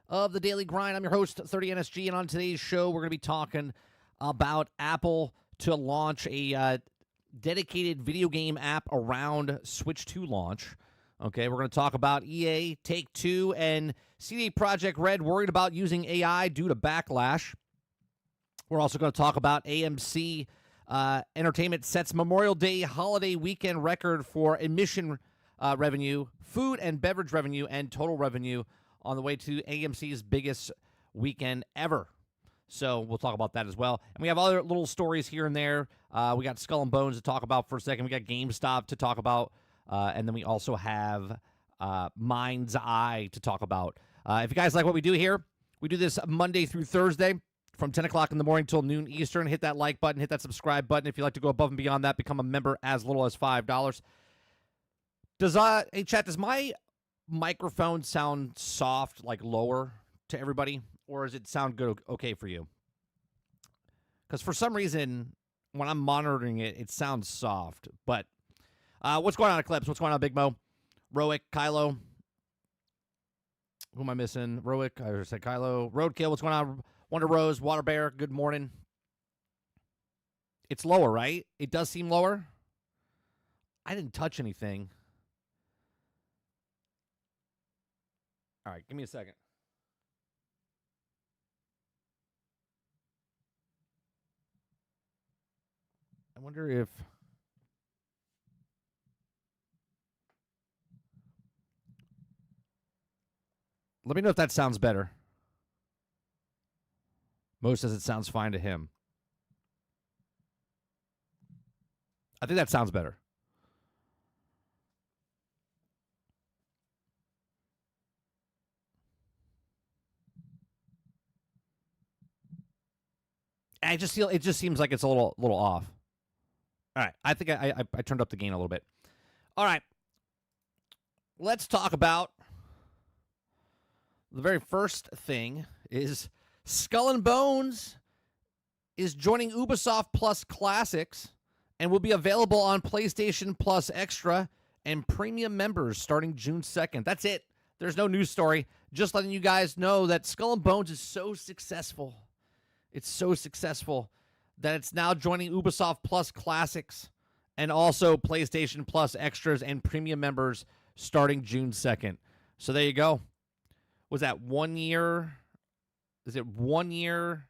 Of the Daily Grind. I'm your host, 30NSG, and on today's show, we're going to be talking about Apple to launch a dedicated video game app around Switch 2 launch. Okay, we're going to talk about EA, Take-Two, and CD Projekt Red worried about using AI due to backlash. We're also going to talk about AMC Entertainment sets Memorial Day holiday weekend record for admission revenue, food and beverage revenue, and total revenue on the way to AMC's biggest weekend ever. So we'll talk about that as well. And we have other little stories here and there. We got Skull and Bones to talk about for a second. We got GameStop to talk about. And then we also have Mind's Eye to talk about. If you guys like what we do here, we do this Monday through Thursday from 10 o'clock in the morning till noon Eastern. Hit that like button. Hit that subscribe button. If you'd like to go above and beyond that, become a member as little as $5. Hey, chat, does my microphone sound soft, like lower to everybody, or does it sound good, okay for you? Because for some reason, when I'm monitoring it, it sounds soft. But what's going on, Eclipse? What's going on, Big Mo? Roic, Kylo. Who am I missing? Roic, I said Kylo. Roadkill, what's going on? Wonder Rose, Water Bear, good morning. It's lower, right? It does seem lower. I didn't touch anything. All right, give me a second. I wonder if... Let me know if that sounds better. Mo says it sounds fine to him. I think that sounds better. It just seems like it's a little off. All right, I think I turned up the gain a little bit. All right, let's talk about the very first thing is Skull and Bones is joining Ubisoft Plus Classics and will be available on PlayStation Plus Extra and Premium members starting June 2nd. That's it. There's no news story. Just letting you guys know that Skull and Bones is so successful. It's so successful that it's now joining Ubisoft Plus Classics and also PlayStation Plus Extras and Premium members starting June 2nd. So there you go. Was that 1 year? Is it 1 year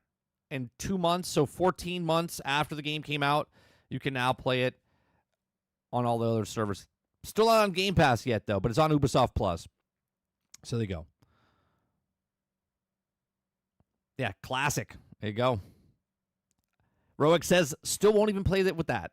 and 2 months? So 14 months after the game came out, you can now play it on all the other servers. Still not on Game Pass yet, though, but it's on Ubisoft Plus. So there you go. Yeah, classic. There you go. Roic says still won't even play it with that.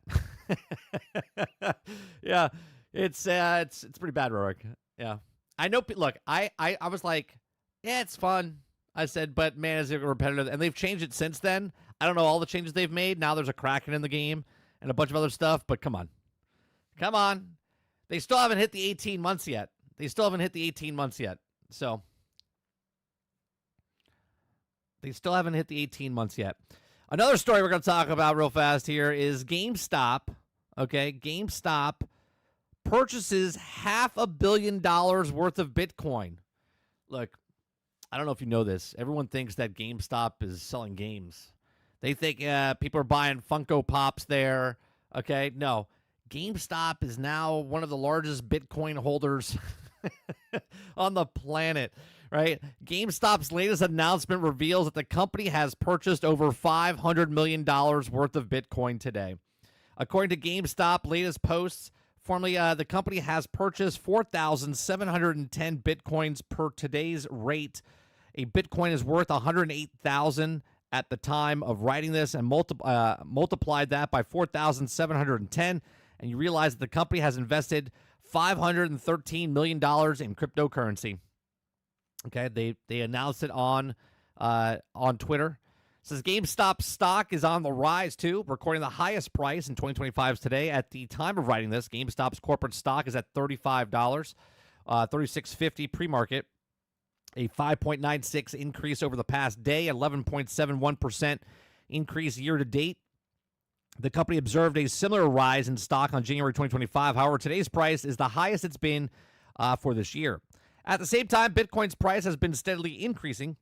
Yeah, it's pretty bad, Roic. Yeah, I know. Look, I was like, yeah, it's fun. I said, but man, is it repetitive? And they've changed it since then. I don't know all the changes they've made. Now there's a Kraken in the game and a bunch of other stuff. But come on. They still haven't hit the 18 months yet. So. They still haven't hit the 18 months yet. Another story we're going to talk about real fast here is GameStop. Okay, GameStop purchases $500 million worth of Bitcoin. Look, I don't know if you know this. Everyone thinks that GameStop is selling games. They think people are buying Funko Pops there. Okay, no. GameStop is now one of the largest Bitcoin holders on the planet. Right? GameStop's latest announcement reveals that the company has purchased over $500 million worth of Bitcoin today. According to GameStop latest posts, formerly the company has purchased 4,710 Bitcoins per today's rate. A Bitcoin is worth $108,000 at the time of writing this, and multiplied that by 4,710, and you realize that the company has invested $513 million in cryptocurrency. Okay, they announced it on Twitter. It says GameStop stock is on the rise too, recording the highest price in 2025's today. At the time of writing this, GameStop's corporate stock is at $35, $36.50 pre-market, a 5.96 increase over the past day, 11.71% increase year to date. The company observed a similar rise in stock on January 2025. However, today's price is the highest it's been for this year. At the same time, Bitcoin's price has been steadily increasing,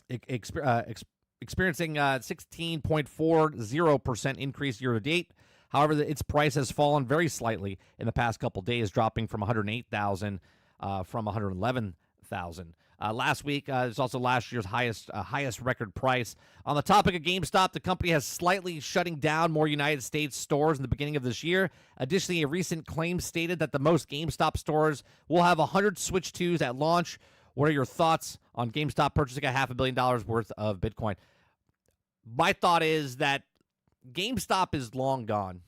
experiencing 16.40% increase year to date. However, its price has fallen very slightly in the past couple days, dropping from 108,000 from 111,000. Last week, it's also last year's highest record price. On the topic of GameStop, the company has slightly shutting down more United States stores in the beginning of this year. Additionally, a recent claim stated that the most GameStop stores will have 100 Switch 2s at launch. What are your thoughts on GameStop purchasing a $500 million worth of Bitcoin? My thought is that GameStop is long gone.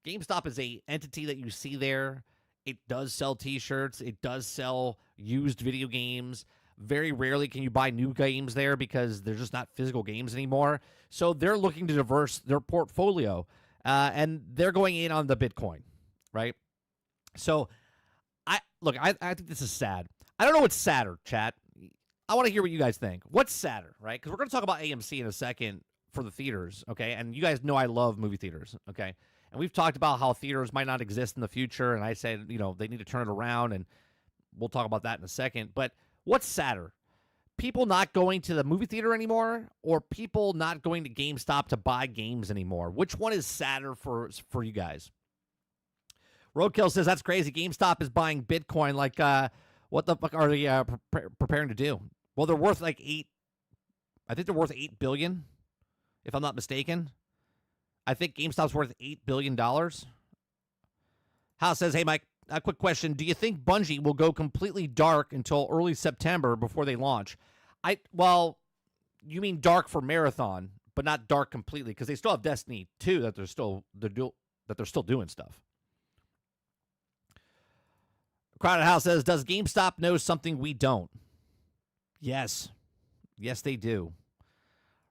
GameStop is a entity that you see there. It does sell T-shirts. It does sell used video games. Very rarely can you buy new games there because they're just not physical games anymore. So they're looking to diverse their portfolio, and they're going in on the Bitcoin, right? So I think this is sad. I don't know what's sadder, chat. I want to hear what you guys think. What's sadder, right? Because we're going to talk about AMC in a second for the theaters, okay? And you guys know I love movie theaters, okay? And we've talked about how theaters might not exist in the future, and I said, they need to turn it around, and we'll talk about that in a second. But what's sadder? People not going to the movie theater anymore, or people not going to GameStop to buy games anymore? Which one is sadder for you guys? Roadkill says, that's crazy. GameStop is buying Bitcoin. Like, what the fuck are they preparing to do? Well, they're worth like I think they're worth $8 billion, if I'm not mistaken. I think GameStop's worth $8 billion. House says, hey, Mike, a quick question. Do you think Bungie will go completely dark until early September before they launch? Well, you mean dark for Marathon, but not dark completely, because they still have Destiny 2 that they're still doing stuff. Crowded House says, does GameStop know something we don't? Yes. Yes, they do.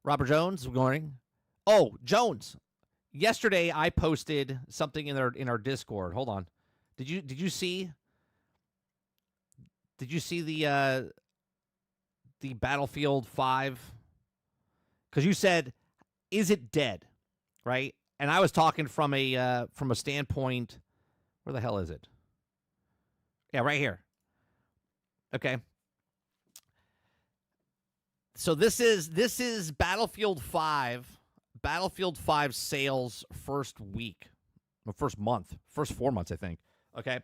Robert Jones, good morning. Oh, Jones. Yesterday, I posted something in our Discord. Hold on. Did you see the Battlefield 5? Because you said, is it dead, right? And I was talking from a standpoint. Where the hell is it? Yeah, right here. Okay. So this is Battlefield 5. Battlefield 5 sales first week, or first month, first 4 months, I think. Okay.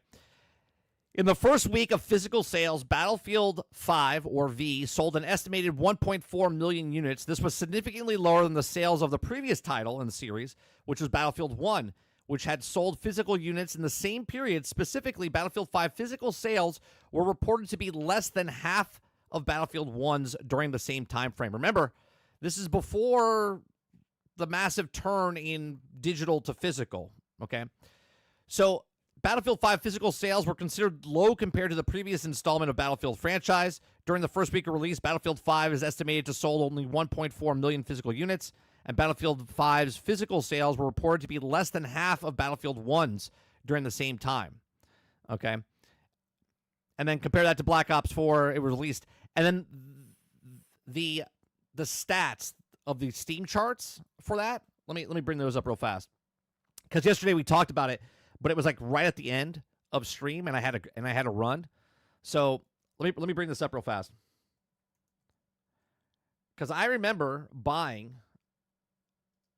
In the first week of physical sales, Battlefield 5, or V, sold an estimated 1.4 million units. This was significantly lower than the sales of the previous title in the series, which was Battlefield 1, which had sold physical units in the same period. Specifically, Battlefield 5 physical sales were reported to be less than half of Battlefield 1's during the same time frame. Remember, this is before the massive turn in digital to physical, okay? So Battlefield 5 physical sales were considered low compared to the previous installment of Battlefield franchise. During the first week of release, Battlefield 5 is estimated to sold only 1.4 million physical units, and Battlefield 5's physical sales were reported to be less than half of Battlefield 1's during the same time, okay? And then compare that to Black Ops 4, it was released. And then the stats of the Steam charts for that, let me bring those up real fast. Because yesterday we talked about it, but it was like right at the end of stream, and I had to run. So let me bring this up real fast. Because I remember buying,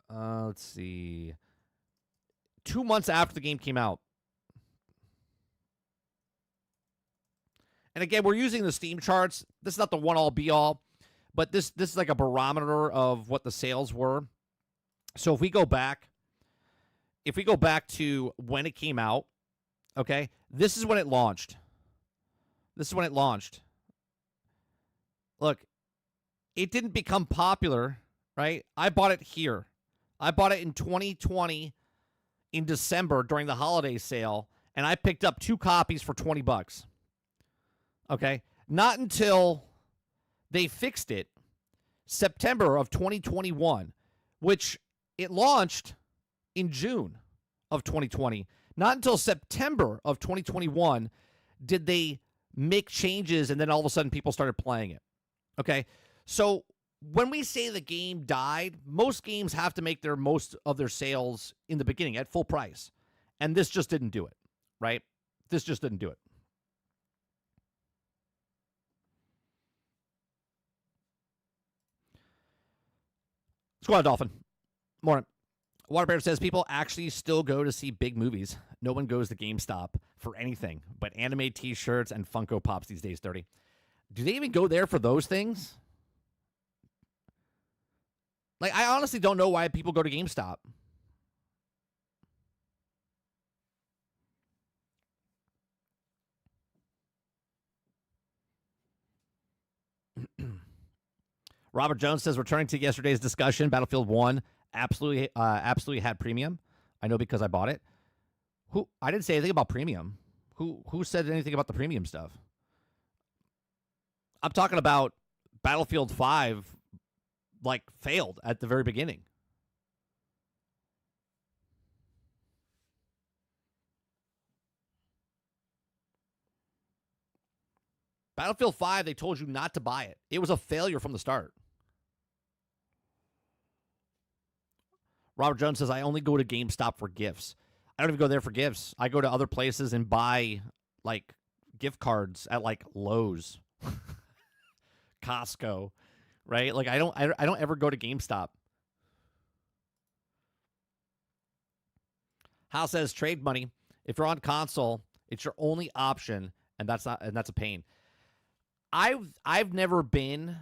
let's see, 2 months after the game came out. And again, we're using the Steam charts. This is not the one-all be-all, but this is like a barometer of what the sales were. So if we go back to when it came out, okay, this is when it launched. Look, it didn't become popular, right? I bought it here. I bought it in 2020 in December during the holiday sale, and I picked up 2 copies for $20. Okay? Not until they fixed it, September of 2021, which it launched in June of 2020. Not until September of 2021 did they make changes, and then all of a sudden people started playing it. Okay? So when we say the game died, most games have to make most of their sales in the beginning at full price. And this just didn't do it, right? This just didn't do it. going on, Dolphin? Morning. Waterbear says people actually still go to see big movies. No one goes to GameStop for anything but anime T-shirts and Funko Pops these days, 30. Do they even go there for those things? Like, I honestly don't know why people go to GameStop. Robert Jones says, returning to yesterday's discussion, Battlefield 1 absolutely had premium. I know because I bought it. I didn't say anything about premium. Who said anything about the premium stuff? I'm talking about Battlefield 5, like, failed at the very beginning. Battlefield 5, they told you not to buy it. It was a failure from the start. Robert Jones says, I only go to GameStop for gifts. I don't even go there for gifts. I go to other places and buy, like, gift cards at, like, Lowe's, Costco, right? Like, I don't ever go to GameStop. Hal says, trade money. If you're on console, it's your only option, and that's a pain. I've never been,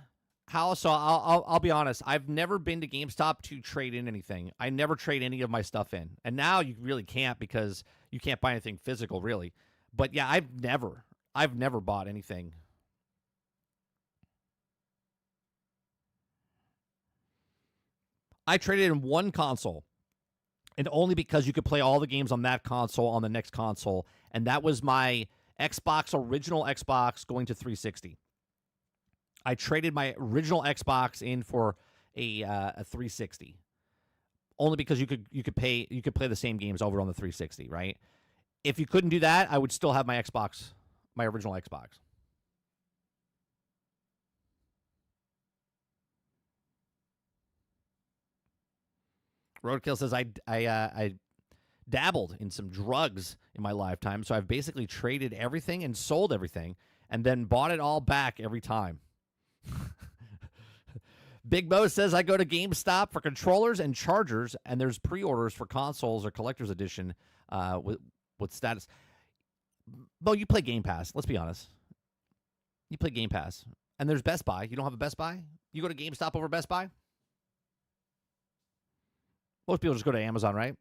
Hal, so I'll be honest. I've never been to GameStop to trade in anything. I never trade any of my stuff in. And now you really can't because you can't buy anything physical, really. But yeah, I've never bought anything. I traded in one console, and only because you could play all the games on that console on the next console, and that was my original Xbox going to 360. I traded my original Xbox in for a 360, only because you could play the same games over on the 360, right? If you couldn't do that, I would still have my original Xbox. Roadkill says I dabbled in some drugs in my lifetime, so I've basically traded everything and sold everything and then bought it all back every time. Big Mo says I go to GameStop for controllers and chargers, and there's pre-orders for consoles or collector's edition with status. Mo, you play Game Pass. Let's be honest. You play Game Pass, and there's Best Buy. You don't have a Best Buy? You go to GameStop over Best Buy? Most people just go to Amazon, right?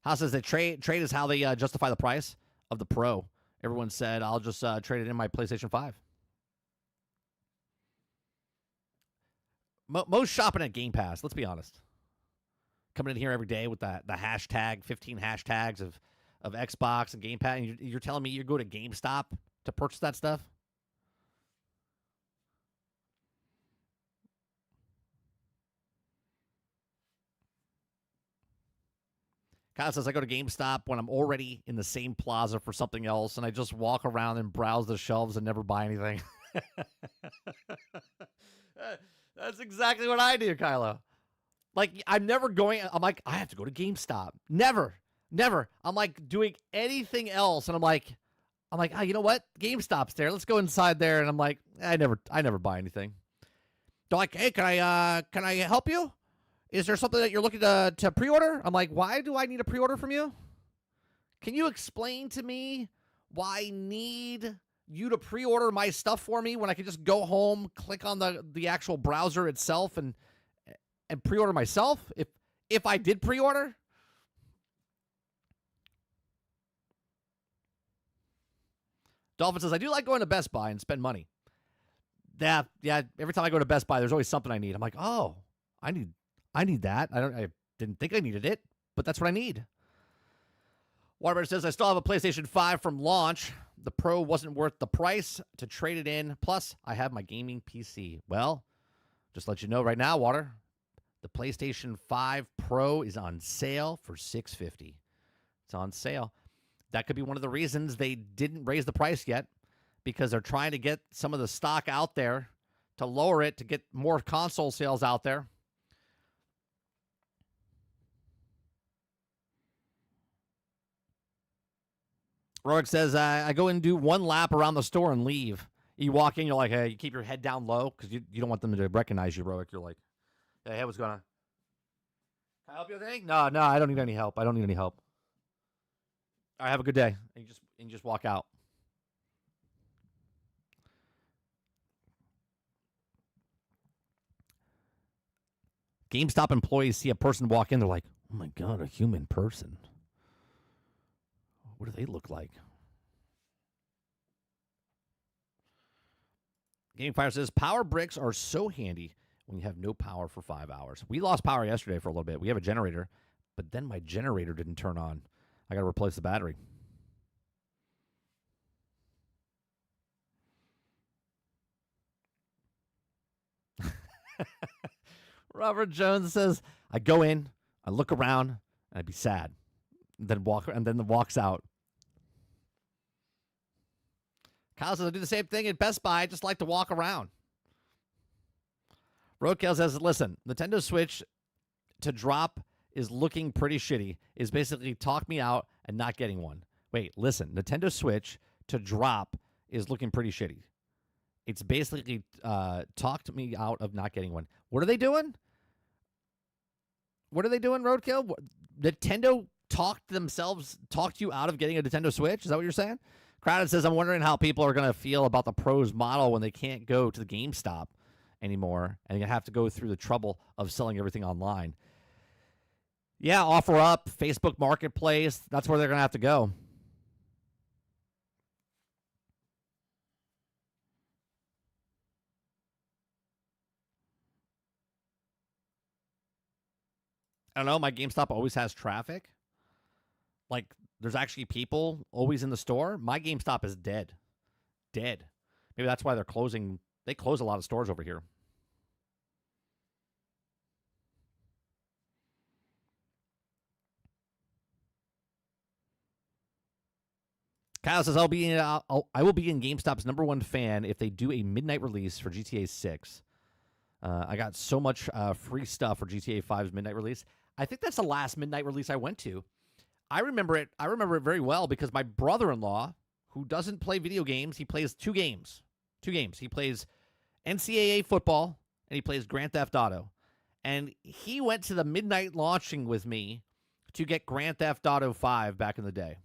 How says that trade is how they justify the price of the Pro. Everyone said, I'll just trade it in my PlayStation 5. Most shopping at Game Pass, let's be honest. Coming in here every day with the hashtag, 15 hashtags of Xbox and Game Pass, and you're telling me you go to GameStop to purchase that stuff? Kyle says, I go to GameStop when I'm already in the same plaza for something else, and I just walk around and browse the shelves and never buy anything. That's exactly what I do, Kylo. Like, I'm never going, I'm like, I have to go to GameStop. Never. I'm like doing anything else, and I'm like, oh, you know what? GameStop's there. Let's go inside there, and I'm like, I never buy anything. They're like, hey, can I help you? Is there something that you're looking to pre-order? I'm like, why do I need a pre-order from you? Can you explain to me why I need you to pre-order my stuff for me when I can just go home, click on the actual browser itself and pre-order myself if I did pre-order? Dolphin says, I do like going to Best Buy and spend money. Yeah, every time I go to Best Buy, there's always something I need. I'm like, oh, I need that. I didn't think I needed it, but that's what I need. Waterbury says, I still have a PlayStation 5 from launch. The Pro wasn't worth the price to trade it in. Plus, I have my gaming PC. Well, just let you know right now, Water, the PlayStation 5 Pro is on sale for $650. It's on sale. That could be one of the reasons they didn't raise the price yet, because they're trying to get some of the stock out there to lower it to get more console sales out there. Rourke says, I go and do one lap around the store and leave. You walk in, you're like, hey, you keep your head down low because you don't want them to recognize you, Roic. You're like, hey, what's going on? Can I help you with anything? No, I don't need any help. I don't need any help. All right, have a good day. And you just walk out. GameStop employees see a person walk in, they're like, oh my God, a human person. What do they look like? GameFire says, power bricks are so handy when you have no power for 5 hours. We lost power yesterday for a little bit. We have a generator, but then my generator didn't turn on. I got to replace the battery. Robert Jones says, I go in, I look around, and I'd be sad. And then walks out. Kyle says, I do the same thing at Best Buy. I just like to walk around. Roadkill says, listen, Nintendo Switch to drop is looking pretty shitty. Is basically talk me out and not getting one. Wait, listen, Nintendo Switch to drop is looking pretty shitty. It's basically talked me out of not getting one. What are they doing? What are they doing, Roadkill? Nintendo talked you out of getting a Nintendo Switch? Is that what you're saying? Crowded says, I'm wondering how people are going to feel about the Pros model when they can't go to the GameStop anymore and you have to go through the trouble of selling everything online. Yeah, offer up, Facebook Marketplace. That's where they're going to have to go. I don't know. My GameStop always has traffic. Like, there's actually people always in the store. My GameStop is dead. Dead. Maybe that's why they're closing. They close a lot of stores over here. Kyle says, I will be in GameStop's #1 fan if they do a midnight release for GTA 6. I got so much free stuff for GTA 5's midnight release. I think that's the last midnight release I went to. I remember it very well because my brother-in-law, who doesn't play video games, he plays two games. He plays NCAA football and he plays Grand Theft Auto. And he went to the midnight launching with me to get Grand Theft Auto 5 back in the day,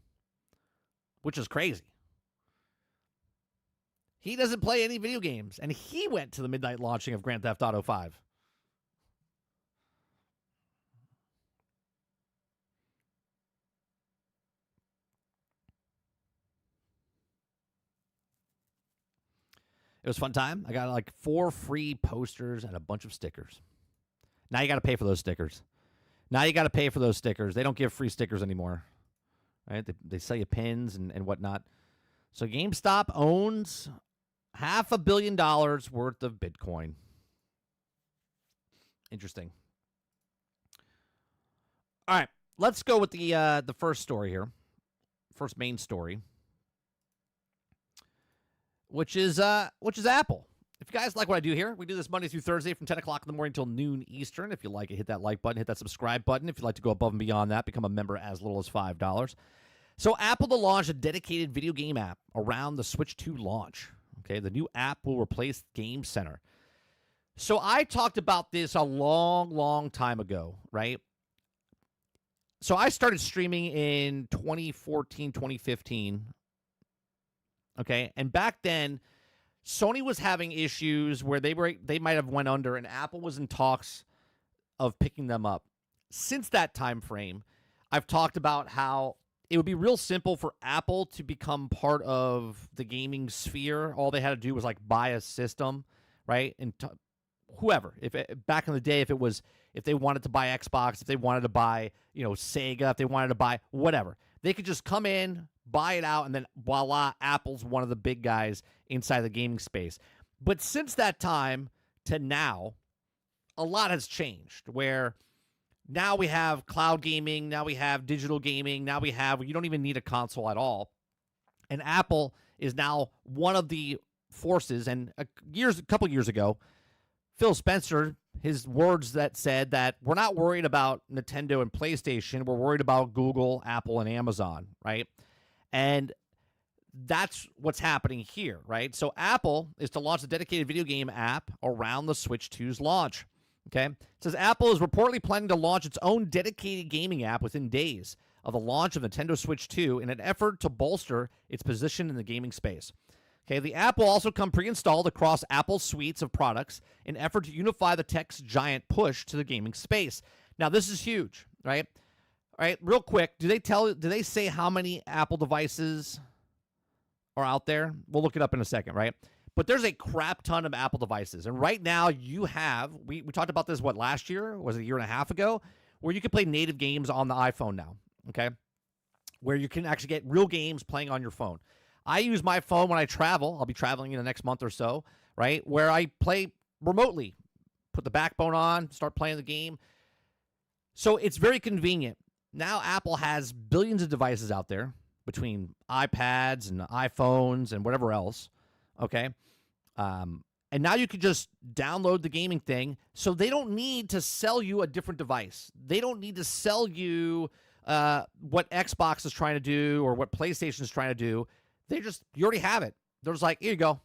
which is crazy. He doesn't play any video games, and he went to the midnight launching of Grand Theft Auto 5. It was a fun time. I got like 4 free posters and a bunch of stickers. Now you got to pay for those stickers. They don't give free stickers anymore. Right? They sell you pins and whatnot. So GameStop owns $500 million worth of Bitcoin. Interesting. All right, let's go with the first story here. First main story. Which is Apple. If you guys like what I do here, we do this Monday through Thursday from 10 o'clock in the morning until noon Eastern. If you like it, hit that like button, hit that subscribe button. If you'd like to go above and beyond that, become a member as little as $5. So Apple to launch a dedicated video game app around the Switch 2 launch. Okay, the new app will replace Game Center. So I talked about this a long, long time ago, right? So I started streaming in 2014, 2015. Okay, and back then, Sony was having issues where they might have went under, and Apple was in talks of picking them up. Since that time frame, I've talked about how it would be real simple for Apple to become part of the gaming sphere. All they had to do was like buy a system, right? And whoever, back in the day, if they wanted to buy Xbox, if they wanted to buy Sega, if they wanted to buy whatever, they could just come in, buy it out, and then voila, Apple's one of the big guys inside the gaming space. But since that time to now, a lot has changed where now we have cloud gaming, now we have digital gaming, now you don't even need a console at all. And Apple is now one of the forces. And a couple years ago, Phil Spencer, his words that said that we're not worried about Nintendo and PlayStation, we're worried about Google, Apple, and Amazon, right? And that's what's happening here, right? So Apple is to launch a dedicated video game app around the Switch 2's launch. Okay, it says Apple is reportedly planning to launch its own dedicated gaming app within days of the launch of Nintendo Switch 2 in an effort to bolster its position in the gaming space. Okay, the app will also come pre-installed across Apple's suites of products in an effort to unify the tech's giant push to the gaming space. Now, this is huge, right? All right, real quick, do they say how many Apple devices are out there? We'll look it up in a second, right? But there's a crap ton of Apple devices. And right now you have, we talked about this, last year? Was it a year and a half ago? Where you can play native games on the iPhone now, okay? Where you can actually get real games playing on your phone. I use my phone when I travel. I'll be traveling in the next month or so, right? Where I play remotely. Put the backbone on, start playing the game. So it's very convenient. Now Apple has billions of devices out there between iPads and iPhones and whatever else, okay? And now you can just download the gaming thing, so they don't need to sell you a different device. They don't need to sell you what Xbox is trying to do or what PlayStation is trying to do. You already have it. They're just like, here you go.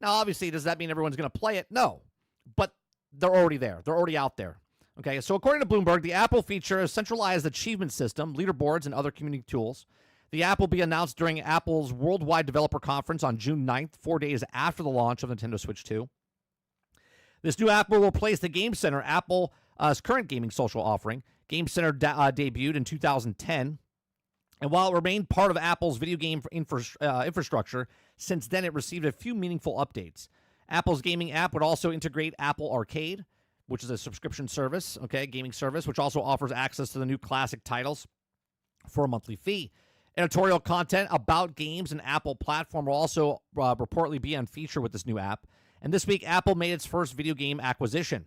Now, obviously, does that mean everyone's going to play it? No, but they're already there. They're already out there. Okay, so according to Bloomberg, the app will feature a centralized achievement system, leaderboards, and other community tools. The app will be announced during Apple's Worldwide Developer Conference on June 9th, 4 days after the launch of Nintendo Switch 2. This new app will replace the Game Center, Apple's current gaming social offering. Game Center debuted in 2010. And while it remained part of Apple's video game infrastructure, since then it received a few meaningful updates. Apple's gaming app would also integrate Apple Arcade, which is a subscription service, gaming service, which also offers access to the new classic titles for a monthly fee. Editorial content about games and Apple platform will also reportedly be on feature with this new app. And this week, Apple made its first video game acquisition.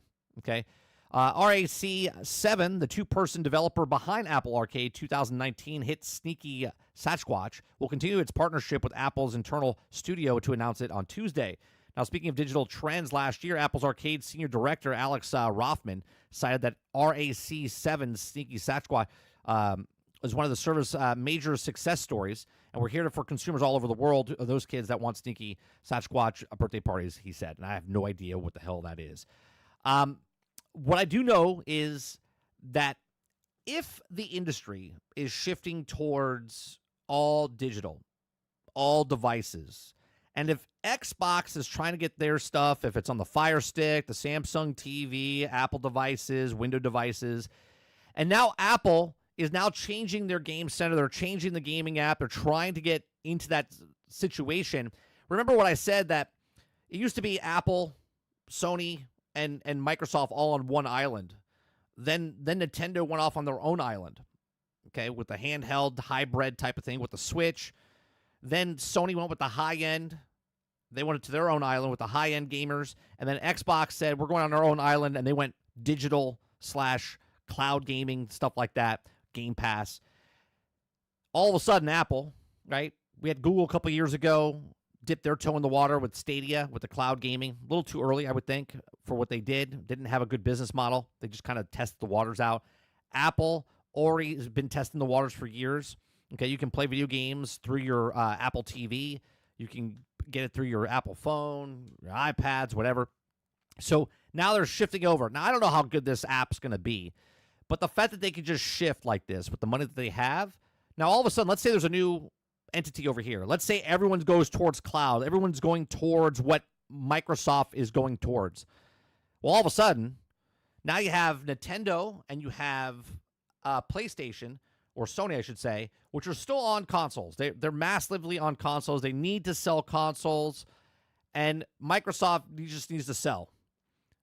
RAC7, the two-person developer behind Apple Arcade 2019 hit Sneaky Sasquatch, will continue its partnership with Apple's internal studio to announce it on Tuesday. Now, speaking of digital trends, last year, Apple's Arcade senior director Alex Rothman cited that RAC7 Sneaky Sasquatch is one of the service major success stories, and we're here for consumers all over the world, those kids that want Sneaky Sasquatch birthday parties, he said, and I have no idea what the hell that is. What I do know is that if the industry is shifting towards all digital, all devices, and if Xbox is trying to get their stuff, if it's on the Fire Stick, the Samsung TV, Apple devices, Windows devices, and now Apple is now changing their game center, they're changing the gaming app, they're trying to get into that situation. Remember what I said, that it used to be Apple, Sony, and Microsoft all on one island. Then Nintendo went off on their own island, with the handheld hybrid type of thing with the Switch. Then Sony went with the high-end. They went to their own island with the high-end gamers. And then Xbox said, we're going on our own island, and they went digital/cloud gaming, stuff like that, Game Pass. All of a sudden, Apple, right? We had Google a couple years ago dipped their toe in the water with Stadia, with the cloud gaming. A little too early, I would think, for what they did. Didn't have a good business model. They just kind of tested the waters out. Apple already has been testing the waters for years. You can play video games through your Apple TV. You can get it through your Apple phone, your iPads, whatever. So now they're shifting over. Now, I don't know how good this app's going to be, but the fact that they can just shift like this with the money that they have. Now, all of a sudden, let's say there's a new entity over here. Let's say everyone goes towards cloud. Everyone's going towards what Microsoft is going towards. Well, all of a sudden, now you have Nintendo and you have PlayStation, or Sony, I should say, which are still on consoles. They're massively on consoles. They need to sell consoles, and Microsoft just needs to sell.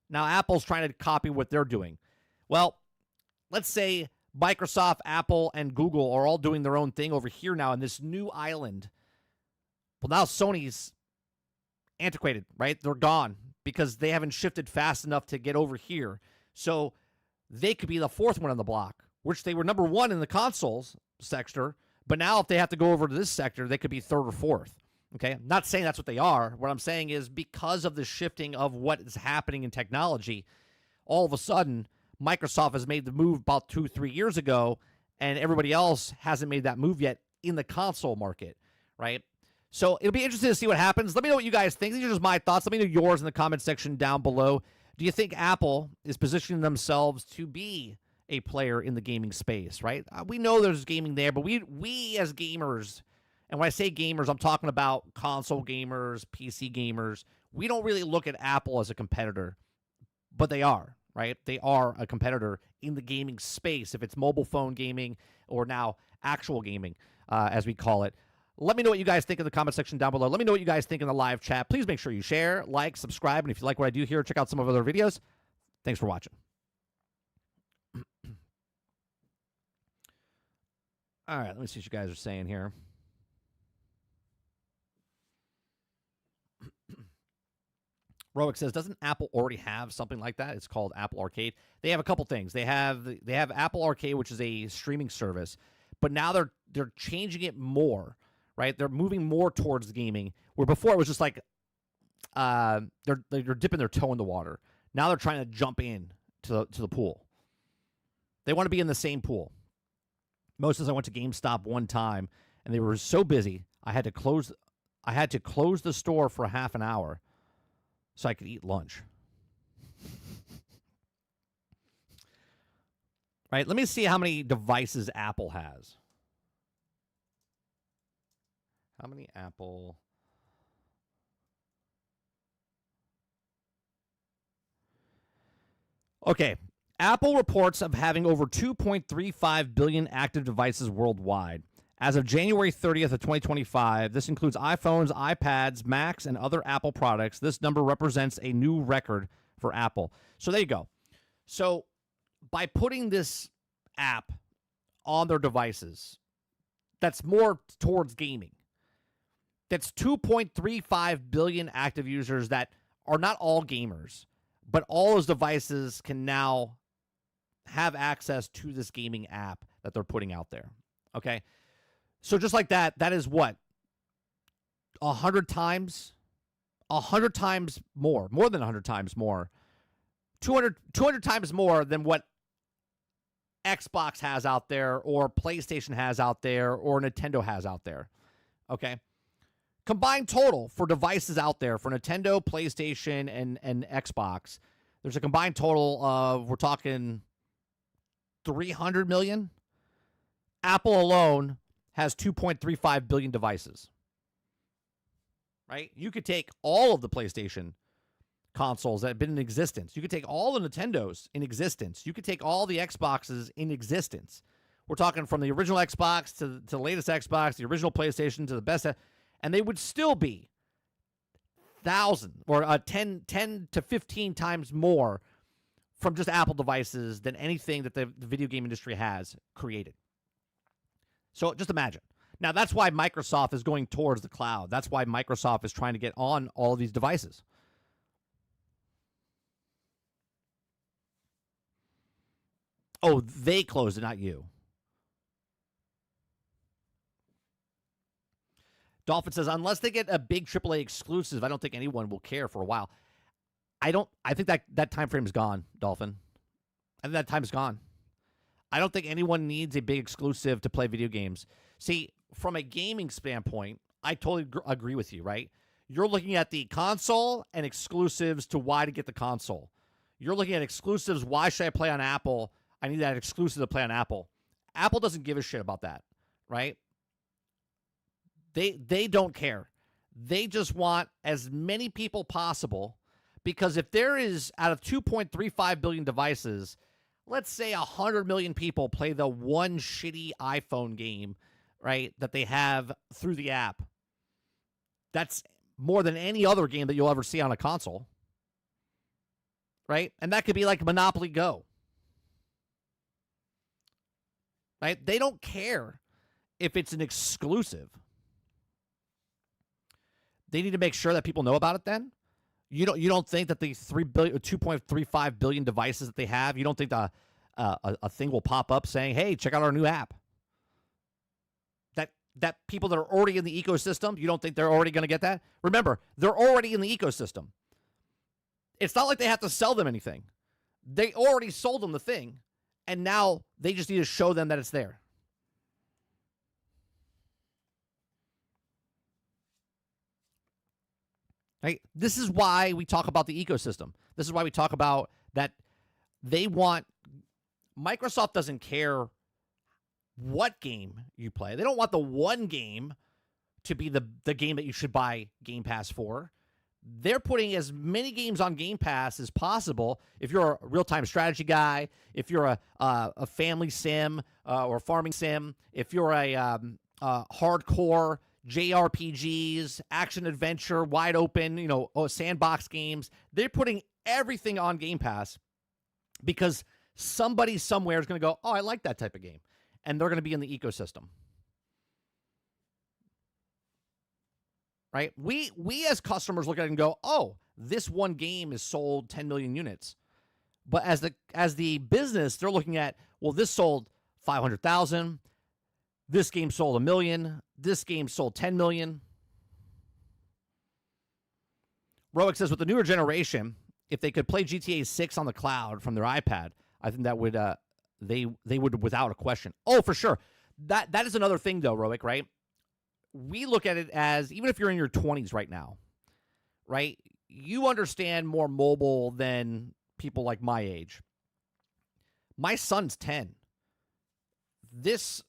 Now, Apple's trying to copy what they're doing. Well, let's say Microsoft, Apple, and Google are all doing their own thing over here now in this new island. Well, now Sony's antiquated, right? They're gone because they haven't shifted fast enough to get over here. So they could be the fourth one on the block, which they were number one in the consoles sector. But now if they have to go over to this sector, they could be third or fourth. I'm not saying that's what they are. What I'm saying is because of the shifting of what is happening in technology, all of a sudden, Microsoft has made the move about 2-3 years ago, and everybody else hasn't made that move yet in the console market, right? So it'll be interesting to see what happens. Let me know what you guys think. These are just my thoughts. Let me know yours in the comment section down below. Do you think Apple is positioning themselves to be a player in the gaming space, right? We know there's gaming there, but we as gamers, and when I say gamers, I'm talking about console gamers, PC gamers, we don't really look at Apple as a competitor, but they are, right? They are a competitor in the gaming space, if it's mobile phone gaming or now actual gaming, as we call it. Let me know what you guys think in the comment section down below. Let me know what you guys think in the live chat. Please make sure you share, like, subscribe, and if you like what I do here, check out some of our other videos. Thanks for watching. All right, let me see what you guys are saying here. Roic says, doesn't Apple already have something like that? It's called Apple Arcade. They have a couple things. They have Apple Arcade, which is a streaming service, but now they're changing it more, right? They're moving more towards gaming, where before it was just like they're dipping their toe in the water. Now they're trying to jump in to the pool. They want to be in the same pool. Moses, I went to GameStop one time, and they were so busy, I had to close the store for half an hour so I could eat lunch. Right? Let me see how many devices Apple has. How many Apple? Okay. Apple reports of having over 2.35 billion active devices worldwide. As of January 30th of 2025, this includes iPhones, iPads, Macs, and other Apple products. This number represents a new record for Apple. So there you go. So by putting this app on their devices, that's more towards gaming. That's 2.35 billion active users that are not all gamers, but all those devices can now have access to this gaming app that they're putting out there. Okay? So just like that, that is what? 100 times? 100 times more than 100 times more. 200 times more than what Xbox has out there, or PlayStation has out there, or Nintendo has out there. Okay? Combined total for devices out there for Nintendo, PlayStation, and Xbox, there's a combined total of, we're talking 300 million. Apple alone has 2.35 billion devices. Right? You could take all of the PlayStation consoles that have been in existence. You could take all the Nintendos in existence. You could take all the Xboxes in existence. We're talking from the original Xbox to the latest Xbox, the original PlayStation to the best, and they would still be 1,000 or 10 to 15 times more from just Apple devices than anything that the video game industry has created. So just imagine. Now, that's why Microsoft is going towards the cloud. That's why Microsoft is trying to get on all of these devices. Oh, they closed it, not you. Dolphin says, unless they get a big AAA exclusive, I don't think anyone will care for a while. I think that time frame is gone, Dolphin. I think that time is gone. I don't think anyone needs a big exclusive to play video games. See, from a gaming standpoint, I totally agree with you, right? You're looking at the console and exclusives to why to get the console. You're looking at exclusives, why should I play on Apple? I need that exclusive to play on Apple. Apple doesn't give a shit about that, right? They don't care. They just want as many people possible, because if there is, out of 2.35 billion devices, let's say 100 million people play the one shitty iPhone game, right, that they have through the app. That's more than any other game that you'll ever see on a console, right? And that could be like Monopoly Go, right? They don't care if it's an exclusive. They need to make sure that people know about it then. You don't think that the 2.35 billion devices that they have, you don't think a thing will pop up saying, hey, check out our new app? That people that are already in the ecosystem, you don't think they're already going to get that? Remember, they're already in the ecosystem. It's not like they have to sell them anything. They already sold them the thing, and now they just need to show them that it's there. right? This is why we talk about the ecosystem. This is why we talk about that Microsoft doesn't care what game you play. They don't want the one game to be the game that you should buy Game Pass for. They're putting as many games on Game Pass as possible. If you're a real-time strategy guy, if you're a family sim or farming sim, if you're a hardcore JRPGs, action adventure, wide open, sandbox games, they're putting everything on Game Pass because somebody somewhere is going to go, oh, I like that type of game. And they're going to be in the ecosystem. Right? We as customers look at it and go, oh, this one game is sold 10 million units. But as the business, they're looking at, well, this sold 500,000. This game sold 1 million. This game sold 10 million. Roic says, with the newer generation, if they could play GTA 6 on the cloud from their iPad, I think that would they would without a question. Oh, for sure. That is another thing, though, Roic, right? We look at it as, even if you're in your 20s right now, right, you understand more mobile than people like my age. My son's 10. This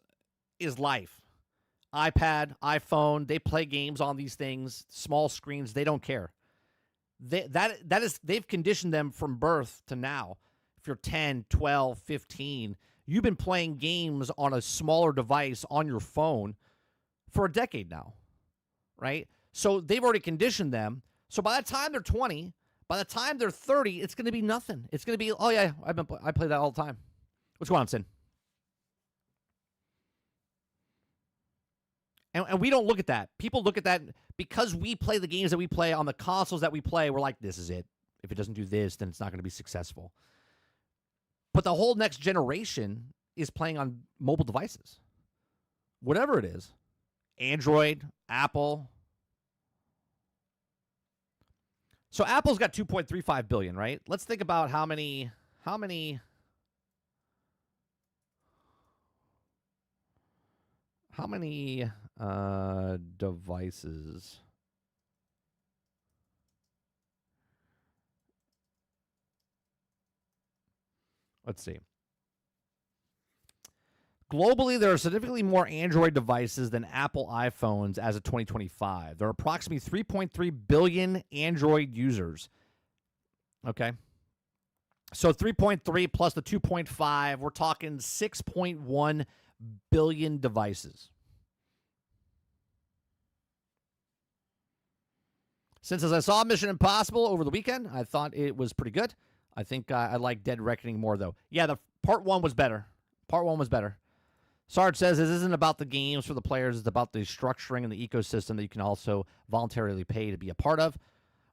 is life. iPad, iPhone, they play games on these things, small screens, they don't care. They've conditioned them from birth to now. If you're 10, 12, 15, you've been playing games on a smaller device on your phone for a decade now, right? So they've already conditioned them. So by the time they're 20, by the time they're 30, it's going to be nothing. It's going to be, oh yeah, I play that all the time. What's going on, Sin? And we don't look at that. People look at that because we play the games that we play on the consoles that we play. We're like, this is it. If it doesn't do this, then it's not going to be successful. But the whole next generation is playing on mobile devices. Whatever it is. Android, Apple. So Apple's got 2.35 billion, right? Let's think about how many devices. Let's see. Globally, there are significantly more Android devices than Apple iPhones as of 2025. There are approximately 3.3 billion Android users. Okay. So 3.3 plus the 2.5, we're talking 6.1 billion devices. Since as I saw Mission Impossible over the weekend, I thought it was pretty good. I think I like Dead Reckoning more, though. Yeah, the part one was better. Sarge says this isn't about the games for the players. It's about the structuring and the ecosystem that you can also voluntarily pay to be a part of.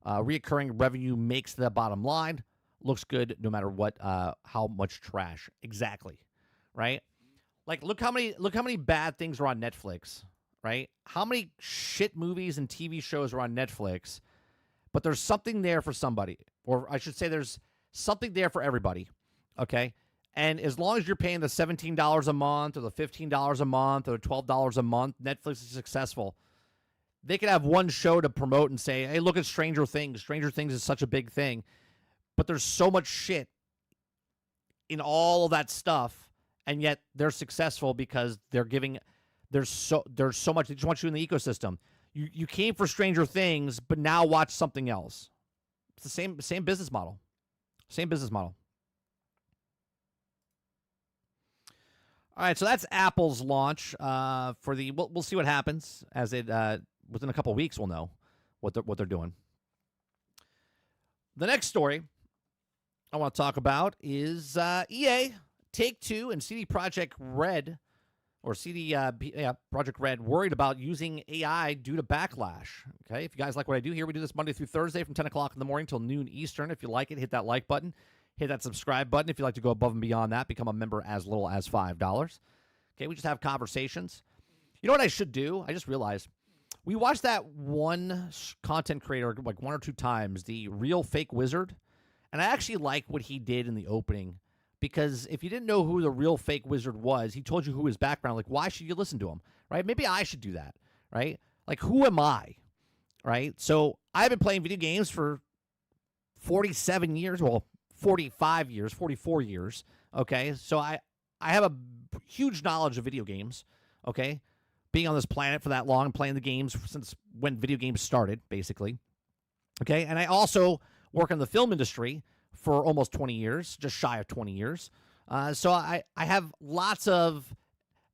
Reoccurring revenue makes the bottom line. Looks good no matter what, how much trash. Exactly, right? Like, look how many bad things are on Netflix, right? How many shit movies and TV shows are on Netflix, but there's something there for somebody. Or I should say there's something there for everybody, okay? And as long as you're paying the $17 a month or the $15 a month or the $12 a month, Netflix is successful. They could have one show to promote and say, hey, look at Stranger Things. Stranger Things is such a big thing. But there's so much shit in all of that stuff, and yet they're successful because they're giving there's so much. They just want you in the ecosystem. You came for Stranger Things, but now watch something else. It's the same business model. Same business model. All right, so that's Apple's launch for the. We'll see what happens as it within a couple of weeks. We'll know what they're doing. The next story I want to talk about is EA, Take-Two, and CD Projekt Red, or Project Red, worried about using AI due to backlash. Okay, if you guys like what I do here, we do this Monday through Thursday from 10 o'clock in the morning till noon Eastern. If you like it, hit that like button. Hit that subscribe button. If you'd like to go above and beyond that, become a member as little as $5. Okay, we just have conversations. You know what I should do? I just realized we watched that one content creator like one or two times, the Real Fake Wizard, and I actually like what he did in the opening, because if you didn't know who the Real Fake Wizard was, he told you who his background. Like, why should you listen to him, right? Maybe I should do that, right? Like, who am I? right? So I've been playing video games for 47 years, well, 45 years, 44 years, okay? So I have a huge knowledge of video games, okay? Being on this planet for that long, playing the games since when video games started, basically, okay? And I also work in the film industry for almost 20 years, just shy of 20 years. So I have lots of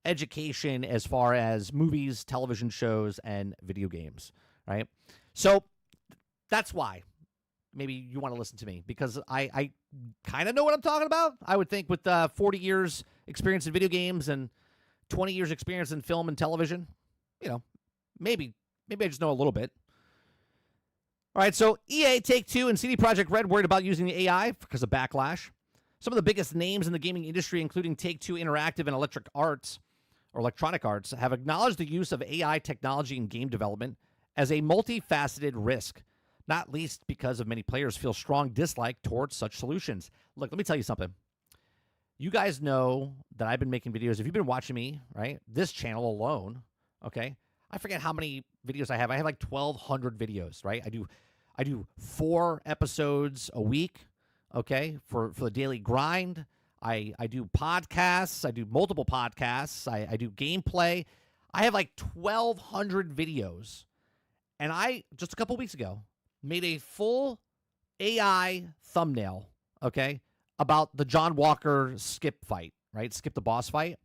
education as far as movies, television shows, and video games, right? So that's why maybe you want to listen to me, because I kind of know what I'm talking about. I would think with 40 years experience in video games and 20 years experience in film and television, maybe I just know a little bit. All right, so EA, Take-Two, and CD Projekt Red worried about using the AI because of backlash. Some of the biggest names in the gaming industry, including Take-Two Interactive and Electronic Arts, have acknowledged the use of AI technology in game development as a multifaceted risk, not least because of many players feel strong dislike towards such solutions. Look, let me tell you something. You guys know that I've been making videos. If you've been watching me, right, this channel alone, okay, I forget how many videos I have. I have like 1,200 videos, right? I do 4 episodes a week, okay, for the daily grind. I do podcasts. I do multiple podcasts. I do gameplay. I have like 1,200 videos. And I, just a couple weeks ago, made a full AI thumbnail, okay, about the John Walker Skip fight, right? Skip the boss fight.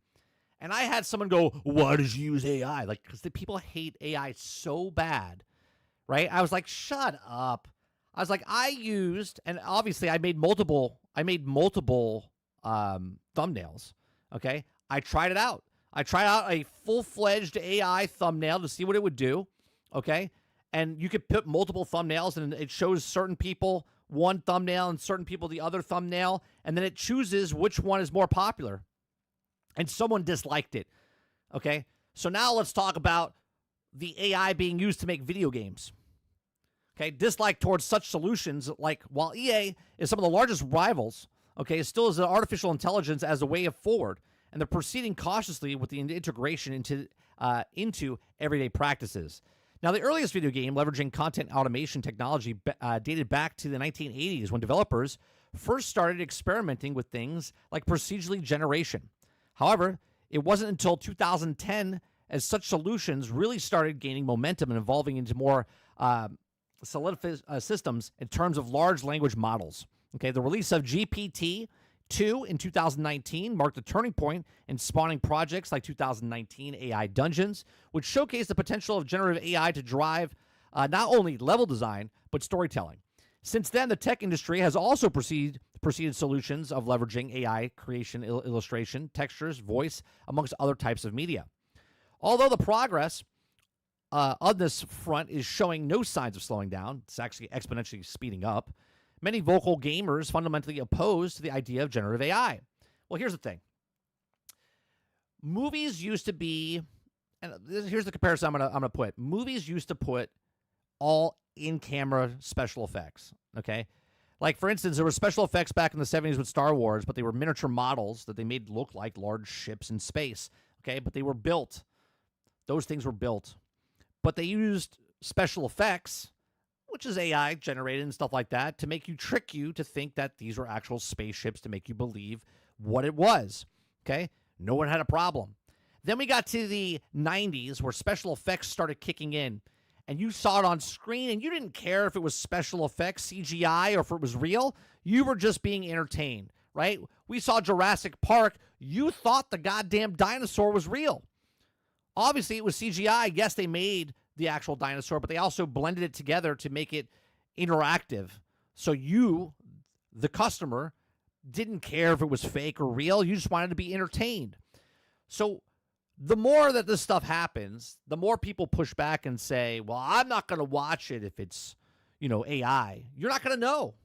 And I had someone go, why did you use AI? Like, because the people hate AI so bad, right? I was like, shut up. I was like, and obviously I made multiple thumbnails, okay? I tried it out. I tried out a full-fledged AI thumbnail to see what it would do, okay? And you could put multiple thumbnails, and it shows certain people one thumbnail and certain people the other thumbnail, and then it chooses which one is more popular. And someone disliked it, okay? So now let's talk about the AI being used to make video games. Okay, dislike towards such solutions, like while EA is some of the largest rivals, okay, it still is an artificial intelligence as a way of forward, and they're proceeding cautiously with the integration into everyday practices. Now, the earliest video game leveraging content automation technology dated back to the 1980s when developers first started experimenting with things like procedurally generation. However, it wasn't until 2010 as such solutions really started gaining momentum and evolving into more solidified systems in terms of large language models. Okay, the release of GPT-2 in 2019 marked a turning point in spawning projects like 2019 AI Dungeons, which showcased the potential of generative AI to drive not only level design, but storytelling. Since then, the tech industry has also preceded solutions of leveraging AI creation, illustration, textures, voice, amongst other types of media. Although the progress on this front is showing no signs of slowing down, it's actually exponentially speeding up, many vocal gamers fundamentally opposed to the idea of generative AI. Well, here's the thing. Movies used to be, and here's the comparison I'm gonna put. Movies used to put all in-camera special effects, okay? Like, for instance, there were special effects back in the 70s with Star Wars, but they were miniature models that they made look like large ships in space, okay? But they were built. Those things were built. But they used special effects, which is AI generated and stuff like that, to trick you to think that these were actual spaceships, to make you believe what it was, okay? No one had a problem. Then we got to the 90s where special effects started kicking in, and you saw it on screen, and you didn't care if it was special effects, CGI, or if it was real. You were just being entertained, right? We saw Jurassic Park. You thought the goddamn dinosaur was real. Obviously, it was CGI. Yes, they made the actual dinosaur, but they also blended it together to make it interactive. So you, the customer, didn't care if it was fake or real. You just wanted to be entertained. So the more that this stuff happens, the more people push back and say, well, I'm not going to watch it if it's, AI. You're not going to know.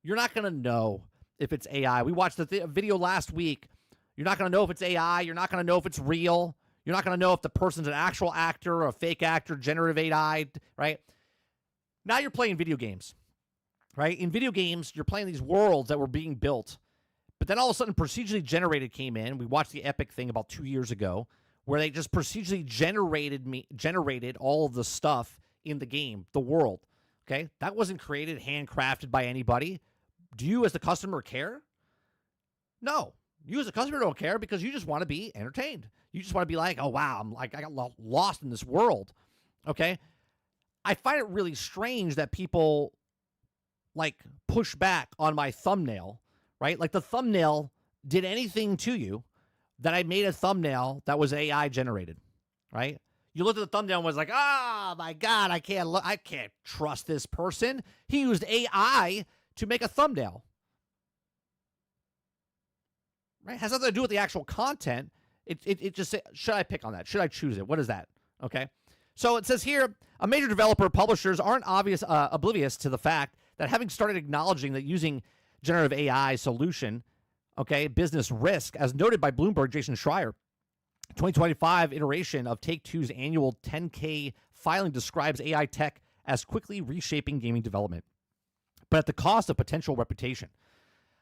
You're not going to know if it's AI. We watched the video last week. You're not going to know if it's AI. You're not going to know if it's real. You're not going to know if the person's an actual actor or a fake actor, generative AI, right? Now you're playing video games, right? In video games, you're playing these worlds that were being built. But then all of a sudden, procedurally generated came in. We watched the Epic thing about 2 years ago, where they just procedurally generated all of the stuff in the game, the world. Okay, that wasn't created, handcrafted by anybody. Do you, as the customer, care? No. You, as a customer, don't care because you just want to be entertained. You just want to be like, oh, wow, I got lost in this world. Okay? I find it really strange that people, push back on my thumbnail, right? Like, the thumbnail did anything to you that I made a thumbnail that was AI generated, right? You looked at the thumbnail and was like, oh, my God, I can't trust this person. He used AI to make a thumbnail. Right? It has nothing to do with the actual content. It just, should I pick on that? Should I choose it? What is that? Okay. So it says here, a major developer publishers aren't oblivious to the fact that having started acknowledging that using generative AI solution, okay, business risk, as noted by Bloomberg, Jason Schreier, 2025 iteration of Take-Two's annual 10K filing describes AI tech as quickly reshaping gaming development, but at the cost of potential reputation.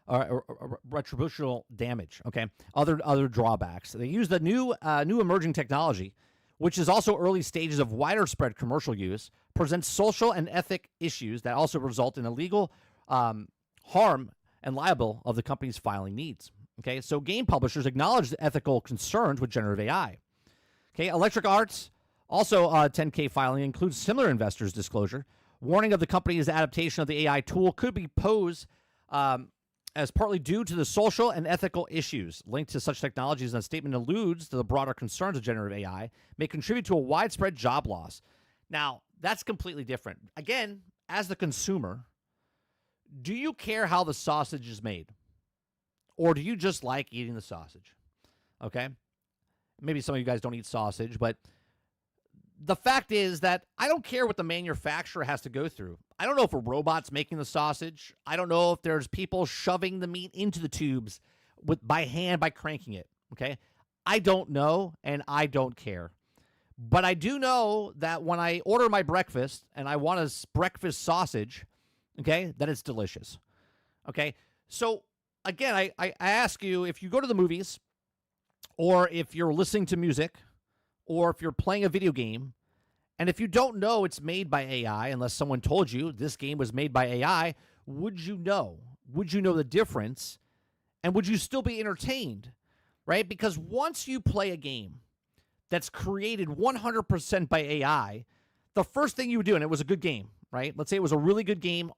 Or retributional damage. Okay, other drawbacks. They use the new emerging technology, which is also early stages of wider spread commercial use, presents social and ethic issues that also result in illegal harm and liable of the company's filing needs. Okay, so game publishers acknowledge the ethical concerns with generative AI. Okay, Electric Arts also 10K filing includes similar investors' disclosure, warning of the company's adaptation of the AI tool could be posed as partly due to the social and ethical issues linked to such technologies, and a statement alludes to the broader concerns of generative AI may contribute to a widespread job loss. Now, that's completely different. Again, as the consumer, do you care how the sausage is made? Or do you just like eating the sausage? Okay? Maybe some of you guys don't eat sausage, but the fact is that I don't care what the manufacturer has to go through. I don't know if a robot's making the sausage. I don't know if there's people shoving the meat into the tubes by hand by cranking it, okay? I don't know, and I don't care. But I do know that when I order my breakfast and I want a breakfast sausage, okay, that it's delicious, okay? So, again, I ask you, if you go to the movies or if you're listening to music or if you're playing a video game, and if you don't know it's made by AI, unless someone told you this game was made by AI, would you know? Would you know the difference? And would you still be entertained, right? Because once you play a game that's created 100% by AI, the first thing you would do, and it was a good game, right? Let's say it was a really good game.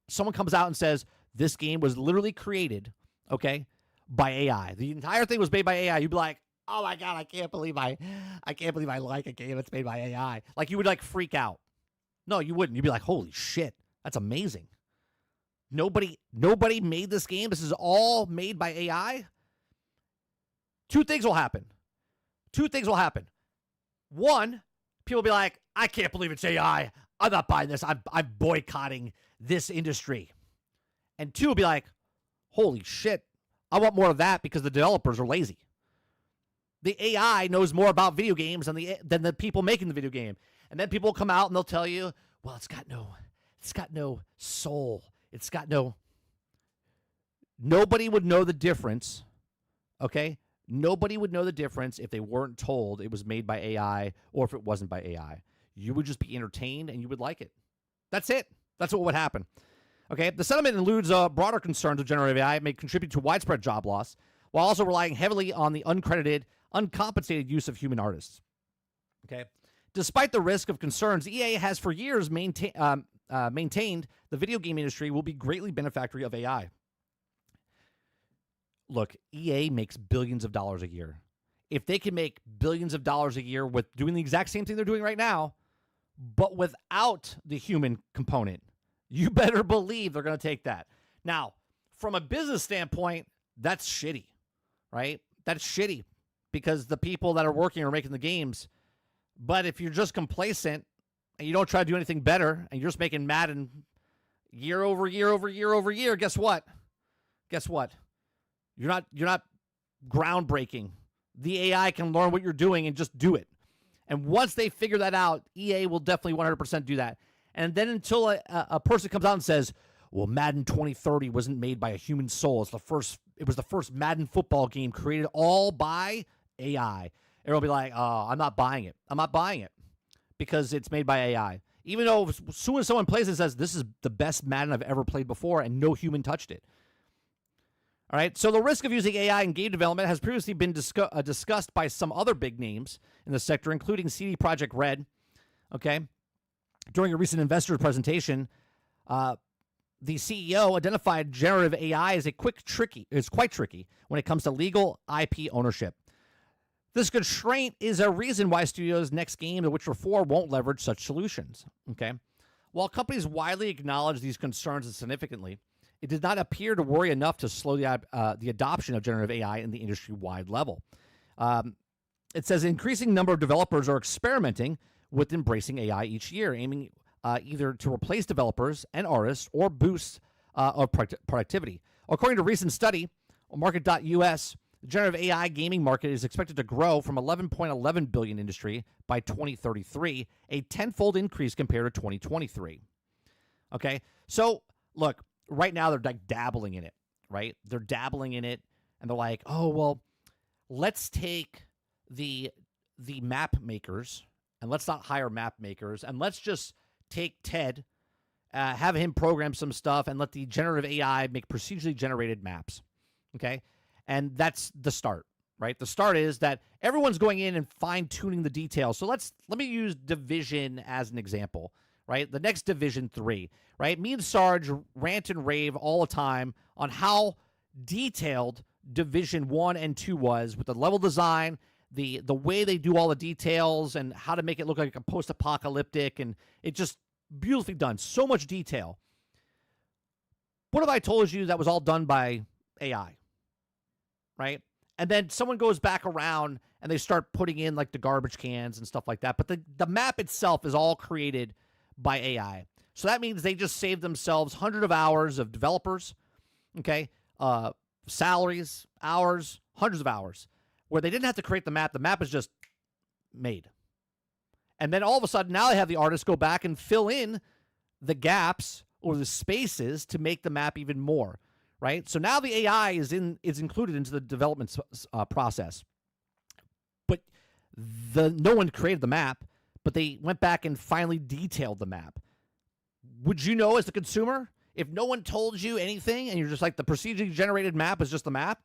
Someone comes out and says, this game was literally created, okay, by AI. The entire thing was made by AI. You'd be like, oh my God, I can't believe I like a game that's made by AI. Like, you would freak out. No, you wouldn't. You'd be like, holy shit, that's amazing. Nobody made this game. This is all made by AI. Two things will happen. One, people will be like, I can't believe it's AI. I'm not buying this. I'm boycotting this industry. And two will be like, holy shit, I want more of that because the developers are lazy. The AI knows more about video games than the people making the video game. And then people will come out and they'll tell you, well, it's got no soul. It's got no. Nobody would know the difference, okay? Nobody would know the difference if they weren't told it was made by AI or if it wasn't by AI. You would just be entertained and you would like it. That's it. That's what would happen. Okay, the settlement alludes broader concerns of generative AI may contribute to widespread job loss, while also relying heavily on the uncredited, uncompensated use of human artists. Okay, despite the risk of concerns, EA has for years maintained the video game industry will be greatly beneficiary of AI. Look, EA makes billions of dollars a year. If they can make billions of dollars a year with doing the exact same thing they're doing right now, but without the human component, you better believe they're going to take that. Now, from a business standpoint, that's shitty, right? That's shitty because the people that are working are making the games. But if you're just complacent and you don't try to do anything better and you're just making Madden year over year over year over year, guess what? You're not groundbreaking. The AI can learn what you're doing and just do it. And once they figure that out, EA will definitely 100% do that. And then until a person comes out and says, well, Madden 2030 wasn't made by a human soul. It was the first Madden football game created all by AI. Everyone will be like, oh, I'm not buying it. I'm not buying it because it's made by AI. Even though as soon as someone plays it, says, this is the best Madden I've ever played before, and no human touched it. All right, so the risk of using AI in game development has previously been discussed by some other big names in the sector, including CD Projekt Red. Okay, during a recent investor presentation, the CEO identified generative AI as quite tricky when it comes to legal IP ownership. This constraint is a reason why studios' next game, The Witcher 4, won't leverage such solutions. Okay, while companies widely acknowledge these concerns significantly, it does not appear to worry enough to slow the adoption of generative AI in the industry-wide level. It says an increasing number of developers are experimenting with embracing AI each year, aiming either to replace developers and artists or boost productivity. According to a recent study on Market.us, the generative AI gaming market is expected to grow from $11.11 billion industry by 2033, a tenfold increase compared to 2023. Okay, so look, right now they're like dabbling in it, right? They're dabbling in it, and they're like, oh well, let's take the map makers and let's not hire map makers, and let's just take Ted, have him program some stuff, and let the generative AI make procedurally generated maps. Okay, and that's the start, right? The start is that everyone's going in and fine-tuning the details. So let me use Division as an example, right? The next Division 3, right? Me and Sarge rant and rave all the time on how detailed Division 1 and 2 was with the level design, the way they do all the details, and how to make it look like a post-apocalyptic, and it just beautifully done. So much detail. What if I told you that was all done by AI, right? And then someone goes back around and they start putting in like the garbage cans and stuff like that. But the map itself is all created by AI. So that means they just saved themselves hundreds of hours of developers, okay? Salaries, hours, hundreds of hours, where they didn't have to create the map. The map is just made. And then all of a sudden, now they have the artists go back and fill in the gaps or the spaces to make the map even more, right? So now the AI is included into the development process. But no one created the map, but they went back and finally detailed the map. Would you know as the consumer, if no one told you anything and you're just like, the procedurally generated map is just the map?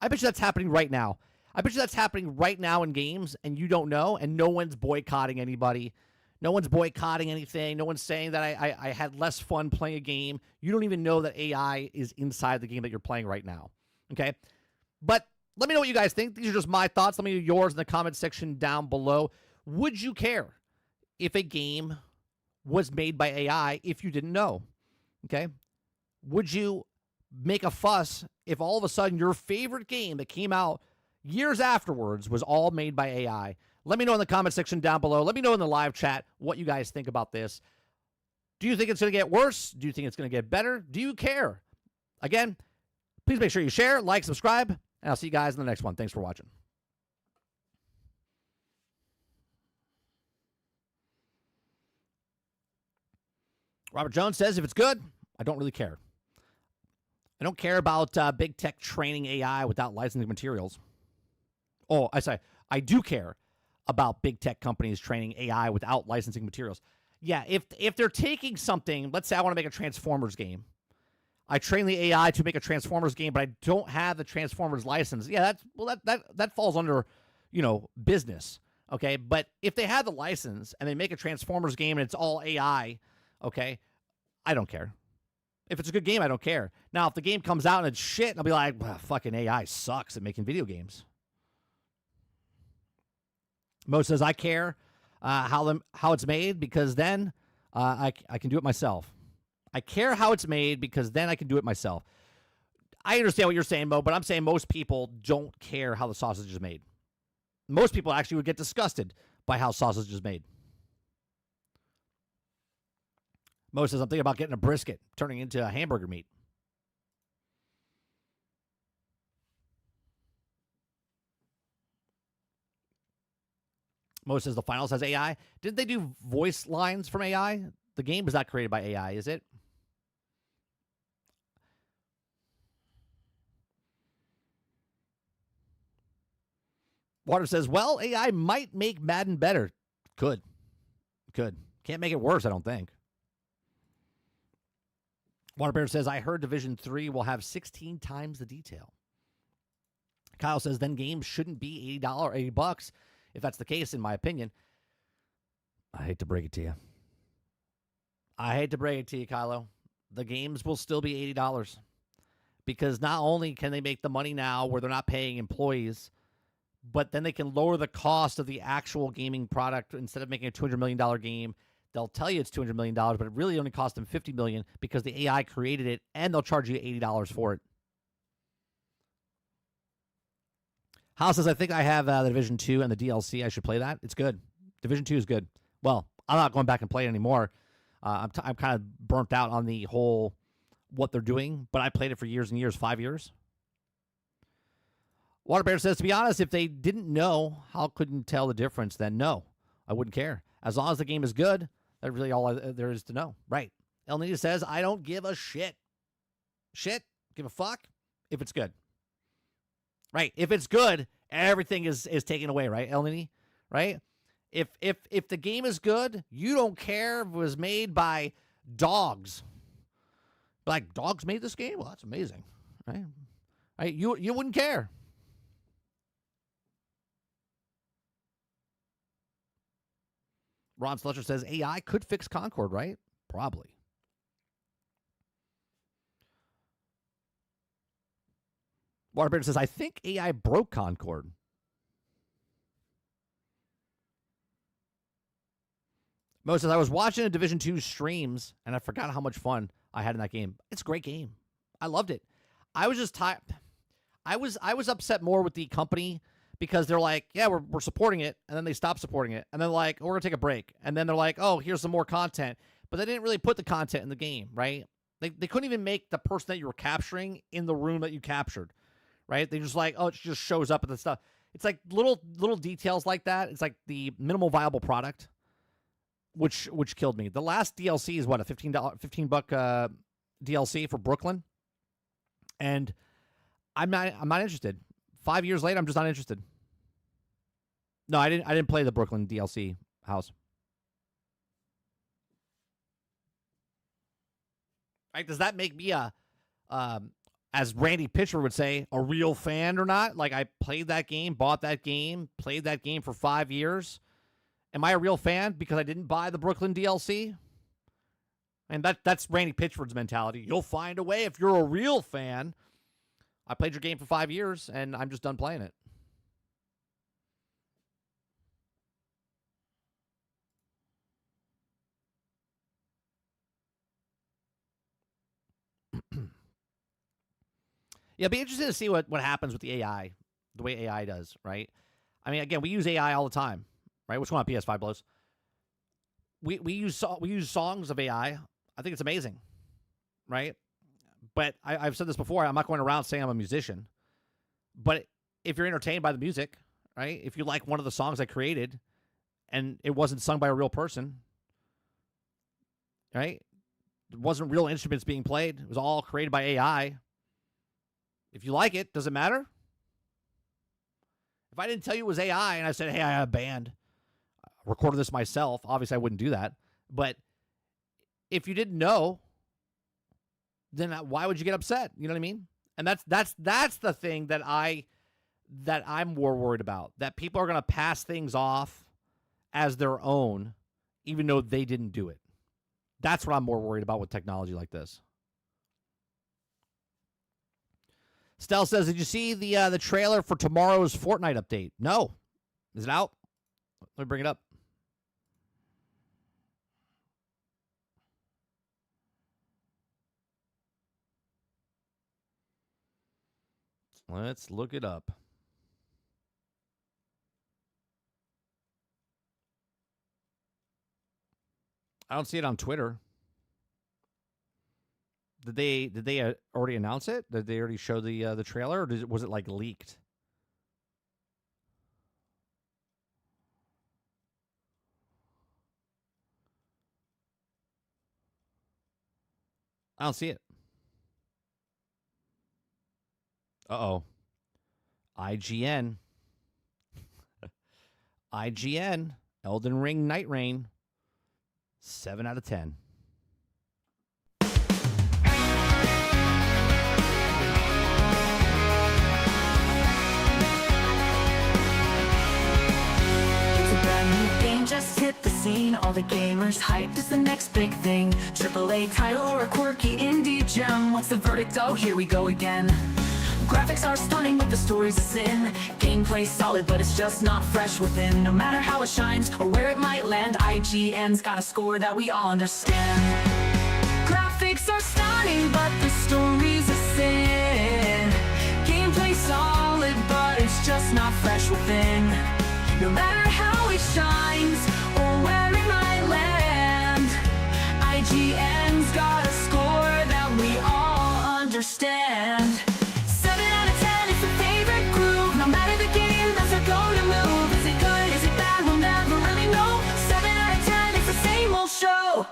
I bet you that's happening right now. I bet you that's happening right now in games, and you don't know, and no one's boycotting anybody. No one's boycotting anything. No one's saying that I had less fun playing a game. You don't even know that AI is inside the game that you're playing right now, okay? But let me know what you guys think. These are just my thoughts. Let me know yours in the comment section down below. Would you care if a game was made by AI if you didn't know, okay? Would you make a fuss if all of a sudden your favorite game that came out years afterwards was all made by AI? Let me know in the comment section down below. Let me know in the live chat what you guys think about this. Do you think it's going to get worse? Do you think it's going to get better? Do you care? Again, please make sure you share, like, subscribe, and I'll see you guys in the next one. Thanks for watching. Robert Jones says, if it's good, I don't really care. I don't care about big tech training AI without licensing materials. Oh, I do care about big tech companies training AI without licensing materials. Yeah, if they're taking something, let's say I want to make a Transformers game. I train the AI to make a Transformers game, but I don't have the Transformers license. Yeah, that falls under, business. Okay, but if they have the license and they make a Transformers game and it's all AI, okay, I don't care. If it's a good game, I don't care. Now, if the game comes out and it's shit, I'll be like, well, fucking AI sucks at making video games. Mo says, I care how it's made because then I can do it myself. I care how it's made because then I can do it myself. I understand what you're saying, Mo, but I'm saying most people don't care how the sausage is made. Most people actually would get disgusted by how sausage is made. Mo says, I'm thinking about getting a brisket, turning into a hamburger meat. Mo says the finals has AI. Didn't they do voice lines from AI? The game was not created by AI, is it? Water says, well, AI might make Madden better. Could. Can't make it worse, I don't think. Waterbear says, I heard Division 3 will have 16 times the detail. Kyle says, then games shouldn't be $80 if that's the case, in my opinion. I hate to break it to you. Kylo. The games will still be $80 because not only can they make the money now where they're not paying employees, but then they can lower the cost of the actual gaming product. Instead of making a $200 million game, they'll tell you it's $200 million, but it really only cost them $50 million because the AI created it, and they'll charge you $80 for it. Hal says, I think I have the Division 2 and the DLC. I should play that. It's good. Division 2 is good. Well, I'm not going back and play it anymore. I'm kind of burnt out on the whole what they're doing, but I played it for years and years, 5 years. Waterbear says, to be honest, if they didn't know, how couldn't tell the difference, then no, I wouldn't care. As long as the game is good, that's really all there is to know. Right. El Nita says, I don't give a shit. Give a fuck if it's good. Right. If it's good, everything is taken away, right, El Nita? Right? If the game is good, you don't care if it was made by dogs. Like, dogs made this game? Well, that's amazing. Right? Right? You wouldn't care. Ron Slusher says AI could fix Concord, right? Probably. Waterbeard says, I think AI broke Concord. Mo says, I was watching a Division 2 streams, and I forgot how much fun I had in that game. It's a great game. I loved it. I was just tired. I was upset more with the company because they're like, yeah, we're supporting it, and then they stop supporting it, and then like, we're going to take a break. And then they're like, oh, here's some more content. But they didn't really put the content in the game, right? They couldn't even make the person that you were capturing in the room that you captured, right? They just like, oh, it just shows up at the stuff. It's like little details like that. It's like the minimal viable product, which killed me. The last DLC is what, a $15 DLC for Brooklyn, and I'm not interested. 5 years later, I'm just not interested. No, I didn't play the Brooklyn DLC house. Right? Does that make me as Randy Pitcher would say, a real fan or not? Like, I played that game, bought that game, played that game for 5 years. Am I a real fan because I didn't buy the Brooklyn DLC? And that's Randy Pitchford's mentality. You'll find a way if you're a real fan. I played your game for 5 years, and I'm just done playing it. Yeah, it'd be interesting to see what happens with the AI, the way AI does, right? I mean, again, we use AI all the time, right? What's going on, PS5 blows? We use songs of AI. I think it's amazing, right? But I've said this before. I'm not going around saying I'm a musician. But if you're entertained by the music, right? If you like one of the songs I created and it wasn't sung by a real person, right? It wasn't real instruments being played. It was all created by AI. If you like it, does it matter? If I didn't tell you it was AI and I said, hey, I have a band, I recorded this myself, obviously I wouldn't do that. But if you didn't know, then why would you get upset? You know what I mean? And that's the thing that I'm more worried about. That people are going to pass things off as their own, even though they didn't do it. That's what I'm more worried about with technology like this. Stell says, did you see the trailer for tomorrow's Fortnite update? No. Is it out? Let me bring it up. Let's look it up. I don't see it on Twitter. Did they already announce it? Did they already show the trailer, or was it like leaked? I don't see it. Uh-oh. IGN. IGN. Elden Ring Night Rain. 7 out of 10. Just hit the scene, all the gamers hyped is the next big thing. AAA title or a quirky indie gem, what's the verdict? Oh, here we go again. Graphics are stunning but the story's a sin. Gameplay solid but it's just not fresh within. No matter how it shines or where it might land, IGN's got a score that we all understand. Graphics are stunning but the story's a sin. Gameplay solid but it's just not fresh within. No matter how it shines or where it might land, IGN's got a score that we all understand. 7 out of 10 is the favorite groove. No matter the game, that's our go-to move. Is it good? Is it bad? We'll never really know. 7 out of 10, it's the same old show.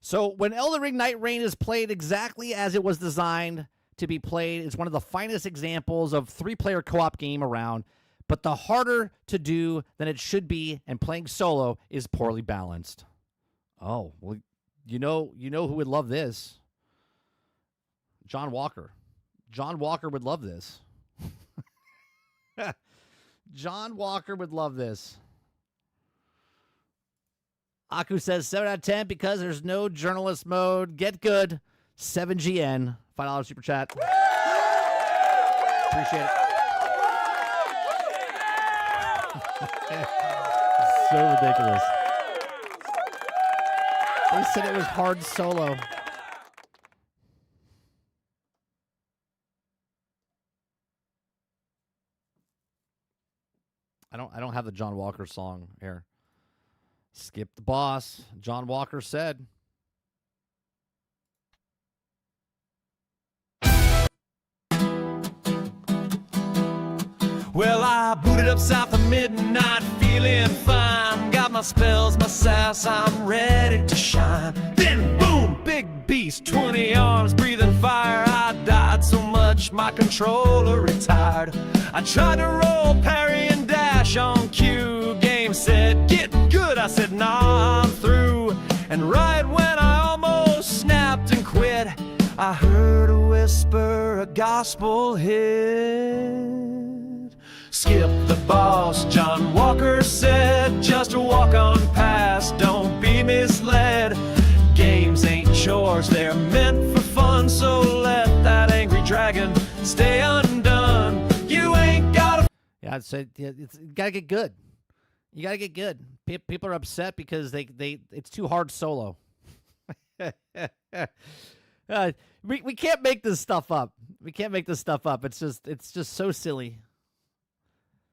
So when Elden Ring Night Reign is played exactly as it was designed to be played, it's one of the finest examples of 3-player co-op game around. But the harder to do than it should be, and playing solo is poorly balanced. Oh, well, you know who would love this? John Walker. John Walker would love this. John Walker would love this. Aku says 7 out of 10 because there's no journalist mode. Get good. 7GN. $5 super chat. Appreciate it. So ridiculous. They said it was hard solo. I don't have the John Walker song here. Skip the boss. John Walker said. Well, I booted up south of midnight, feeling fine. Got my spells, my sass, I'm ready to shine. Then boom, big beast, 20 arms, breathing fire. I died so much, my controller retired. I tried to roll parry and dash on cue. Game said, get good. I said, nah, I'm through. And right when I almost snapped and quit, I heard a whisper, a gospel hit. Skip the boss, John Walker said. Just walk on past, don't be misled. Games ain't chores, they're meant for fun. So let that angry dragon stay undone. You ain't gotta... Yeah, I'd say you gotta get good. You gotta get good. People are upset because it's too hard solo. We can't make this stuff up. We can't make this stuff up. It's just so silly.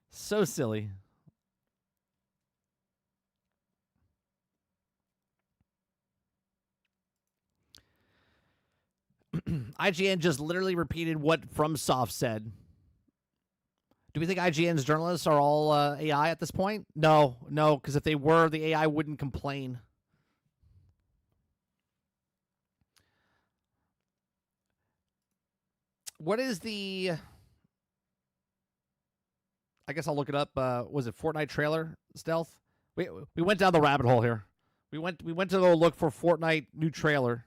So silly. IGN just literally repeated what FromSoft said. Do we think IGN's journalists are all AI at this point? No, because if they were, the AI wouldn't complain. What is the... I guess I'll look it up. Was it Fortnite trailer stealth? We went down the rabbit hole here. We went to go look for Fortnite new trailer,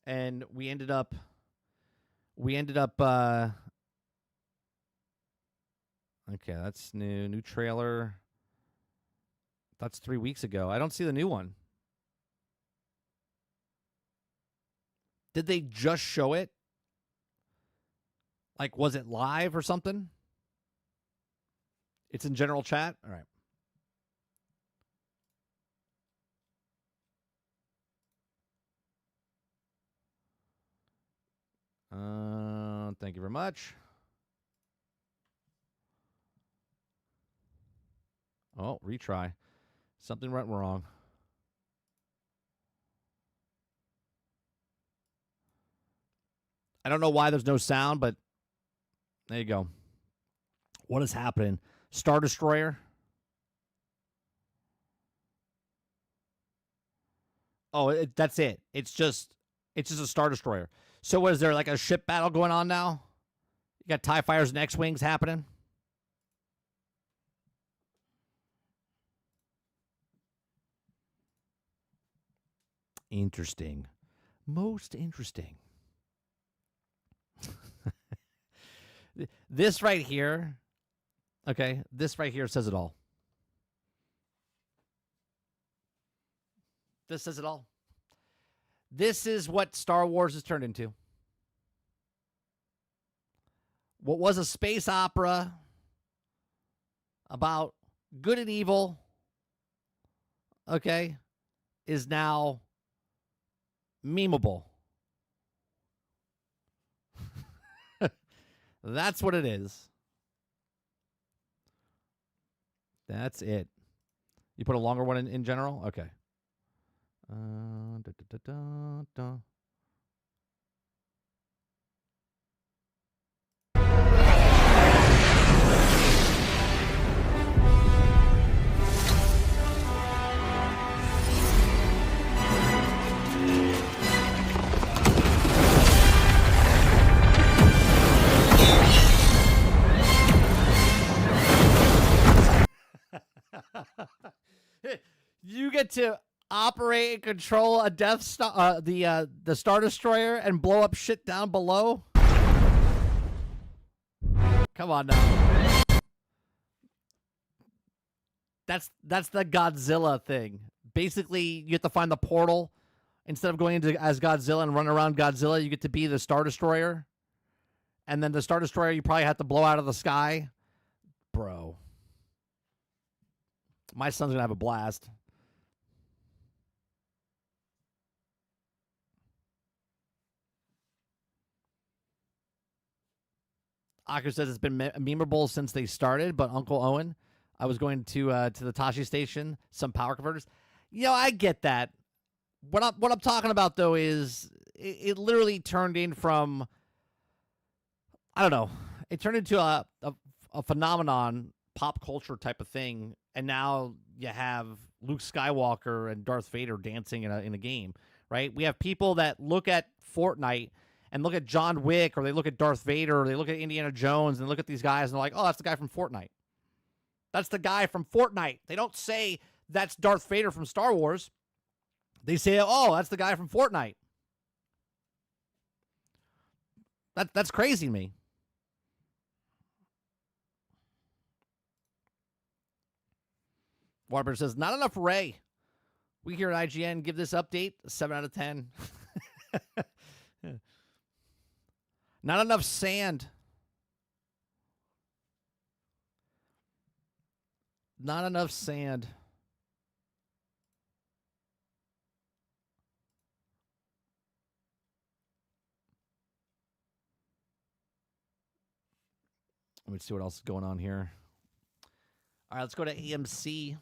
and we ended up. Okay, that's new trailer. That's 3 weeks ago. I don't see the new one. Did they just show it? Like, was it live or something? It's in general chat? All right. Thank you very much. Oh, retry. Something went wrong. I don't know why there's no sound, but there you go. What is happening? Star Destroyer. Oh, that's it. It's just a Star Destroyer. So was there like a ship battle going on now? You got TIE Fighters and X-Wings happening? Interesting. Most interesting. This right here, okay, this right here says it all. This says it all. This is what Star Wars has turned into. What was a space opera about good and evil, okay, is now memeable. That's what it is. That's it. You put a longer one in general? Okay. Da, da, da, da, da. You get to operate and control a Death Star, the Star Destroyer, and blow up shit down below. Come on now. That's the Godzilla thing. Basically, you have to find the portal. Instead of going into as Godzilla and run around Godzilla, you get to be the Star Destroyer. And then the Star Destroyer you probably have to blow out of the sky. Bro. My son's going to have a blast. Aker says it's been memeable since they started, but Uncle Owen, I was going to the Tashi station, some power converters. You know, I get that. What I'm talking about though is it literally turned in from, I don't know, it turned into a phenomenon, pop culture type of thing, and now you have Luke Skywalker and Darth Vader dancing in a game, right? We have people that look at Fortnite and look at John Wick, or they look at Darth Vader, or they look at Indiana Jones, and look at these guys, and they're like, oh, that's the guy from Fortnite. That's the guy from Fortnite. They don't say that's Darth Vader from Star Wars. They say, oh, that's the guy from Fortnite. That's crazy to me. Warbird says, not enough Ray. We here at IGN give this update a 7 out of 10. Not enough sand. Not enough sand. Let me see what else is going on here. All right, let's go to AMC.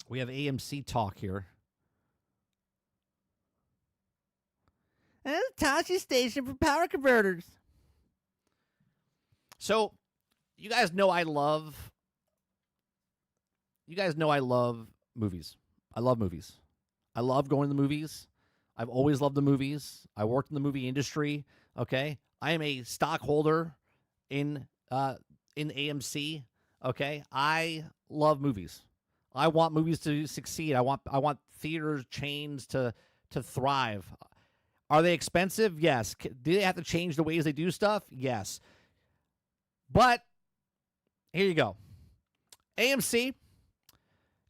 We have AMC talk here. And Tashi station for power converters. So, you guys know I love movies. I love movies. I love going to the movies. I've always loved the movies. I worked in the movie industry. Okay, I am a stockholder in AMC. Okay, I love movies. I want movies to succeed. I want theater chains to thrive. Are they expensive? Yes. Do they have to change the ways they do stuff? Yes. But here you go. AMC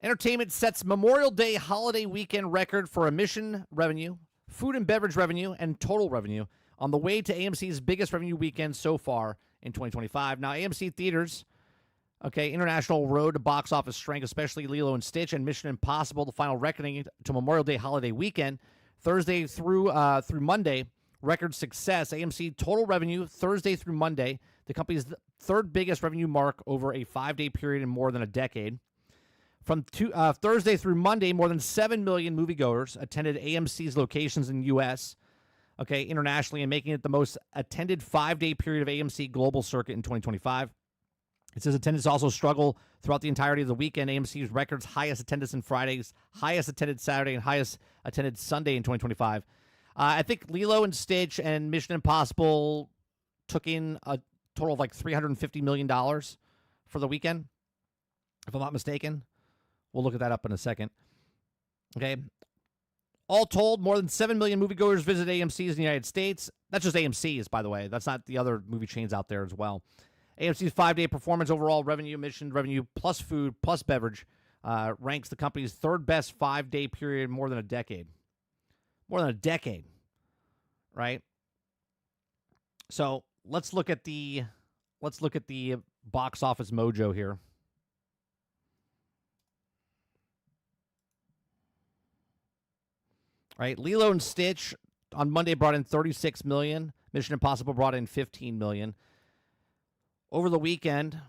Entertainment sets Memorial Day holiday weekend record for admission revenue, food and beverage revenue, and total revenue on the way to AMC's biggest revenue weekend so far in 2025. Now, AMC theaters, okay, international road to box office strength, especially Lilo and Stitch and Mission Impossible, The Final Reckoning to Memorial Day holiday weekend, Thursday through Monday, record success. AMC total revenue Thursday through Monday, the company's third biggest revenue mark over a 5-day period in more than a decade. From Thursday through Monday, more than 7 million moviegoers attended AMC's locations in the U.S., okay, internationally, and making it the most attended 5-day period of AMC global circuit in 2025. It says attendance also struggled throughout the entirety of the weekend. AMC's records highest attendance in Fridays, highest attended Saturday, and highest attended Sunday in 2025. I think Lilo and Stitch and Mission Impossible took in a total of like $350 million for the weekend, if I'm not mistaken. We'll look at that up in a second. Okay. All told, more than 7 million moviegoers visit AMC's in the United States. That's just AMC's, by the way. That's not the other movie chains out there as well. AMC's 5-day performance overall revenue, admission revenue, plus food, plus beverage, ranks the company's third best 5-day period in more than a decade. More than a decade, right? So let's look at the box office mojo here. Right, Lilo and Stitch on Monday brought in 36 million. Mission Impossible brought in 15 million. Over the weekend,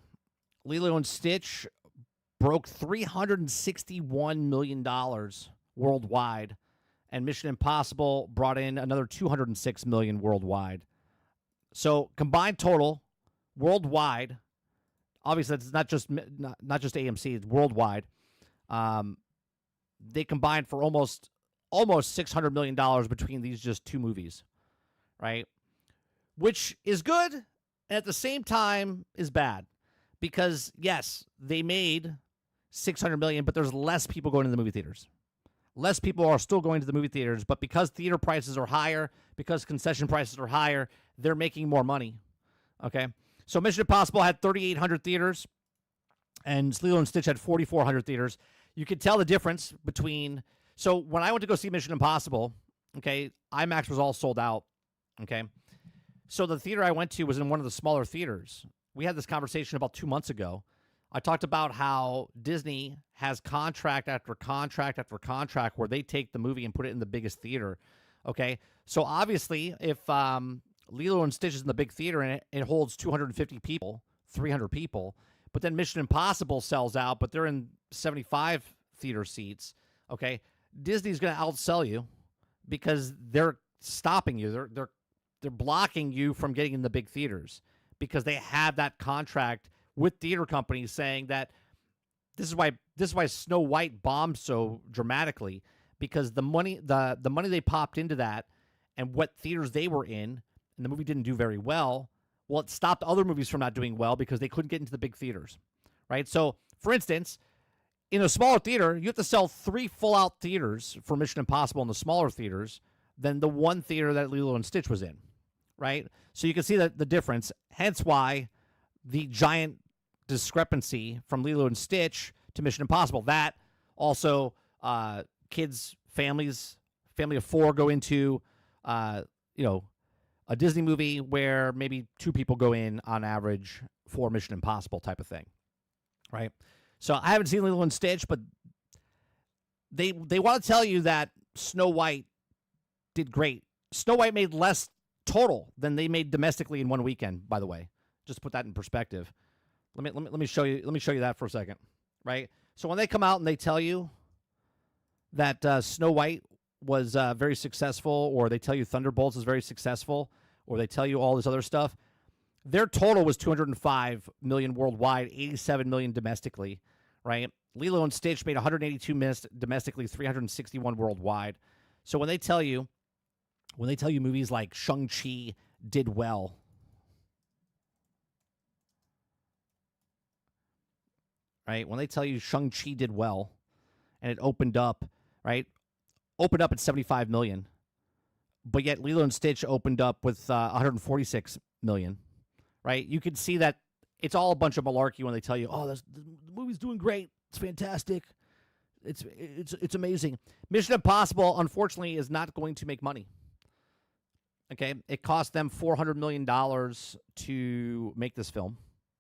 Lilo and Stitch broke $361 million worldwide, and Mission Impossible brought in another $206 million worldwide. So combined total worldwide, obviously that's not just AMC, it's worldwide. They combined for almost $600 million between these just two movies, right? Which is good, and at the same time is bad, because yes, they made $600 million, but there's less people going to the movie theaters. Less people are still going to the movie theaters, but because theater prices are higher, because concession prices are higher, they're making more money. Okay, so Mission Impossible had 3,800 theaters, and Lilo and Stitch had 4,400 theaters. You could tell the difference between. So when I went to go see Mission Impossible, okay, IMAX was all sold out, okay? So the theater I went to was in one of the smaller theaters. We had this conversation about 2 months ago. I talked about how Disney has contract after contract after contract where they take the movie and put it in the biggest theater, okay? So obviously, if Lilo and Stitch is in the big theater and it holds 250 people, 300 people, but then Mission Impossible sells out, but they're in 75 theater seats, okay? Disney's going to outsell you because they're stopping you. They're blocking you from getting in the big theaters because they have that contract with theater companies saying that this is why Snow White bombed so dramatically, because the money they popped into that and what theaters they were in, and the movie didn't do very well. Well, it stopped other movies from not doing well because they couldn't get into the big theaters, right? So, for instance, in a smaller theater, you have to sell 3 full-out theaters for Mission Impossible in the smaller theaters than the one theater that Lilo and Stitch was in, right? So you can see that the difference, hence why the giant discrepancy from Lilo and Stitch to Mission Impossible. That also kids, family of 4 go into, a Disney movie where maybe 2 people go in on average for Mission Impossible type of thing, right? So I haven't seen Lilo and Stitch, but they want to tell you that Snow White did great. Snow White made less total than they made domestically in one weekend, by the way. Just to put that in perspective. Let me show you that for a second, right? So when they come out and they tell you that Snow White was very successful, or they tell you Thunderbolts is very successful, or they tell you all this other stuff, their total was 205 million worldwide, 87 million domestically, right? Lilo and Stitch made 182 domestically, 361 worldwide. So when they tell you movies like Shang-Chi did well, right? When they tell you Shang-Chi did well and it opened up, right? Opened up at 75 million, but yet Lilo and Stitch opened up with 146 million. Right, you can see that it's all a bunch of malarkey when they tell you, "Oh, the movie's doing great. It's fantastic. It's amazing." Mission Impossible, unfortunately, is not going to make money. Okay, it cost them $400 million to make this film,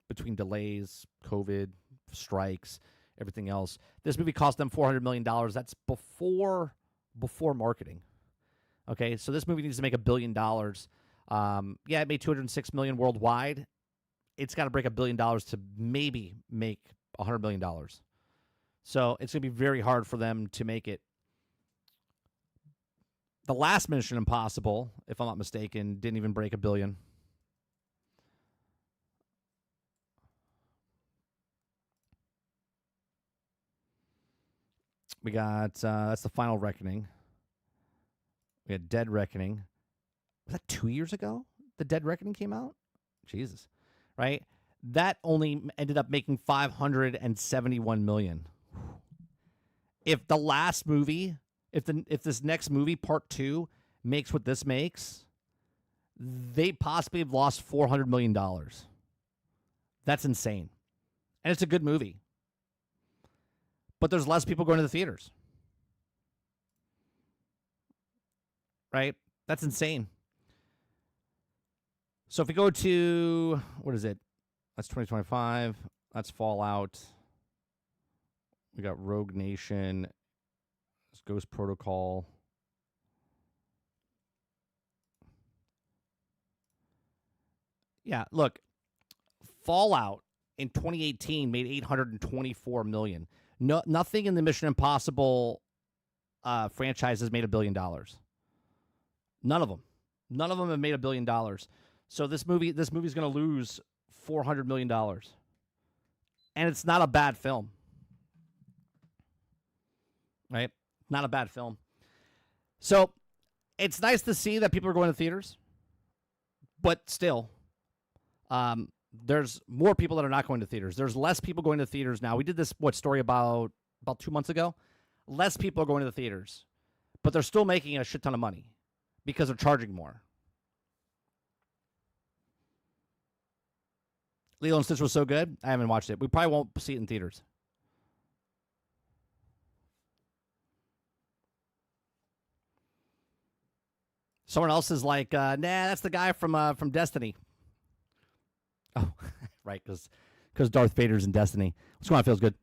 between delays, COVID, strikes, everything else. This movie cost them $400 million. That's before marketing. Okay, so this movie needs to make $1 billion. Yeah, it made $206 million worldwide. It's got to break $1 billion to maybe make $100 million. So it's going to be very hard for them to make it. The last Mission Impossible, if I'm not mistaken, didn't even break $1 billion. We got, that's the Final Reckoning. We had Dead Reckoning. Was that 2 years ago? The Dead Reckoning came out? Jesus. Right? That only ended up making $571 million. If the last movie if this next movie, part 2, makes what this makes, they possibly have lost $400 million. That's insane. And it's a good movie. But there's less people going to the theaters. Right? That's insane. So if we go to, what is it? That's 2025. That's Fallout. We got Rogue Nation. There's Ghost Protocol. Yeah, look. Fallout in 2018 made $824 million. No, nothing in the Mission Impossible franchise has made $1 billion. None of them. None of them have made $1 billion. So this movie's going to lose $400 million. And it's not a bad film. Right? Not a bad film. So it's nice to see that people are going to theaters. But still, there's more people that are not going to theaters. There's less people going to theaters now. We did this story about 2 months ago. Less people are going to the theaters. But they're still making a shit ton of money because they're charging more. Lilo and Stitch was so good. I haven't watched it. We probably won't see it in theaters. Someone else is like, nah, that's the guy from Destiny. Oh, right, because Darth Vader's in Destiny. What's going on? Feels good.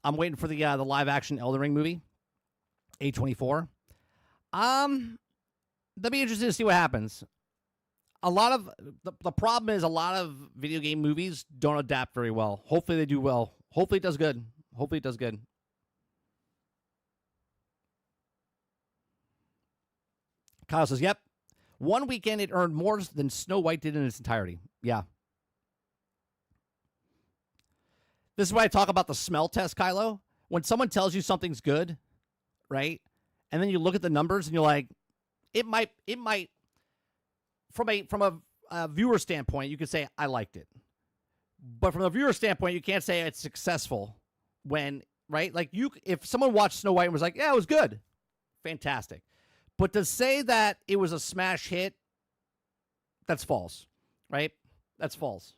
I'm waiting for the live action Elden Ring movie, A24. That'd be interesting to see what happens. A lot of the problem is a lot of video game movies don't adapt very well. Hopefully they do well. Hopefully it does good. Hopefully it does good. Kyle says, yep. One weekend it earned more than Snow White did in its entirety. Yeah. This is why I talk about the smell test, Kylo. When someone tells you something's good, right? And then you look at the numbers and you're like, it might from a viewer standpoint, you could say I liked it. But from a viewer standpoint, you can't say it's successful when, right? Like if someone watched Snow White and was like, yeah, it was good. Fantastic. But to say that it was a smash hit, that's false, right? That's false.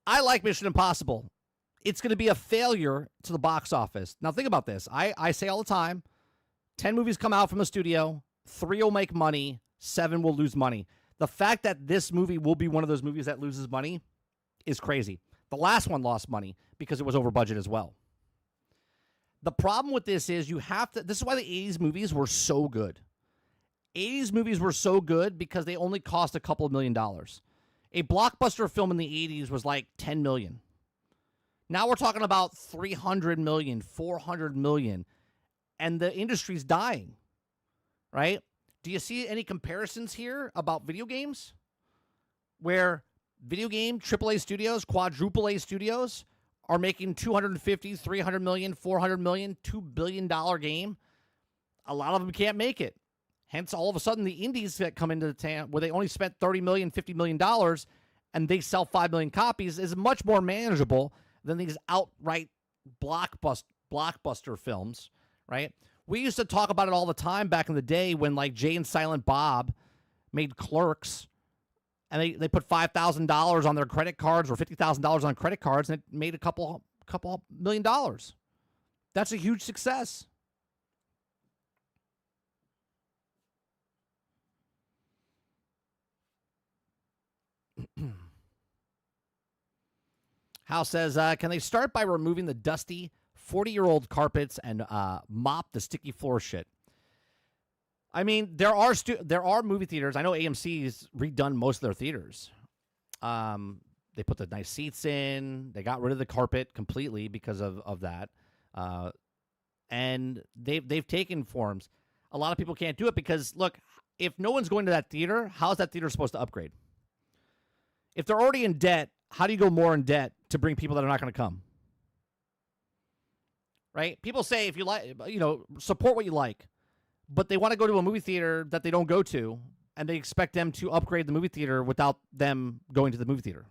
I like Mission Impossible. It's going to be a failure to the box office. Now, think about this. I say all the time, 10 movies come out from the studio, 3 will make money, 7 will lose money. The fact that this movie will be one of those movies that loses money is crazy. The last one lost money because it was over budget as well. The problem with this is this is why the 80s movies were so good. 80s movies were so good because they only cost a couple of $1 million. A blockbuster film in the 80s was like $10 million. Now we're talking about $300 million, $400 million, and the industry's dying, right? Do you see any comparisons here about video games where video game AAA studios, quadruple A studios are making $250, $300 million, $400 million, $2 billion game? A lot of them can't make it. Hence, all of a sudden, the indies that come into the town where they only spent $30 million, $50 million, and they sell 5 million copies is much more manageable than these outright blockbuster films, right? We used to talk about it all the time back in the day when, like, Jay and Silent Bob made Clerks, and they put $5,000 on their credit cards or $50,000 on credit cards, and it made a couple $1 million. That's a huge success. Hal says, can they start by removing the dusty 40-year-old carpets and mop the sticky floor shit? I mean, there are movie theaters. I know AMC's redone most of their theaters. They put the nice seats in. They got rid of the carpet completely because of that. And they've taken forms. A lot of people can't do it because, look, if no one's going to that theater, how is that theater supposed to upgrade? If they're already in debt, how do you go more in debt to bring people that are not going to come? Right? People say if you like, support what you like, but they want to go to a movie theater that they don't go to, and they expect them to upgrade the movie theater without them going to the movie theater.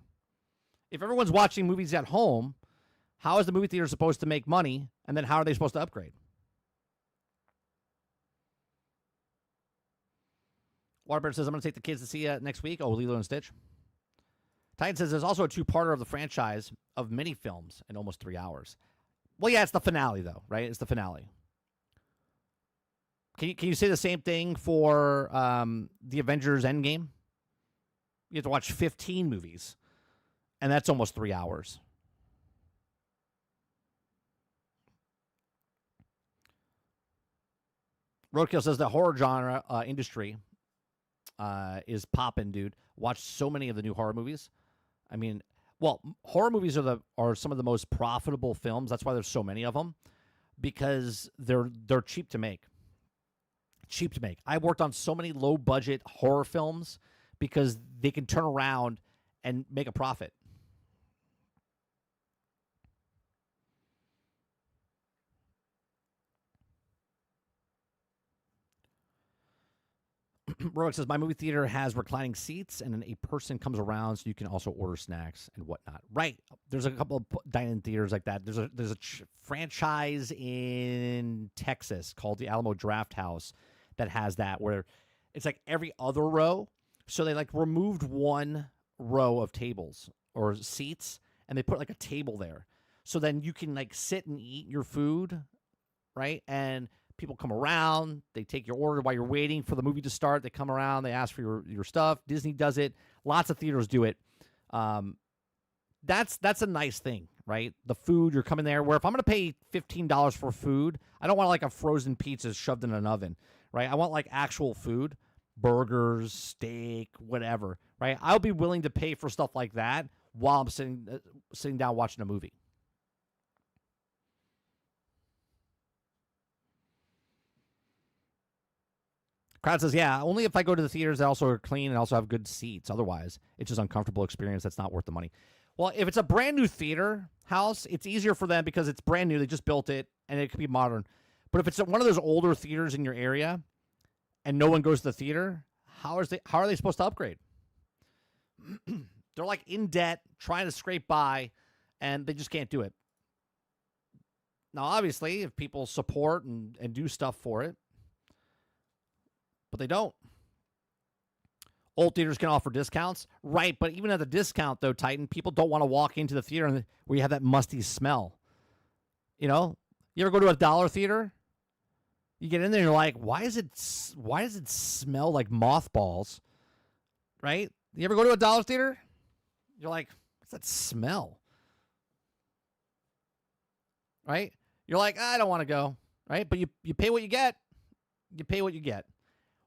If everyone's watching movies at home, how is the movie theater supposed to make money, and then how are they supposed to upgrade? Waterbird says, I'm going to take the kids to see next week. Oh, Lilo and Stitch. Titan says, there's also a two-parter of the franchise of mini films in almost 3 hours. Well, yeah, it's the finale, though, right? It's the finale. Can you say the same thing for the Avengers Endgame? You have to watch 15 movies, and that's almost 3 hours. Roadkill says the horror genre industry is popping, dude. Watched so many of the new horror movies. I mean, well, horror movies are some of the most profitable films. That's why there's so many of them, because they're cheap to make. Cheap to make. I worked on so many low budget horror films because they can turn around and make a profit. Roic says, my movie theater has reclining seats, and then a person comes around, so you can also order snacks and whatnot. Right. There's a couple of dine-in theaters like that. There's a franchise in Texas called the Alamo Draft House that has that, where it's like every other row. So they like removed one row of tables or seats, and they put like a table there. So then you can like sit and eat your food, right? And people come around, they take your order while you're waiting for the movie to start. They come around, they ask for your stuff. Disney does it. Lots of theaters do it. That's a nice thing, right? The food, you're coming there. Where if I'm going to pay $15 for food, I don't want like a frozen pizza shoved in an oven, right? I want like actual food, burgers, steak, whatever, right? I'll be willing to pay for stuff like that while I'm sitting down watching a movie. Crowd says, yeah, only if I go to the theaters that also are clean and also have good seats. Otherwise, it's just an uncomfortable experience that's not worth the money. Well, if it's a brand new theater house, it's easier for them because it's brand new. They just built it, and it could be modern. But if it's one of those older theaters in your area and no one goes to the theater, how are they supposed to upgrade? They're like in debt, trying to scrape by, and they just can't do it. Now, obviously, if people support and do stuff for it, but they don't. Old theaters can offer discounts, right? But even at the discount, though, Titan, people don't want to walk into the theater where you have that musty smell. You know, you ever go to a dollar theater? You get in there and you're like, why does it smell like mothballs? Right? You ever go to a dollar theater? You're like, what's that smell? Right? You're like, I don't want to go. Right? But you pay what you get. You pay what you get.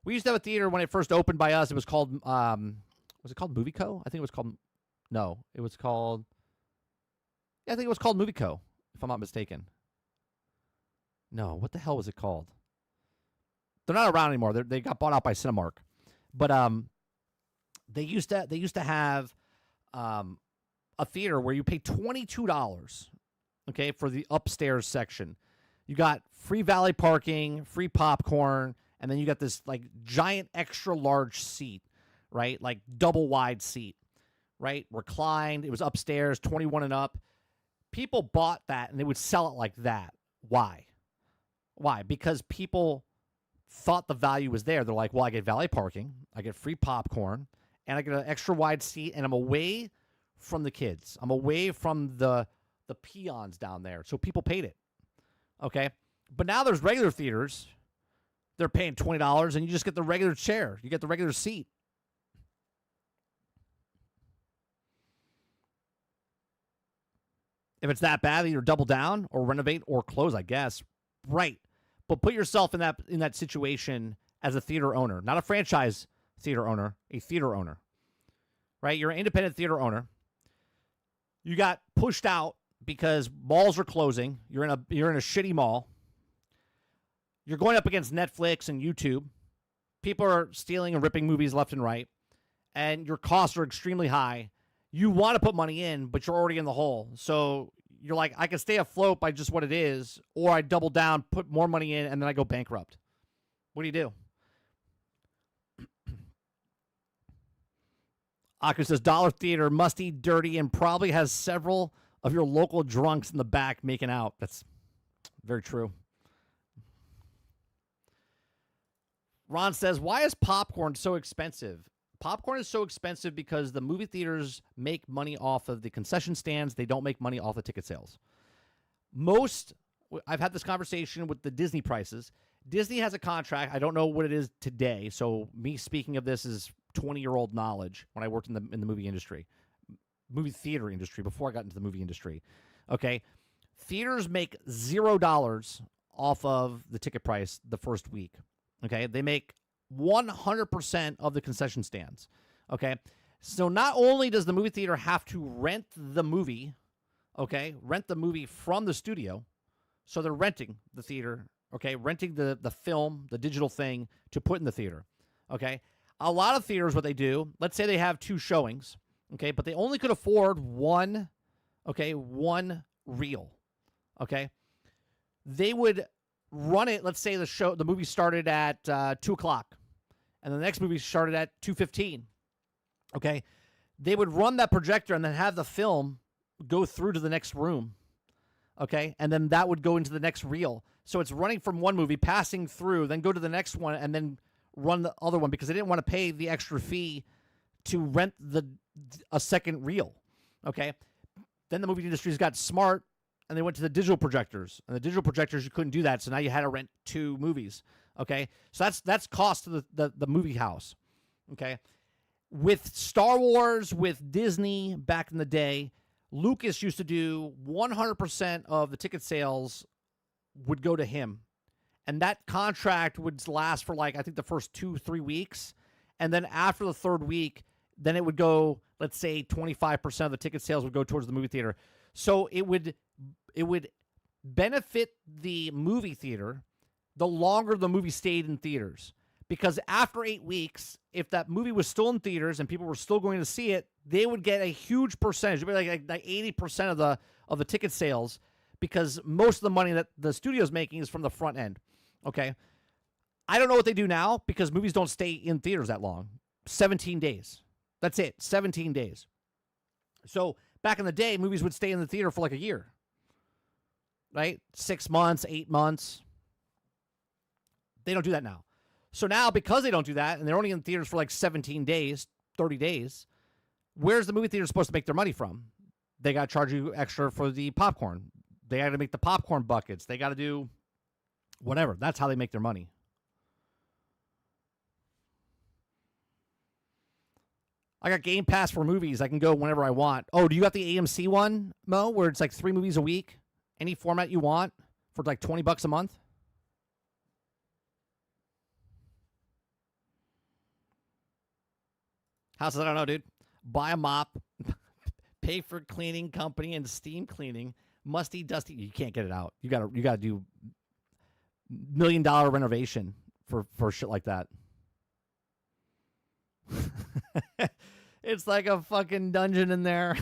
We used to have a theater when it first opened by us. It was called, was it called Movie Co? I think it was called, no, it was called, yeah, I think it was called Movie Co, if I'm not mistaken. No, what the hell was it called? They're not around anymore. They got bought out by Cinemark. But they used to have a theater where you pay $22, okay, for the upstairs section. You got free valet parking, free popcorn, and then you got this like giant extra large seat, right? Like double wide seat, right? Reclined. It was upstairs, 21 and up. People bought that and they would sell it like that. Why? Why? Because people thought the value was there. They're like, well, I get valet parking, I get free popcorn, and I get an extra wide seat, and I'm away from the kids. I'm away from the peons down there. So people paid it. Okay? But now there's regular theaters. They're paying $20, and you just get the regular chair. You get the regular seat. If it's that bad, either double down or renovate or close, I guess. Right. But put yourself in that situation as a theater owner, not a franchise theater owner, a theater owner. Right? You're an independent theater owner. You got pushed out because malls are closing. You're in a shitty mall. You're going up against Netflix and YouTube. People are stealing and ripping movies left and right. And your costs are extremely high. You want to put money in, but you're already in the hole. So you're like, I can stay afloat by just what it is, or I double down, put more money in, and then I go bankrupt. What do you do? Aku says, dollar theater, musty, dirty, and probably has several of your local drunks in the back making out. That's very true. Ron says, why is popcorn so expensive? Popcorn is so expensive because the movie theaters make money off of the concession stands. They don't make money off the ticket sales. I've had this conversation with the Disney prices. Disney has a contract. I don't know what it is today. So me speaking of this is 20-year-old knowledge when I worked in the movie industry, movie theater industry, before I got into the movie industry. Okay. Theaters make $0 off of the ticket price the first week. Okay. They make 100% of the concession stands. Okay. So not only does the movie theater have to rent the movie, rent the movie from the studio. So they're renting the theater, renting the film, the digital thing to put in the theater. Okay. A lot of theaters, what they do, let's say they have 2 showings, but they only could afford one reel. Okay. They would run it. Let's say the movie started at 2:00 and the next movie started at 2:15. Okay. They would run that projector and then have the film go through to the next room. Okay. And then that would go into the next reel. So it's running from one movie, passing through, then go to the next one, and then run the other one because they didn't want to pay the extra fee to rent a second reel. Okay. Then the movie industry's got smart and they went to the digital projectors. And the digital projectors, you couldn't do that. So now you had to rent 2 movies. Okay. So that's cost to the movie house. Okay. With Star Wars, with Disney back in the day, Lucas used to do 100% of the ticket sales would go to him. And that contract would last for I think the first 2-3 weeks. And then after the 3rd week, then it would go, let's say 25% of the ticket sales would go towards the movie theater. So it would benefit the movie theater the longer the movie stayed in theaters. Because after 8 weeks, if that movie was still in theaters and people were still going to see it, they would get a huge percentage. It would be like 80% of the ticket sales, because most of the money that the studio's making is from the front end. Okay. I don't know what they do now because movies don't stay in theaters that long. 17 days. That's it. 17 days. So back in the day, movies would stay in the theater for like a year. Right? 6 months, 8 months. They don't do that now. So now, because they don't do that, and they're only in theaters for like 17 days, 30 days, where's the movie theater supposed to make their money from? They got to charge you extra for the popcorn. They got to make the popcorn buckets. They got to do whatever. That's how they make their money. I got Game Pass for movies. I can go whenever I want. Oh, do you got the AMC one, Mo, where it's like 3 movies a week? Any format you want for like $20 a month? Houses, I don't know, dude. Buy a mop, pay for cleaning company and steam cleaning. Musty, dusty. You can't get it out. You gotta do $1 million renovation for shit like that. It's like a fucking dungeon in there.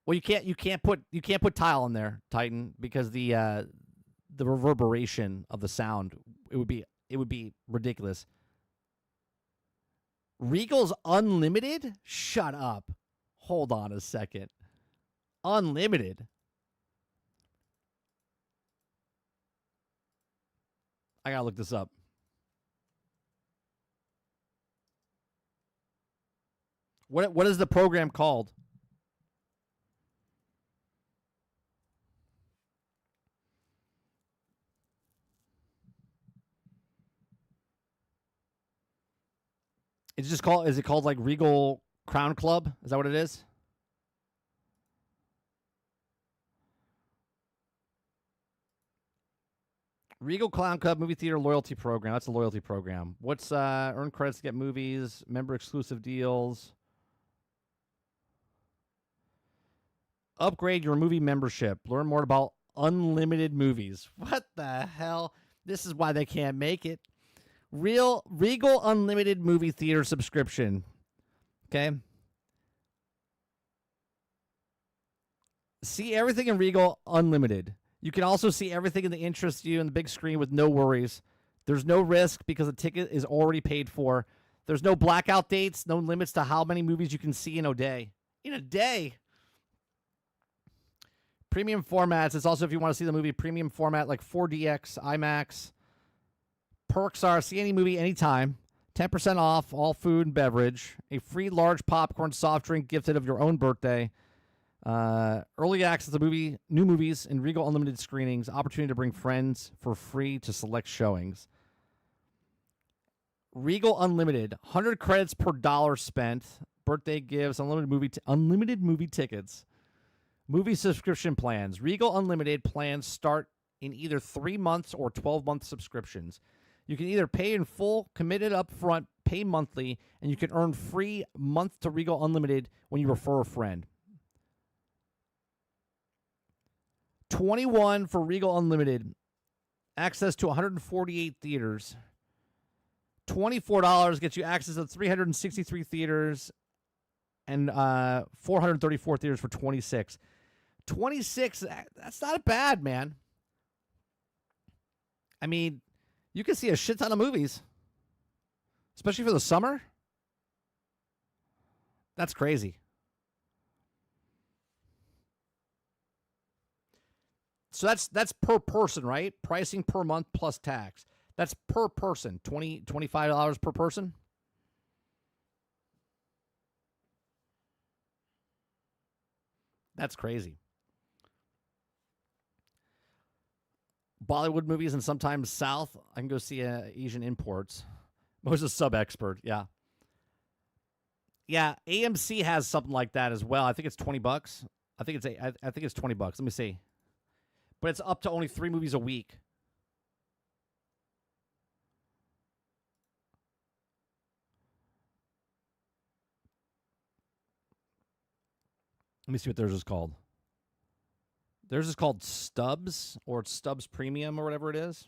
Well, you can't put tile in there, Titan, because the reverberation of the sound, it would be ridiculous. Regal's Unlimited? Shut up. Hold on a second. Unlimited? I gotta look this up. What is the program called? Is it called like Regal Crown Club? Is that what it is? Regal Clown Club Movie Theater Loyalty Program. That's a loyalty program. What's earn credits to get movies, member exclusive deals. Upgrade your movie membership. Learn more about unlimited movies. What the hell? This is why they can't make it. Regal Unlimited Movie Theater subscription. Okay. See everything in Regal Unlimited. You can also see everything in the interests you in the big screen with no worries. There's no risk because the ticket is already paid for. There's no blackout dates, no limits to how many movies you can see in a day. In a day. Premium formats. It's also if you want to see the movie premium format like 4DX, IMAX. Perks are see any movie anytime. 10% off all food and beverage. A free large popcorn soft drink gifted of your own birthday. Early access to new movies and Regal Unlimited screenings. Opportunity to bring friends for free to select showings. Regal Unlimited, 100 credits per dollar spent. Birthday gifts, unlimited movie tickets. Movie subscription plans. Regal Unlimited plans start in either 3 months or 12-month subscriptions. You can either pay in full, committed up front, pay monthly, and you can earn free month to Regal Unlimited when you refer a friend. 21 for Regal Unlimited. Access to 148 theaters. $24 gets you access to 363 theaters and 434 theaters for 26. 26, that's not bad, man. I mean, you can see a shit ton of movies, especially for the summer. That's crazy. So that's per person, right? Pricing per month plus tax. That's per person, $25 per person. That's crazy. Bollywood movies and sometimes South. I can go see Asian imports. Most a sub expert, yeah. Yeah, AMC has something like that as well. I think it's $20. I think it's $20. Let me see. But it's up to only 3 movies a week. Let me see what theirs is called. Theirs is called Stubbs, or it's Stubbs Premium, or whatever it is.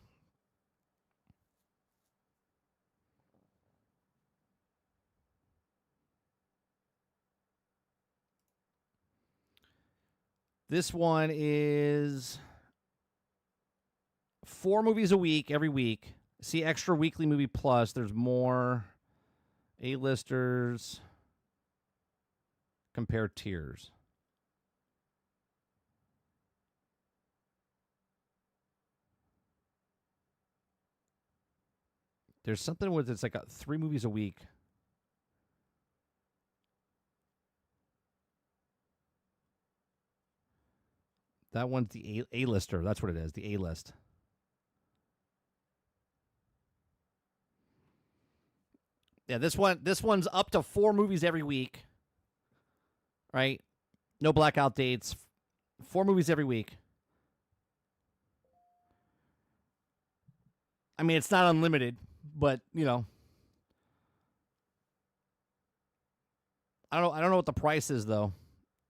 This one is 4 movies a week, every week. See Extra Weekly Movie Plus. There's more A-listers. Compare tiers. There's something with it's like 3 movies a week. That one's the A-lister. That's what it is, the A-list. Yeah, this one's up to 4 movies every week. Right? No blackout dates. 4 movies every week. I mean, it's not unlimited, but you know, I don't know what the price is though.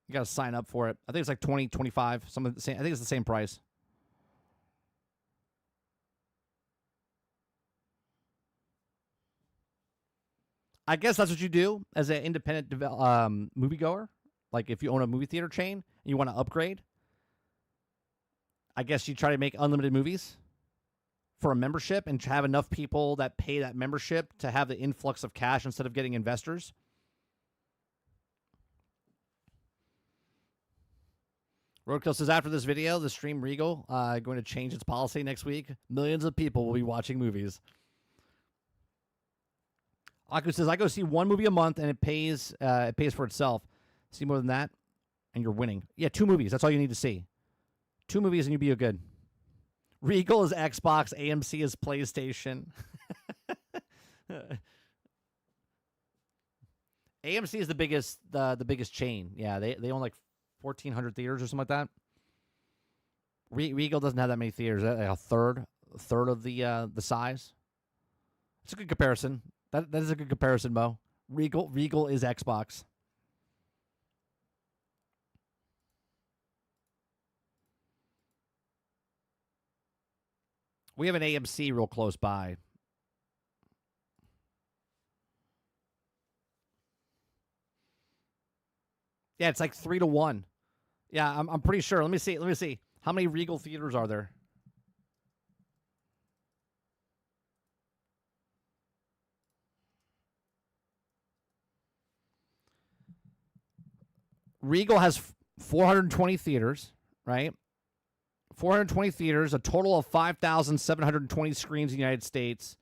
You got to sign up for it. I think it's like 20, 25, some of the same. I think it's the same price. I guess that's what you do as an independent moviegoer. Like if you own a movie theater chain and you want to upgrade, I guess you try to make unlimited movies for a membership and have enough people that pay that membership to have the influx of cash instead of getting investors. Roadkill says, after this video, the stream Regal going to change its policy next week. Millions of people will be watching movies. Aku says, I go see 1 movie a month and it pays for itself. See more than that, and you're winning. Yeah, 2 movies. That's all you need to see. 2 movies and you'll be good. Regal is Xbox. AMC is PlayStation. AMC is the biggest chain. Yeah, they own like 1,400 theaters or something like that. Regal doesn't have that many theaters. Like a third of the size. It's a good comparison. That is a good comparison, Mo. Regal is Xbox. We have an AMC real close by. Yeah, it's like 3-1. Yeah, I'm pretty sure. Let me see. How many Regal theaters are there? Regal has 420 theaters. right? 420 theaters, a total of 5,720 screens in the United States.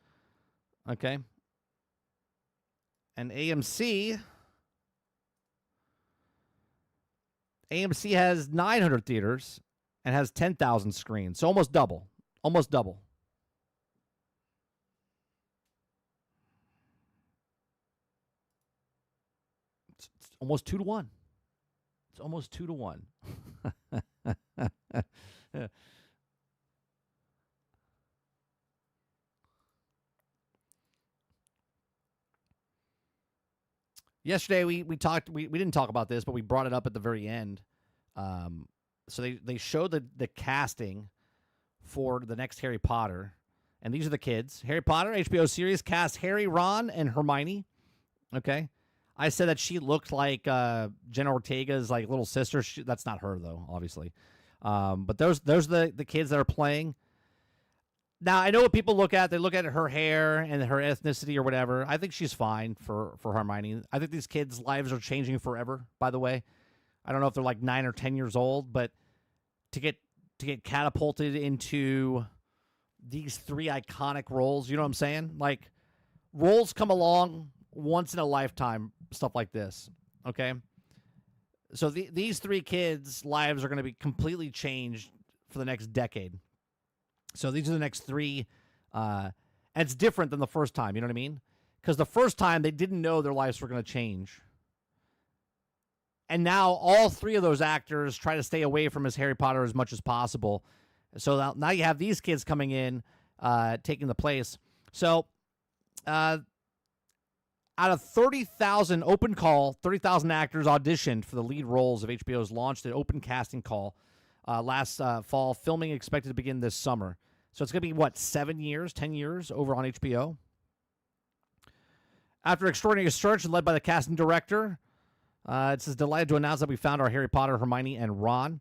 Okay. And AMC has 900 theaters and has 10,000 screens. So almost double. Almost double. It's almost 2 to 1. It's almost 2 to 1. Yesterday we talked. We didn't talk about this, but we brought it up at the very end. So they showed the casting for the next Harry Potter, and these are the kids. Harry Potter HBO series cast Harry, Ron, and Hermione. Okay, I said that she looked like Jenna Ortega's like little sister. That's not her though, obviously. But those are the kids that are playing. Now, I know what people look at. They look at her hair and her ethnicity or whatever. I think she's fine for Hermione. I think these kids' lives are changing forever, by the way. I don't know if they're like 9 or 10 years old, but to get catapulted into these 3 iconic roles, you know what I'm saying? Like, roles come along once in a lifetime, stuff like this, okay? So these 3 kids' lives are going to be completely changed for the next decade. So these are the next 3, and it's different than the first time, you know what I mean? Because the first time, they didn't know their lives were going to change. And now all 3 of those actors try to stay away from Harry Potter as much as possible. So now you have these kids coming in, taking the place. So out of 30,000 open call, 30,000 actors auditioned for the lead roles of HBO's launched an open casting call last fall. Filming expected to begin this summer. So it's going to be, 7 years, 10 years over on HBO? After extraordinary search led by the casting director, it says, delighted to announce that we found our Harry Potter, Hermione, and Ron.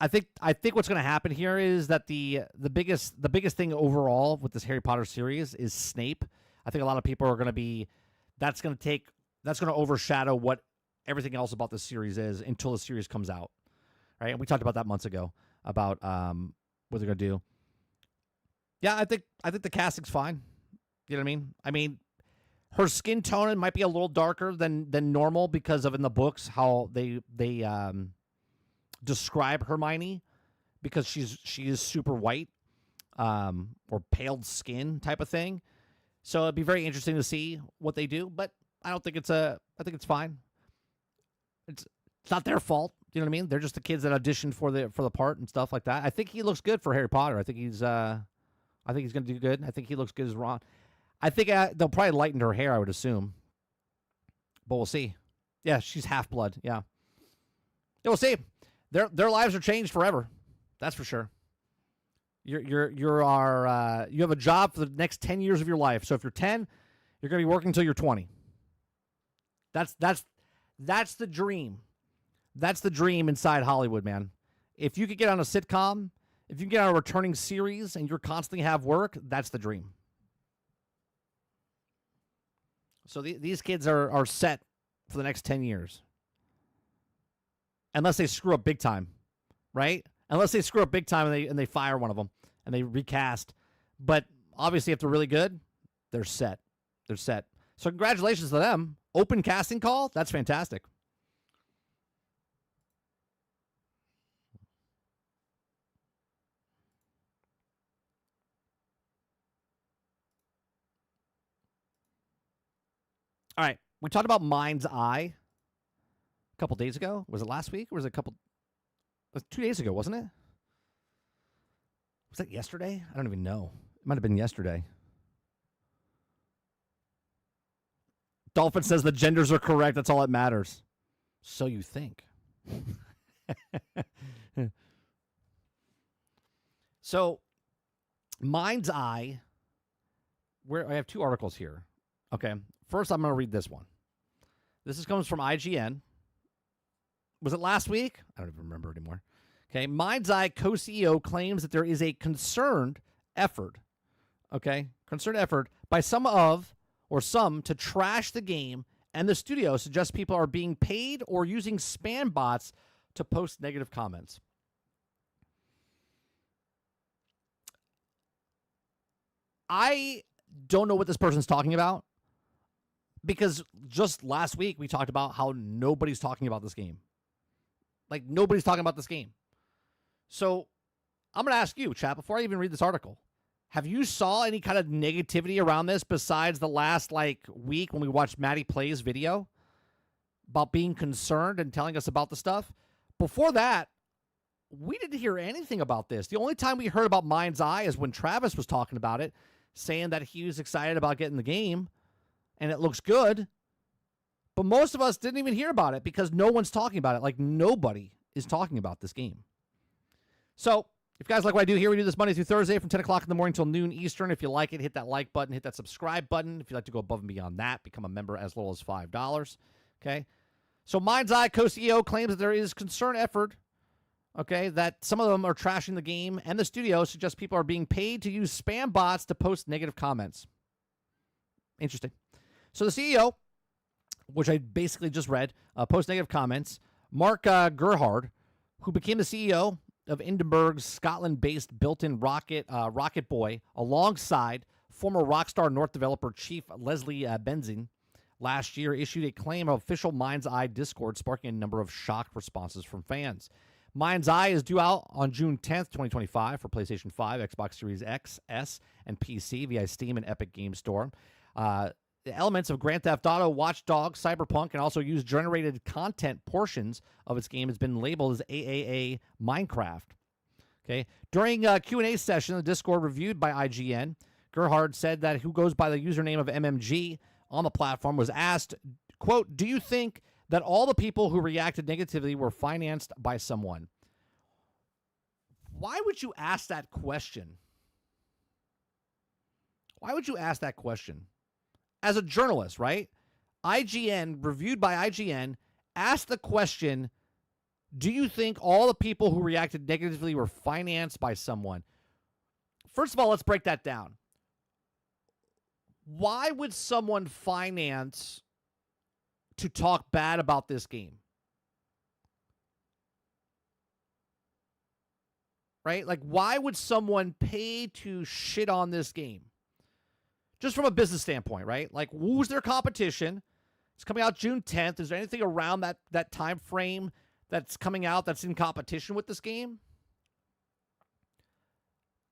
I think what's going to happen here is that the biggest thing overall with this Harry Potter series is Snape. I think a lot of people are going to be that's going to overshadow what everything else about this series is until the series comes out, right? And we talked about that months ago about what they're going to do. Yeah, I think the casting's fine. You know what I mean? I mean, her skin tone might be a little darker than normal because of in the books how they describe Hermione, because she is super white or paled skin type of thing. So it'd be very interesting to see what they do, but I think it's fine. It's not their fault, you know what I mean? They're just the kids that auditioned for the part and stuff like that. I think he looks good for Harry Potter. I think he's going to do good. I think he looks good as Ron. I think they'll probably lighten her hair, I would assume. But we'll see. Yeah, she's half-blood, yeah. Yeah, we'll see. Their lives are changed forever. That's for sure. You have a job for the next 10 years of your life. So if you're 10, you're going to be working until you're 20. That's the dream. That's the dream inside Hollywood, man. If you could get on a sitcom, if you can get on a returning series and you're constantly have work, that's the dream. So these kids are set for the next 10 years. Unless they screw up big time, right? Unless they screw up big time and they fire one of them and they recast. But obviously, if they're really good, they're set. They're set. So congratulations to them. Open casting call? That's fantastic. All right. We talked about Mind's Eye a couple days ago. Was it last week or was it it was 2 days ago, wasn't it? Was that yesterday? I don't even know. It might have been yesterday. Dolphin says the genders are correct. That's all that matters. So you think. So, Mind's Eye, where I have 2 articles here. Okay. First, I'm going to read this one. This comes from IGN. Was it last week? I don't even remember anymore. Okay. Mind's Eye co-CEO claims that there is a concerted effort by some to trash the game, and the studio suggests people are being paid or using spam bots to post negative comments. I don't know what this person's talking about, because just last week we talked about how nobody's talking about this game. Like, nobody's talking about this game. So I'm going to ask you, chat, before I even read this article, have you saw any kind of negativity around this besides the last, week when we watched Maddie Play's video about being concerned and telling us about the stuff? Before that, we didn't hear anything about this. The only time we heard about Mind's Eye is when Travis was talking about it, saying that he was excited about getting the game, and it looks good. But most of us didn't even hear about it because no one's talking about it. Like, nobody is talking about this game. So, if you guys like what I do here, we do this Monday through Thursday from 10 o'clock in the morning till noon Eastern. If you like it, hit that like button, hit that subscribe button. If you'd like to go above and beyond that, become a member as little as $5. Okay? So, Mind's Eye co-CEO claims that there is concern effort, okay, that some of them are trashing the game, and the studio suggests people are being paid to use spam bots to post negative comments. Interesting. So, the CEO, which I basically just read, post negative comments. Mark Gerhard, who became the CEO of Edinburgh's Scotland-based built-in Rocket Boy, alongside former Rockstar North developer chief Leslie Benzing, last year issued a claim of official Mind's Eye Discord, sparking a number of shocked responses from fans. Mind's Eye is due out on June 10th, 2025 for PlayStation 5, Xbox Series X, S, and PC via Steam and Epic Games Store. The elements of Grand Theft Auto, Watch Dogs, Cyberpunk, and also user-generated content portions of its game has been labeled as AAA Minecraft. Okay. During a Q&A session, the Discord reviewed by IGN, Gerhard said that who goes by the username of MMG on the platform was asked, quote, "Do you think that all the people who reacted negatively were financed by someone?" Why would you ask that question? Why would you ask that question? As a journalist, right? IGN, reviewed by IGN, asked the question, do you think all the people who reacted negatively were financed by someone? First of all, let's break that down. Why would someone finance to talk bad about this game? Right? Like, why would someone pay to shit on this game? Just from a business standpoint, right? Like, who's their competition? It's coming out June 10th. Is there anything around that time frame that's coming out that's in competition with this game?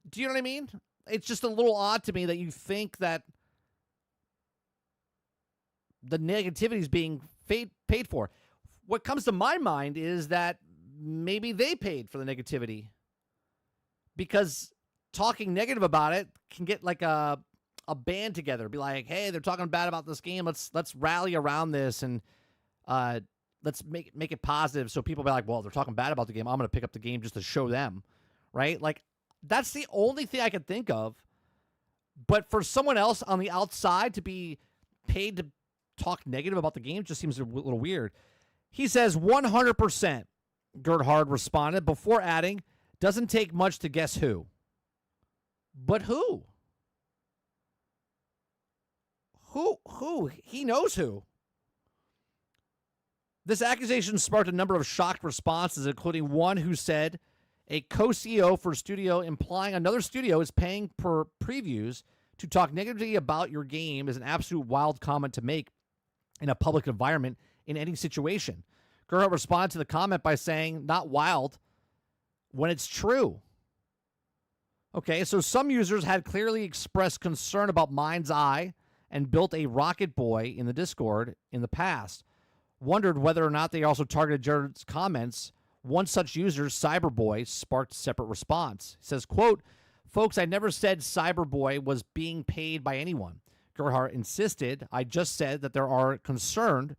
Do you know what I mean? It's just a little odd to me that you think that the negativity is being paid for. What comes to my mind is that maybe they paid for the negativity, because talking negative about it can get like a band together, be like, hey, they're talking bad about this game. Let's rally around this and let's make it positive. So people be like, well, they're talking bad about the game. I'm going to pick up the game just to show them, right? Like, that's the only thing I could think of. But for someone else on the outside to be paid to talk negative about the game just seems a little weird. He says 100%, Gerhard responded, before adding, doesn't take much to guess who. But who? Who? He knows who. This accusation sparked a number of shocked responses, including one who said a co-CEO for a studio, implying another studio is paying per previews to talk negatively about your game, is an absolute wild comment to make in a public environment in any situation. Gerhard responded to the comment by saying, not wild when it's true. Okay, so some users had clearly expressed concern about Mind's Eye and built a Rocket Boy in the Discord in the past. Wondered whether or not they also targeted Jared's comments. One such user, Cyberboy, sparked a separate response. He says, quote, folks, I never said Cyberboy was being paid by anyone. Gerhard insisted, I just said that there are concerted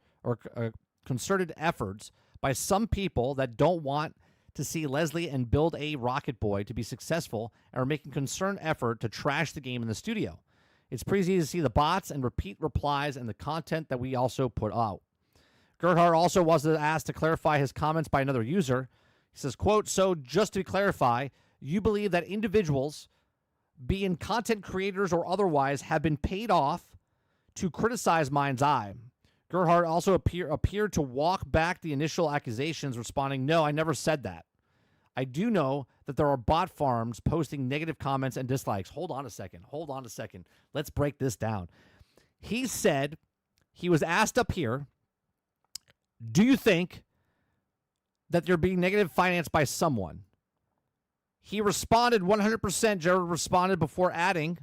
efforts by some people that don't want to see Leslie and build a Rocket Boy to be successful and are making concerned effort to trash the game in the studio. It's pretty easy to see the bots and repeat replies and the content that we also put out. Gerhard also was asked to clarify his comments by another user. He says, quote, so just to clarify, you believe that individuals, being content creators or otherwise, have been paid off to criticize Mind's Eye. Gerhardt also appeared to walk back the initial accusations, responding, "No, I never said that. I do know that there are bot farms posting negative comments and dislikes." Hold on a second. Let's break this down. He said, he was asked up here, do you think that you're being negative financed by someone? He responded 100%. Jared responded before adding,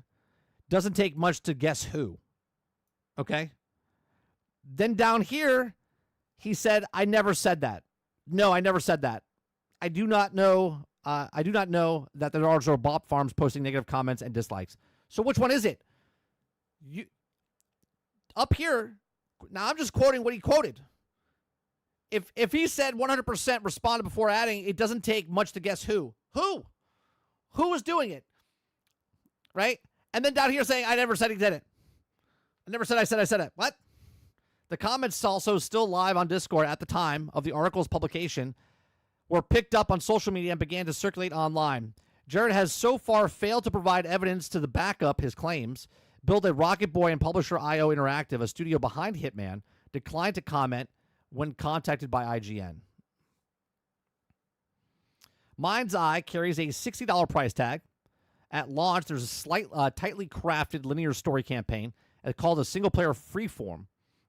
doesn't take much to guess who. Okay? Then down here, he said, I never said that. No, I never said that. I do not know that there are bot farms posting negative comments and dislikes. So which one is it? You up here, now I'm just quoting what he quoted. If he said 100% responded before adding, it doesn't take much to guess who. Who? Who was doing it? Right? And then down here saying, I never said he did it. I never said I said it. What? The comments also still live on Discord at the time of the article's publication were picked up on social media and began to circulate online. Jared has so far failed to provide evidence to back up his claims. Build a Rocket Boy and publisher IO Interactive, a studio behind Hitman, declined to comment when contacted by IGN. Mind's Eye carries a $60 price tag. At launch, there's a tightly crafted linear story campaign called a single-player freeform.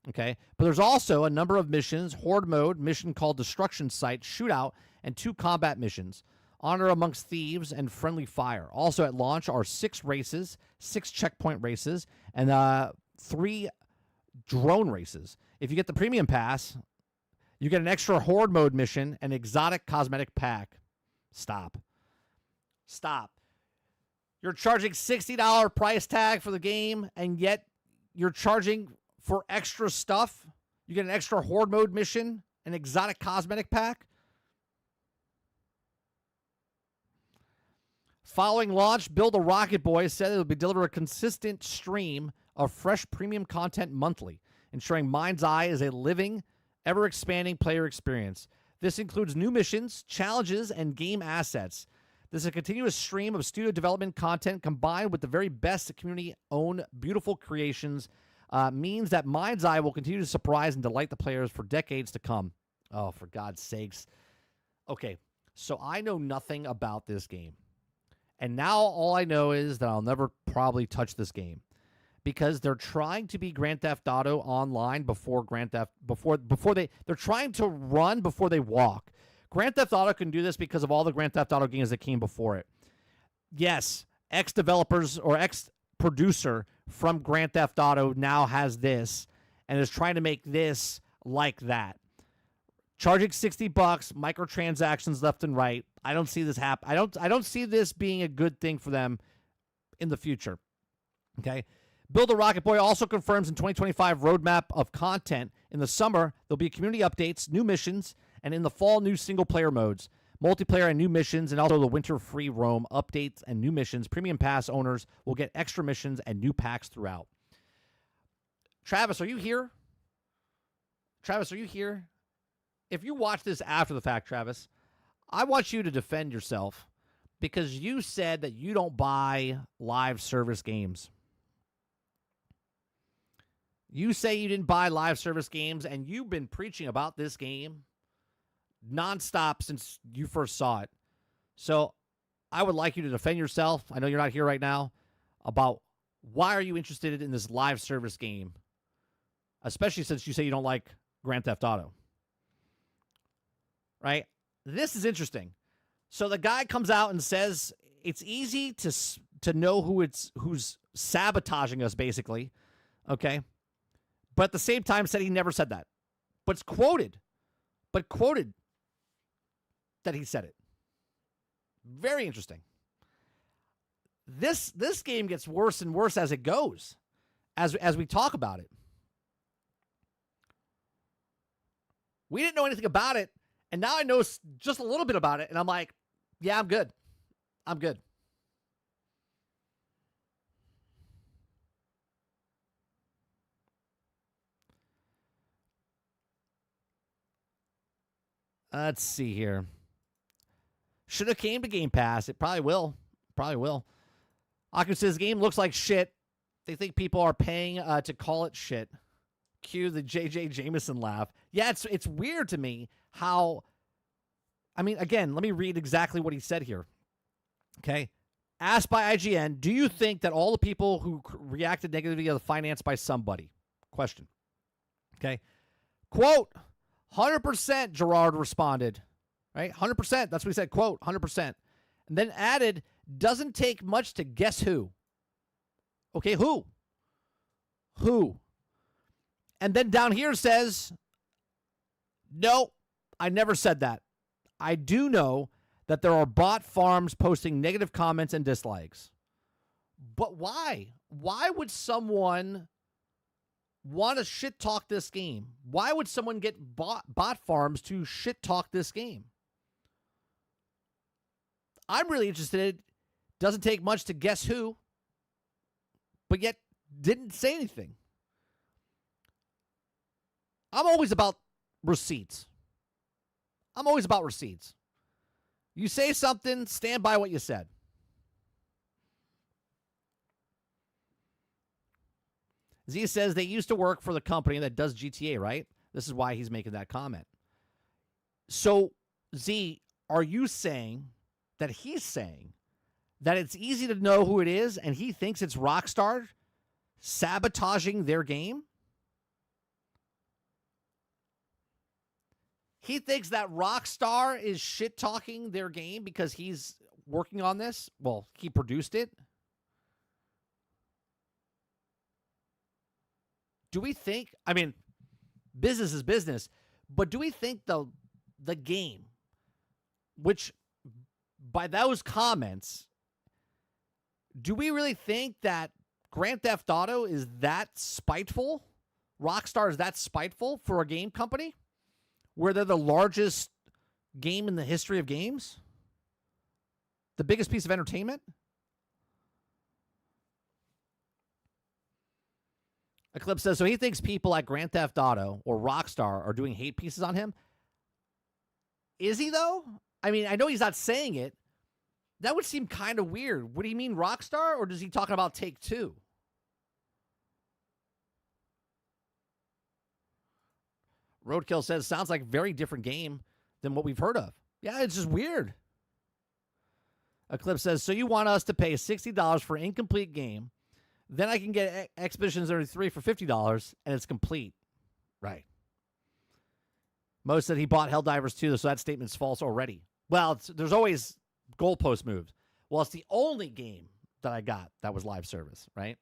Okay, but there's also a number of missions: Horde mode, mission called Destruction Site, Shootout, and 2 combat missions: Honor Amongst Thieves and Friendly Fire. Also at launch are 6 races, 6 checkpoint races, and 3 drone races. If you get the premium pass, you get an extra Horde mode mission and exotic cosmetic pack. Stop. You're charging $60 price tag for the game, and yet you're charging for extra stuff. You get an extra Horde mode mission, an exotic cosmetic pack. Following launch, Build a Rocket Boy said it will be deliver a consistent stream of fresh premium content monthly, ensuring Mind's Eye is a living, ever-expanding player experience. This includes new missions, challenges, and game assets. This is a continuous stream of studio development content combined with the very best community-owned beautiful creations. Means that Mind's Eye will continue to surprise and delight the players for decades to come. Oh, for God's sakes. Okay, so I know nothing about this game. And now all I know is that I'll never probably touch this game. Because they're trying to be Grand Theft Auto online before they're trying to run before they walk. Grand Theft Auto can do this because of all the Grand Theft Auto games that came before it. Yes, ex-developers or ex-producer from Grand Theft Auto now has this and is trying to make this like that. Charging $60, microtransactions left and right. I don't see this happen. I don't see this being a good thing for them in the future. Okay? Build a Rocket Boy also confirms in 2025 roadmap of content. In the summer, there'll be community updates, new missions, and in the fall, new single-player modes, multiplayer and new missions, and also the winter free roam updates and new missions. Premium Pass owners will get extra missions and new packs throughout. Travis, are you here? If you watch this after the fact, Travis, I want you to defend yourself because you said that you don't buy live service games. You say you didn't buy live service games, and you've been preaching about this game nonstop since you first saw it. So I would like you to defend yourself. I know you're not here right now. About why are you interested in this live service game, especially since you say you don't like Grand Theft Auto. Right? This is interesting. So the guy comes out and says it's easy to know who's sabotaging us, basically. Okay? But at the same time said he never said that. But quoted that he said it. Very interesting. This game gets worse and worse as it goes, as we talk about it. We didn't know anything about it, and now I know just a little bit about it, and I'm like, yeah, I'm good. Let's see here. Should have came to Game Pass. It probably will. Aku says game looks like shit. They think people are paying to call it shit. Cue the J.J. Jameson laugh. Yeah, it's weird to me how. I mean, again, let me read exactly what he said here. Okay. Asked by IGN, do you think that all the people who reacted negatively are financed by somebody? Question. Okay. Quote, 100%, Gerard responded. Right? 100%. That's what he said. Quote, 100%. And then added, doesn't take much to guess who. Okay, who? Who? And then down here says, no, I never said that. I do know that there are bot farms posting negative comments and dislikes. But why? Why would someone want to shit talk this game? Why would someone get bot farms to shit talk this game? I'm really interested. Doesn't take much to guess who, but yet didn't say anything. I'm always about receipts. I'm always about receipts. You say something, stand by what you said. Z says they used to work for the company that does GTA, right? This is why he's making that comment. So, Z, are you saying that he's saying that it's easy to know who it is and he thinks it's Rockstar sabotaging their game? He thinks that Rockstar is shit-talking their game because he's working on this? Well, he produced it. Do we think, I mean, business is business, but do we think the game, which by those comments, do we really think that Grand Theft Auto is that spiteful? Rockstar is that spiteful for a game company? Where they're the largest game in the history of games? The biggest piece of entertainment? Eclipse says, so he thinks people at Grand Theft Auto or Rockstar are doing hate pieces on him. Is he, though? I mean, I know he's not saying it. That would seem kind of weird. Would he mean Rockstar, or does he talking about Take-Two? Roadkill says, sounds like a very different game than what we've heard of. Yeah, it's just weird. Eclipse says, so you want us to pay $60 for an incomplete game, then I can get Expeditions 33 for $50, and it's complete. Right. Mo said he bought Helldivers 2, so that statement's false already. Well, there's always goalpost moves. Well, it's the only game that I got that was live service, right?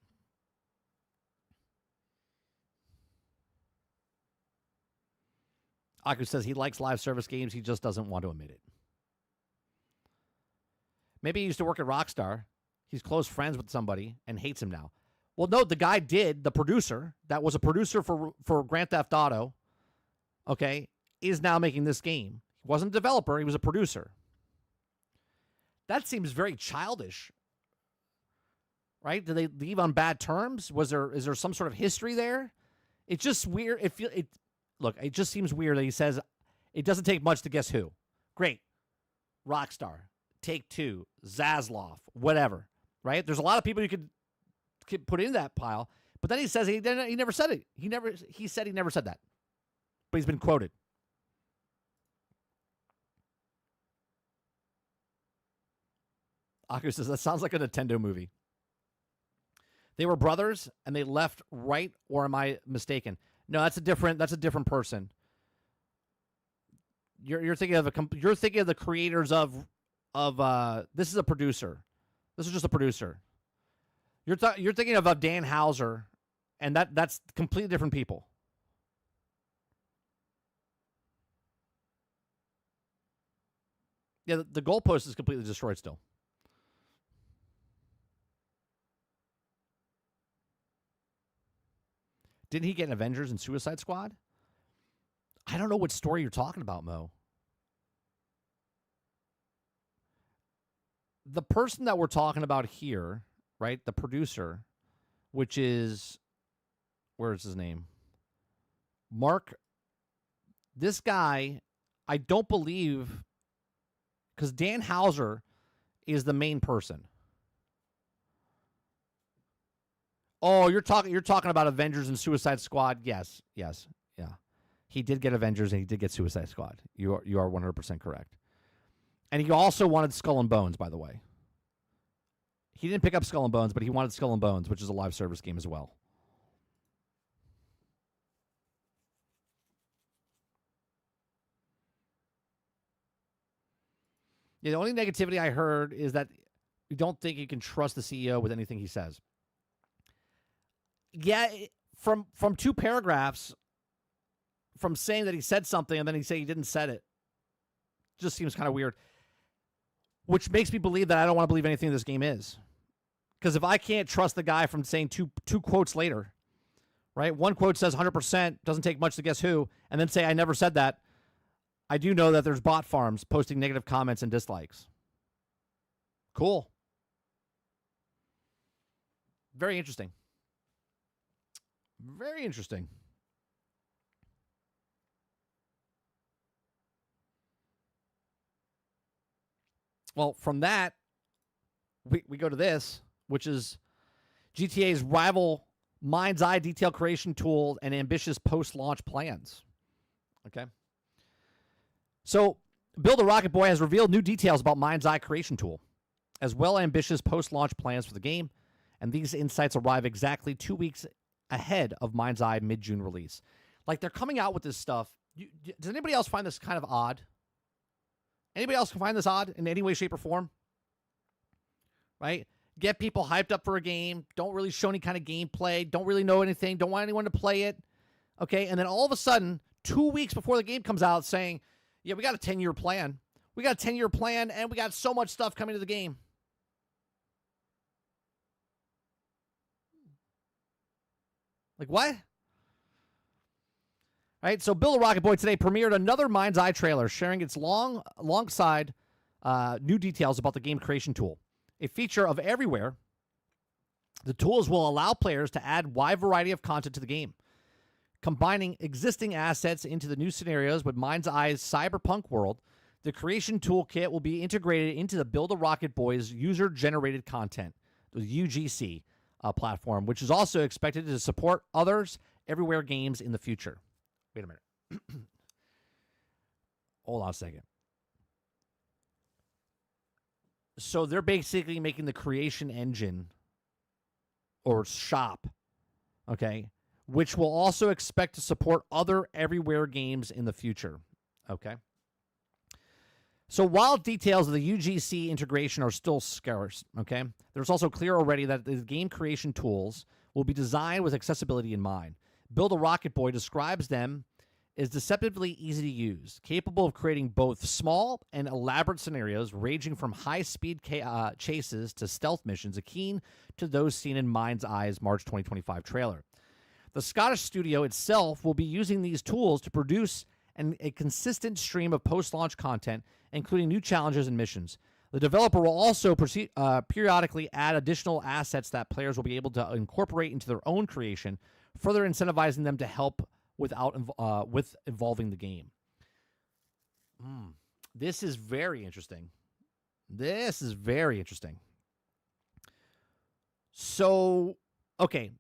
Aku says he likes live service games. He just doesn't want to admit it. Maybe he used to work at Rockstar. He's close friends with somebody and hates him now. Well, no, the guy did. The producer that was a producer for Grand Theft Auto, okay, is now making this game. He wasn't a developer. He was a producer. That seems very childish, right? Did they leave on bad terms? Is there some sort of history there? It's just weird. Look, it just seems weird that he says it doesn't take much to guess who. Great. Rockstar, Take-Two, Zaslav, whatever, right? There's a lot of people you could put in that pile, but then he says he never said it. He said he never said that, but he's been quoted. Aku says, that sounds like a Nintendo movie. They were brothers and they left, right? Or am I mistaken? No, that's a different person. You're thinking of the creators of this is a producer. This is just a producer. You're thinking of Dan Houser, and that's completely different people. Yeah, the goalpost is completely destroyed still. Didn't he get an Avengers and Suicide Squad? I don't know what story you're talking about, Mo. The person that we're talking about here, right, the producer, which is, where is his name? Mark. This guy, I don't believe, because Dan Houser is the main person. Oh, you're talking about Avengers and Suicide Squad. Yes, yeah. He did get Avengers and he did get Suicide Squad. You are 100% correct. And he also wanted Skull and Bones, by the way. He didn't pick up Skull and Bones, but he wanted Skull and Bones, which is a live service game as well. Yeah, the only negativity I heard is that you don't think you can trust the CEO with anything he says. Yeah, from 2 paragraphs, from saying that he said something and then he say he didn't said it, just seems kind of weird. Which makes me believe that I don't want to believe anything this game is. Because if I can't trust the guy from saying two quotes later, right? One quote says 100%, doesn't take much to guess who, and then say I never said that, I do know that there's bot farms posting negative comments and dislikes. Cool. Very interesting. Very interesting. Well, from that, we go to this, which is GTA's rival Mind's Eye detail creation tool and ambitious post-launch plans. Okay. So, Build a Rocket Boy has revealed new details about Mind's Eye creation tool, as well as ambitious post-launch plans for the game, and these insights arrive exactly 2 weeks ahead of Mind's Eye mid-June release. Like, they're coming out with this stuff. Does anybody else find this kind of odd? Anybody else can find this odd in any way, shape, or form? Right? Get people hyped up for a game, don't really show any kind of gameplay, don't really know anything, don't want anyone to play it. Okay, and then all of a sudden, 2 weeks before the game comes out saying, yeah, we got a 10-year plan. We got a 10-year plan, and we got so much stuff coming to the game. Like, what? Right, so Build a Rocket Boy today premiered another Mind's Eye trailer, sharing its alongside new details about the game creation tool. A feature of Everywhere, the tools will allow players to add a wide variety of content to the game, combining existing assets into the new scenarios with Mind's Eye's cyberpunk world. The creation toolkit will be integrated into the Build a Rocket Boy's user-generated content, the UGC platform, which is also expected to support others Everywhere games in the future. Wait a minute. Hold on a second. So they're basically making the creation engine or shop, okay, which will also expect to support other Everywhere games in the future, okay? So while details of the UGC integration are still scarce, okay, there's also clear already that the game creation tools will be designed with accessibility in mind. Build a Rocket Boy describes them as deceptively easy to use, capable of creating both small and elaborate scenarios ranging from high-speed chases to stealth missions, akin to those seen in Mind's Eye's March 2025 trailer. The Scottish studio itself will be using these tools to produce a consistent stream of post-launch content, including new challenges and missions. The developer will also periodically add additional assets that players will be able to incorporate into their own creation, further incentivizing them to help with evolving the game. This is very interesting. This is very interesting. So, okay.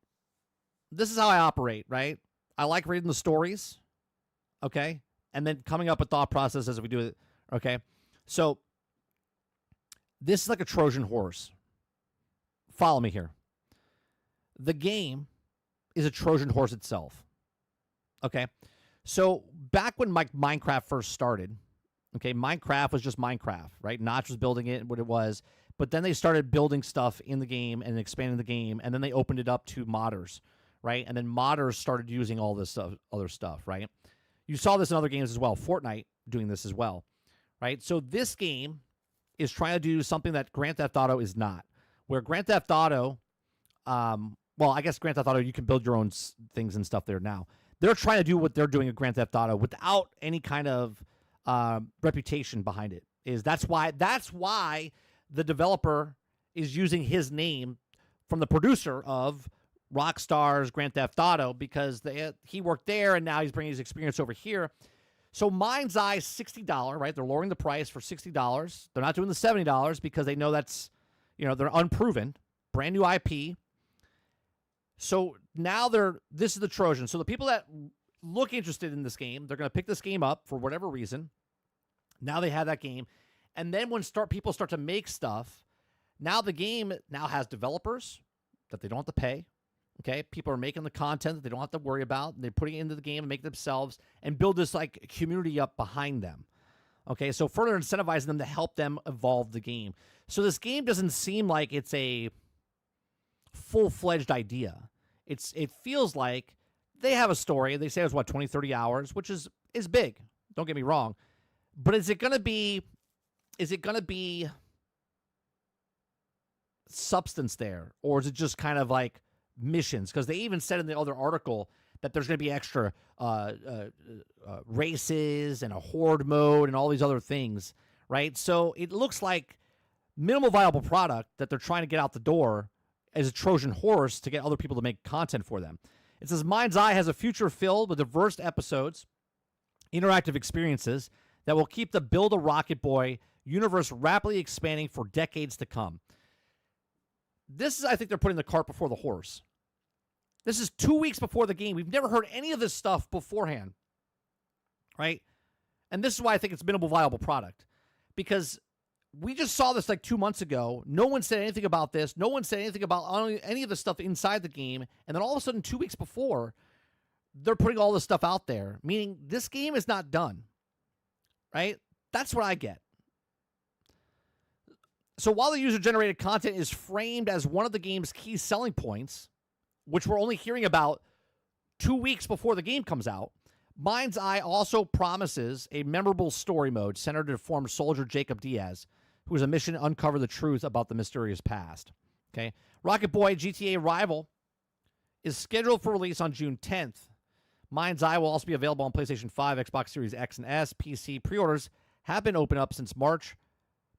This is how I operate, right? I like reading the stories, okay? And then coming up with thought processes as we do it, okay? So, this is like a Trojan horse. Follow me here. The game is a Trojan horse itself. Okay, so back when Minecraft first started, okay, Minecraft was just Minecraft, right? Notch was building it, what it was, but then they started building stuff in the game and expanding the game, and then they opened it up to modders, right? And then modders started using all this other stuff, right? You saw this in other games as well. Fortnite doing this as well, right? So this game is trying to do something that Grand Theft Auto is not, where Grand Theft Auto, well, I guess Grand Theft Auto, you can build your own things and stuff there now. They're trying to do what they're doing at Grand Theft Auto without any kind of reputation behind it. That's why the developer is using his name from the producer of Rockstar's Grand Theft Auto, because he worked there and now he's bringing his experience over here. So Mind's Eye is $60, right? They're lowering the price for $60. They're not doing the $70 because they know that's, they're unproven, brand new IP. So now this is the Trojan. So the people that look interested in this game, they're going to pick this game up for whatever reason. Now they have that game. And then when people start to make stuff, now the game now has developers that they don't have to pay. Okay, people are making the content that they don't have to worry about. They're putting it into the game and make it themselves and build this like community up behind them. Okay, so further incentivizing them to help them evolve the game. So this game doesn't seem like it's a full-fledged idea. It feels like they have a story. They say it was, 20, 30 hours, which is big. Don't get me wrong. But is it going to be substance there? Or is it just kind of like missions? Because they even said in the other article that there's going to be extra races and a horde mode and all these other things, right? So it looks like minimal viable product that they're trying to get out the door as a Trojan horse to get other people to make content for them. It says Mind's Eye has a future filled with diverse episodes, interactive experiences that will keep the Build a Rocket Boy universe rapidly expanding for decades to come. This is, I think they're putting the cart before the horse. This is 2 weeks before the game. We've never heard any of this stuff beforehand, right? And this is why I think it's minimal viable product, because we just saw this like 2 months ago. No one said anything about this. No one said anything about any of the stuff inside the game. And then all of a sudden, 2 weeks before, they're putting all this stuff out there, meaning this game is not done, right? That's what I get. So while the user-generated content is framed as one of the game's key selling points, which we're only hearing about 2 weeks before the game comes out, Mind's Eye also promises a memorable story mode centered to former soldier Jacob Diaz, who has a mission to uncover the truth about the mysterious past. Okay, Rocket Boy GTA Rival is scheduled for release on June 10th. Mind's Eye will also be available on PlayStation 5, Xbox Series X and S, PC. Pre-orders have been opened up since March,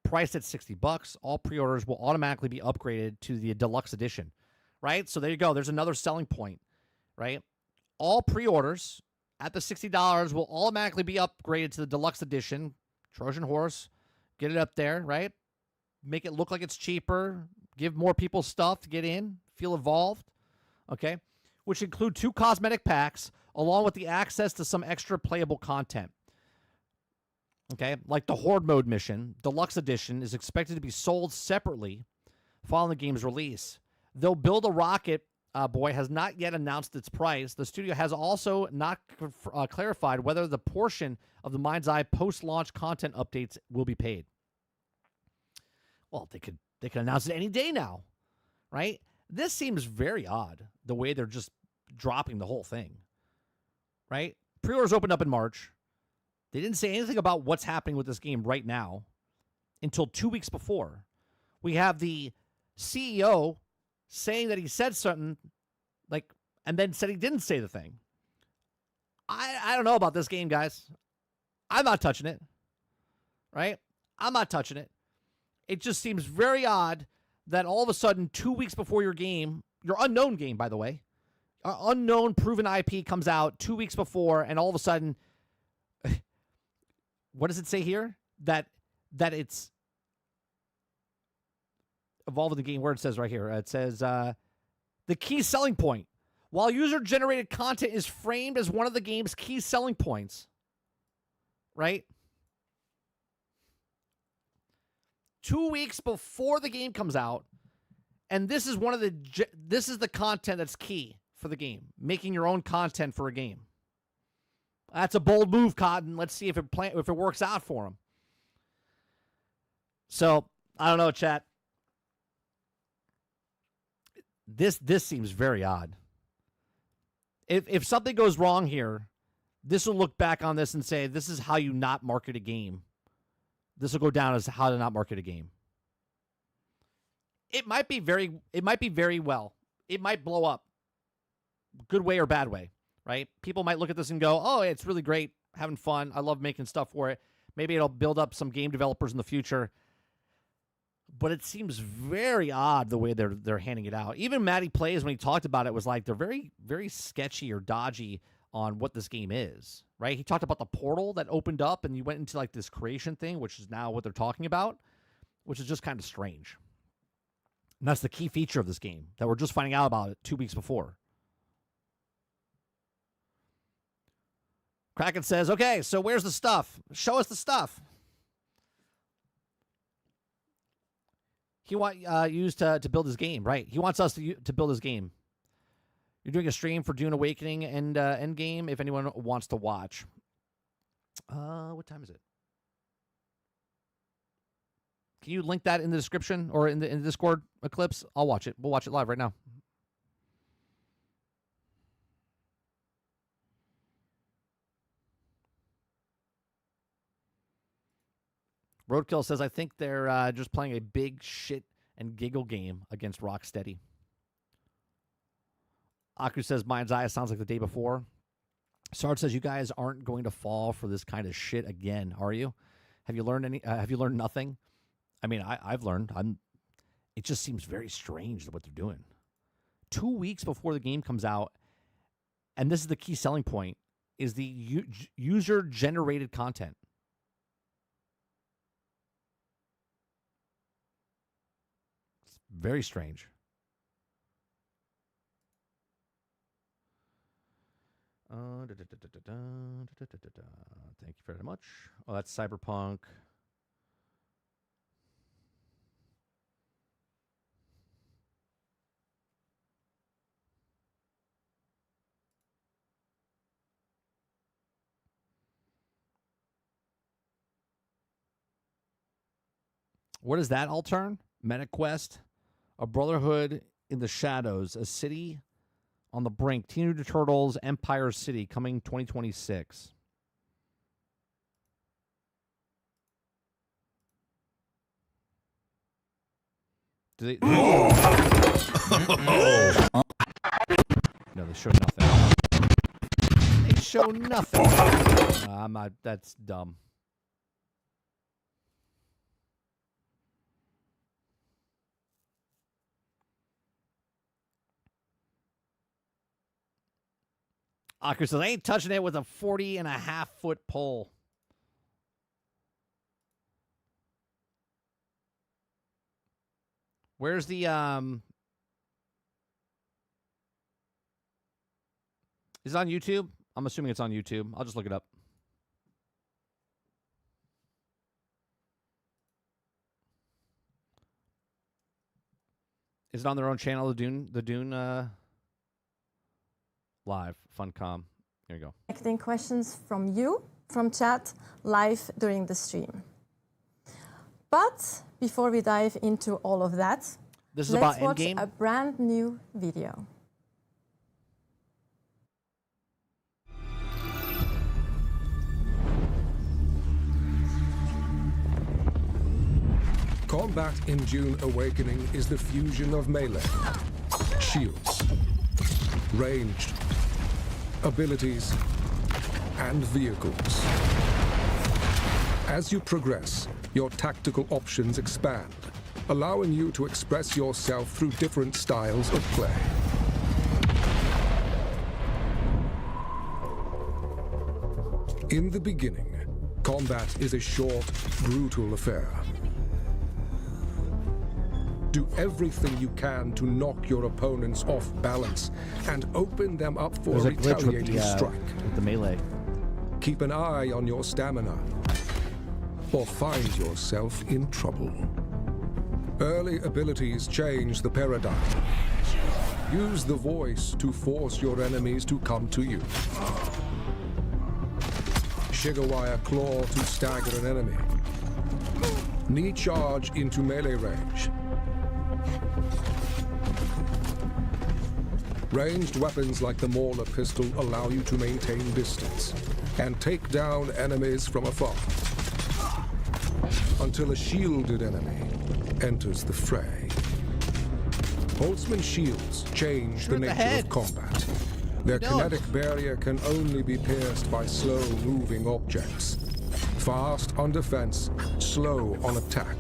priced at $60. All pre-orders will automatically be upgraded to the deluxe edition, right? So there you go. There's another selling point, right? All pre-orders at the $60 will automatically be upgraded to the deluxe edition. Trojan horse, get it up there, right? Make it look like it's cheaper. Give more people stuff to get in. Feel involved, okay? Which include 2 cosmetic packs along with the access to some extra playable content. Okay, like the Horde Mode mission, Deluxe Edition, is expected to be sold separately following the game's release. Though Build a Rocket Boy has not yet announced its price, the studio has also not clarified whether the portion of the Mind's Eye post-launch content updates will be paid. Well, they could announce it any day now, right? This seems very odd, the way they're just dropping the whole thing, right? Pre-orders opened up in March. They didn't say anything about what's happening with this game right now until 2 weeks before. We have the CEO saying that he said something, like, and then said he didn't say the thing. I don't know about this game, guys. I'm not touching it, right? I'm not touching it. It just seems very odd that all of a sudden, 2 weeks before your game, your unknown game, by the way, unknown proven IP comes out 2 weeks before, and all of a sudden, what does it say here? That it's evolving the game. Where it says right here, it says the key selling point. While user-generated content is framed as one of the game's key selling points, right? 2 weeks before the game comes out, and this is this is the content that's key for the game. Making your own content for a game. That's a bold move, Cotton. Let's see if it works out for him. So, I don't know, chat. This seems very odd. If something goes wrong here, this will look back on this and say, this is how you not market a game. This will go down as how to not market a game. It might be very well. It might blow up. Good way or bad way. Right? People might look at this and go, oh, it's really great, having fun. I love making stuff for it. Maybe it'll build up some game developers in the future. But it seems very odd the way they're handing it out. Even Matty Plays, when he talked about it, was like they're very, very sketchy or dodgy on what this game is. Right? He talked about the portal that opened up and you went into like this creation thing, which is now what they're talking about, which is just kind of strange. And that's the key feature of this game that we're just finding out about it 2 weeks before. Kraken says, okay, so where's the stuff? Show us the stuff. He wants you to build his game, right? He wants us to build his game. You're doing a stream for Dune Awakening and Endgame if anyone wants to watch. What time is it? Can you link that in the description or in the Discord, Eclipse? I'll watch it. We'll watch it live right now. Roadkill says, I think they're just playing a big shit and giggle game against Rocksteady. Aku says, Mind's Eye sounds like the day before. Sarge says, you guys aren't going to fall for this kind of shit again, are you? Have you learned any? Have you learned nothing? I mean, I've learned. It just seems very strange what they're doing. 2 weeks before the game comes out, and this is the key selling point, is the user-generated content. It's very strange. Thank you very much. Oh, that's Cyberpunk. What is that, Altern? MetaQuest, a brotherhood in the shadows, a city on the brink, Teenage Mutant Turtles, Empire City, coming 2026. Do they? No, they show nothing. They show nothing. I'm not. That's dumb. Aku says, I ain't touching it with a 40.5-foot pole. Where's the, is it on YouTube? I'm assuming it's on YouTube. I'll just look it up. Is it on their own channel, the Dune, live, Funcom. Here you go. Collecting questions from you, from chat, live during the stream. But before we dive into all of that, this is let's about watch Endgame. a brand new video. Combat in Dune Awakening is the fusion of melee, shields, ranged, abilities, and vehicles. As you progress, your tactical options expand, allowing you to express yourself through different styles of play. In the beginning, combat is a short, brutal affair. Do everything you can to knock your opponents off balance and open them up for a retaliating strike. With the melee. Keep an eye on your stamina, or find yourself in trouble. Early abilities change the paradigm. Use the voice to force your enemies to come to you. Shigawire Claw to stagger an enemy. Knee charge into melee range. Ranged weapons like the Mauler pistol allow you to maintain distance and take down enemies from afar, until a shielded enemy enters the fray. Boltzmann shields change the nature of combat. Their kinetic barrier can only be pierced by slow-moving objects. Fast on defense, slow on attack.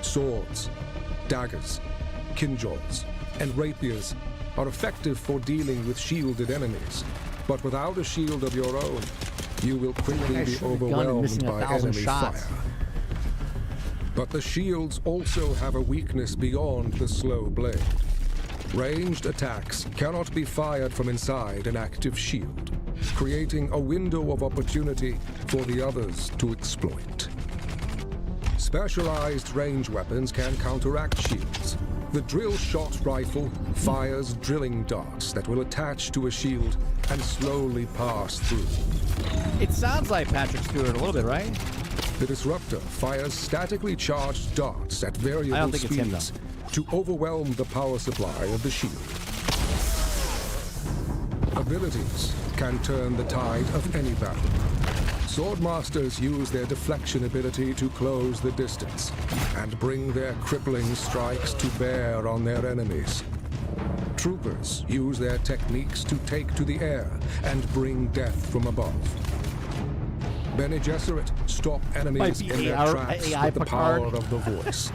Swords, daggers, kinjals, and rapiers are effective for dealing with shielded enemies, but without a shield of your own, you will quickly be overwhelmed by enemy fire. But the shields also have a weakness beyond the slow blade. Ranged attacks cannot be fired from inside an active shield, creating a window of opportunity for the others to exploit. Specialized range weapons can counteract shields. The drill shot rifle fires drilling darts that will attach to a shield and slowly pass through. It sounds like Patrick Stewart a little bit, right? The disruptor fires statically charged darts at I variable don't think it's him, speeds to overwhelm the power supply of the shield. Abilities can turn the tide of any battle. Swordmasters use their deflection ability to close the distance and bring their crippling strikes to bear on their enemies. Troopers use their techniques to take to the air and bring death from above. Bene Gesserit stop enemies Might in be their AI tracks AI with the Picard. power of the voice.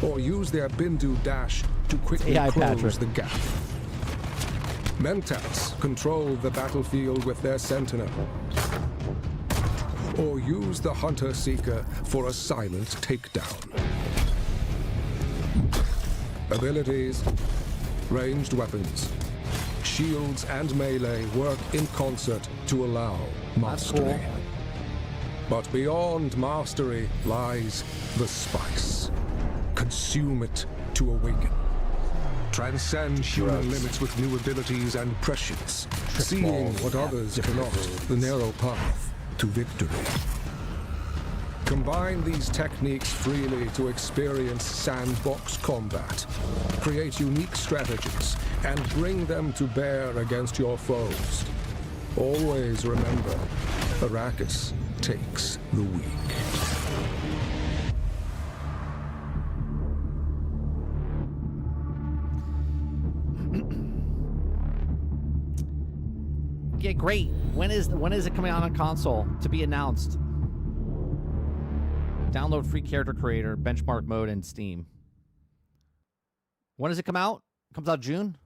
Or use their Bindu dash to quickly AI close Patrick. the gap. Mentats control the battlefield with their sentinel. Or use the Hunter-Seeker for a silent takedown. Abilities, ranged weapons, shields and melee work in concert to allow mastery. cool. But beyond mastery lies the spice. Consume it to awaken. Transcend human limits with new abilities and prescience, seeing what others cannot, the narrow path to victory. Combine these techniques freely to experience sandbox combat. Create unique strategies and bring them to bear against your foes. Always remember, Arrakis takes the weak. Yeah, great. When is it coming out on console? To be announced. Download free character creator, benchmark mode, and Steam. When does it come out? Comes out June?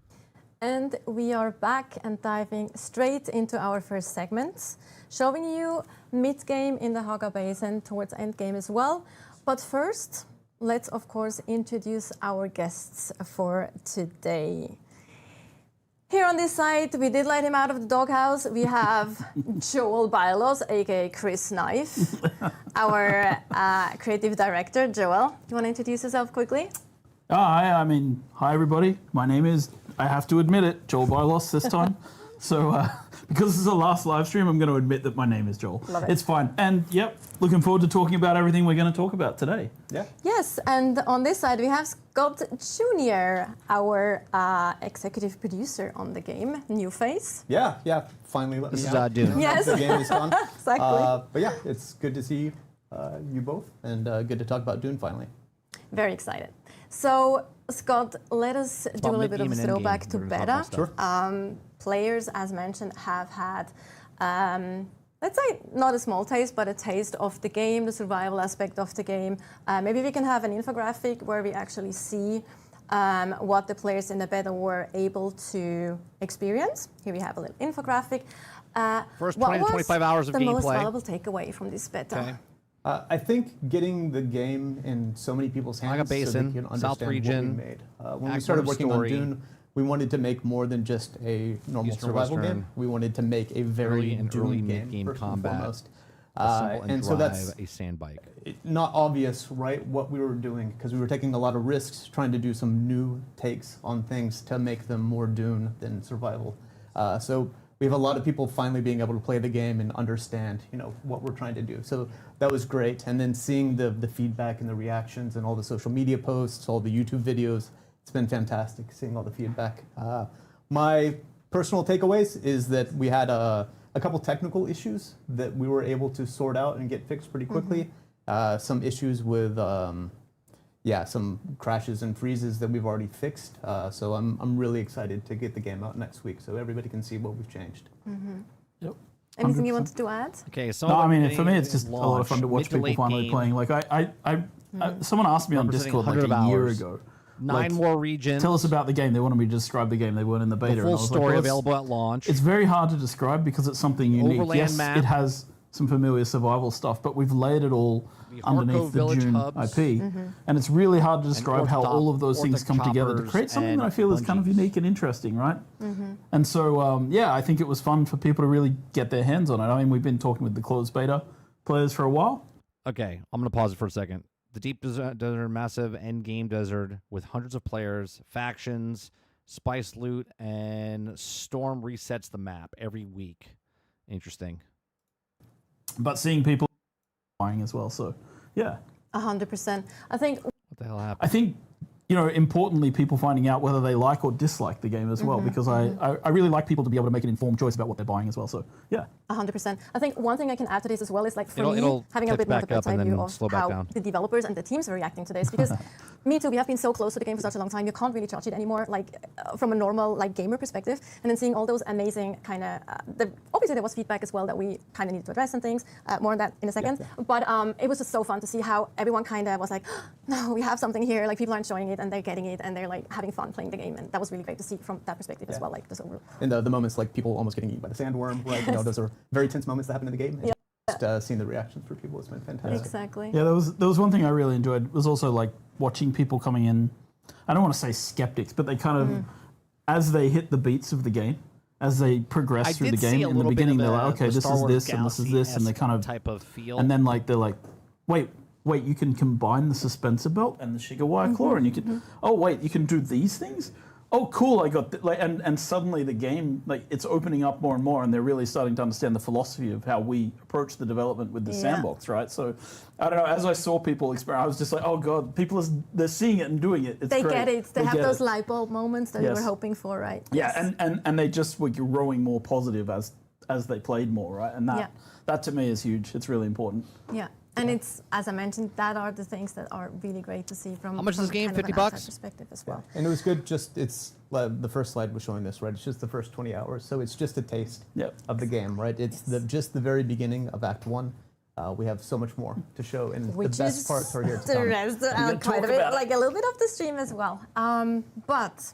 And we are back and diving straight into our first segment, showing you mid-game in the Haga Basin towards endgame as well. But first, let's of course introduce our guests for today. Here on this side, we did let him out of the doghouse. We have Joel Bailos, aka Chris Knife, our creative director. Joel, do you want to introduce yourself quickly? Hi everybody. My name is, I have to admit it, Joel Bailos this time. So because this is the last live stream, I'm going to admit that my name is Joel. Love it. It's fine. And yep, looking forward to talking about everything we're going to talk about today. Yeah. Yes, and on this side we have Scott Jr., our executive producer on the game, new face. Yeah. Finally let This me is out. Dune. Yes. The game is done. Exactly. But yeah, it's good to see you both, and good to talk about Dune finally. Very excited. So, Scott, let us do a little bit of a mid-game and throwback endgame. to We're gonna talk beta. about stuff. Players, as mentioned, have had, let's say, not a small taste, but a taste of the game, the survival aspect of the game. Maybe we can have an infographic where we actually see what the players in the beta were able to experience. Here we have a little infographic. First What 20 to was 25 hours of the most gameplay. valuable takeaway from this beta? Okay. I think getting the game in so many people's hands Haga Basin, so they can understand South region, what we made. When we act started one working story. on Dune, we wanted to make more than just a normal Eastern survival Western, game. We wanted to make a very early and Dune early game, mid-game first and combat. foremost. Assemble and and so drive that's a sand bike. not obvious, right, what we were doing, because we were taking a lot of risks trying to do some new takes on things to make them more Dune than survival. So we have a lot of people finally being able to play the game and understand, what we're trying to do. So that was great. And then seeing the feedback and the reactions and all the social media posts, all the YouTube videos, it's been fantastic seeing all the feedback. My personal takeaways is that we had a couple technical issues that we were able to sort out and get fixed pretty quickly. Some issues with some crashes and freezes that we've already fixed. So I'm really excited to get the game out next week so everybody can see what we've changed. Yep. Anything 100%. you wanted to add? Okay, so No, I mean, for me, it's just a lot of fun to watch mid to people late finally game, playing. Like, someone asked me on Representing Discord like 100 a year hours. ago. 9 like, more regions. Tell us about the game. They wanted me to describe the game. They weren't in the beta. the and I full was like, story well, available at launch. It's very hard to describe because it's something unique. Overland Yes, map. it has some familiar survival stuff, but we've layered it all The underneath Harco the Village Dune hubs. IP. And it's really hard to describe how all of those things come together to create something that I feel is kind of unique and interesting, right? And so, yeah, I think it was fun for people to really get their hands on it. I mean, we've been talking with the closed beta players for a while. Okay, I'm going to pause it for a second. The Deep Desert, massive end game desert with hundreds of players, factions, spice loot, and Storm resets the map every week. Interesting. But seeing people buying as well, so yeah. 100%. I think What the hell happened? I think, you know, importantly, people finding out whether they like or dislike the game as well, because I really like people to be able to make an informed choice about what they're buying as well. So, yeah. 100%. I think one thing I can add to this as well is like for It'll me, having a click bit more of a back up bird's eye and view then of slow back how down. the developers and the teams are reacting to this, because me too, we have been so close to the game for such a long time, you can't really judge it anymore, like from a normal like gamer perspective. And then seeing all those amazing kind of, obviously there was feedback as well that we kind of needed to address and things, more on that in a second. But it was just so fun to see how everyone kind of was like, no, we have something here, like people are enjoying it and they're getting it and they're like having fun playing the game. And that was really great to see from that perspective as well, like this overall. And the moments like people almost getting eaten by the sandworm, right? You know, those are very tense moments that happen in the game. And just seeing the reactions for people has been fantastic. Exactly. Yeah, there was one thing I really enjoyed was also like watching people coming in. I don't want to say skeptics, but they kind of, as they hit the beats of the game, as they progress through the game, in the beginning they're like, okay, this is this and this is this, and they kind of type of feel. and then like they're like, wait, you can combine the suspensor belt and the Shiga claw, and you can, oh wait, you can do these things. Oh, cool! I got like, and suddenly the game like it's opening up more and more, and they're really starting to understand the philosophy of how we approach the development with the sandbox, right? So, I don't know. As I saw people experiment, I was just like, oh god, they're seeing it and doing it. It's They great. get it. They have get those it. light bulb moments that we were hoping for, right? Yeah, and they just were growing more positive as they played more, right? And that to me is huge. It's really important. Yeah. And it's, as I mentioned, that are the things that are really great to see from. How much is this game? kind of an $50? outside perspective as well. And it was good. Just it's the first slide was showing this, right? It's just the first 20 hours, so it's just a taste of the game, right? It's just the very beginning of Act 1. We have so much more to show, and Which the best is parts are here to the come. rest, quite a bit, like a little bit of the stream as well. But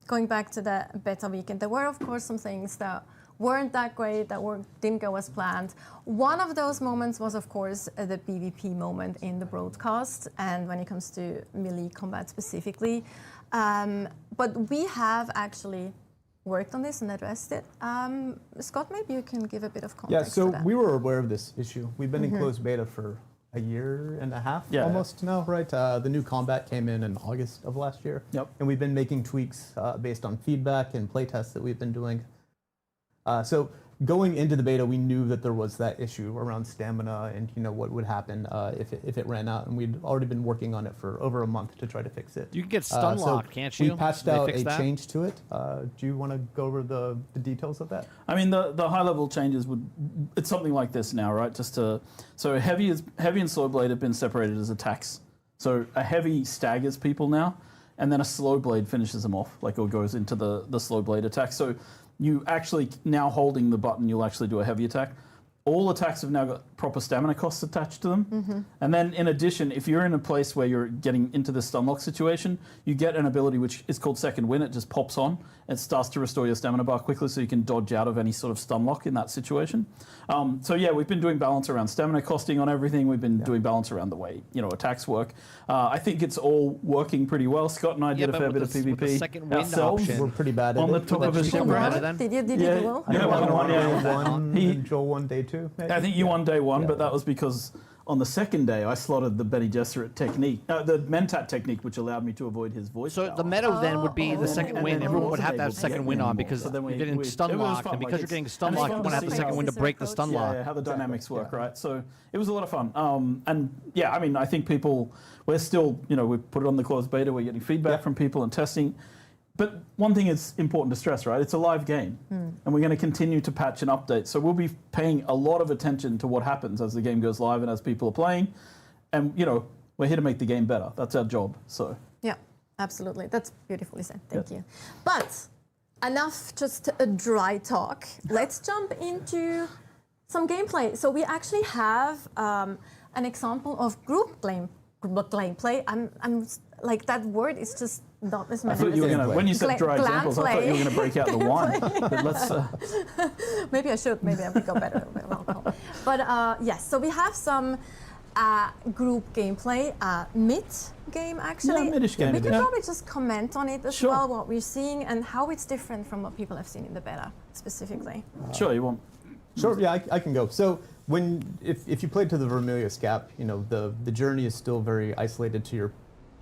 going back to the beta weekend, there were of course some things that weren't that great, that didn't go as planned. One of those moments was, of course, the PvP moment in the broadcast, and when it comes to melee combat specifically. But we have actually worked on this and addressed it. Scott, maybe you can give a bit of context Yeah, so to that. we were aware of this issue. We've been in closed beta for a year and a half almost now, right? The new combat came in August of last year. Yep. And we've been making tweaks based on feedback and playtests that we've been doing. So going into the beta, we knew that there was that issue around stamina and what would happen if it ran out, and we'd already been working on it for over a month to try to fix it. You can get stun locked, can't you? We patched Did they out fix a that? change to it. Do you want to go over the details of that? I mean, the high level changes it's something like this now, right? So heavy and slow blade have been separated as attacks. So a heavy staggers people now, and then a slow blade finishes them off, or goes into the slow blade attack. So you actually, now holding the button, you'll actually do a heavy attack. All attacks have now got proper stamina costs attached to them. And then in addition, if you're in a place where you're getting into the stun lock situation, you get an ability which is called Second Wind. It just pops on. It starts to restore your stamina bar quickly so you can dodge out of any sort of stun lock in that situation. So yeah, we've been doing balance around stamina costing on everything. We've been doing balance around the way attacks work. I think it's all working pretty well. Scott and I did a fair bit of PvP with the Second Wind ourselves. option. We're pretty bad at On it. the top of a Did you ship. go right? ahead then? Did you do well? Yeah, Won He- and Joel won day 2. Maybe? I think you won day 1, but that was because on the second day I slotted the Benny Gesserit technique, the Mentat technique, which allowed me to avoid his voice. So power. the meta then would be the And second then wind. I Everyone would wasn't have to have able to second get wind on anymore. because So then you're getting stun it was locked, fun, and like because you're it's- getting stun and it's locked, fun you're going to have to the see second how wind to break the approach. stun lock. Yeah, how the dynamics work, right? So it was a lot of fun. And yeah, I mean, I think we're still, we put it on the closed beta, we're getting feedback from people and testing. But one thing is important to stress, right? It's a live game, and we're going to continue to patch and update. So we'll be paying a lot of attention to what happens as the game goes live and as people are playing. And, we're here to make the game better. That's our job, so. Yeah, absolutely. That's beautifully said. Thank you. But enough just a dry talk. Let's jump into some gameplay. So we actually have an example of group gameplay. I'm like that word is just not as I thought you were going to, when you said dry examples, I thought you were going to break out the wine. But let's. Maybe I should. Maybe I would go better with alcohol. But yes, so we have some group gameplay, mid game actually. Yeah, mid-ish game. We can Yeah. probably just comment on it as Sure. well, what we're seeing and how it's different from what people have seen in the beta specifically. Sure, you want. Sure, yeah, I can go. So if you played to the Vermilius Gap, you know, the journey is still very isolated to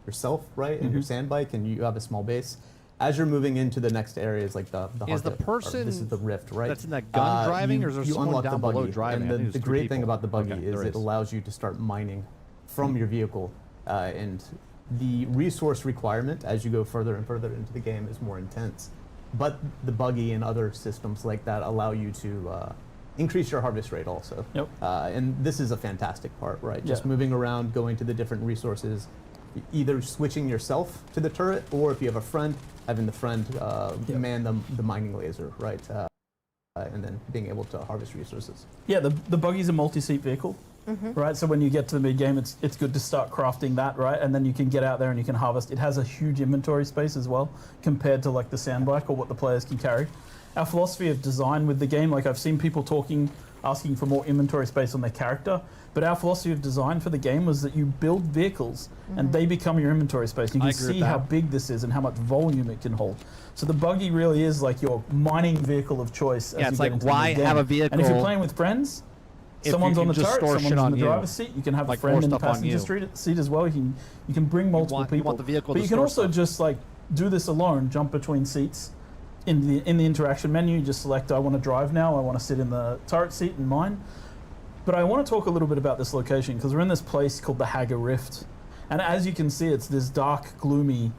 yourself, right? And your sand bike, and you have a small base. As you're moving into the next areas, like the Is the Hocket, or person this is the Rift, right? that's in that gun driving, or is there you someone unlock down the below buggy, driving? I think And there's the two great people. thing about the buggy Okay, is there it allows you to start mining from your vehicle, and the resource requirement as you go further and further into the game is more intense. But the buggy and other systems like that allow you to increase your harvest rate also. Yep. And this is a fantastic part, right? Just Yeah. moving around, going to the different resources, either switching yourself to the turret, or if you have a friend, having the friend man the mining laser, right? And then being able to harvest resources. Yeah, the buggy's a multi-seat vehicle, right? So when you get to the mid-game, it's good to start crafting that, right? And then you can get out there and you can harvest. It has a huge inventory space as well, compared to like the sand bike or what the players can carry. Our philosophy of design with the game, like I've seen people asking for more inventory space on their character, but our philosophy of design for the game was that you build vehicles and they become your inventory space. You I can agree with see how that. big this is and how much volume it can hold. So the buggy really is like your mining vehicle of choice. Yeah, as it's you get like, into the why mid-game. have a And if you're vehicle playing with friends, if someone's you on the can just turret, store shit someone's on in the you? driver's seat. You can have Like a friend more in the stuff on passenger you. seat as well. You can bring multiple you people. want the vehicle but to you can store also stuff. just like do this alone, jump between seats. In the interaction menu, you just select I want to drive now. I want to sit in the turret seat and mine. But I want to talk a little bit about this location because we're in this place called the Haga Rift, and as you can see, it's this dark, gloomy.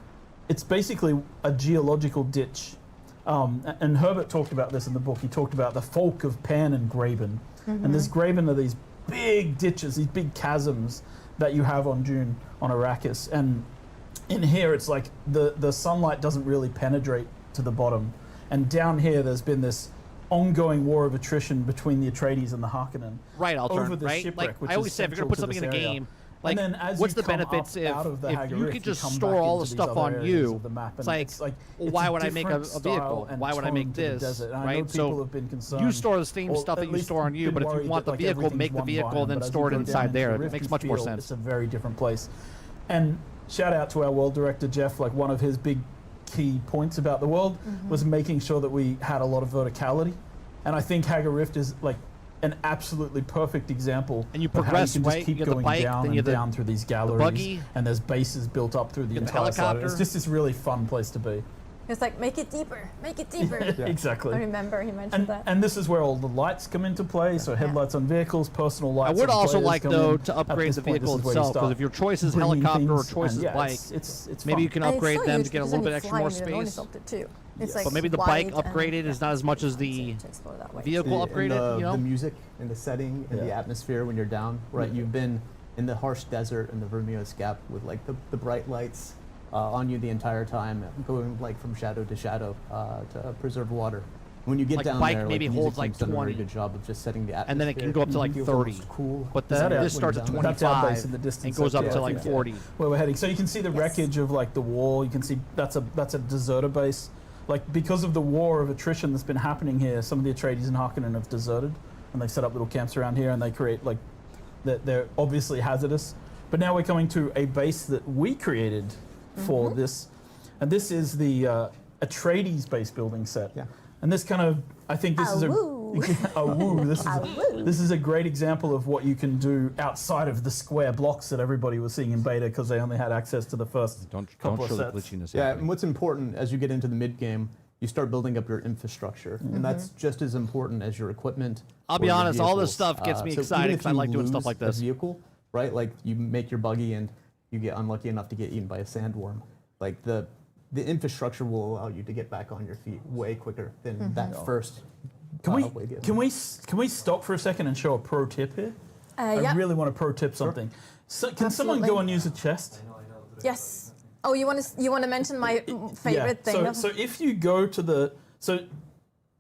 It's basically a geological ditch. And Herbert talked about this in the book. He talked about the folk of Pan and Graben. And this Graben are these big ditches, these big chasms that you have on Dune, on Arrakis. And in here, it's like the sunlight doesn't really penetrate to the bottom. And down here, there's been this ongoing war of attrition between the Atreides and the Harkonnen. Right, I'll over turn, this right? shipwreck, Like which I is always say, if you're central gonna put to something in this a area. game, And like then as what's you the come benefits up out of the if Haga you Rift, could just come store back all into the these stuff other on areas you? of the map, It's and like, it's like well, it's why a would I make a different vehicle? style and Why would I make tone to the this? desert. And I know Right? people So have been concerned, you store the same or stuff at that you least store on you, been but if you worried want that, the like, vehicle, make everything's the one vehicle, biome, then but as store you it go down inside into there. the It Rift, makes you much more feel sense. It's a very different place. And shout out to our world director Jeff. Like one of his big key points about the world was making sure that we had a lot of verticality. And I think Haga Rift is like an absolutely perfect example. And you of how progress, you can just right? keep You have the going bike, down then you and have the down through these galleries, buggy. and there's bases built up through the You have the entire side. It's helicopter. just this really fun place to be. It's like, make it deeper, make it deeper. Exactly. I remember he mentioned that. And this is where all the lights come into play. So headlights on vehicles, personal I lights. would on also players like come though in. to At upgrade this the point, this vehicle is where you itself, because start if your choice is bringing helicopter or things, choice and is yeah, bike, it's maybe fun. you can And it's upgrade so them huge to get a because little then bit you extra fly more and you don't space. stop it too. It's Yes. like But maybe the wide bike and upgraded is not as much as the to explore that way. vehicle And upgraded. You know, the music and the setting and the Yeah. atmosphere when you're down, right? You've been in the harsh desert and the Vermilius Gap with like the bright lights on you the entire time, going like from shadow to shadow to preserve water. When you get Like, down bike there, maybe like, the holds, music like, team's done a 20. very good job of just setting the atmosphere. and then it can go up to like Feels 30. almost cool. But Is that then it? this starts at When you're down 25 That's our base in the distance and goes up up to there, like I think. 40. Where we're heading. So you can see the Yes. wreckage of like the wall. You can see that's a deserter base. Like because of the war of attrition that's been happening here, some of the Atreides and Harkonnen have deserted, and they've set up little camps around here, and they create like they're obviously hazardous. But now we're coming to a base that we created for this, and this is the Atreides base building set. Yeah. And this kind of, I think this is a Awoo. woo. Awoo. This is a great example of what you can do outside of the square blocks that everybody was seeing in beta because they only had access to the first couple of sets. glitchiness. Yeah, and what's important as you get into the mid game, you start building up your infrastructure, and that's just as important as your equipment. I'll or be your honest, all this vehicles. stuff gets me So excited even if 'cause I you like doing stuff lose like this. A vehicle, right? Like you make your buggy and you get unlucky enough to get eaten by a sandworm. Like the infrastructure will allow you to get back on your feet way quicker than that first. Can we way getting- can we stop for a second and show a pro tip here? I yeah. really want to pro tip something. So, can someone Absolutely. go and use a chest? Yes. Oh, you want to mention my favorite thing? So if you go to the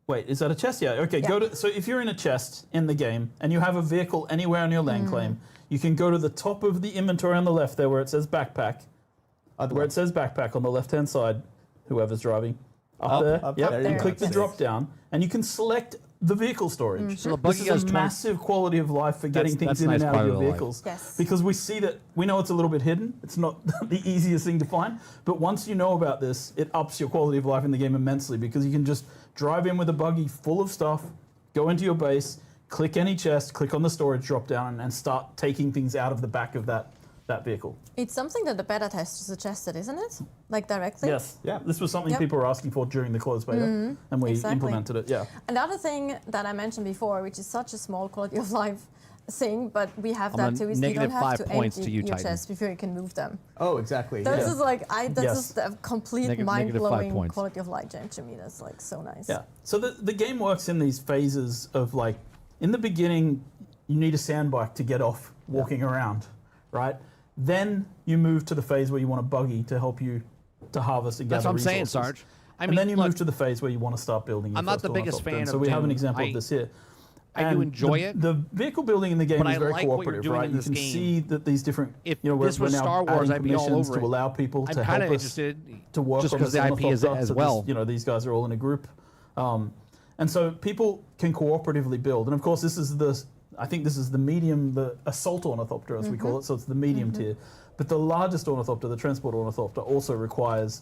Wait, is that a chest? Yeah. Okay. Go to. So if you're in a chest in the game and you have a vehicle anywhere on your land claim, you can go to the top of the inventory on the left there, where it says backpack. Where it says backpack on the left-hand side, whoever's driving up there. up Yep. there, And yeah. click the Nice. drop down, and you can select the vehicle storage. So the buggy this has is a 20 massive quality of life for getting that's things in nice and out of quality your of life. vehicles. Yes. Because we know it's a little bit hidden. It's not the easiest thing to find. But once you know about this, it ups your quality of life in the game immensely, because you can just drive in with a buggy full of stuff, go into your base, click any chest, click on the storage drop down, and start taking things out of the back of that vehicle. It's something that the beta tester suggested, isn't it? Like directly? Yes. Yeah. This was something Yep. people were asking for during the closed beta, and we exactly. implemented it. Yeah. Another thing that I mentioned before, which is such a small quality of life thing, but we have I'm on that too, is you don't have -5 to points empty to you, your Titan. chest before you can move them. Oh, exactly. This yeah. is like, that's Yes. just a complete -5 mind-blowing points. quality of life change to me. That's like so nice. Yeah. So the game works in these phases of, like, in the beginning, you need a sand bike to get off walking around, right? Then you move to the phase where you want a buggy to help you to harvest and That's gather what I'm saying, resources. Sarge. I And mean, then you look, move to the phase where you want to start building. Your I'm not first the biggest ornithopter. fan And of so we have an Doom. example I- of this here. I do And enjoy it, The vehicle building in the game but is I very like what you're cooperative, doing right? in You this can game. see that these different, If you know, we're, this was we're now Star Wars, adding I'd be all permissions over to it. allow people I'm to kind help of us interested to work just on because this the IP is ornithopter. as So well. this, you know, these guys are all in a group, and so people can cooperatively build. And of course, I think this is the medium, the assault ornithopter, as we call it. So it's the medium tier. But the largest ornithopter, the transport ornithopter, also requires,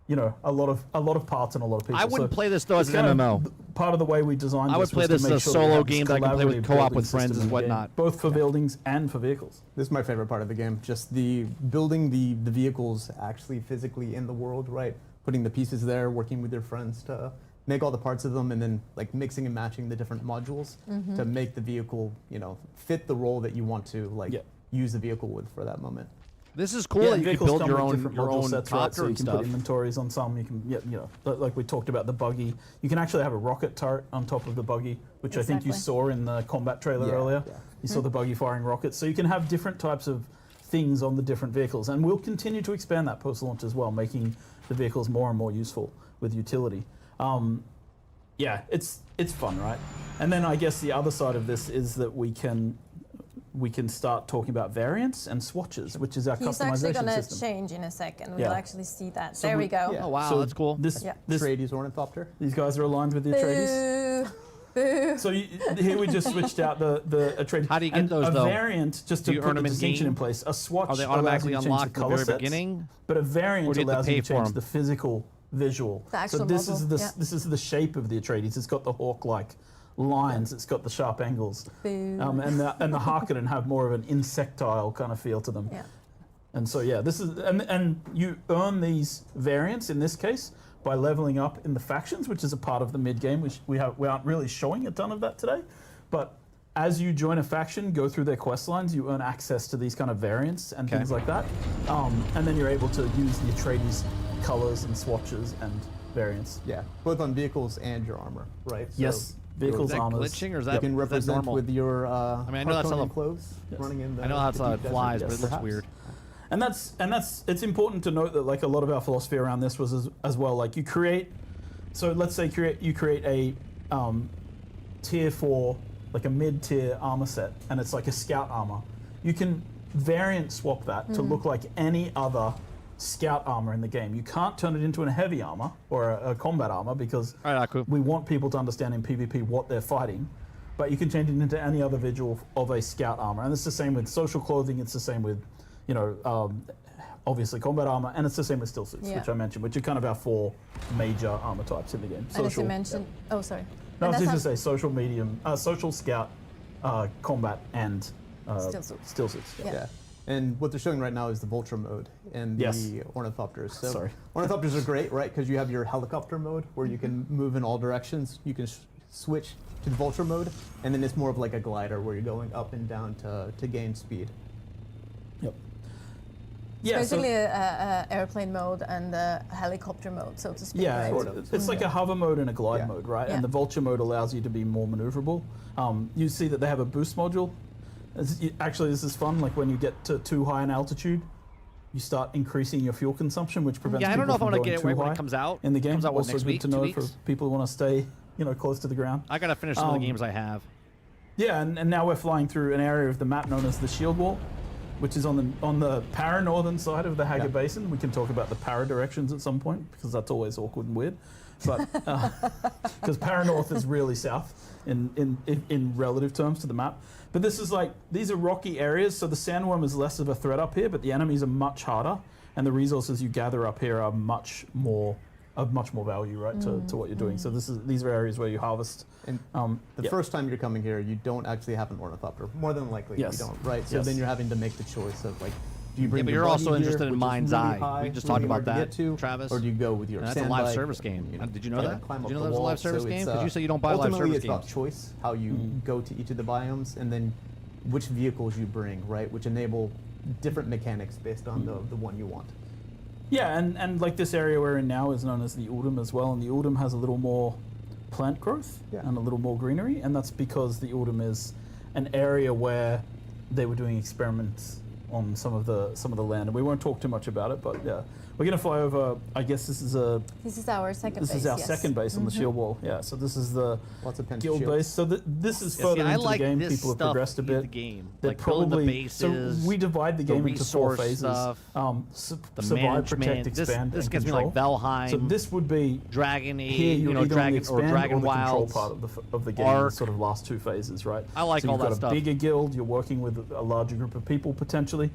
you know, a lot of parts and a lot of people. I wouldn't So play this though as it's an kind MMO. of part of the way we designed I would this play was to this as make a sure that we solo have this game that I can play with collaborative co-op building with friends system and in the game, whatnot. both for buildings and for vehicles. This is my favorite part of the game. Just the building the vehicles actually physically in the world, right? Putting the pieces there, working with your friends to make all the parts of them, and then like mixing and matching the different modules to make the vehicle, you know, fit the role that you want to like Yeah. use the vehicle with for that moment. This is cool Yeah, that you can vehicles build come your with own different module sets, right? copter So you and can stuff. put inventories on some. You can, you know, like we talked about the buggy. You can actually have a rocket turret on top of the buggy, which I think you Exactly. saw in the combat trailer Yeah, earlier. yeah. You saw the buggy firing rockets. So you can have different types of things on the different vehicles, and we'll continue to expand that post-launch as well, making the vehicles more and more useful with utility. Yeah, it's fun, right? And then I guess the other side of this is that we can start talking about variants and swatches, which is our He's actually customization going to system. change in a second. We'll Yeah. actually see that. So there we go. yeah. Oh wow, So that's cool. This, Yeah. this Atreides ornithopter. these guys are aligned with the Atreides. Boo. Boo. So here we just switched out the Atreides. How do you get and those, a though? variant, just Do to you put earn the them in distinction game? in place, a swatch Are they allows automatically you to change unlocked the at the color very sets, beginning? but a Or variant do you have to allows pay you to for change 'em? the physical visual. The actual so this model, is the yeah. this is the shape of the Atreides. It's got the hawk-like lines. It's got the sharp angles. Boo. And the Harkonnen have more of an insectile kind of feel to them. Yeah. And so yeah, this is and you earn these variants in this case by leveling up in the factions, which is a part of the mid game. Which we aren't really showing a ton of that today, but as you join a faction, go through their quest lines, you earn access to these kind of variants and Okay. things like that, and then you're able to use the Atreides colors and swatches and variants. Yeah, both on vehicles and your armor, right? So Yes, Is vehicles, that armors. glitching or is you that, can is that represent normal? with your I mean, I know that's how Harkonian the- clothes running in the I know that's the how deep it desert, flies, but yes, it looks perhaps. weird. And that's it's important to note that like a lot of our philosophy around this was as well, like you create, so let's say you create a tier 4, like a mid-tier armor set, and it's like a scout armor. You can variant swap that to look like any other scout armor in the game. You can't turn it into a heavy armor or a combat armor because All right, Aku. we want people to understand in PvP what they're fighting. But you can change it into any other visual of a scout armor, and it's the same with social clothing. It's the same with, you know, obviously combat armor, and it's the same with still suits, Yeah. which I mentioned, which are kind of our 4 major armor types in the game. And as you mentioned, oh sorry. No, I And was that's just going to say social medium, social scout, combat, and Still suits. Still suits. Yeah. Yeah. Yeah. And what they're showing right now is the vulture mode and Yes. the ornithopters. So Sorry. ornithopters are great, right? Because you have your helicopter mode where you can move in all directions. You can switch to the vulture mode, and then it's more of like a glider where you're going up and down to gain speed. Yep. Yeah. Basically a airplane mode and a helicopter mode, so to speak. Yeah, right? Sort of. it's like a hover mode and a glide Yeah. mode, right? Yeah. And the vulture mode allows you to be more maneuverable. You see that they have a boost module. Actually, this is fun. Like when you get to too high an altitude, you start increasing your fuel consumption, which prevents Yeah, I don't people know if I from want to going get it too right when high it comes out. in the game. Comes out what, Also next good week? to 2 know weeks? for people who want to stay close to the ground. I gotta finish some of the games I have. Yeah, and now we're flying through an area of the map known as the Shield Wall, which is on the para-northern side of the Haga Basin. We can talk about the para-directions at some point, because that's always awkward and weird. But because para-north is really south in relative terms to the map. But this is these are rocky areas, so the sandworm is less of a threat up here, but the enemies are much harder, and the resources you gather up here are much more value, right, to what you're doing. So these are areas where you harvest. And the first time you're coming here, you don't actually have an ornithopter. More than likely, you don't, right? So then you're having to make the choice of do you bring but your you're also buggy interested gear, in which is Mind's really Eye. high, We just really talked about hard to that, get to, Travis. or do you go with your And that's a sand live bike, service game. Did you know that? climb Did up you know the that was a wall? live service So game? it's, Because you say you don't buy live ultimately service it's about games. choice, how you go to each of the biomes, and then which vehicles you bring, right, which enable different mechanics based on the one you want. Yeah, and this area we're in now is known as the Uldum as well, and the Uldum has a little more plant growth and a little more greenery, and that's because the Uldum is an area where they were doing experiments on some of the land, and we won't talk too much about it, but yeah, we're gonna fly over. I guess this is our second base. This is our second base on the Shield Wall. Yeah, so this is the Lots of guild shields. base. So this is further I into like the game. this People have stuff progressed a in bit. the game. They're Like building the probably bases, so we divide the game into 4 resource phases. stuff, the Survive, protect, management. expand, This and gets me control. like Valheim. So this would be Dragon here. Age, You're you know, either on the Dragon or expand Dragon or the control Wilds. part of the game. Arc. The sort of last 2 phases, right? I like so all you've that got stuff. a bigger guild. You're working with a larger group of people potentially.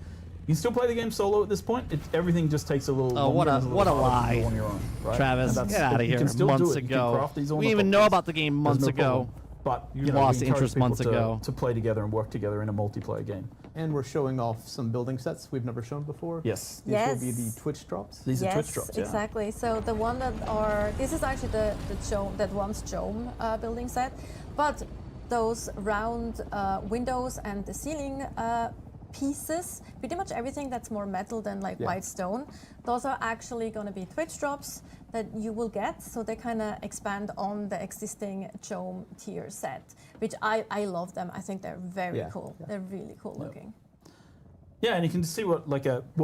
You can still play the game solo at this point. Everything just takes a little. Oh, longer what a and is what a little harder to do lie, on your own, right? Travis! And Get out of you here. can still do Months it. You can ago, craft these we didn't even know ornithopters. about the game There's months no ago. problem. But You know, lost we encourage interest people months ago. to play together and work together in a multiplayer game. And we're showing off some building sets we've never shown before. Yes. These will be the Twitch drops. These are Twitch drops. Yeah. Exactly. So the one this is actually the Chome, that one's Chome building set, but those round windows and the ceiling pieces, pretty much everything that's more metal than white stone, those are actually going to be Twitch drops that you will get. So they kind of expand on the existing Chome tier set, which I love them. I think they're very cool. Yeah. They're really cool looking. Yeah, and you can see what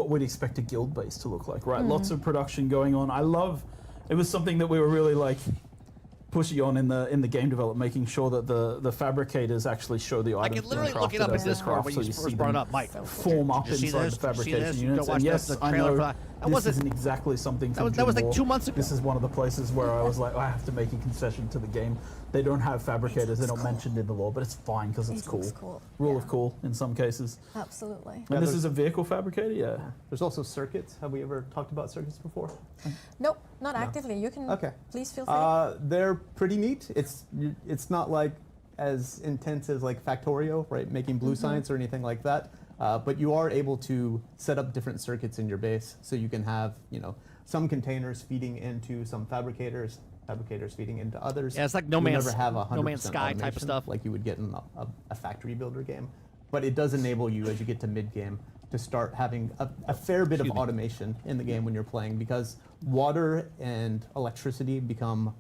we'd expect a guild base to look like, right? Lots of production going on. It was something that we were really pushy on in the game development, making sure that the fabricators actually show the I items. can literally being look it up crafted in as they Discord craft, when so you see first brought it them up, Mike. form up Did you see inside this? the Did you see fabrication this? Go units. watch And the yes, I trailer for know that. That this wasn't- isn't exactly something from that was like Jim 2 Moore. months ago. This is one of the places where I was like, I have to make a concession to the game. They don't have fabricators. They're not mentioned in the law, but it's fine because it's cool. Looks cool. Rule of cool in some cases. Absolutely. And this is a vehicle fabricator, yeah. There's also circuits. Have we ever talked about circuits before? Nope, not actively. You can. Okay. Please feel free. They're pretty neat. It's not as intense as Factorio, right? Making blue science or anything like that. But you are able to set up different circuits in your base, so you can have some containers feeding into some fabricators feeding into others. Yeah, it's like You'll never have 100% No Man's Sky type of automation stuff. like you would get in a factory builder game. But it does enable you, as you get to mid-game, to start having a fair bit of automation in the game when you're playing, because water and electricity become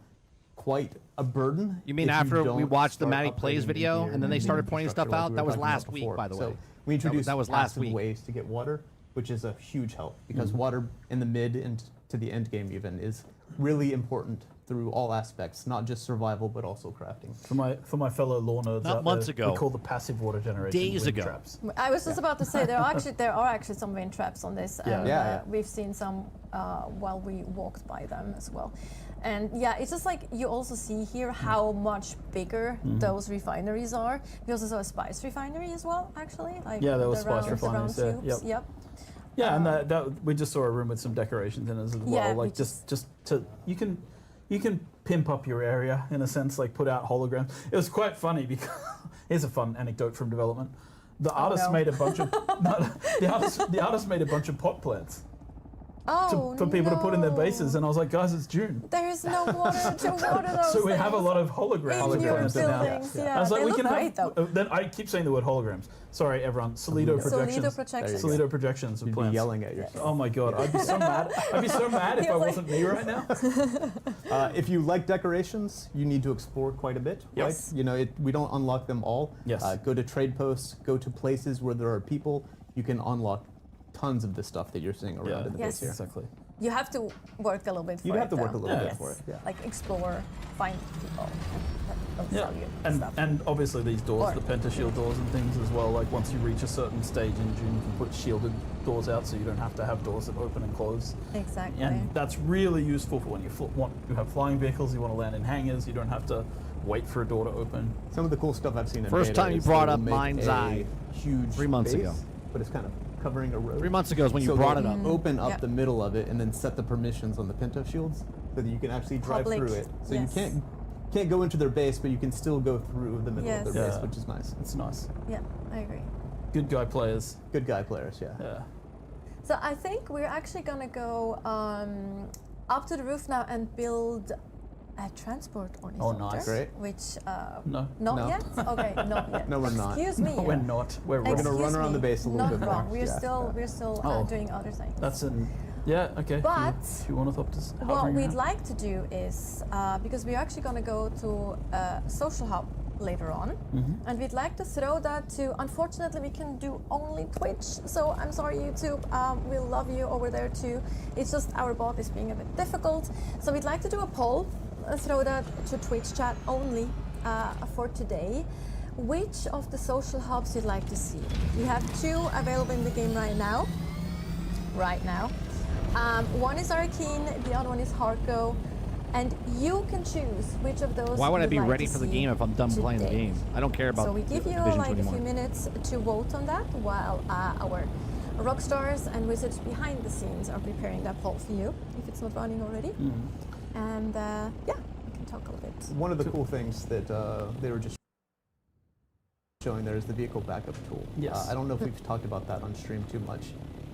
quite a burden. You mean if after we don't watched the start Matty Plays upgrading video your and then they started pointing stuff infrastructure out? we That were was talking about last week, before. by the way. So we introduced that was last passive week. ways to get water, which is a huge help, because water in the mid and to the end game even is really important through all aspects, not just survival but also crafting. For my fellow law nerds Not out months there, ago. we call the passive water generation Days wind ago. traps. I was just about to say there are actually some wind traps on this, and Yeah. we've seen some while we walked by them as well. And yeah, it's just you also see here how much bigger those refineries are. We also saw a spice refinery as well, actually. Yeah, there was the spice round refineries there, tubes. yep. Yep. Yeah, and that we just saw a room with some decorations in it as well. Yeah, we just to you can pimp up your area in a sense, put out holograms. It was quite funny because here's a fun anecdote from development. The artist made a bunch of the artist made a bunch of pot plants for people to put in their bases, and I was like, guys, it's June. There's no water to water those. So we have a things. lot of holograms In your planted now. buildings, yeah. I was like, They we look can great, have. though. Then I keep saying the word holograms. Sorry, everyone. Solido projections. Solido projections. Solido projections of You'd be plants. yelling at yourself. Oh my god, I'd be so mad. I'd be so mad if I wasn't me right now. If you like decorations, you need to explore quite a bit, Yes. right? We don't unlock them all. Yes. Go to trade posts, go to places where there are people. You can unlock tons of the stuff that you're seeing around in the Yes. base here. Exactly. You have to work a little bit for it. You'd have to work a though. little bit Yes. for it. Yeah. Like explore, find people that Yeah, sell you and stuff. and obviously these doors, Or- the pentashield doors and things as well. Like once you reach a certain stage in June, you can put shielded doors out, so you don't have to have doors that open and close. Exactly. And that's really useful for when you you have flying vehicles, you want to land in hangars, you don't have to wait for a door to open. Some of the cool stuff I've seen in First beta time you is brought they'll up make Mind's a Eye huge 3 months base, ago. but it's kind of covering a road. 3 months ago is when you So brought they'll it up. open up Yep. the middle of it and then set the permissions on the Pinto shields so that you can actually drive Public, through it. So yes. you can't go into their base, but you can still go through the middle of Yes. their Yeah. base, which is nice. It's nice. Yeah, I agree. Good guy players. Good guy players, yeah. Yeah. So I think we're actually gonna go up to the roof now and build a transport ornithopter. nice. Great. Which No. not No. yet. Okay, not yet. No, we're not. Excuse me. No, we're not. We're wrong. gonna run Excuse around the me. base a little Not bit wrong. more. We're Yeah, still yeah. we're still Oh. doing other things. That's in. Yeah. Okay. But few ornithopters. What hovering we'd around. like to do is, because we're actually going to go to a social hub later on, and we'd like to throw that to, unfortunately, we can do only Twitch, so I'm sorry, YouTube, we love you over there too. It's just our bot is being a bit difficult. So we'd like to do a poll, throw that to Twitch chat only for today. Which of the social hubs you'd like to see? We have 2 available in the game right now. One is Arcane, the other one is Harco, and you can choose which of those. Why would I you'd be like ready to for the see game if I'm done playing the today. game? I don't care about So we give you Division like 2 a anymore. few minutes to vote on that while our rock stars and wizards behind the scenes are preparing that poll for you if it's not running already. And yeah, we can talk a little bit. One of the cool things that they were just showing there is the vehicle backup tool. Yes. I don't know if we've talked about that on stream too much,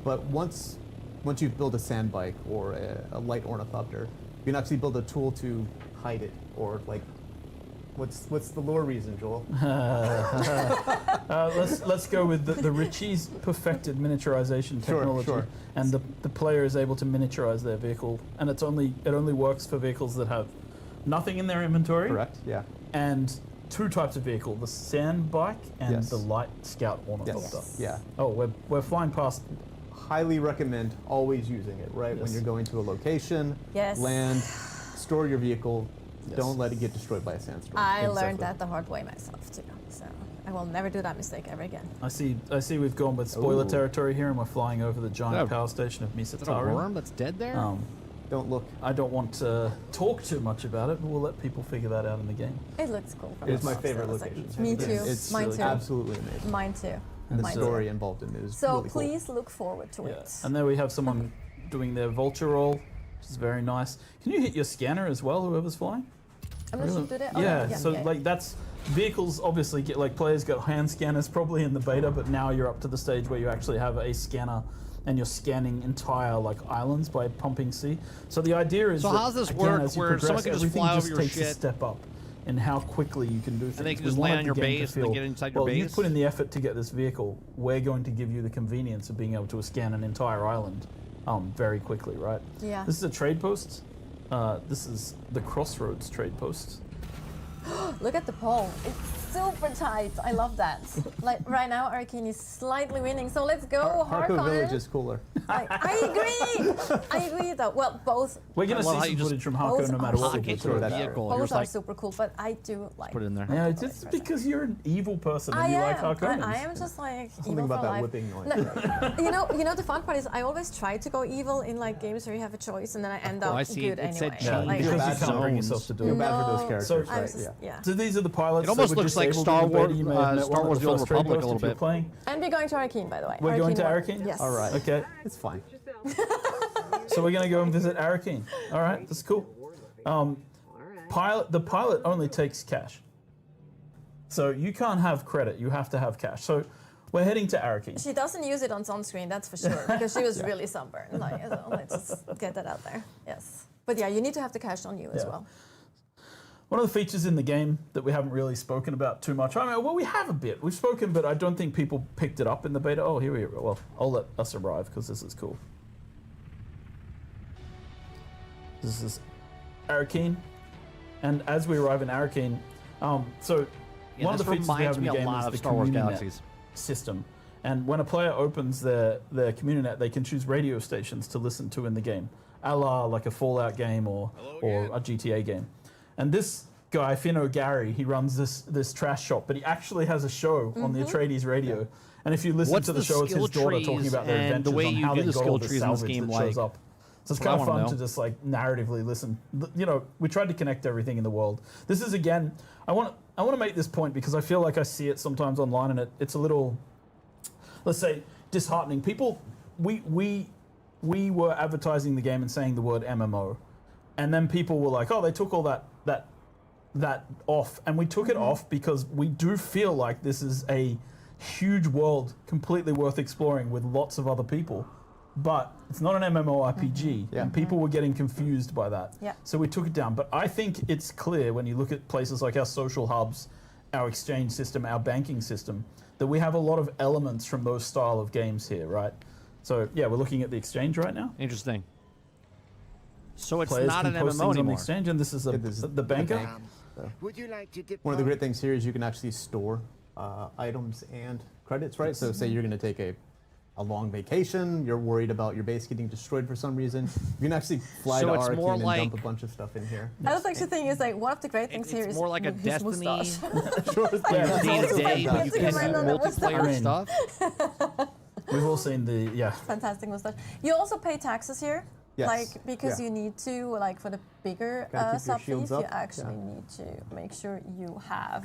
but once you build a sand bike or a light ornithopter, you can actually build a tool to hide it, or like, what's the lore reason, Joel? Let's go with the Ritchie's perfected miniaturization Sure, technology, sure. and the player is able to miniaturize their vehicle, and it only works for vehicles that have nothing in their inventory. Correct. Yeah. And 2 types of vehicle: the sand bike and Yes. the light scout ornithopter. Yes. Yeah. Oh, we're flying past. Highly recommend always using it, right? When Yes. you're going to a location, Yes. land, store your vehicle. Yes. Don't let it get destroyed by a sandstorm. I learned Exactly. that the hard way myself too, so I will never do that mistake ever again. I see we've gone with spoiler Ooh. territory here, and we're flying over the giant Oh. power station of Is that a Misatara. worm that's dead there? Don't look. I don't want to talk too much about it, but we'll let people figure that out in the game. It looks cool. From It's my afar, so favorite I was like, location. me It's- too. It's Mine really too. absolutely amazing. Mine too. And the Mine too. story involved in it is So really cool. please look forward to Yeah. it. And there we have someone doing their vulture roll, which is very nice. Can you hit your scanner as well, whoever's flying? I'm gonna shoot it. Okay, Yeah, so yeah. like that's vehicles obviously get like players got hand scanners probably in the beta, but now you're up to the stage where you actually have a scanner and you're scanning entire like islands by pumping C. So the idea is So that, how does this again, work as you where progress, someone can just everything fly over just your takes a shit? step up in how quickly you can do things. they can We just land wanted on your the game to base and then feel, get inside your well, you've base? put in the effort to get this vehicle. We're going to give you the convenience of being able to scan an entire island very quickly, right? Yeah. This is a trade post. This is the Crossroads trade post. Look at the poll. It's super tight. I love that. Like right now, Arcane is slightly winning. So let's go, Harco Village Harkonnen. is cooler. I agree. I agree though. Well, both We're going I to love how see you some just footage from Harko no matter what we Pocket do. your that vehicle. both You're are just like, super cool. But I do like. put it in there. Yeah, just because you're an evil person and I you am. like Harkonnens. I am just like Something evil about for that life. whipping noise. No, you know the fun part is I always try to go evil in like games where you have a choice and then I end up I see. good It said anyway. Yeah, change because bad you can't bring zones. yourself to do Feel it. bad for those No, characters, So- right? I'm just, yeah. So these are the pilots. It almost that were looks like disabled Star in the beta. Wars- You may have met Star one of Wars the The Old first trade Republic a posts little if you're bit. playing. And we're going to Arcane, by the way. We're going to won. Arcane? Yes. All right. Okay, It's fine. so we're going to go and visit Arcane. All right, that's cool. The pilot only takes cash. So you can't have credit, you have to have cash. So we're heading to Arcane. She doesn't use it on sunscreen, that's for sure, because she was really sunburned. Like, so let's just get that out there. Yes. But yeah, you need to have the cash on you as Yeah. well. One of the features in the game that we haven't really spoken about too much. I mean, well, we have a bit. We've spoken, but I don't think people picked it up in the beta. Oh, here we go. Well, I'll let us arrive because this is cool. This is Arcane. And as we arrive in Arcane, so Yeah, one of this the features we have reminds in me the a game lot is of the Star Wars CommuniNet Galaxies. system. And when a player opens their CommuniNet, they can choose radio stations to listen to in the game. a la like a Fallout game or a GTA game. And this guy, Finn O'Gary, he runs this trash shop, but he actually has a show on the Atreides radio. And if you listen What's to the the show, it's his skill daughter talking about their trees and the adventures way on you how do they the got skill all the trees in this salvage game that shows like? up. So it's That's what I kind of wanna fun to know. just like narratively listen. You know, we tried to connect everything in the world. This is again, I want to make this point because I feel like I see it sometimes online, and it's a little, let's say, disheartening. People, we were advertising the game and saying the word MMO, and then people were like, oh, they took all that off, and we took it off because we do feel like this is a huge world completely worth exploring with lots of other people, but it's not an MMORPG, and people were getting confused by that. Yeah. So we took it down. But I think it's clear when you look at places like our social hubs, our exchange system, our banking system, that we have a lot of elements from those style of games here, right? So yeah, we're looking at the exchange right now. Interesting. So it's Players not can an post MMO things on the anymore. exchange, and this is this is the banker. bank. Would you like to dip One of the great things here is you can actually store items and credits, right? So say you're going to take a long vacation, you're worried about your base getting destroyed for some reason, you can actually fly So to it's Arcane more and like- dump a bunch of stuff in here. I was actually thinking, it's like one of the great things here It's is more like a his Destiny mustache. Sure. Yeah, That's day to also day, but you fantastic. can Putting do mine on the mustache. multiplayer I mean, stuff. We've all seen the Fantastic mustache. You also pay taxes here. Yes. Like, because Yeah. you need to, like, for the bigger Gotta keep your sub shields fees, you up. actually need to make sure you have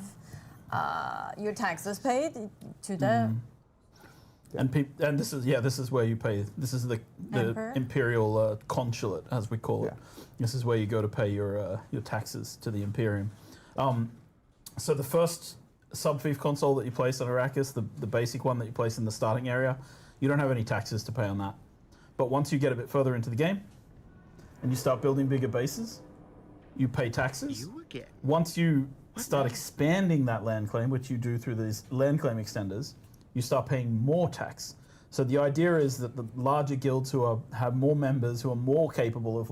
your taxes paid to the and this is where you pay. This is the Emperor? imperial consulate, as we call it. Yeah. This is where you go to pay your taxes to the Imperium. So the first sub-fief console that you place on Arrakis, the basic one that you place in the starting area, you don't have any taxes to pay on that. But once you get a bit further into the game, and you start building bigger bases, you pay taxes. You again. Once you start expanding that land claim, which you do through these land claim extenders, you start paying more tax. So the idea is that the larger guilds who have more members, who are more capable of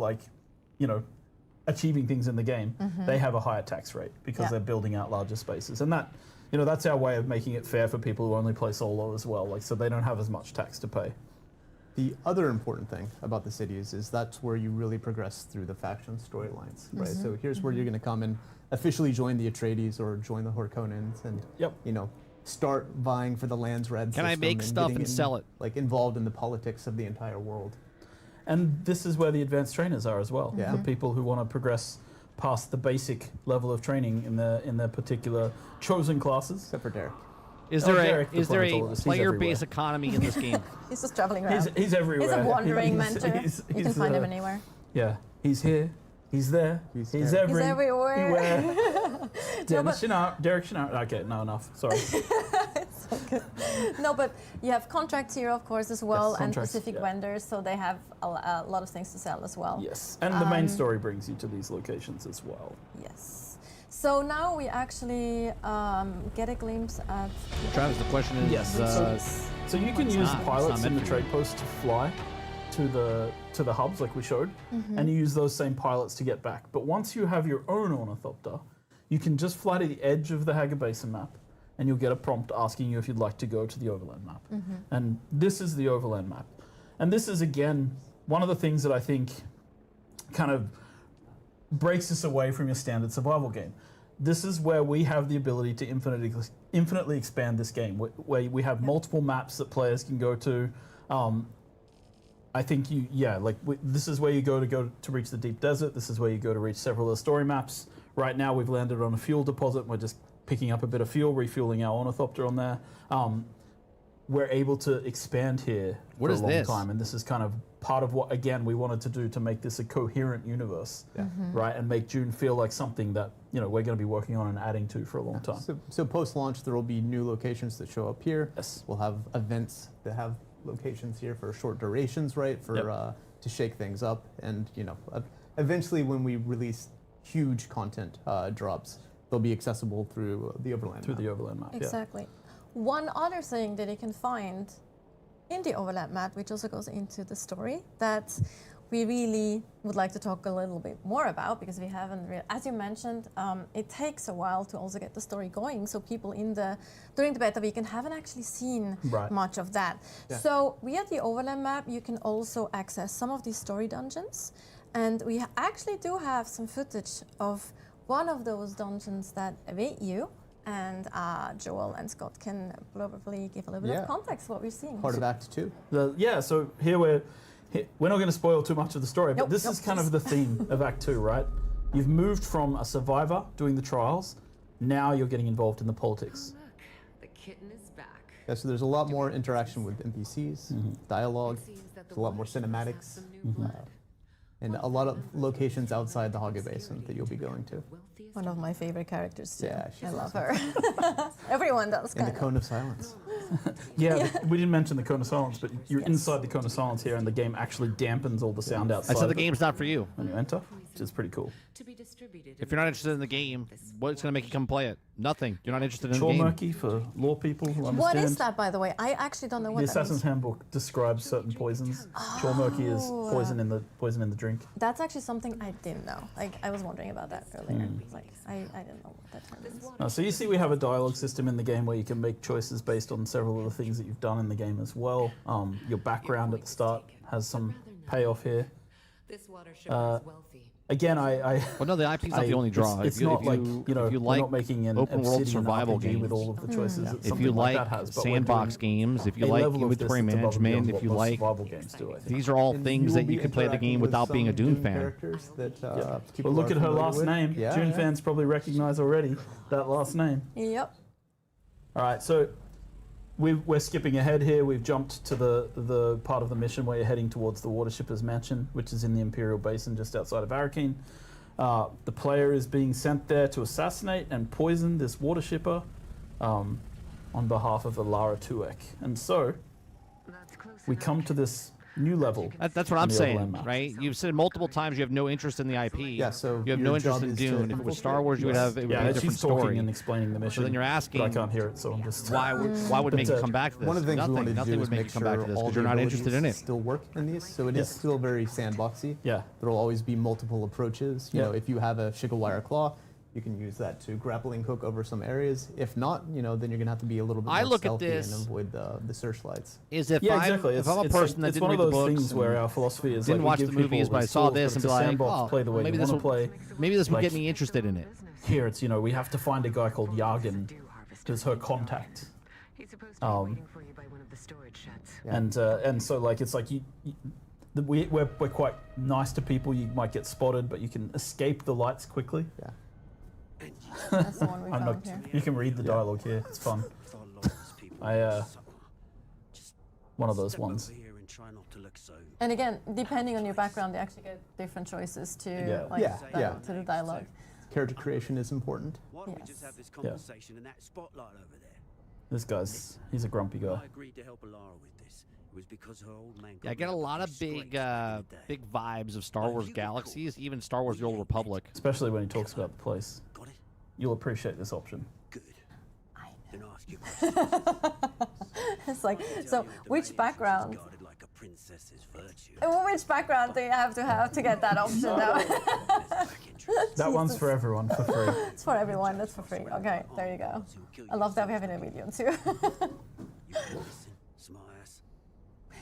achieving things in the game, they have a higher tax rate because Yeah. they're building out larger spaces. And that, that's our way of making it fair for people who only play solo as well. Like, so they don't have as much tax to pay. The other important thing about the cities is that's where you really progress through the faction storylines, right? So here's where you're going to come and officially join the Atreides or join the Harkonnens and, Yep. start vying for the land's red Can I system make stuff getting and sell it? Like involved in the politics of the entire world. And this is where the advanced trainers are as well. Yeah. For people who want to progress past the basic level of training in their particular chosen classes. Except for Derek. Is Oh, there Derek, the is there a Chronicler, he's player-based economy in this game? He's just traveling around. He's everywhere. He's a wandering He's- mentor. he's- You can he's, find him uh, anywhere. Yeah, he's here. He's there. He's He's there. everywhere. everywhere. Derek Shinar. Okay, no, enough. Sorry. No, but you have contracts here, of course, as well, and contracts, specific yeah. vendors, so they have a lot of things to sell as well. Yes, and the main story brings you to these locations as well. Yes. So now we actually get a glimpse at. Travis, the question is, Yes. So you can It's use not. It's pilots not in the meant for you. trade post to fly to the hubs like we showed, and you use those same pilots to get back. But once you have your own ornithopter, you can just fly to the edge of the Haga Basin map, and you'll get a prompt asking you if you'd like to go to the overland map. And this is the overland map. And this is, again, one of the things that I think kind of breaks us away from your standard survival game. This is where we have the ability to infinitely expand this game, where we have multiple maps that players can go to. I think this is where you go to reach the deep desert. This is where you go to reach several of the story maps. Right now, we've landed on a fuel deposit. And we're just picking up a bit of fuel, refueling our ornithopter on there. We're able to expand here What for is a long this? time, and this is kind of part of what, again, we wanted to do to make this a coherent universe, right, and make June feel like something that we're going to be working on and adding to for a long time. So post-launch, there will be new locations that show up here. Yes. We'll have events that have locations here for short durations, right? For Yep. to shake things up, and eventually, when we release huge content drops, they'll be accessible through the overland. map. The overland map. Exactly. One other thing that you can find in the overlap map, which also goes into the story, that we really would like to talk a little bit more about, because we haven't as you mentioned, it takes a while to also get the story going, so people during the beta weekend haven't actually seen much of that. So via the overlay map you can also access some of these story dungeons, and we actually do have some footage of one of those dungeons that await you, and Joel and Scott can probably give a little bit of context what we're seeing. Part of Act 2. So here we're not going to spoil too much of the story, but this is kind of the theme of Act 2, right? You've moved from a survivor doing the trials, now you're getting involved in the politics. Look, the kitten is back. Yeah, so there's a lot more interaction with NPCs, dialogue, there's a lot more cinematics, and a lot of locations outside the Hage Basin that you'll be going to. One of my favorite characters too. Yeah, I love her. Everyone does. In the Cone of Silence. We didn't mention the Cone of Silence, but you're inside the Cone of Silence here, and the game actually dampens all the sound outside. I said the game's not for you. When you enter, which is pretty cool. If you're not interested in the game, what's going to make you come play it? Nothing. You're not interested in the game. Murky for law people who understand. What is that, by the way? I actually don't know what The that Assassin's is. Handbook describes certain poisons. Murky is poison in the drink. That's actually something I didn't know. Like, I was wondering about that earlier. Like, I didn't know what that term is. So you see we have a dialogue system in the game where you can make choices based on several of the things that you've done in the game as well. Your background at the start has some payoff here. This water show is wealthy. Again, Well, no, the IP's not the only draw. It's If you- not if like, you- you know, if you we're like not making an open world Obsidian survival RPG games, with all of the choices that if something you like like that has. But we're sandbox doing games, if you a like level of this inventory that's above and management, beyond if you what most like, survival games do, I think. these are all And things will that be you can play the interacting game with without being a some Dune fan. characters that But people look are at her familiar last with. name. Yeah, Dune yeah. fans probably recognize already that last name. Yep. All right, so we're skipping ahead here. We've jumped to the part of the mission where you're heading towards the Water Shipper's Mansion, which is in the Imperial Basin just outside of Arakeen. The player is being sent there to assassinate and poison this water shipper on behalf of Alara Tuek. And so we come to this new level. That's what on I'm the saying, overland map. right? You've said multiple times you have no interest in the IP. Yeah, so you have your no interest job in is to Dune. If it was Star Wars, you would have it would be a Yeah, different she's talking story. and explaining the mission. then you're asking, but I can't hear it, so I'm just. Why would make you come back to this? One of the things nothing, we wanted to nothing do would is make make you come back sure to this all because the you're not interested in abilities it. still work in these, so it is Yes. still very sandboxy. Yeah. There will always be multiple approaches. You Yeah. know, if you have a Shigawire Claw, you can use that to grappling hook over some areas. If not, you know, then you're gonna have to be a little bit I more look at stealthy this- and avoid the searchlights. Is if Yeah, I'm, exactly. if I'm a It's person that it's didn't one read of the those books things where our philosophy is didn't like watch we the give people movies, but I the saw tools, this and it's be a like, sandbox, oh, play the way maybe you this want will to play. maybe this will Like- get me interested in it. Here, it's we have to find a guy called Yargan, who's her contact. He's supposed to be waiting for you by one of the storage sheds. And so like it's like we're quite nice to people. You might get spotted, but you can escape the lights quickly. Yeah. That's the one we I'm found not. here. You can read the dialogue here. It's fun. One of those ones. And again, depending on your background, they actually get different choices to to the dialogue. Character creation is important. Why don't we just have this conversation in that spotlight over there? This he's a grumpy guy. I agreed to help Alara with this. It was because her old man. Yeah, I get a lot of big vibes of Star Wars Galaxies, even Star Wars: The Old Republic. Especially when he talks about the place. Got it? You'll appreciate this option. Good. Then ask you questions. It's like, so which background? Guarded like a princess's virtue. Which background do you have to get that option though? That one's for everyone for free. It's for everyone. That's for free. Okay, there you go. I love that we have it in a video too.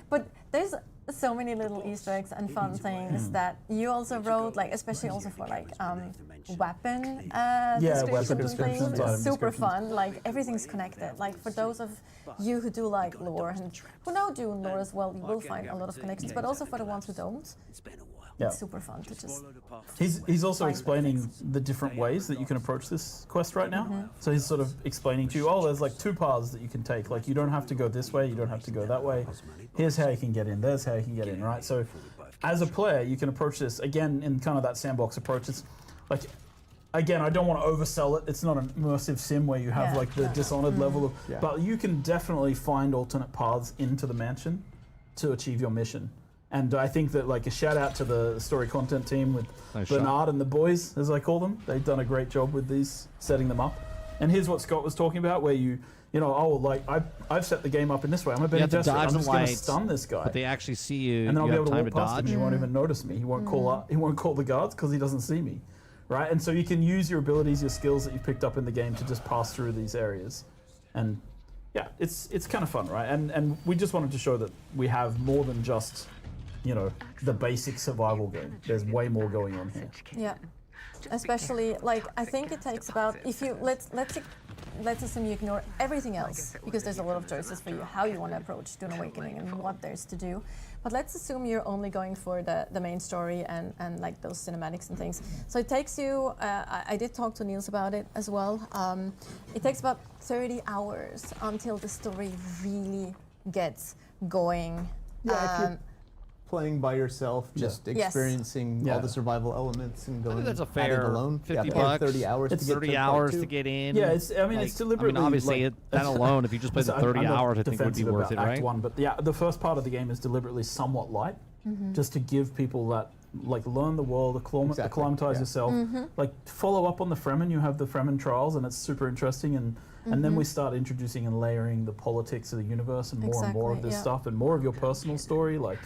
But there's so many little Easter eggs and fun things that you also wrote, like especially also for like weapon weapon descriptions and things. descriptions, item Super descriptions. fun. Like everything's connected. Like for those of you who do like lore and who know Dune lore as well, you will find a lot of connections. But also for the ones who don't, It's been a while. Yeah. it's super fun to just. He's also Find explaining the different ways that you can approach this quest right now. So he's sort of explaining to you, there's like two paths that you can take. Like you don't have to go this way, you don't have to go that way. Here's how you can get in, there's how you can get in, right? So as a player, you can approach this, again, in kind of that sandbox approach. It's like, again, I don't want to oversell it. It's not an immersive sim where you have Yeah. like the Dishonored level of, Yeah. but you can definitely find alternate paths into the mansion to achieve your mission. And I think that like a shout out to the story content team with Nice Bernard shot. and the boys, as I call them. They've done a great job with these, setting them up. And here's what Scott was talking about, where you you know, oh, like I've set the game up in this way. I'm a Benny have to Gesserit. dodge I'm the just going to lights, stun this guy. But they actually see you. And then I'll you be have able to time walk to past him. dodge. He won't even notice me. He won't call up. He won't call the guards because he doesn't see me, right? And so you can use your abilities, your skills that you've picked up in the game to just pass through these areas, and yeah, it's kind of fun, right? And we just wanted to show that we have more than just, you know, the basic survival game. There's way more going on here. Yeah. Especially, like, I think it takes about, if you, let's assume you ignore everything else, because there's a lot of choices for you how you want to approach Dune Awakening and what there's to do. But let's assume you're only going for the main story and like those cinematics and things. So it takes you, I did talk to Niels about it as well. It takes about 30 hours until the story really gets going. Yeah, if you're playing by yourself, just Yes. experiencing all the survival elements and going that's a at it fair alone. 50 yeah, bucks. 30 hours It's to get 30 to hours part to get in. Yeah, it's. I mean, it's deliberately. I mean, obviously, like, that alone, if you just played the 30 I'm not hours, I think would be defensive worth it, about Act right? 1, but yeah, the first part of the game is deliberately somewhat light, just to give people that, like, learn the world, acclimatize yourself, like follow up on the Fremen. You have the Fremen trials, and it's super interesting, and then we start introducing and layering the politics of the universe and more of this stuff, and more of your personal story, like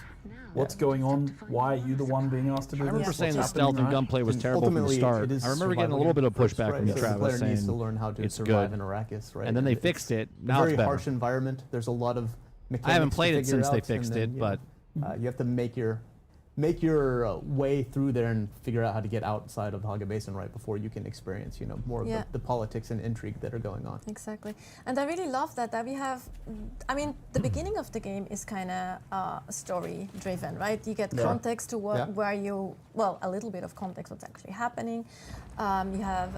what's going on, why are you the one being asked to do I this? remember what's saying the happening, stealth and right? gunplay was And terrible from the ultimately, start. it is I remember getting a survival little bit of first, pushback right? from So the Travis player needs saying to learn how to it's survive good. in Arrakis, right? And then they it's fixed it. a Now it's very better. harsh environment. There's a lot of mechanics I haven't to played it figure since they out, fixed and then, it, you but know, you have to make your way through there and figure out how to get outside of the Haga Basin right before you can experience, you know, more of the politics and intrigue that are going on. Exactly. And I really love that we have, I mean, the beginning of the game is kind of story driven, right? You get context to what, where you, well, a little bit of context what's actually happening. You have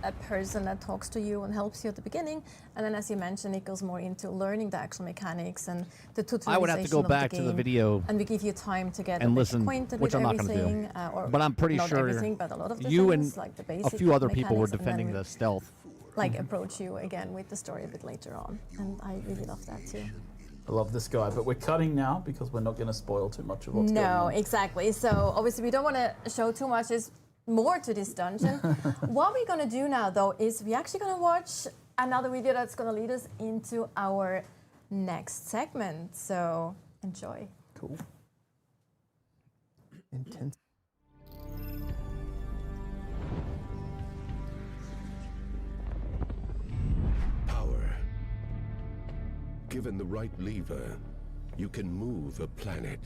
a person that talks to you and helps you at the beginning, and then, as you mentioned, it goes more into learning the actual mechanics and the tutorialization. I would have to go of back the to the game, video and we give you time to get and a bit listen, acquainted which with I'm not going to everything. do. Or But I'm pretty not sure everything, but a lot of the you things, and like the a basic few other people were mechanics, and defending then the stealth. like approach you again with the story a bit later on, and I really love that too. I love this guy, but we're cutting now because we're not going to spoil too much of what's going on. No, exactly. So obviously we don't want to show too much. There's more to this dungeon. What we're going to do now, though, is we're actually going to watch another video that's going to lead us into our next segment. So enjoy. Cool. Intense. Power. Given the right lever, you can move a planet.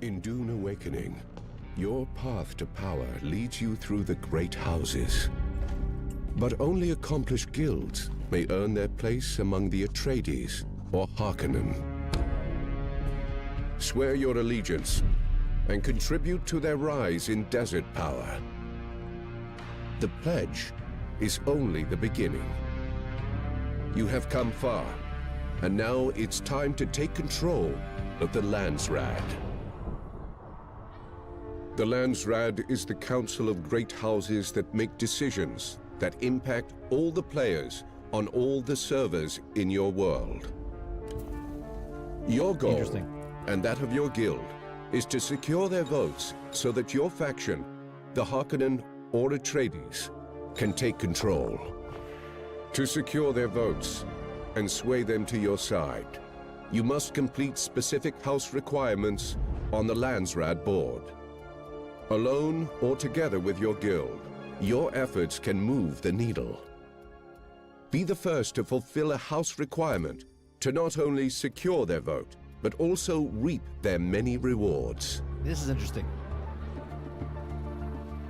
In Dune Awakening, your path to power leads you through the great houses. But only accomplished guilds may earn their place among the Atreides or Harkonnen. Swear your allegiance and contribute to their rise in desert power. The pledge is only the beginning. You have come far, and now it's time to take control of the Landsraad. The Landsraad is the council of great houses that make decisions that impact all the players on all the servers in your world. Your goal, and that of your guild, is to secure their votes so that your faction, the Harkonnen or Atreides, can take control. To secure their votes and sway them to your side, you must complete specific house requirements on the Landsraad board. Alone or together with your guild, your efforts can move the needle. Be the first to fulfill a house requirement to not only secure their vote, but also reap their many rewards. This is interesting.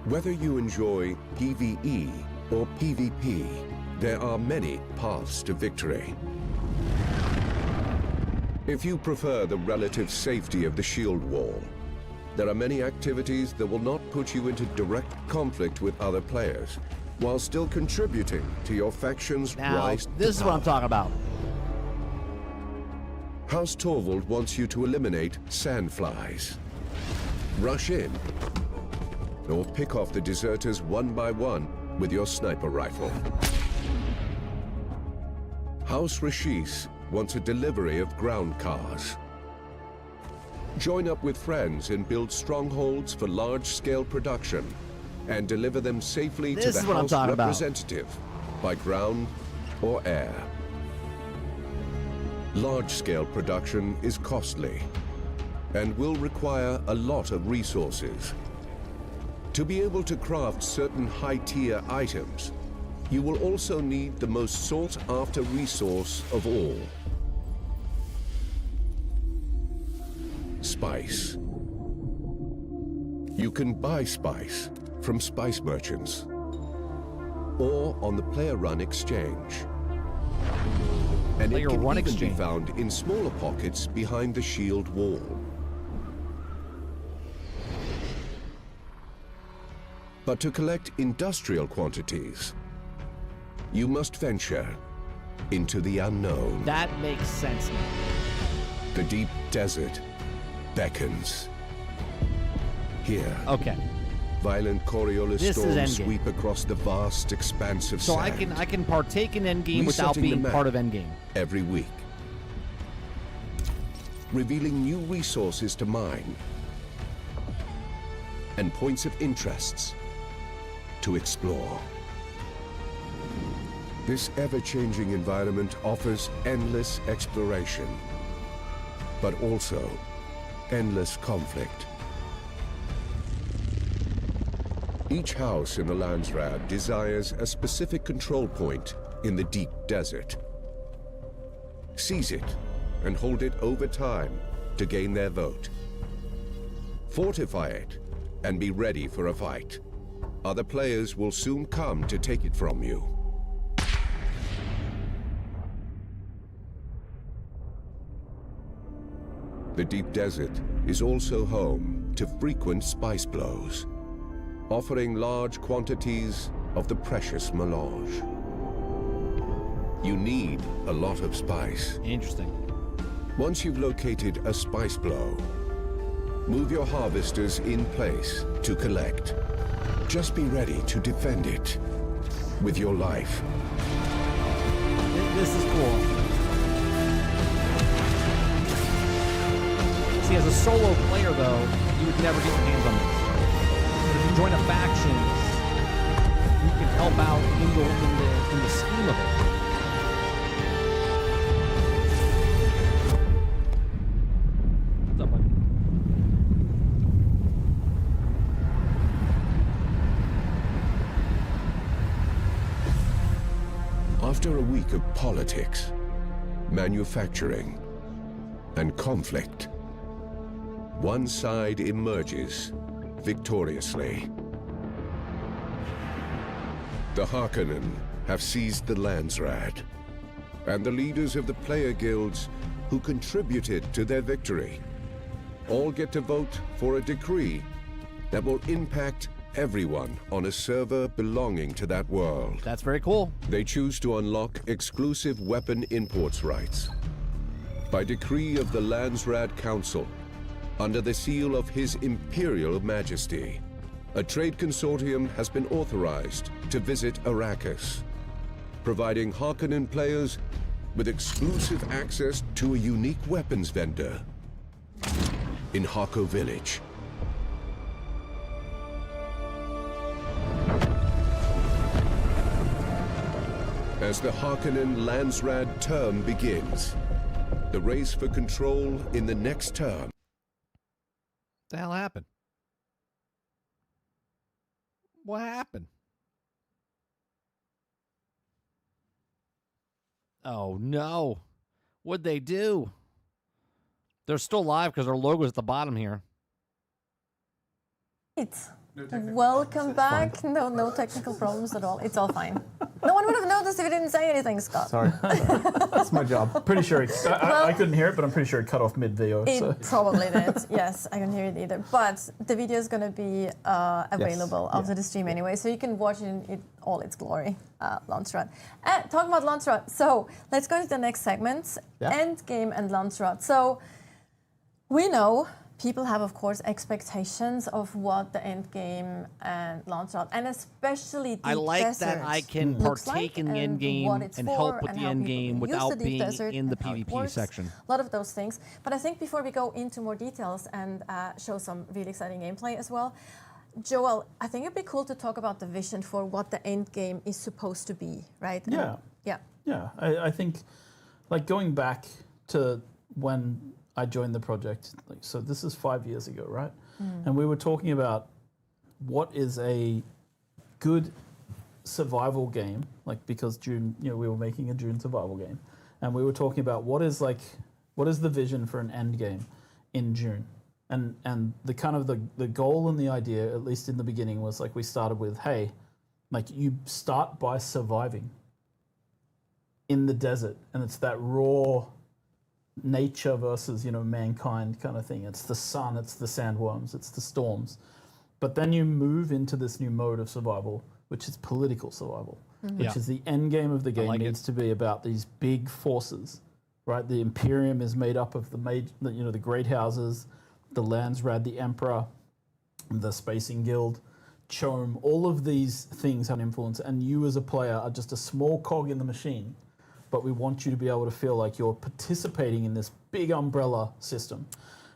Whether you enjoy PvE or PvP, there are many paths to victory. If you prefer the relative safety of the shield wall, there are many activities that will not put you into direct conflict with other players, while still contributing to your faction's rise to this is what I'm talking about. House Torvald wants you to eliminate sandflies. Rush in, or pick off the deserters one by one with your sniper rifle. House Rashis wants a delivery of ground cars. Join up with friends and build strongholds for large-scale production and deliver them safely to the House representative by ground or air. Large-scale production is costly and will require a lot of resources. To be able to craft certain high-tier items, you will also need the most sought-after resource of all: spice. You can buy spice from spice merchants or on the Player Run exchange. And it can even be found in smaller pockets behind the shield wall. But to collect industrial quantities, you must venture into the unknown. That makes sense now. The deep desert beckons. Here, Okay. violent Coriolis This is storms Endgame. sweep across the vast expanse of So sand. I can partake in Endgame without Resetting the being map part of Endgame. every week, revealing new resources to mine and points of interests to explore. This ever-changing environment offers endless exploration, but also endless conflict. Each house in the Landsraad desires a specific control point in the deep desert. Seize it and hold it over time to gain their vote. Fortify it and be ready for a fight. Other players will soon come to take it from you. The deep desert is also home to frequent spice blows, offering large quantities of the precious melange. You need a lot of spice. Interesting. Once you've located a spice blow, move your harvesters in place to collect. Just be ready to defend it with your life. This is cool. See, as a solo player, though, you would never get your hands on this. But if you join a faction, you can help out in the scheme of it. What's up, buddy? After a week of politics, manufacturing, and conflict, one side emerges victoriously. The Harkonnen have seized the Landsraad, and the leaders of the player guilds who contributed to their victory all get to vote for a decree that will impact everyone on a server belonging to that world. That's very cool. They choose to unlock exclusive weapon imports rights. By decree of the Landsraad Council, under the seal of His Imperial Majesty, a trade consortium has been authorized to visit Arrakis, providing Harkonnen players with exclusive access to a unique weapons vendor in Harko Village. As the Harkonnen Landsraad term begins, the race for control in the next term. What the hell happened? What happened? Oh no. What'd they do? They're still live because their logo's at the bottom here. Welcome back. No technical problems at all. It's all fine. No one would have noticed if you didn't say anything, Scott. Sorry. That's my job. Pretty sure I couldn't hear it, but I'm pretty sure it cut off mid-video. It probably did. Yes, I couldn't hear it either. But the video is going to be available after the stream anyway, so you can watch it in all its glory. Landsraad. Talking about Landsraad, so let's go to the next segment. Endgame and Landsraad. So we know people have, of course, expectations of what the Endgame and Landsraad, and especially the I like desert that I can looks partake like in the and Endgame what it's and for help with and the how people Endgame use without the deep being desert in the and how it PvP works. section. A lot of those things. But I think before we go into more details and show some really exciting gameplay as well, Joel, I think it'd be cool to talk about the vision for what the end game is supposed to be, right? Yeah. Yeah. Yeah, I think, like going back to when I joined the project, like, so this is 5 years ago, right? And we were talking about what is a good survival game, like because June, we were making a June survival game, and we were talking about what is the vision for an end game in June, and the kind of the goal and the idea, at least in the beginning, was like we started with, hey, like you start by surviving in the desert, and it's that raw nature versus mankind kind of thing. It's the sun, it's the sandworms, it's the storms, but then you move into this new mode of survival, which is political survival, which is the end game of the game. Needs to be about these big forces, right? The Imperium is made up of the great houses, the Landsrad, the Emperor, the Spacing Guild, Chome. All of these things have an influence, and you as a player are just a small cog in the machine. But we want you to be able to feel like you're participating in this big umbrella system.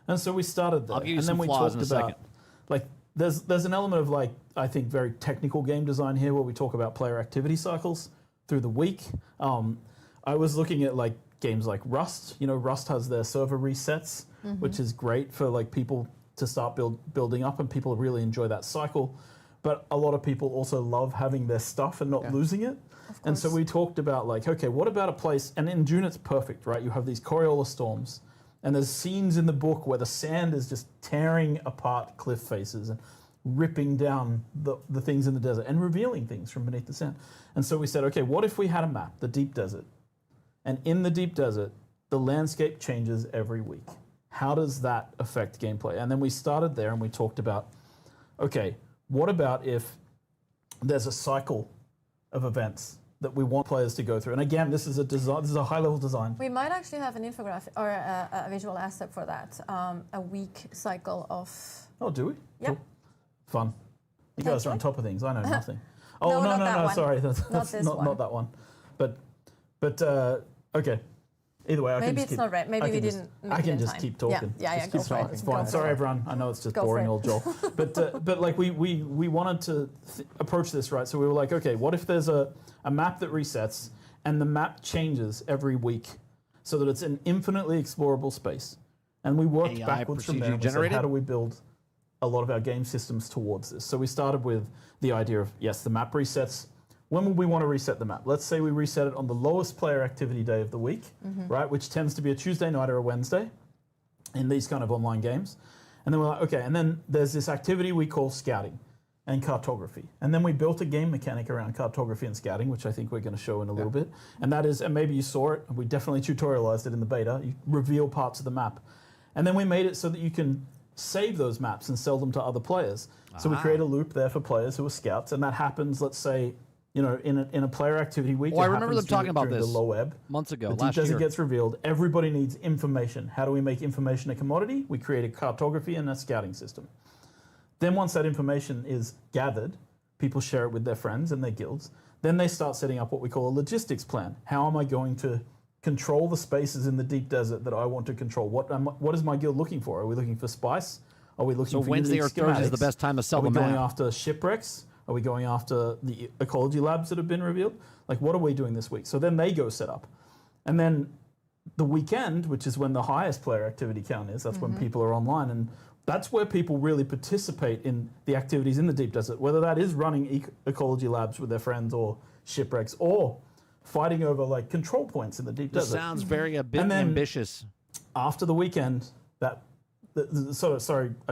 And so we started there. I'll give you and some then we flaws talked in a about, second. like, there's an element of, like, I think very technical game design here where we talk about player activity cycles through the week. I was looking at, like, games like Rust. Rust has their server resets, which is great for, like, people to start building up, and people really enjoy that cycle. But a lot of people also love having their stuff and not losing it. And so we talked about, like, okay, what about a place, and in June it's perfect, right? You have these Coriolis storms, and there's scenes in the book where the sand is just tearing apart cliff faces and ripping down the things in the desert and revealing things from beneath the sand. And so we said, okay, what if we had a map, the deep desert, and in the deep desert, the landscape changes every week. How does that affect gameplay? And then we started there and we talked about, okay, what about if there's a cycle of events that we want players to go through? And again, this is a design. This is a high-level design. We might actually have an infographic or a visual asset for that. A week cycle of. Oh, do we? Yeah. Cool. Fun. You guys are on top of things. I know nothing. Oh No, not that no. one. Sorry, that's this one. not that one. But okay. Either way, I can Maybe just it's keep, not right. Maybe I we can just- didn't make I it can in just time. keep talking. Yeah, Just go keep for talking. it. It's Go fine. for Sorry, it. everyone. I know it's just Go for boring it. old Joel. But like we wanted to approach this right. So we were like, okay, what if there's a map that resets and the map changes every week so that it's an infinitely explorable space? And we worked AI backwards from there. And we said, procedure-generated? how do we build a lot of our game systems towards this? So we started with the idea of, yes, the map resets. When would we want to reset the map? Let's say we reset it on the lowest player activity day of the week, right? Which tends to be a Tuesday night or a Wednesday in these kind of online games. And then we're like, okay, and then there's this activity we call scouting and cartography. And then we built a game mechanic around cartography and scouting, which I think we're going to show in a little bit. And that is, and maybe you saw it, we definitely tutorialized it in the beta, you reveal parts of the map. And then we made it so that you can save those maps and sell them to other players. So we create a loop there for players who are scouts, and that happens, let's say, in a player activity week. I remember them talking about during this the low ebb. months ago, The deep last desert year. gets revealed. Everybody needs information. How do we make information a commodity? We create a cartography and a scouting system. Then once that information is gathered, people share it with their friends and their guilds. Then they start setting up what we call a logistics plan. How am I going to control the spaces in the deep desert that I want to control? What is my guild looking for? Are we looking for spice? Are we looking So for Wednesday unique or Thursday is the schematics? best time to sell Are we the going map. after shipwrecks? Are we going after the ecology labs that have been revealed? Like, what are we doing this week? So then they go set up. And then the weekend, which is when the highest player activity count is, that's when people are online. And that's where people really participate in the activities in the deep desert, whether that is running ecology labs with their friends or shipwrecks or fighting over, like, control points in the deep This desert. sounds very a bit And then- ambitious. After the weekend, I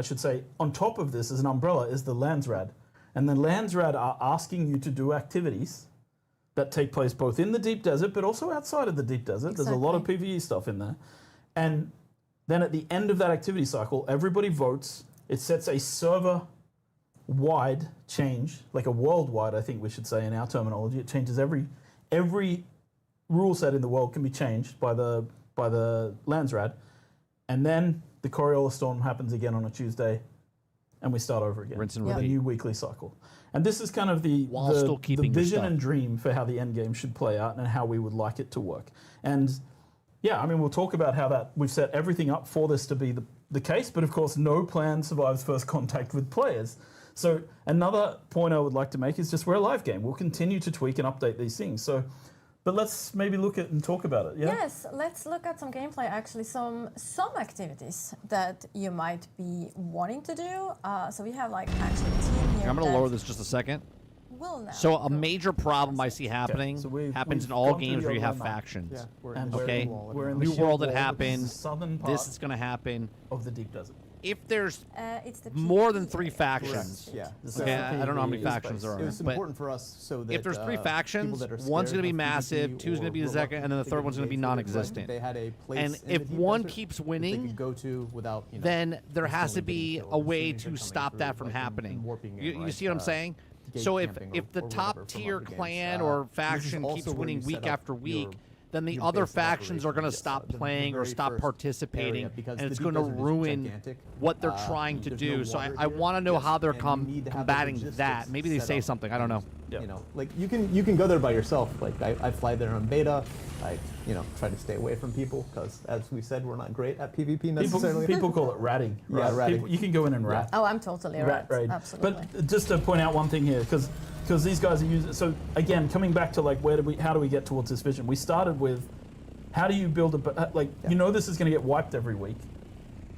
should say, on top of this as an umbrella is the Landsrad. And the Landsrad are asking you to do activities that take place both in the deep desert, but also outside of the deep desert. There's a lot of PvE stuff in there. And then at the end of that activity cycle, everybody votes. It sets a server-wide change, like a worldwide, I think we should say in our terminology. It changes every rule set in the world can be changed by the Landsrad. And then the Coriolis Storm happens again on a Tuesday, and we start over again Rinse and with a repeat. new weekly cycle. And this is kind of the While still keeping your vision stuff. and dream for how the end game should play out and how we would like it to work. And yeah, I mean, we'll talk about how that we've set everything up for this to be the case, but of course, no plan survives first contact with players. So another point I would like to make is just we're a live game. We'll continue to tweak and update these things. So, but let's maybe look at and talk about it. Yeah. Yes, let's look at some gameplay. Actually, some activities that you might be wanting to do. So we have like actually a team here. I'm going to that lower this just a second. will now So a go major problem I see happening so happens we've in all gone through games the where you have other map. factions. Yeah, we're And in the Okay. Shield Wall. We're in the New Shield World that Wall, which is happens. the southern part This is going to happen. of the Deep Desert. If there's It's the more than PvP 3 area. factions, Yeah. This okay, is I don't know how many PvE factions there space. are, It was but important for us so that if there's 3 people factions, that are one's going to scared be of massive, PvP two's going to be the or second, and then the reluctant third one's going to be engage with, non-existent. They had a place And in the if Deep one Desert keeps that they winning, could go to without, then there has to instantly be getting a killed as way soon as you're to coming stop through, that from like, and happening. warping in, You right? see what I'm saying? gate So if camping the or whatever top from tier other games. clan This or is faction also keeps where winning you week set up after week, your- then the your other base of factions are going to operations. stop The playing or very stop first participating, area, because and the it's Deep going to Desert is ruin gigantic. what they're trying to There's do. no So water I here. want to know Yes, how they're and you need to have the combating that. logistics Maybe they set say up. something. I don't know. Yeah. You know, like you can go there by yourself. Like I fly there on beta. I try to stay away from people because, as we said, we're not great at PvP necessarily. People call it ratting. Yeah, Right? ratting. People, you can go in and rat. Oh, I'm totally right. Raid. Absolutely. But just to point out one thing here, because these guys are using. So again, coming back to like how do we get towards this vision? We started with how do you build this is going to get wiped every week.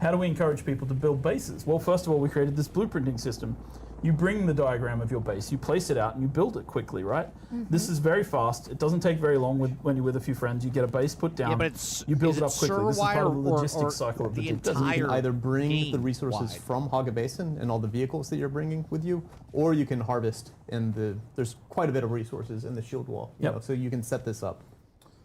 How do we encourage people to build bases? Well, first of all, we created this blueprinting system. You bring the diagram of your base, you place it out, and you build it quickly, right? This is very fast. It doesn't take very long when you're with a few friends. You get a base put down. Yeah, but it's you build is it up quickly. This is part of the server-wide logistics or cycle of the the Deep Desert. entire You can either bring the game resources wide. from Haga Basin and all the vehicles that you're bringing with you, or you can harvest in there's quite a bit of resources in the shield wall. You Yep. know, so you can set this up.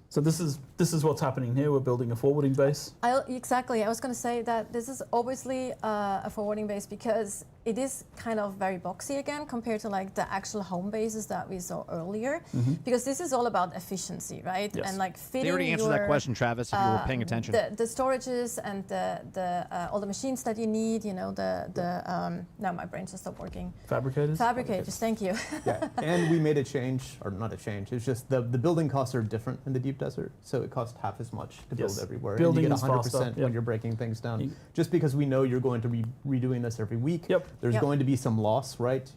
So this is what's happening here. We're building a forwarding base. Exactly. I was going to say that this is obviously a forwarding base because it is kind of very boxy again compared to like the actual home bases that we saw earlier. Because this is all about efficiency, right? Yes. And like fitting They already answered that question, Travis, if you were paying attention. The storages and the all the machines that you need. Now my brain just stopped working. Fabricators. Fabricators. Thank you. Yeah, and we made a change, or not a change. It's just the building costs are different in the Deep Desert, so it costs half as much to build Yes. everywhere. Building and you is get 100% faster, when yep. you're breaking things down. You- Just because we know you're going to be redoing this every week, Yep. there's Yep. going to be some loss, right?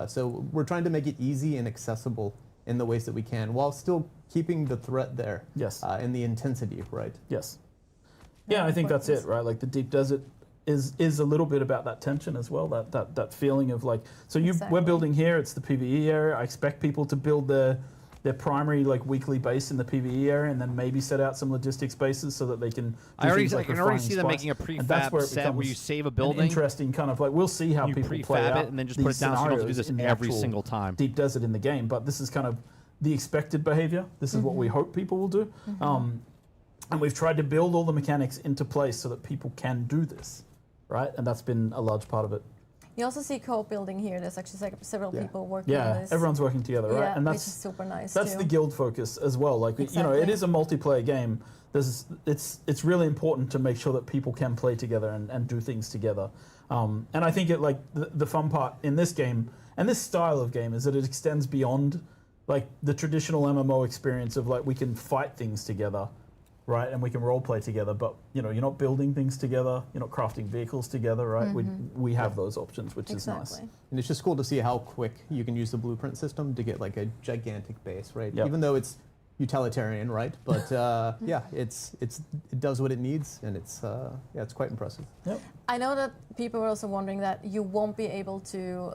So we're trying to make it easy and accessible in the ways that we can, while still keeping the threat there. Yes. And the intensity, right? Yes. Yeah, I think that's it, right? Like the Deep Desert is a little bit about that tension as well, that feeling of like, so we're Exactly. building here, it's the PvE area. I expect people to build their primary like weekly base in the PvE area, and then maybe set out some logistics bases so that they can. I things like can already refining see them spice. making a And that's prefab where it set where becomes you save a an building. interesting kind of like we'll see how You people play prefab out it and then just put these it down so you don't have to do scenarios this in the every actual single time. Deep Desert in the game, but this is kind of the expected behavior. This is what we hope people will do. And we've tried to build all the mechanics into place so that people can do this, right? And that's been a large part of it. You also see co-building here. There's actually several Yeah. people working on Yeah, this. everyone's working together, right? Yeah, And which that's is super nice that's too. the guild focus as well. Like it Exactly. is a multiplayer game. It's really important to make sure that people can play together and do things together. And I think the fun part in this game and this style of game is that it extends beyond like the traditional MMO experience of like we can fight things together, right? And we can role play together, but you're not building things together, you're not crafting vehicles together, right? We have those options, which is nice. Exactly. And it's just cool to see how quick you can use the blueprint system to get like a gigantic base, right? Yep. Even though it's utilitarian, right? But yeah, it does what it needs, and it's quite impressive. Yep. I know that people were also wondering that you won't be able to,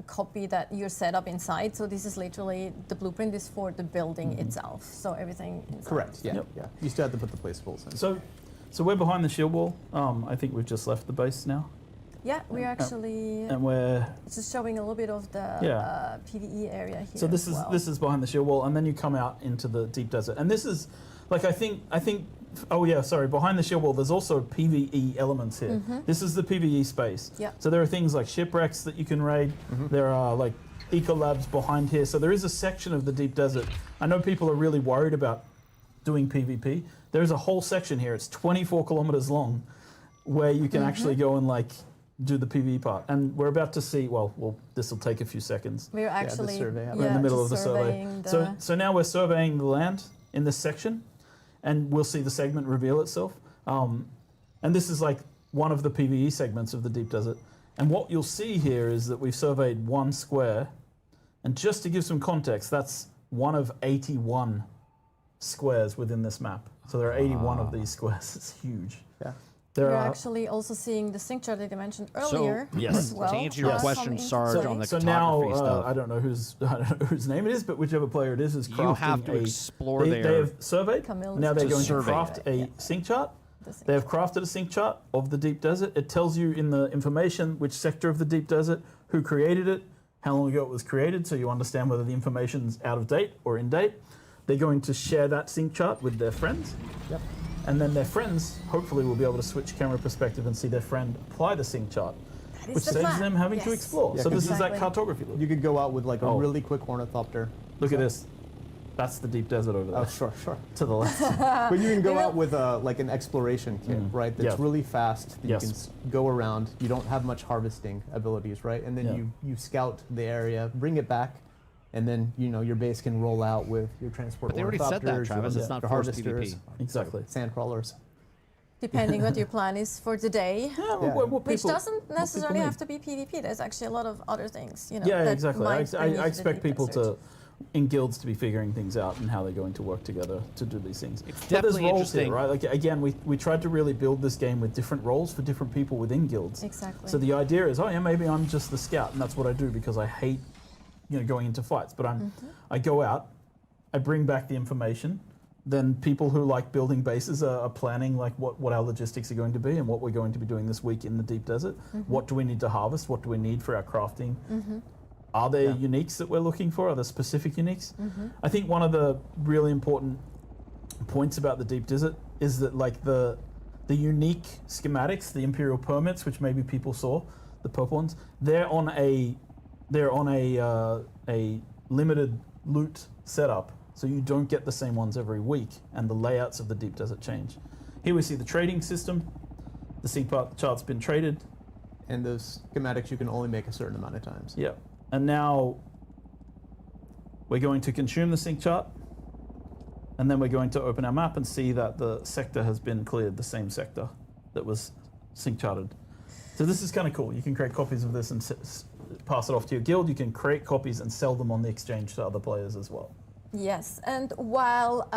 copy that your setup inside. So this is literally the blueprint is for the building itself. So everything inside. Correct. Yeah. Yep. Yeah. You still have to put the placeables in. So we're behind the shield wall. I think we've just left the base now, Yeah, we're actually and we're just showing a little bit of the Yeah. PvE area here. so this as is well. this is behind the shield wall, and then you come out into the Deep Desert, and this is like I think. Oh yeah, sorry. Behind the shield wall, there's also PVE elements here. This is the PVE space. Yeah. So there are things like shipwrecks that you can raid. There are like eco labs behind here. So there is a section of the Deep Desert. I know people are really worried about doing PvP. There is a whole section here. It's 24 kilometers long, where you can actually go and like do the PvE part. And we're about to see. Well, this will take a few seconds. We're actually survey happening. We're in the middle of just the survey. surveying the- So now we're surveying the land in this section, and we'll see the segment reveal itself. And this is like one of the PvE segments of the Deep Desert. And what you'll see here is that we've surveyed one square. And just to give some context, that's one of 81 squares within this map. So there are 81 of these squares. It's huge. Yeah. There We're are actually also seeing the sync chart that you mentioned earlier. yes. as well. To answer your Some question, Sarge, insight. on the so now cartography stuff. I don't know whose name it is, but whichever player it is crafting have to explore they their- have surveyed. Camille's Now they're To going to survey. craft a sync chart. The sync They have chart. crafted a sync chart of the deep desert. It tells you in the information which sector of the deep desert, who created it, how long ago it was created, so you understand whether the information's out of date or in date. They're going to share that sync chart with their friends. Yep. And then their friends, hopefully, will be able to switch camera perspective and see their friend apply the sync chart, That is which the saves plan. them having to Yes. explore. Yeah, So this is that Exactly. cartography loop. You could go out with like a Oh. really quick ornithopter. Look at this. That's the deep desert over there. Oh, sure, sure. To the left. But you can go They out will- with like an exploration kit, right? That's Yeah. really fast. That Yes. you can go around. You don't have much harvesting abilities, right? And then Yeah. you scout the area, bring it back, and then your base can roll out with your transport. But they already said that, ornithopters, Travis. your It's not your forced harvesters, PvP. Exactly. sand crawlers. Depending what your plan is for today. Yeah, Yeah. what Which people- doesn't what necessarily people have need. to be PvP. There's actually a lot of other things, Yeah, that exactly. I, might I, bring you to I the expect deep people desert. in guilds to be figuring things out and how they're going to work together to do these things. It's But there's definitely roles interesting. here, right? Like again, we tried to really build this game with different roles for different people within guilds. Exactly. So the idea is, oh yeah, maybe I'm just the scout, and that's what I do because I hate, going into fights. But I go out, I bring back the information. Then people who like building bases are planning like what our logistics are going to be and what we're going to be doing this week in the deep desert. What do we need to harvest? What do we need for our crafting? Are there uniques that we're looking for? Are there specific uniques? I think one of the really important points about the deep desert is that like the unique schematics, the imperial permits, which maybe people saw, the purple ones, they're on a limited loot setup. So you don't get the same ones every week, and the layouts of the deep desert change. Here we see the trading system. The sync chart's been traded. And those schematics you can only make a certain amount of times. Yeah. And now we're going to consume the sync chart, and then we're going to open our map and see that the sector has been cleared, the same sector that was sync charted. So this is kind of cool. You can create copies of this and pass it off to your guild. You can create copies and sell them on the exchange to other players as well. Yes, and while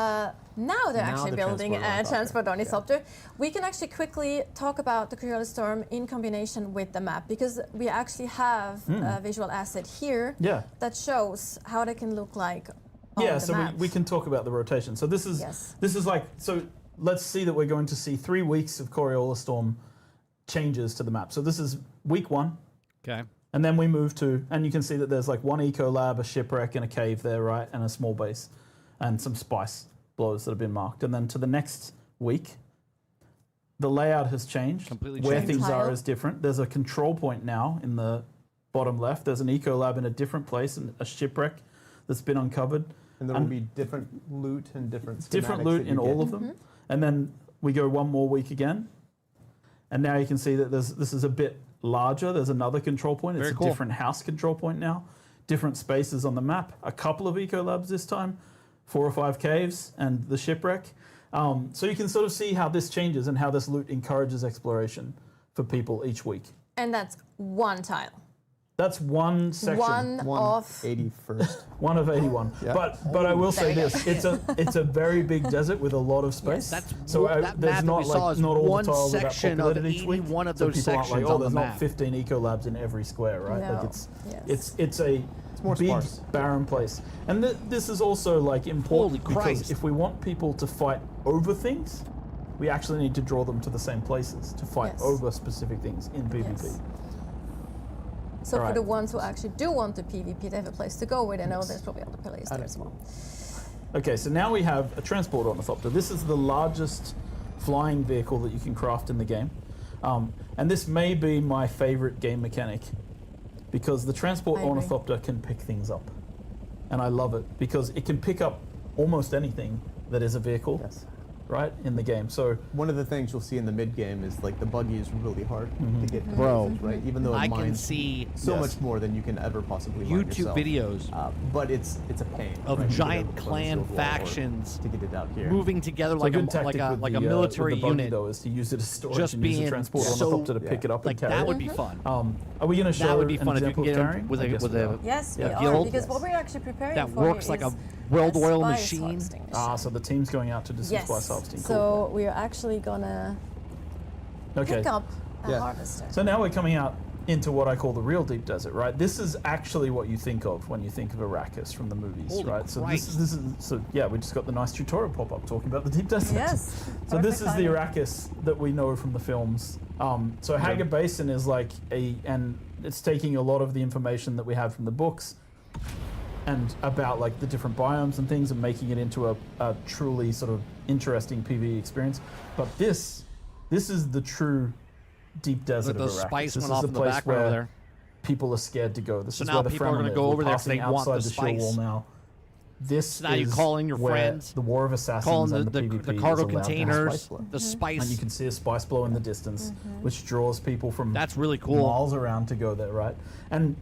now they're Now actually the building a transport transport ornithopter, ornithopter, we can actually quickly talk about the Curious Storm in combination with the map, because we actually have a visual asset here Yeah. that shows how they can look like on Yeah, the so map. we can talk about the rotation. So this is Yes. like, so let's see that we're going to see 3 weeks of Coriolis Storm changes to the map. So this is week 1. Okay. And then we move to, and you can see that there's like one eco lab, a shipwreck, and a cave there, right? And a small base, and some spice blows that have been marked. And then to the next week, the layout has changed. Completely Where changed. things are Tile. is different. There's a control point now in the bottom left. There's an eco lab in a different place, and a shipwreck that's been uncovered. And there will be different loot and different Different schematics loot that you in all get. of them. And then we go one more week again. And now you can see that this is a bit larger. There's another control point. It's Very a cool. different house control point now. Different spaces on the map. A couple of eco labs this time. 4 or 5 caves and the shipwreck. So you can sort of see how this changes and how this loot encourages exploration for people each week. And that's one tile. That's one section. One of 81st. One of 81. Yeah. But I will say There you this: it's a very big desert with a lot of space. That's so that there's map that not we saw like is not all one the tiles are that section of populated each week. 81 of So those people aren't sections like, on there's the not map. 15 eco labs in every square, right? No. Like it's Yes. it's more big sparse. barren place. And this is also like important Holy because Christ. if we want people to fight over things, we actually need to draw them to the same places to fight Yes. over specific things in PvP. Yes. So for Alright. the ones who actually do want the PvP, they have a place to go where they know there's probably other players there Okay. as well. Okay, so now we have a transport ornithopter. This is the largest flying vehicle that you can craft in the game. And this may be my favorite game mechanic because the transport I agree. ornithopter can pick things up. And I love it because it can pick up almost anything that is a vehicle. Yes. right, in the game. So one of the things you'll see in the mid game is like the buggy is really hard to get to Bro, places, right? Even though it I can mines see so much more than you can ever possibly mine YouTube yourself. videos But it's a pain of right, to get giant over the clan shield wall or factions to get it out here. moving together So like a a good tactic like a with the military with the buggy, unit. though, is to use it as storage Just and use being a transport on so- the helicopter to pick it up Like and carry that it. would be fun. Are we going to show That would be an fun if you example can of get carrying? him with I a guess with we a are. Yes, we Yeah, are, guild because what we're actually preparing that for works here like a is well-oiled spice machine. harvesting So the team's going out to do some yes. spice harvesting. So we are actually gonna Okay. pick up a Yeah. harvester. So now we're coming out into what I call the real deep desert, right? This is actually what you think of when you think of Arrakis from the movies, Holy right? So Christ. this is so yeah, we just got the nice tutorial pop up talking about the deep desert. Yes. So this perfect is the timing. Arrakis that we know from the films. So Hagar Basin is like and it's taking a lot of the information that we have from the books and about like the different biomes and things and making it into a truly sort of interesting PvE experience. But this is the true deep desert Look, of those Arrakis. spice This went is off the in the place background where over there. people are scared to go. This So is now where the people are gonna Fremen go live. over We're there 'cause they passing want outside the shield wall spice. now. This So now you're is calling your where friends, the War of Assassins calling and the the PvP cargo is allowed to have containers, spice flow. the spice. And you can see a spice blow in the distance, which draws people from That's really cool. miles around to go there, right? And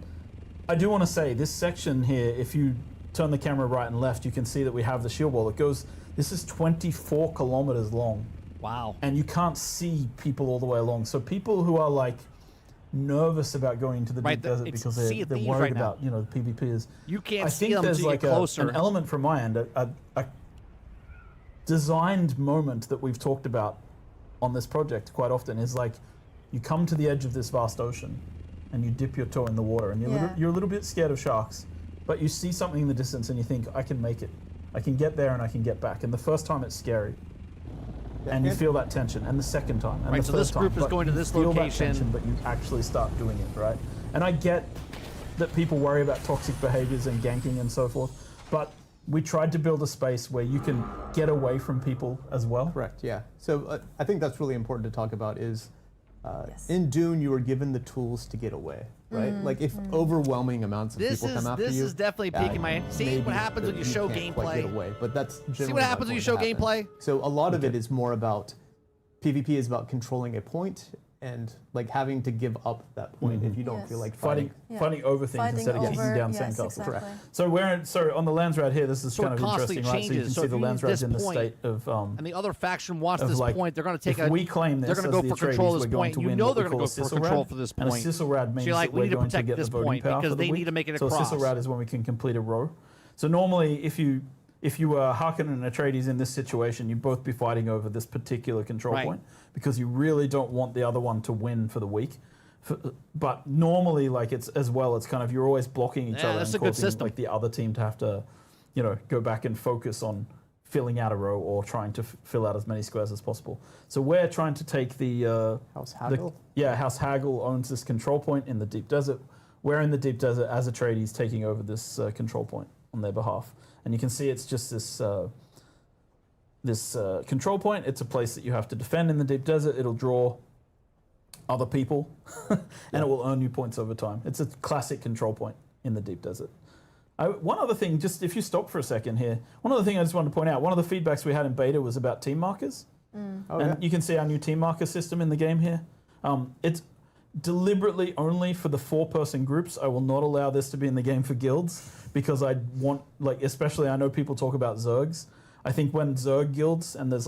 I do want to say this section here, if you turn the camera right and left, you can see that we have the shield wall. It goes, this is 24 kilometers long, Wow. and you can't see people all the way along. So people who are like nervous about going into the Right, deep desert it's because Sea they're of Thieves worried right now. about, you know, the PvPers. You can't I see think them there's until you like get closer. an element from my end, a designed moment that we've talked about on this project quite often is like you come to the edge of this vast ocean and you dip your toe in the water and you're a little bit scared of sharks, but you see something in the distance and you think, I can make it. I can get there and I can get back. And the first time it's scary. And you feel that tension. And the second time. And Right, the so third this group time, is but going to you this feel that location. tension, but you actually start doing it, right? And I get that people worry about toxic behaviors and ganking and so forth, but we tried to build a space where you can get away from people as well. Correct, yeah. So I think that's really important to talk about is Yes. in Dune, you were given the tools to get away, right? Like if overwhelming amounts of This people come after you. this is definitely piquing my. See maybe what happens when you show can't quite gameplay. get away, but that's See generally what not happens when you going show to happen. gameplay. So a lot of it is more about PvP is about controlling a point and like having to give up that point if you don't Yes. feel like Fighting, Yeah. fighting over things Fighting instead of kicking over- down yes, sandcastles. exactly. So so on the Landsrad here, this is So it kind of constantly interesting, right? So you can changes. So see if the you need Landsrad's this in the point, state of And the other faction wants of this like, point. They're going to take if we claim They're this going to as go the for control Atreides, of this we're going point. to You win know what they're we going call to go a for Sisselrad, control for this and a point. Sisselrad means you're like, that we we're need to going protect to get this the voting point power because for the they week. need to make it So across. a Sisselrad is when we can complete a row. So normally, if you were Harkonnen and Atreides in this situation, you'd both be fighting over this particular control Right. point because you really don't want the other one to win for the week. But normally, like it's kind of you're always blocking each Yeah, other that's and a good causing system. like the other team to have to, you know, go back and focus on filling out a row or trying to fill out as many squares as possible. So we're trying to take the House Haggle? House Haggle owns this control point in the deep desert. We're in the deep desert as Atreides taking over this control point on their behalf. And you can see it's just this control point. It's a place that you have to defend in the deep desert. It'll draw other people, and it will earn you points over time. It's a classic control point in the deep desert. One other thing, just if you stop for a second here, one other thing I just wanted to point out, one of the feedbacks we had in beta was about team markers. And you can see our new team marker system in the game here. It's deliberately only for the 4-person groups. I will not allow this to be in the game for guilds because I want, like, especially I know people talk about Zergs. I think when Zerg guilds and there's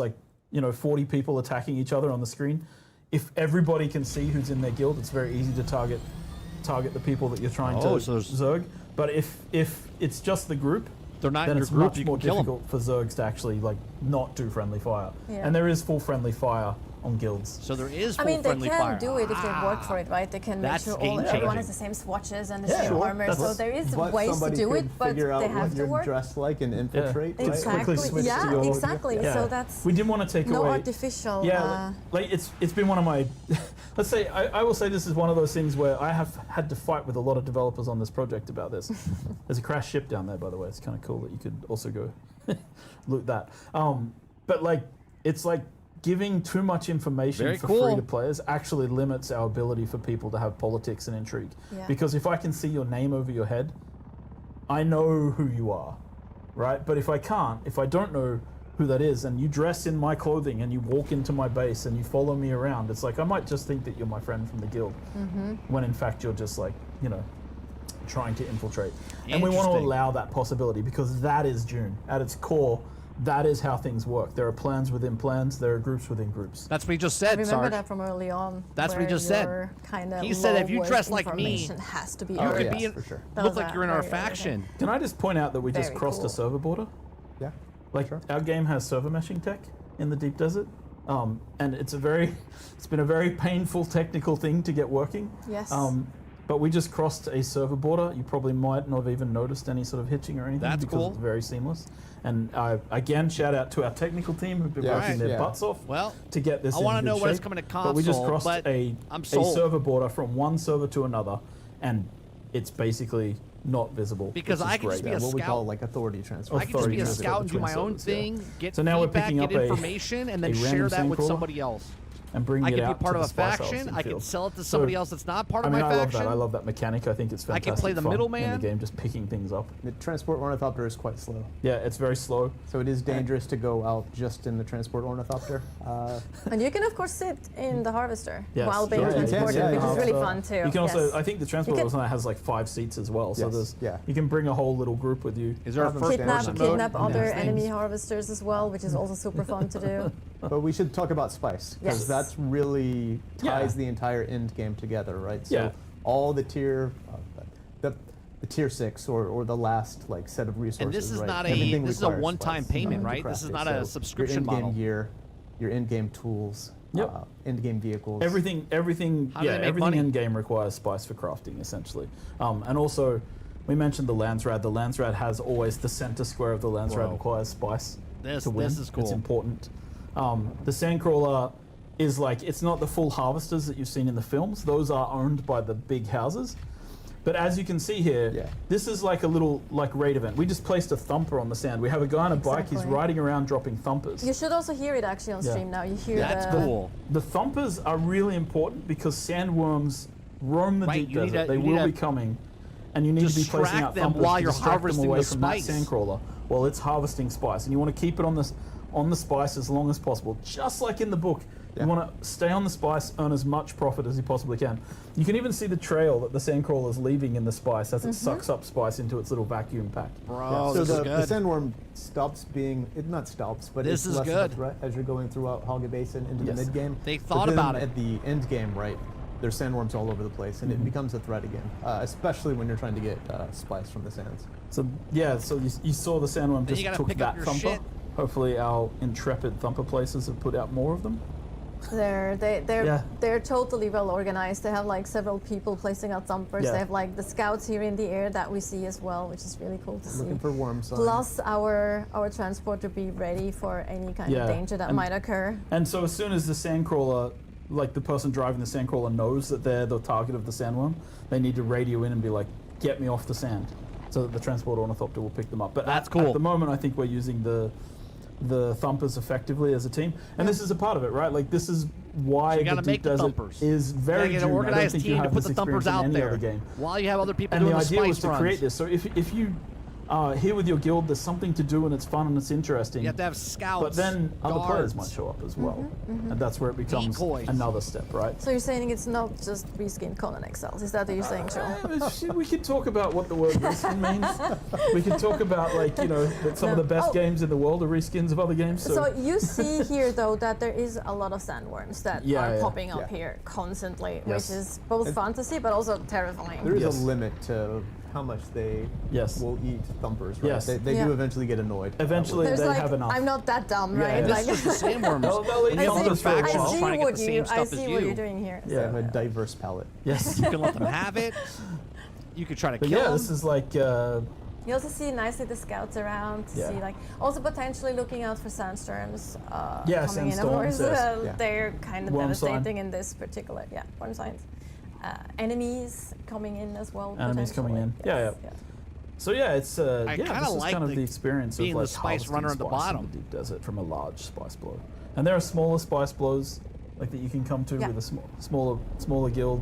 40 people attacking each other on the screen, if everybody can see who's in their guild, it's very easy to target the people that you're trying to so there's- Zerg. But if it's just the group, They're not then in your it's group. much You more can kill them. difficult for Zergs to actually not do friendly fire. Yeah. And there is full friendly fire on guilds. So there is I full mean, they friendly can fire. do it if they work for it, right? They can make That's sure game everyone changing. has the same swatches and the Yeah, same sure. armor. So That's- there is But ways to somebody do could it, but figure out they what have to you're work. dressed like and infiltrate. Quick- right? quickly switch to yeah, your- exactly. Yeah. So that's We didn't want to take no away artificial. like it's been one of my let's say I will say this is one of those things where I have had to fight with a lot of developers on this project about this. There's a crashed ship down there, by the way. It's kind of cool that you could also go loot that. But like it's like giving too much information Very for cool. free to players actually limits our ability for people to have politics and intrigue. Yeah. Because if I can see your name over your head, I know who you are, right? But if I can't, if I don't know who that is, and you dress in my clothing and you walk into my base and you follow me around, it's like I might just think that you're my friend from the guild, when in fact you're just like, you know, trying to infiltrate. And we want to Interesting. allow that possibility because that is Dune. At its core, that is how things work. There are plans within plans, there are groups within groups. That's what he just I said, remember Sarge. that from early on. That's what he where just said. your Kind of He said if you low-worth dress like me, information has to be You Oh, could yeah, be in, for sure. That look was like a you're in our very early faction. Can I just point out that we just Very crossed cool. a server border? Yeah. Like Sure. our game has server meshing tech in the deep desert, and it's been a very painful technical thing to get working. Yes. But we just crossed a server border. You probably might not have even noticed any sort of hitching or anything That's because cool. it's very seamless. And again, shout out to our technical team who've been Yeah. working their Yeah. butts off Well, to get this. I in wanna good know when it's shape. coming to But we just console, crossed but a I'm sold. server border from one server to another, and it's basically not visible. Because which is I can just great. be a What we call scout. like authority transfer. I can just be a Authority scout and do between my own servers, yeah. thing, get So now we're feedback, picking get up a- information, and then a share random that with sandcrawler. somebody else. and bringing I it can be out part to of a the spice house faction. in I can field. sell it to somebody else that's not part of my I love faction. that. I love that mechanic. I think it's I fantastic. can play the fun middleman. in the game, just picking things up. The transport ornithopter is quite slow, Yeah, it's very slow. so it is dangerous to go out just in the transport ornithopter. And you can of course sit in the harvester Yes, while being sure. Yeah, you can, transported, yeah, which you is can. really fun too. You can also, Yes. I think the transport can- also has like 5 seats as well. So Yes, there's, yeah. you can bring a whole little group with you. Is there a Have them first stand person on mode? Kidnap other Yeah. enemy harvesters as well, which is also super fun to do. But we should talk about spice because Yes. that's really ties Yeah. the entire end game together, right? So Yeah. all the tier, the tier 6 or the last like set of resources. And this is right? not Everything this is a requires one-time spice payment, to right? craft This is it. not So a subscription your in-game model. gear, your in-game tools, Yep. in-game vehicles. Everything, How do they make everything money? in game requires spice for crafting, essentially. And also, we mentioned the Landsrad. The Landsrad has always the center square of the Landsrad Whoa. requires spice This- to win. this is cool. It's important. The Sandcrawler is like, it's not the full harvesters that you've seen in the films. Those are owned by the big houses. But as you can see here, Yeah. this is like a little like raid event. We just placed a thumper on the sand. We have a guy on a bike. He's Exactly. riding around dropping thumpers. You should also hear it actually on Yeah. stream now. You hear That's the cool. The thumpers are really important because sandworms roam the Right, deep you need desert. to- they you need will to be coming, and you need to be placing distract out them thumpers while to you're distract them harvesting away the from spice. that sandcrawler while it's harvesting spice. And you want to keep it on the spice as long as possible, just like in the book. Yeah. You want to stay on the spice, earn as much profit as you possibly can. You can even see the trail that the sandcrawler is leaving in the spice as it sucks up spice into its little vacuum pack. Bro, so this the, is the good. sandworm stops being, it not stops, but This it's is less good. of a threat as you're going throughout Hogga Basin into Yes. the mid game. They But thought then about it. at the end game, right? There's sandworms all over the place, and it becomes a threat again, especially when you're trying to get spice from the sands. So yeah, so you saw the sandworm Then just you gotta took pick up that your thumper. shit. Hopefully our intrepid thumper places have put out more of them. they're Yeah. totally well organized. They have like several people placing out thumpers. Yeah. They have like the scouts here in the air that we see as well, which is really cool to see. Looking for worms. Plus our transport to be ready for any kind Yeah, of danger that and- might occur. And so as soon as the sandcrawler, like the person driving the sandcrawler knows that they're the target of the sandworm, they need to radio in and be like, get me off the sand, so that the transport ornithopter will pick them up. But That's at cool. the moment, I think we're using the thumpers effectively as a team, and this is a part of it, right? Like this is why you the gotta deep make the desert thumpers. is You very gotta get an Dune. I don't organized think you team to have put this the thumpers experience in out any there other game. while you have other people And doing the the idea was spice to runs. create this. So if you here with your guild, there's something to do and it's fun and it's interesting. You have to have scouts. But then other players guards. might show up as well, and that's where it becomes Decoys. another step, right? So you're saying it's not just reskin Conan Exiles? Is that what you're saying, Joel? We could talk about what the word reskin means. We could talk about that some of the best Oh. games in the world are reskins of other games. So you see here, though, that there is a lot of sandworms that Yeah, are yeah. popping up Yeah. here constantly, Yes. which is both fun to see but also terrifying. There is Yes. a limit to how much they Yes. will eat thumpers, right? Yes. They Yeah. do eventually get annoyed. Eventually, There's they like, have enough. I'm not that dumb, Yeah, right? yeah. This Like, is just the sandworms. They'll eat When you have thumpers other for a while. factions trying to get the same I stuff as see you. what you're doing here. They have a diverse palate. Yes. You can let them have it. You could try to But kill yeah, them. this is like You also see nicely the scouts around to Yeah. see like also potentially looking out for sandstorms Yeah, coming in. Of sandstorms, course, yes. Yeah. they're kind of Worm sign. devastating in this particular worm signs. Enemies coming in as well. Enemies coming in. potentially. Yeah, Yes, yeah. yes. So yeah, it's I yeah, kinda this is like kind of the- the experience of being the like spice harvesting runner at the spice bottom. in the deep desert from a large spice blow. And there are smaller spice blows like that you can come to Yeah. with a smaller guild.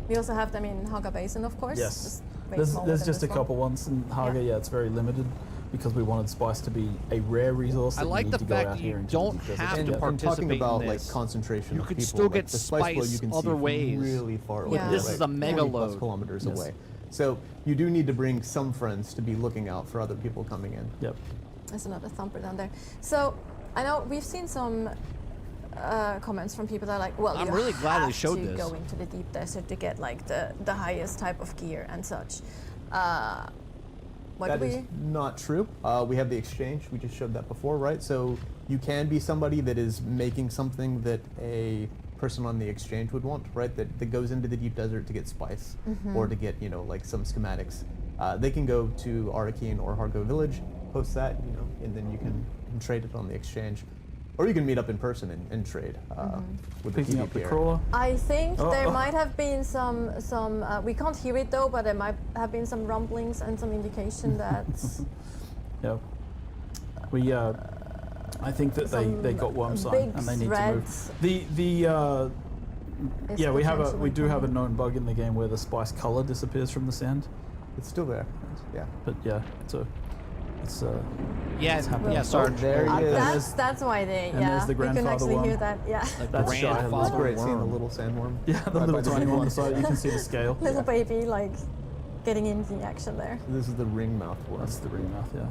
We also have them in Hogga Basin, of course. Yes. Just way There's smaller than just a this one. couple ones in Haga. Yeah. Yeah, it's very limited. because we wanted spice to be a rare resource. I that like you the need to go fact out that here you into don't the deep desert have to to get. And talking participate about in like this. concentration You of could people, still like, get the spice flow spice you can other see from ways. really far away. Yeah. This like is a mega 40+ load. kilometers Yes. away. So you do need to bring some friends to be looking out for other people coming in. Yep. There's another thumper down there. So I know we've seen some comments from people that are like, well, I'm you really glad they have showed to this. go into the deep desert to get like the highest type of gear and such. What That do is we? not true. We have the exchange. We just showed that before, right? So you can be somebody that is making something that a person on the exchange would want, right? That goes into the deep desert to get spice or to get, you know, like some schematics. They can go to Arakeen or Hargo Village, post that, you know, and then you can trade it on the exchange. Or you can meet up in person and trade with the Picking up the PvPer. crawler. I think Oh, there oh. might have been some we can't hear it though, but there might have been some rumblings and some indication that Yep. We, I think that they got worm sign big and they need to threads move. is Yeah, we potentially do have a coming. known bug in the game where the spice color disappears from the sand. It's still there. Yeah. But yeah, so it's Yeah, happening. yeah, Sarge. There he is. That's why they and there's the we can grandfather actually hear worm. that that's shy. grandfather It's great seeing the worm. little sandworm. Yeah, the right little by the tiny big one on the side. You can see the scale. little baby like getting into the action there, This is the ringmouth worm. That's the ring mouth. Yeah.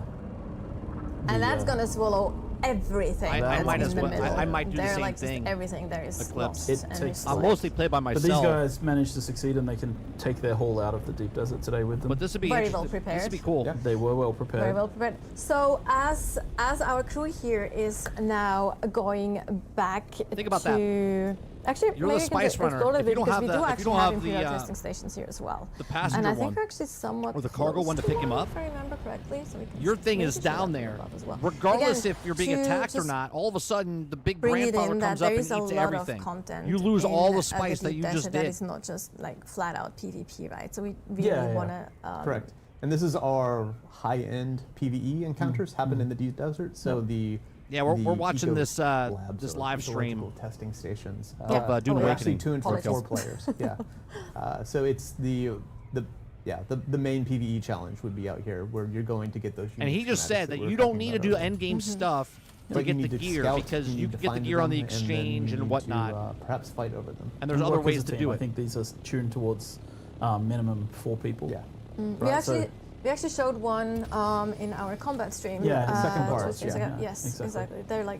and The, that's gonna swallow everything. I that's might in as the well- middle. I might do the They're same like just thing. everything there is Eclipse. lost It and takes- it's I like- mostly play by But myself. these guys managed to succeed and they can take their haul out of the deep desert today with them. But this would be Very well interesting. This would prepared. be cool. Yeah. They were well prepared. Very well prepared. So as our crew here is now going back Think about to actually You're the maybe we can spice explore runner. a little If you bit don't because have we the- do if you actually don't have have the, Imperial testing stations here as well. the passenger and I think one, we're actually somewhat or the cargo close one to pick one, him up. if I remember correctly. So we can Your thing maybe is show down that there. up as well. Regardless Again, if you're being to attacked or just not, all of a sudden the big bring it grandfather in that comes up there and is a eats lot everything. of content. You lose in, all the the spice that deep you desert just that did. is not just like flat out PvP, right? So we really Yeah, yeah. want to Correct. And this is our high-end PvE encounters happen in the deep desert. So the Yeah, we're the watching eco this, labs this or live stream ecological testing stations of Dune are actually Awakening. 2 and for 4 Apologies. players. Yeah. So it's the main PvE challenge would be out here where you're going to get those. And he unique just schematics said that we were you don't talking need to about do earlier. end game stuff to But you get the need to gear scout, because you need to can get the find gear on the them, and then exchange you and need whatnot. to, perhaps fight over them. And there's And other work as ways a to team. do I it. think these are tuned towards minimum 4 people. Yeah. We Right, so- actually showed one in our combat stream. Yeah, the second 2 part, streams yeah. ago. Yeah, Yes, exactly. exactly. They're like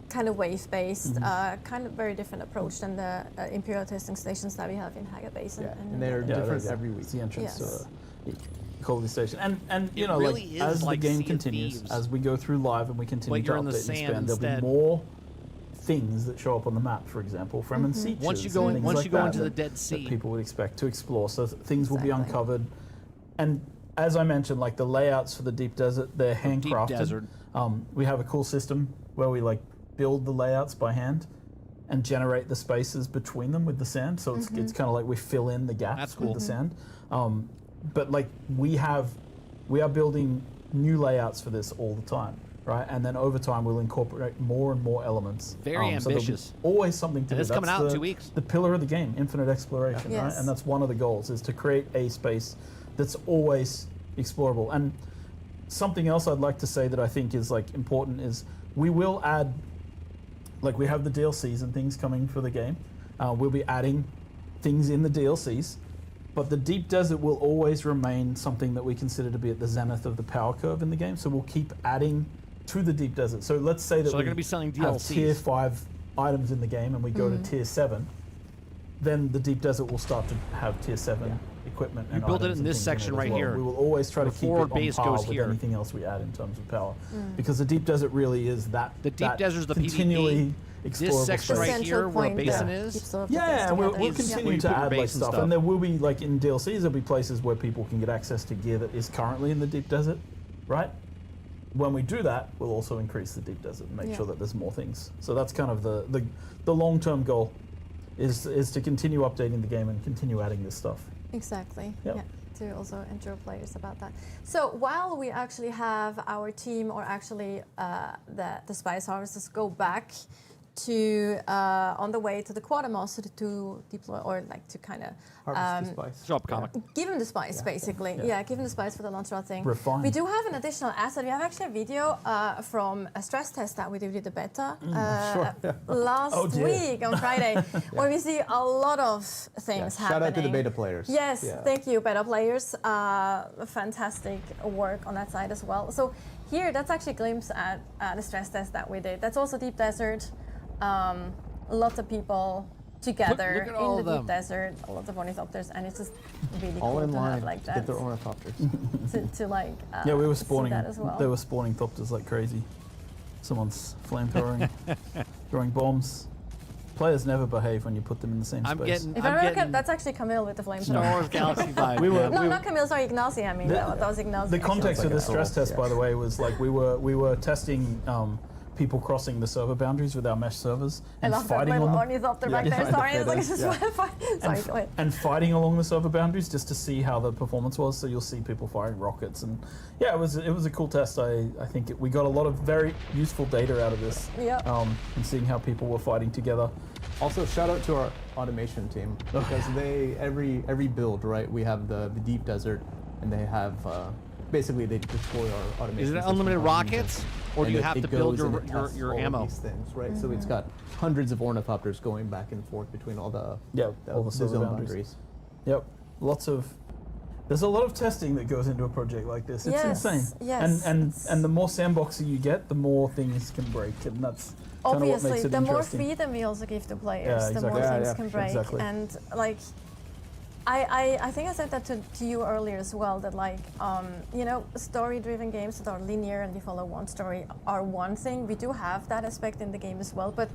kind of wave based, kind of very different approach than the Imperial testing stations that we have in Haga Basin. Yeah, and they're different every week. It's the entrance Yes. to Quality Station. And you It know, really like is as like the game Sea of continues, Thieves. as we go through live and we continue But you're to in the update and sand expand, there'll instead. be more things that show up on the map, for example, Fremen Sieges Once you go and in- things once like you go that into the that- Dead Sea. that people would expect to explore. So things will be Exactly. uncovered. And as I mentioned, like the layouts for the deep desert, they're handcrafted. desert. We have a cool system where we like build the layouts by hand and generate the spaces between them with the sand. So it's kind of like we fill in the gaps That's with cool. the sand. But like we are building new layouts for this all the time, right? And then over time we'll incorporate more and more elements. Very So there'll be ambitious. always something to And do. it's coming That's out in the- 2 weeks. The pillar of the game, infinite exploration, right? Yes. And that's one of the goals, is to create a space that's always explorable. And something else I'd like to say that I think is like important is we will add, like we have the DLCs and things coming for the game. We'll be adding things in the DLCs, but the deep desert will always remain something that we consider to be at the zenith of the power curve in the game. So we'll keep adding to the deep desert. So let's say that So they're we gonna be selling have DLCs. tier 5 items in the game and we go to tier 7, then the deep desert will start to have tier 7 equipment. You and build it items in and this things section it as right well. here. We will always try to The keep it forward on base par goes with here. anything else we add in terms of power, because the deep desert really is that. The deep that desert's the continually This explorable section space. right here where a basin that keeps is. all of the things Yeah, and we'll together. is- continue where you to put your add base like and stuff, stuff. and there will be like in DLCs there'll be places where people can get access to gear that is currently in the deep desert, right? When we do that, we'll also increase the deep desert and make Yeah. sure that there's more things. So that's kind of the long-term goal, is to continue updating the game and continue adding this stuff. Exactly. Yep. Yeah. To also ensure players about that. So while we actually have our team, or actually the spice harvesters, go back to on the way to the quartermaster to deploy or like to kind of Harvest the spice. Show up, comic. give him the spice, basically. Yeah, give him the spice for the launch rod thing. Refine. We do have an additional asset. We have actually a video from a stress test that we did with the beta last week on Friday, where we see a lot of things happening. Shout out to the beta players. Yes, thank you, beta players. Fantastic work on that side as well. So here, that's actually a glimpse at the stress test that we did. That's also deep desert. Lots of people together Look at all in of the them. deep desert, a lot of ornithopters, and it's just really All cool in to line have like to that. get their ornithopters. to like Yeah, we were see spawning. that as well. They were spawning thopters like crazy. Someone's flamethrowing, throwing bombs. Players never behave when you put them in the same I'm space. getting. If I'm I remember, getting that's actually Camille with the Star flamethrower. Wars Galaxy vibe. We were- yeah. No, not Camille. Sorry, Ignacy. I mean, that was Ignacy. The context of like the a stress soul, test, yeah. by the way, was like we were testing people crossing the server boundaries with our mesh servers I and love that fighting little on them. ornithopter back there. Sorry, it's like, it's just sorry, go ahead. And fighting along the server boundaries just to see how the performance was. So you'll see people firing rockets, and yeah, it was a cool test. I think we got a lot of very useful data out of this. Yep. And seeing how people were fighting together. Also, shout out to our automation team because they every build, right? We have the deep desert, and they have basically they deploy our automation. Is it system unlimited on rockets, or do and you it- have it to build goes and it tests your all of ammo? These things, right? So it's got hundreds of ornithopters going back and forth between all the All the server zone boundaries. Yep. There's a lot of testing that goes into a project like this. It's Yes, insane. yes, And the more sandboxy you get, the more things can break, and that's kind of what Obviously, makes it the more interesting. freedom we also give to players, Yeah, the exactly. more Yeah, things yeah, can sure. break. Exactly. And like, I think I said that to you earlier as well. That like, story-driven games that are linear and you follow one story are one thing. We do have that aspect in the game as well, but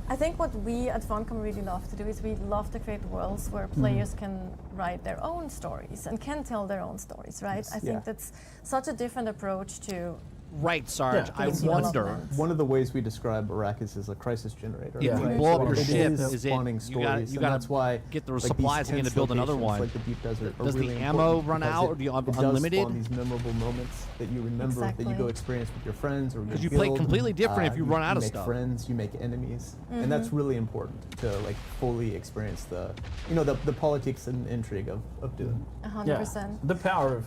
I think what we at Funcom really love to do is we love to create worlds where players can write their own stories and can tell their own stories, right? I think that's such a different approach to Right, Sarge. Yeah. I Game wonder. development. One of the ways we describe Arrakis is a crisis generator. Yeah. If you Right. blow up your It ship, is is it spawning you stories, got and to that's why get the like, these supplies again to tense build another locations, one? Like the deep desert are Does the really ammo important run because out, or do you have it unlimited? Does spawn these memorable moments that you remember that you go Exactly. experience with your friends or your Because you play guild. completely different if you run out of make stuff. friends, you make enemies, and Mm-hmm. that's really important to like fully experience the politics and intrigue of Dune. 100%. The power of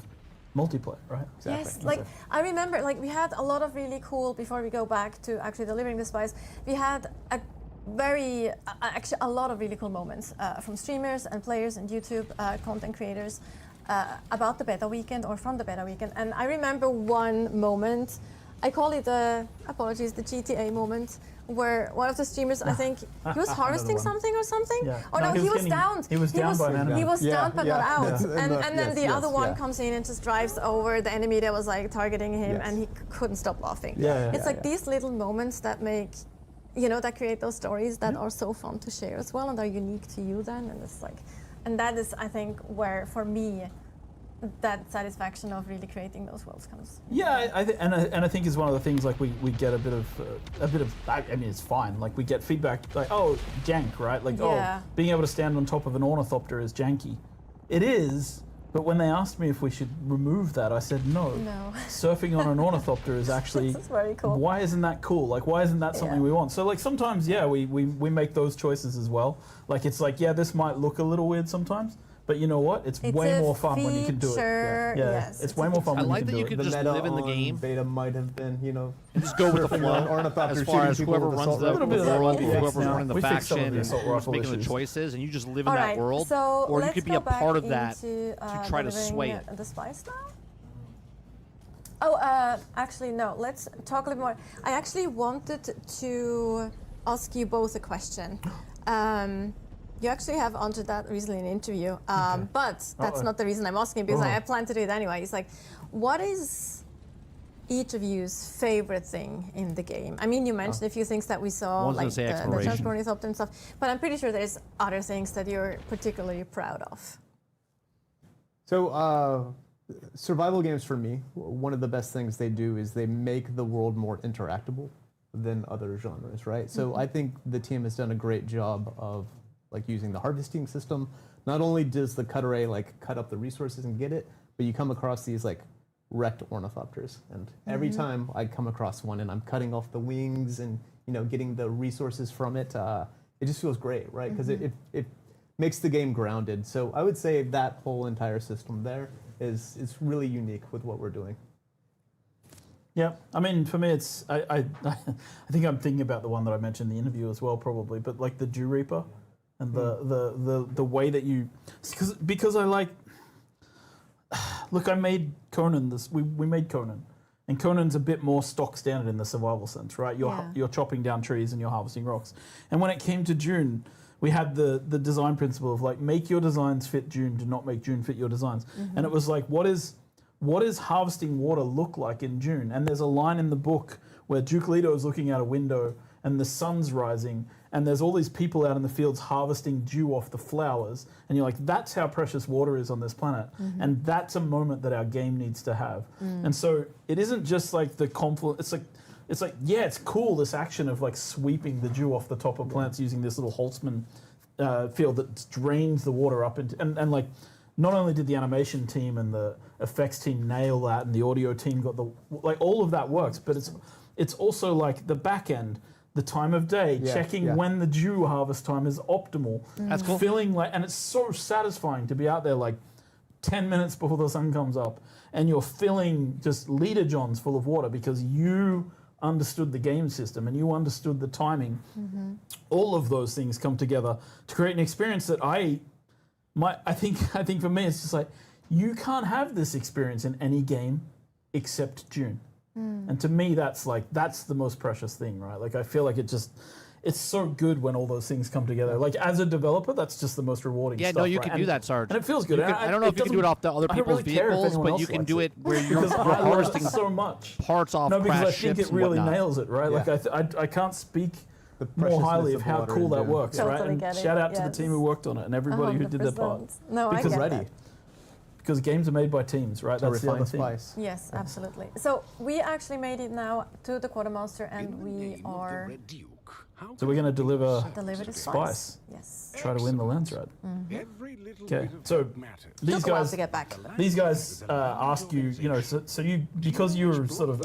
multiplayer, right? Yes, like I remember, like we had a lot of really cool. Before we go back to actually delivering the spice, we had a actually a lot of really cool moments from streamers and players and YouTube content creators about the beta weekend or from the beta weekend. And I remember one moment. I call it the GTA moment, where one of the streamers, I think, he was harvesting one. something or something. Yeah. Oh No, no, he was getting- downed. he was downed by an enemy. He was Yeah, downed but yeah, not out. yeah. And then the Yes, other one yeah. comes in and just drives over the enemy that was like targeting him, Yes. and he couldn't stop laughing. Yeah, It's yeah, like these little moments that make, that create those stories that are so fun to share as well and are unique to you then. And it's like, and that is, I think, where for me, that satisfaction of really creating those worlds comes. Yeah, I think is one of the things like we get a bit of I mean it's fine, like we get feedback like, oh, jank, right, like Yeah. oh, being able to stand on top of an ornithopter is janky. It is, but when they asked me if we should remove that, I said no. No. Surfing on an ornithopter is actually This is very cool. Why isn't that cool? Like why isn't that something Yeah. we want? So like sometimes we make those choices as well. Like it's like this might look a little weird sometimes. But you know what? It's way a more fun when you can do it. feature, Yeah, yes, it's way more fun I when like you that can you do could it. The just meta live in the on game. beta might have been, Just go with the surfing on flow ornithopters, as far shooting as people whoever with runs assault the rifles. bit of that world, already whoever's fixed now. running the We fixed some of faction, the and assault who's rifle making the issues. choices, and you just live in All that right, world, so or you let's could be go a part back of that into, to try to delivering, sway it. The spice now? Oh, actually, no. Let's talk a little more. I actually wanted to ask you both a question. You actually have answered that recently in an interview, but that's not the reason I'm asking, because I plan to do it anyway. It's like, what is each of you's favorite thing in the game? I mean, you mentioned a few things that we saw, One's gonna like say the exploration. transport ornithopter and stuff, but I'm pretty sure there's other things that you're particularly proud of. So, survival games for me, one of the best things they do is they make the world more interactable than other genres, right? So I think the team has done a great job of like using the harvesting system. Not only does the cut array like cut up the resources and get it, but you come across these like wrecked ornithopters. And every time I come across one and I'm cutting off the wings and getting the resources from it, it just feels great, right? Because it makes the game grounded. So I would say that whole entire system there is really unique with what we're doing. Yeah, I mean, for me, it's I think I'm thinking about the one that I mentioned in the interview as well, probably. But like the Dew Reaper, and the way that you, because I like. Look, I made Conan. We made Conan, and Conan's a bit more stock standard in the survival sense, right? You're chopping down trees and you're harvesting rocks. And when it came to Dune, we had the design principle of like make your designs fit Dune, do not make Dune fit your designs. And it was like, what is harvesting water look like in Dune? And there's a line in the book where Duke Leto is looking out a window and the sun's rising and there's all these people out in the fields harvesting dew off the flowers. And you're like, that's how precious water is on this planet. And that's a moment that our game needs to have. And so it isn't just like the confluence, it's like, yeah, it's cool, this action of like sweeping the dew off the top of plants using this little Holtzman field that drains the water up into, and like, not only did the animation team and the effects team nail that, and the audio team got like all of that works, but it's also like the back end, the time of day, checking when the dew harvest time is optimal. That's cool. Feeling like, and it's so satisfying to be out there like 10 minutes before the sun comes up, and you're filling just liter johns full of water because you understood the game system and you understood the timing. All of those things come together to create an experience that I think for me it's just like, you can't have this experience in any game except Dune. And to me that's the most precious thing, right? Like I feel like it's so good when all those things come together. Like as a developer, that's just the most rewarding stuff. No, you right? can do that, Sarge. And it feels good. I don't know if you can do it off the other people's vehicles, but you can do it where you're harvesting so much parts off because I crash think ships it really and whatnot. nails it, right? Yeah. Like I can't speak more preciousness highly of of how water cool in that Dune. works, right? Totally And get it, shout out to the yes. team who worked on it and everybody who did their part. 100%. No, I Because get ready. that. Because games are made by teams, right? To That's the refine other thing. spice. Yes, absolutely. So we actually made it now to the quartermaster, and we are So we're going to deliver delivered the spice. Yes. Try to win the lens ride. Okay, so these Took a while guys, to get back. ask you, so you, because you're sort of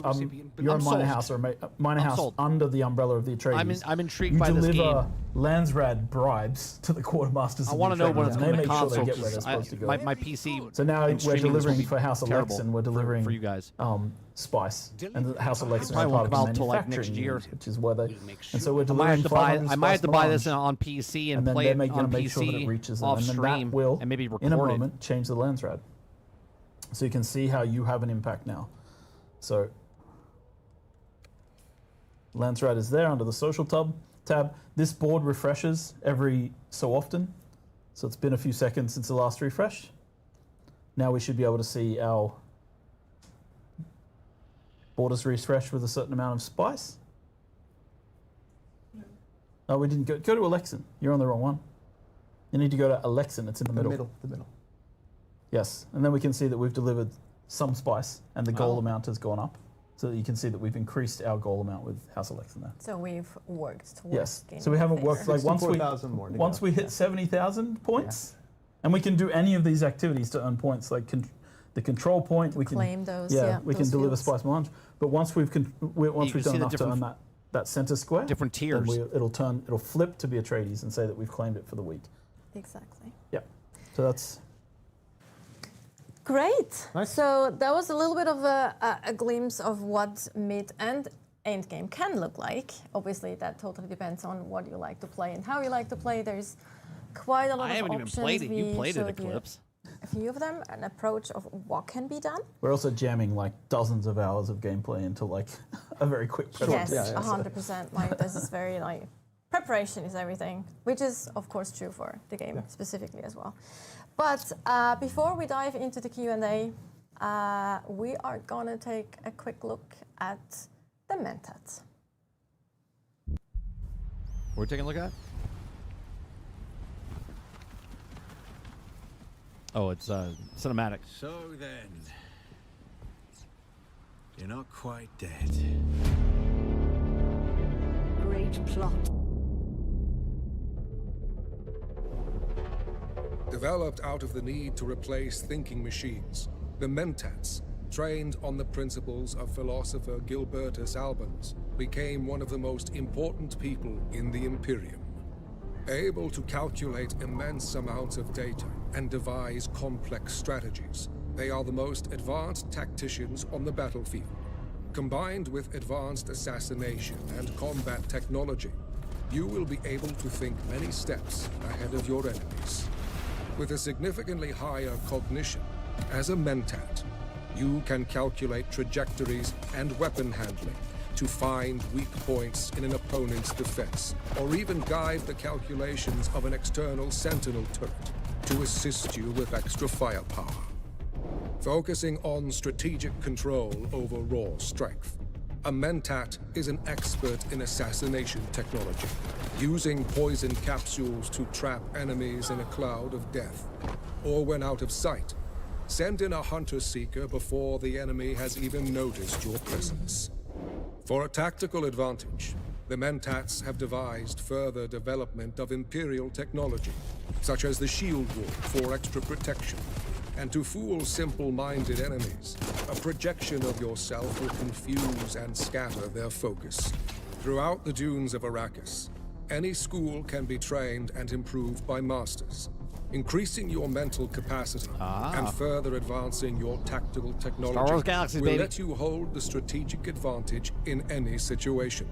you're I'm a minor sold. house or a minor I'm house sold. under the umbrella of the Atreides. I'm intrigued you by this deliver game. Landsrad bribes to the quartermasters. I of want to the know when Atreides, it's and going they to make sure console. they get where they're 'cause supposed to go. my PC. So now and we're streaming this will delivering be for House of terrible Lex, and we're delivering for you guys. spice. And the House of Lex are Probably part won't of come the out till, like, manufacturing next year. unit, which is where they. And so we're I might delivering have to buy. 500 I might have to buy this spice on PC and then play they're it on gonna make sure that it PC reaches them, off and then stream that will, and maybe record in a it. moment, change the lens rad. So you can see how you have an impact now. So lens rad is there under the social tab. This board refreshes every so often. So it's been a few seconds since the last refresh. Now we should be able to see our borders refresh with a certain amount of spice. Oh, we didn't go to Alexin. You're on the wrong one. You need to go to Alexin. It's in the middle. The middle. Yes, and then we can see that we've delivered some spice and the goal amount has gone up. So that you can see that we've increased our goal amount with House of Lex in there. So we've worked towards Yes. gaining So we haven't favor. worked like once 64,000 more to once go. we hit 70,000 points, and we can do any of these activities to earn points, like the control point. We can claim those, we can those deliver fields. spice melange. But once we've can done see the enough to different earn that center square, different then tiers. it'll flip to be Atreides and say that we've claimed it for the week. Exactly. Yep. So that's. Great. Nice. So that was a little bit of a glimpse of what mid and end game can look like. Obviously, that totally depends on what you like to play and how you like to play. There's quite a lot I of haven't even options. played it. You We played it, showed you Eclipse. a few of them, an approach of what can be done. We're also jamming like dozens of hours of gameplay into like a very quick presentation. Yes, 100%. Like this is very like preparation is everything, which is of course true for the game specifically as well. But before we dive into the Q&A, we are gonna take a quick look at the Mentats. We're taking a look at. Oh, it's cinematic. So then, you're not quite dead. Great plot. Developed out of the need to replace thinking machines, the Mentats trained on the principles of philosopher Gilbertus Albans, became one of the most important people in the Imperium. Able to calculate immense amounts of data and devise complex strategies, they are the most advanced tacticians on the battlefield. Combined with advanced assassination and combat technology, you will be able to think many steps ahead of your enemies. With a significantly higher cognition, as a mentat, you can calculate trajectories and weapon handling to find weak points in an opponent's defense, or even guide the calculations of an external sentinel turret to assist you with extra firepower. Focusing on strategic control over raw strength, a mentat is an expert in assassination technology, using poison capsules to trap enemies in a cloud of death, or when out of sight, send in a hunter-seeker before the enemy has even noticed your presence. For a tactical advantage, the mentats have devised further development of Imperial technology, such as the shield wall for extra protection. And to fool simple-minded enemies, a projection of yourself will confuse and scatter their focus. Throughout the dunes of Arrakis, any school can be trained and improved by masters, increasing your mental capacity and further advancing your tactical technology Star Wars Galaxies, will baby. let you hold the strategic advantage in any situation.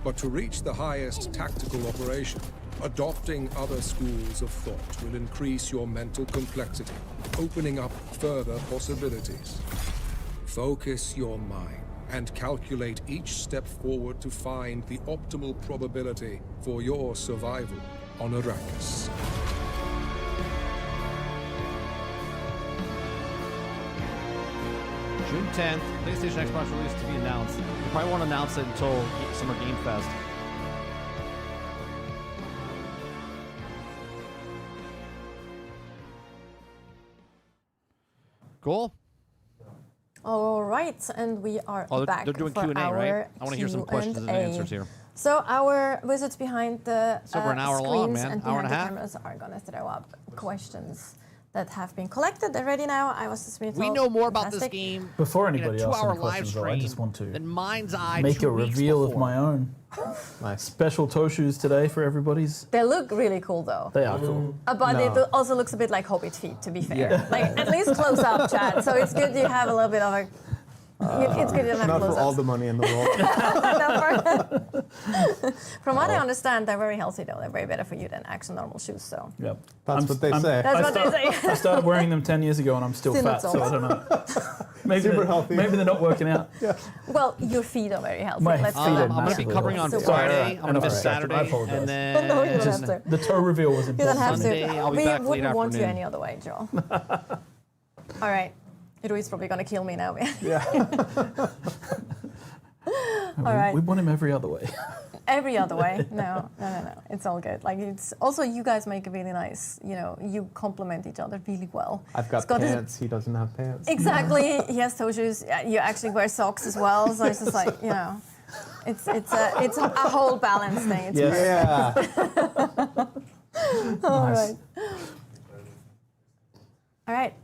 But to reach the highest tactical operation, adopting other schools of thought will increase your mental complexity, opening up further possibilities. Focus your mind and calculate each step forward to find the optimal probability for your survival on Arrakis. June 10th, PlayStation Xbox release to be announced. They probably won't announce it until Summer Game Fest. Cool. All right, and we are back they're doing for Q&A, our right? I want to hear some questions and Q&A. answers here. So our wizards behind the It's over an hour screens long, man. and Hour and behind a the half. cameras are gonna throw up questions that have been collected. They're ready now. I was just being We told, know more about this fantastic. game Before in a anybody asks 2-hour any live questions, though, I stream just want to than Mind's Eye make 2 a weeks reveal before. of my own. Nice. Special toe shoes today for everybody's. They look really cool though. They are cool. But No. it also looks a bit like Hobbit feet, to be fair. Like at least close up, Chad. So it's good you have a little bit of a. It's good you have Not close for all ups. the money in the world. From what I understand, they're very healthy though. They're very better for you than actual normal shoes. So Yep. That's what they say. that's what they say. I started wearing them 10 years ago and I'm still Still fat, not so I sold. don't know. Maybe Super they're, healthy. maybe they're not working out. Well, your feet are very healthy. My Let's feet say are that. I'm going to be massively covering on healthy. Friday. Sorry. I'm going to miss I Saturday. apologize. And then No, you don't have to. The toe reveal was You don't important. have to. Sunday, I'll be We back late wouldn't want you afternoon. any other way, Joel. All right. Rui's probably going to kill me now. All right. We want him every other way. Every other way. No. It's all good. Like it's also you guys make a really nice. You complement each other really well. I've got It's got this- pants. He doesn't have pants. Exactly. He has toe shoes. You actually wear socks as well. So it's just like it's a whole balance thing. It's Yes. Yeah. All Nice. right. All right.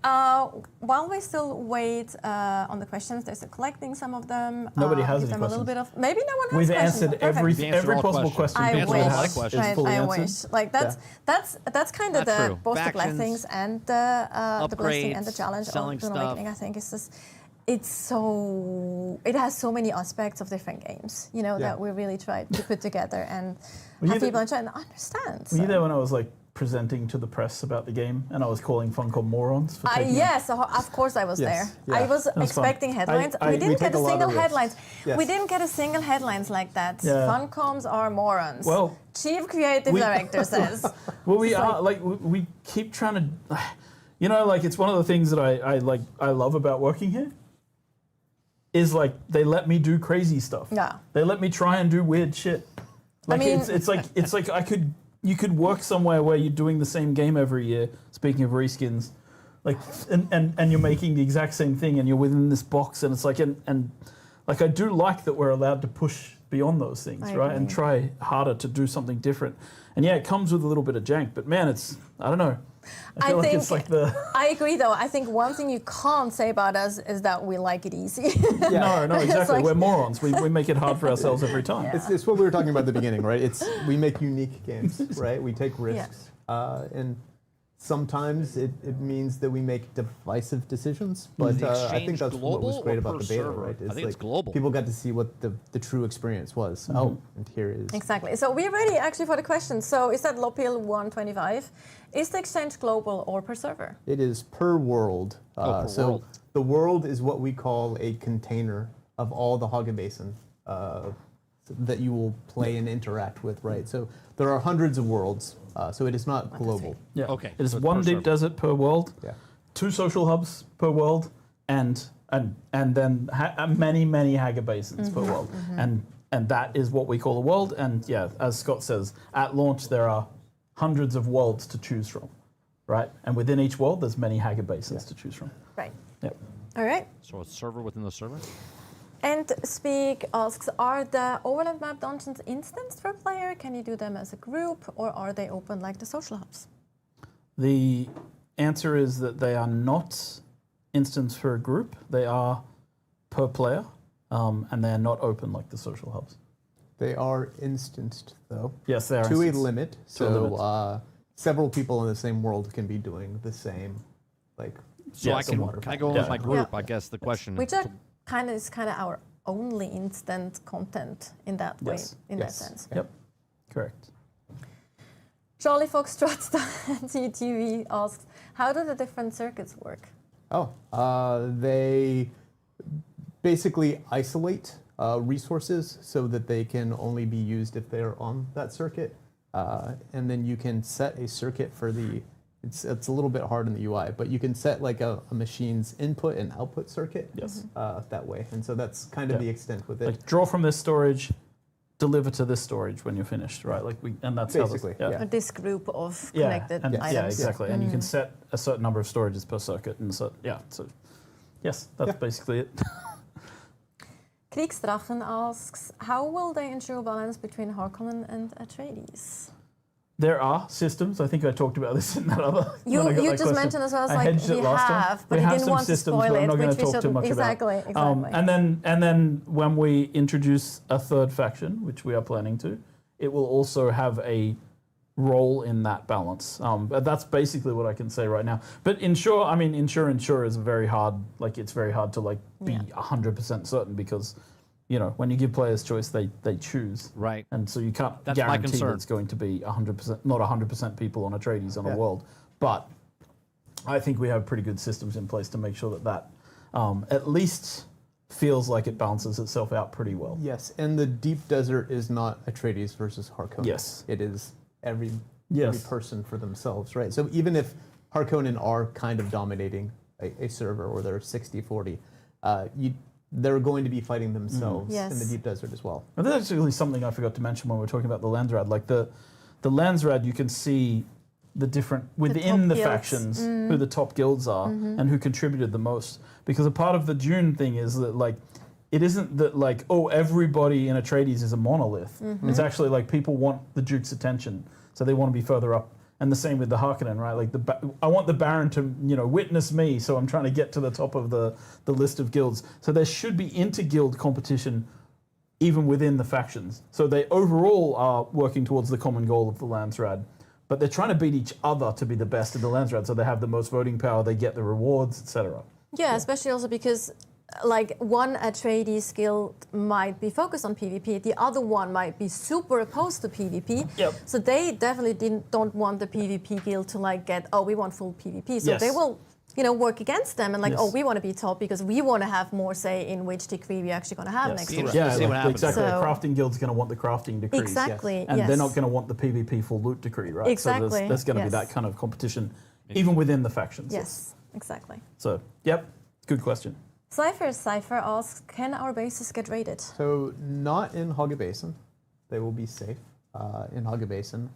While we still wait on the questions, there's collecting some of them. Nobody has give any them a little bit questions. of maybe no one has We've questions. answered Perfect. every We answered all possible questions. question I people answered a lot of have questions. is fully I answered. wish. Like that's kind of Not the true. both the Factions, blessings and the blessing and the upgrades, challenge of selling Dune stuff. Awakening. I think it's just it has so many aspects of different games. That we really tried to put together and you have the- people trying to understand. Were you so. there when I was like presenting to the press about the game and I was calling Funcom morons for taking Yes, of course I was Yes, there. I yeah. was fun. expecting headlines. I- we didn't take get a a lot single of risks. headlines. Yes. We didn't get a single headlines like that. Yeah. Funcoms are morons. Well, Chief Creative we- Director says. Well, we It's are like we keep trying to, like it's one of the things that I love about working here. Is like they let me do crazy stuff. Yeah. They let me try and do weird shit. Like mean- it's like you could work somewhere where you're doing the same game every year. Speaking of reskins, like and you're making the exact same thing and you're within this box and it's like and like I do like that we're allowed to push beyond those things, I right? And agree. try harder to do something different. And yeah, it comes with a little bit of jank, but man, I don't know. I feel like it's like the... I agree, though. I think one thing you can't say about us is that we like it easy. No, exactly. like- We're morons. We make it hard for ourselves every time. It's what we were talking about at the beginning, right? We make unique games, right? We take risks, and sometimes it means that we make divisive decisions. But the I exchange think that's what was global great or about per the beta, server? right? I think it's global. People got to see what the true experience was. Oh, and here it is. Exactly. So we're ready, actually, for the question. So is that Lopil 125? Is the exchange global or per server? It is per world. Per so world. the world is what we call a container of all the Haga Basin that you will play and interact with, right? So there are hundreds of worlds, so it is not global. Yeah. Okay, It is so it's one per deep server. desert per world, Yeah. 2 social hubs per world, and then many Haga basins per world, and that is what we call a world. And yeah, as Scott says, at launch there are hundreds of worlds to choose from, right? And within each world, there's many Haga basins to choose from. Right. Yep. All right. So a server within the server? And Speak asks, are the overland map dungeons instanced per player? Can you do them as a group, or are they open like the social hubs? The answer is that they are not instanced for a group. They are per player, and they are not open like the social hubs. They are instanced, though. Yes, they are to a instanced. limit. To a limit. So several people in the same world can be doing the same, like. So I can waterfall. I go in Yeah. with my group? Yeah. I guess the question. Which are is kind of our only instant content in that way, Yes. in that Yes. sense. Yep, correct. Charlie Foxtrot TTV asks, how do the different circuits work? They basically isolate resources so that they can only be used if they're on that circuit. And then you can set a circuit for it's a little bit hard in the UI, but you can set like a machine's input and output circuit Yes. that way. And so that's kind of Yeah. the extent with it. Like draw from this storage, deliver to this storage when you're finished, right? Like and that's Basically, how yeah. Or this group of Yeah, connected and, items? yeah, exactly. And you can set a certain number of storages per circuit, and so yes, that's basically it. Kriegsdrachen asks, how will they ensure balance between Harkonnen and Atreides? There are systems. I think I talked about this in that other. You when I got you that just question. mentioned as well as I like hedged it we last time. have, but We you have didn't some want to systems, spoil but I'm it, not going which to we talk should too much exactly, about. exactly. And then when we introduce a third faction, which we are planning to, it will also have a role in that balance. But that's basically what I can say right now. But ensure is very hard. Like it's very hard to like be 100% certain because, you know, when you give players choice, they choose. Right. And so you can't That's my guarantee that concern. it's going to be 100%, not 100% people on Atreides on a world. But I think we have pretty good systems in place to make sure that at least feels like it balances itself out pretty well. Yes, and the deep desert is not Atreides versus Harkonnen. Yes. It is every Yes. person for themselves, right? So even if Harkonnen are kind of dominating a server or they're 60-40, they're going to be fighting themselves in the Yes. deep desert as well. And that's actually something I forgot to mention when we were talking about the Landsrad. Like the Landsrad, you can see the different within top the guilds. factions who the top guilds are and who contributed the most. Because a part of the Dune thing is that like it isn't that like everybody in Atreides is a monolith. It's actually like people want the Duke's attention, so they want to be further up. And the same with the Harkonnen, right? Like I want the Baron to witness me, so I'm trying to get to the top of the list of guilds. So there should be inter-guild competition even within the factions. So they overall are working towards the common goal of the Landsrad, but they're trying to beat each other to be the best in the Landsrad. So they have the most voting power, they get the rewards, etc. Yeah, especially also because like one Atreides guild might be focused on PvP, the other one might be super opposed to PvP. Yep. So they definitely don't want the PvP guild to like get, we want full PvP. So Yes. they will, work against them and like, Yes. we want to be top because we want to have more say in which decree we're actually going to have next Be year. interesting to see what happens. exactly. So- a crafting guild's going to want the crafting decrees. Exactly, And yes. they're not going to want the PvP full loot decree, right? Exactly, So there's going to be yes. that kind of competition even within the factions. Yes, exactly. So, yep, good question. Cypher asks, can our bases get raided? So not in Haga Basin. They will be safe in Haga Basin.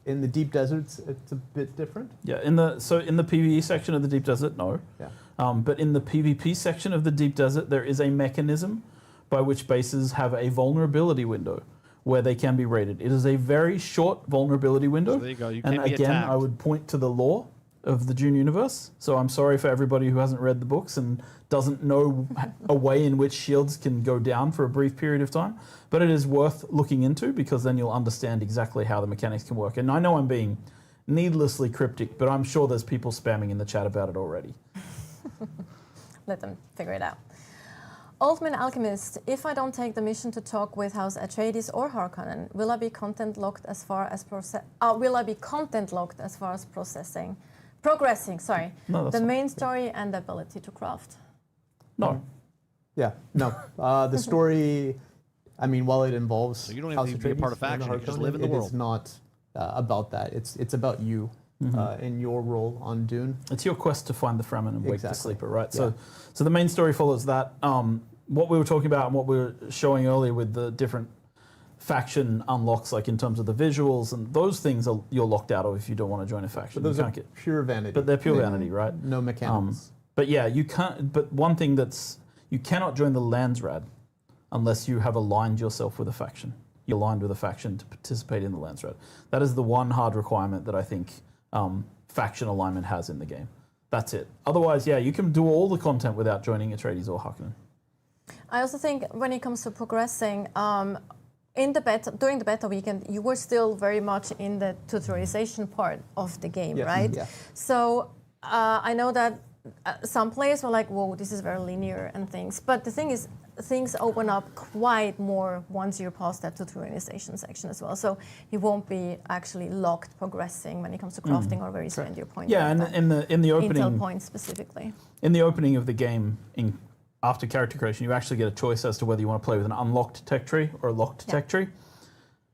In the deep deserts, it's a bit different. Yeah, in the PvE section of the Deep Desert, no. Yeah. But in the PvP section of the Deep Desert, there is a mechanism by which bases have a vulnerability window where they can be raided. It is a very short vulnerability window. So there you go. You and can be again, attacked. I would point to the law of the Dune universe. So I'm sorry for everybody who hasn't read the books and doesn't know a way in which shields can go down for a brief period of time. But it is worth looking into because then you'll understand exactly how the mechanics can work. And I know I'm being needlessly cryptic, but I'm sure there's people spamming in the chat about it already. Let them figure it out. Oldman Alchemist, if I don't take the mission to talk with House Atreides or Harkonnen, will I be content locked as far as progressing, sorry, No, the that's main story and the ability to craft? No. Yeah, no. The story, I mean, while it involves So you don't even House need to be a part of Atreides and faction, you just Harkonnen, live in the it world. is not about that. It's about you and your role on Dune. It's your quest to find the Fremen and wake the Exactly. sleeper, right? Yeah. So the main story follows that. What we were talking about and what we were showing earlier with the different faction unlocks, like in terms of the visuals and those things, you're locked out of if you don't want to join a faction. But those You are can't get, pure vanity. but they're pure vanity, right? No mechanics. But yeah, you can't. But one thing you cannot join the Landsrad unless you have aligned yourself with a faction. You're aligned with a faction to participate in the Landsrad. That is the one hard requirement that I think faction alignment has in the game. That's it. Otherwise, yeah, you can do all the content without joining Atreides or Harkonnen. I also think when it comes to progressing, during the beta weekend, you were still very much in the tutorialization part of the game, Yes. right? Yeah. So I know that some players were like, whoa, this is very linear and things. But the thing is, things open up quite more once you're past that tutorialization section as well. So you won't be actually locked progressing when it comes to crafting or where you spend your points. Yeah, and in the opening, Intel points specifically. in the opening of the game, after character creation, you actually get a choice as to whether you want to play with an unlocked tech tree or a locked tech tree.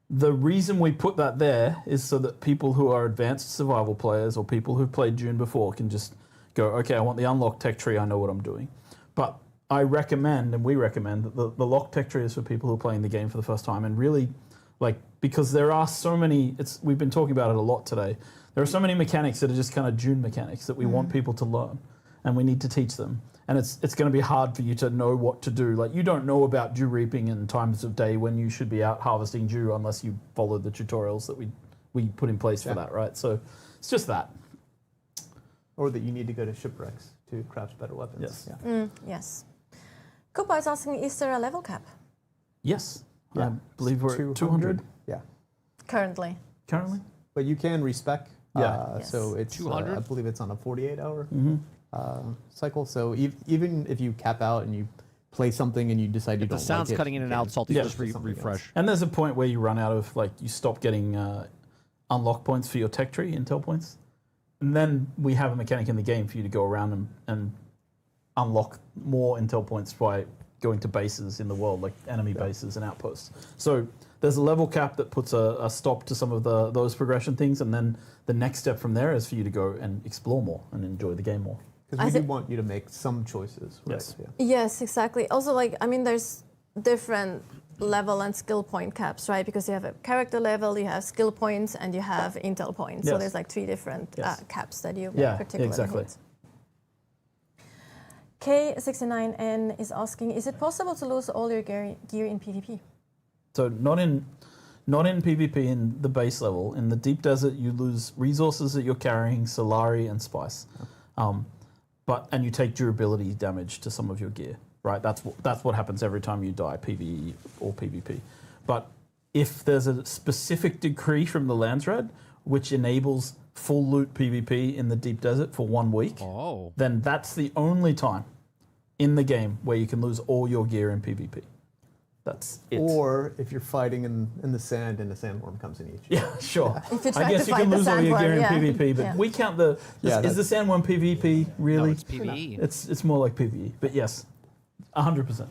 The reason we put that there is so that people who are advanced survival players or people who've played Dune before can just go, okay, I want the unlocked tech tree, I know what I'm doing. But I recommend, and we recommend, that the locked tech tree is for people who are playing the game for the first time and really, because there are so many, we've been talking about it a lot today, there are so many mechanics that are just kind of Dune mechanics that we want people to learn and we need to teach them. And it's going to be hard for you to know what to do. Like, you don't know about dew reaping and times of day when you should be out harvesting dew unless you follow the tutorials that we put in place for that, right? So it's just that. Or that you need to go to shipwrecks to craft better weapons. Yes. Yeah. Yes. Koopa is asking, is there a level cap Yes. Yeah. I believe we're at 200 Yeah. currently? currently. But you can respec. Yeah. Yes. So it's 200? I believe it's on a 48-hour cycle. So even if you cap out and you play something and you decide you The don't sound's like it, cutting in you and can out, Salty. Yeah. Just switch to something refresh. else. And there's a point where you run out of, you stop getting unlock points for your tech tree, intel points. And then we have a mechanic in the game for you to go around and unlock more intel points by going to bases in the world, like enemy bases and outposts. So there's a level cap that puts a stop to some of those progression things, and then the next step from there is for you to go and explore more and enjoy the game more. Because we do want you to make some choices. Right? Yes. Yeah. Yes, exactly. Also, there's different level and skill point caps, right? Because you have a character level, you have skill points, and you have intel points. So Yes. there's 3 different Yes. caps that you Yeah, particularly exactly. hit. K69N is asking, is it possible to lose all your gear in PvP? So not in PvP in the base level. In the deep desert, you lose resources that you're carrying, Solari and Spice, and you take durability damage to some of your gear. Right, that's what happens every time you die, PvE or PvP. But if there's a specific decree from the Landsrad which enables full loot PvP in the deep desert for 1 week, then that's the only time in the game where you can lose all your gear in PvP. That's it. Or if you're fighting in the sand and a sandworm comes and eats you. Yeah, sure. If you I try guess to you fight can the lose all your gear in sandworm, PvP, but yeah. we count the. Yeah, is the sandworm PvP really? No, it's PvE. It's more like PvE, but yes, 100%.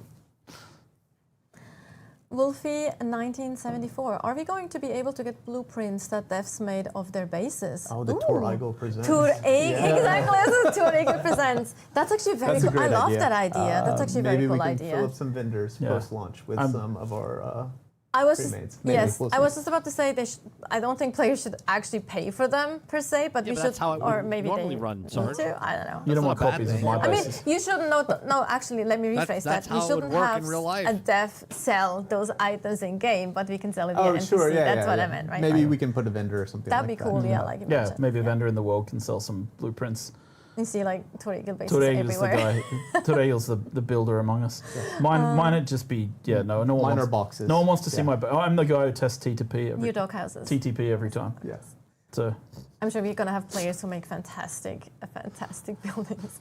Wolfie1974, are we going to be able to get blueprints that devs made of their bases? Oh, the Tor Eagle presents. Exactly, this is Tor Eagle presents. That's actually very That's a cool. I great love idea. that idea. That's actually a very Maybe cool we can idea. fill up some vendors Yeah. post-launch with some of our I was pre-mades. just, Maybe, yes, we'll I see. was just about to say I don't think players should actually pay for them per se, but Yeah, we but should, that's how it or would maybe normally they run, need Sarge. to. I don't know. You don't want not a bad copies of thing. my I mean, bases. you shouldn't no. Actually, let me rephrase that's that. We how it would shouldn't work have in real life. a dev sell those items in game, but we can sell it via Oh, NPC. sure, yeah, That's yeah, what yeah. I meant, right? Maybe Like, we can put a vendor or something that'd like be that. cool. Yeah, like you Yeah, mentioned. maybe a vendor in the world can sell some blueprints. You see like Torregel bases Torregel's the everywhere. guy. Torregel's the builder among us. Mine would just be no one Mine wants, are boxes. No one wants to see Yeah. my. I'm the guy who tests T2P every New dog houses. TTP every time. Yes. So I'm sure we're gonna have players who make fantastic buildings.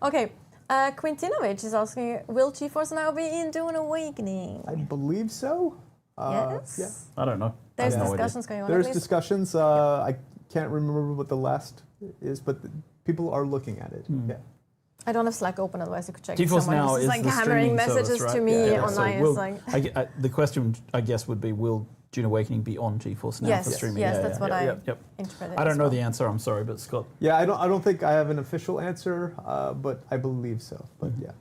Okay, Quintinovic is asking, will GeForce now be in Dune Awakening? I believe so. Yes. Yeah. I don't know. There's I have no idea. discussions going on. There's at least. discussions. I can't remember what the last is, but people are looking at it. Yeah. I don't have Slack open, otherwise you could check. GeForce Someone Now was is like the hammering streaming service, messages right? to me Yeah, online. So It's like, the question, I guess, would be, will Dune Awakening be on GeForce Now for yes, streaming? yes, Yeah, that's yeah, what yeah, I yep. interpreted. I don't as know well. the answer. I'm sorry, but Scott. Yeah, I don't think I have an official answer, but I believe so. But yeah.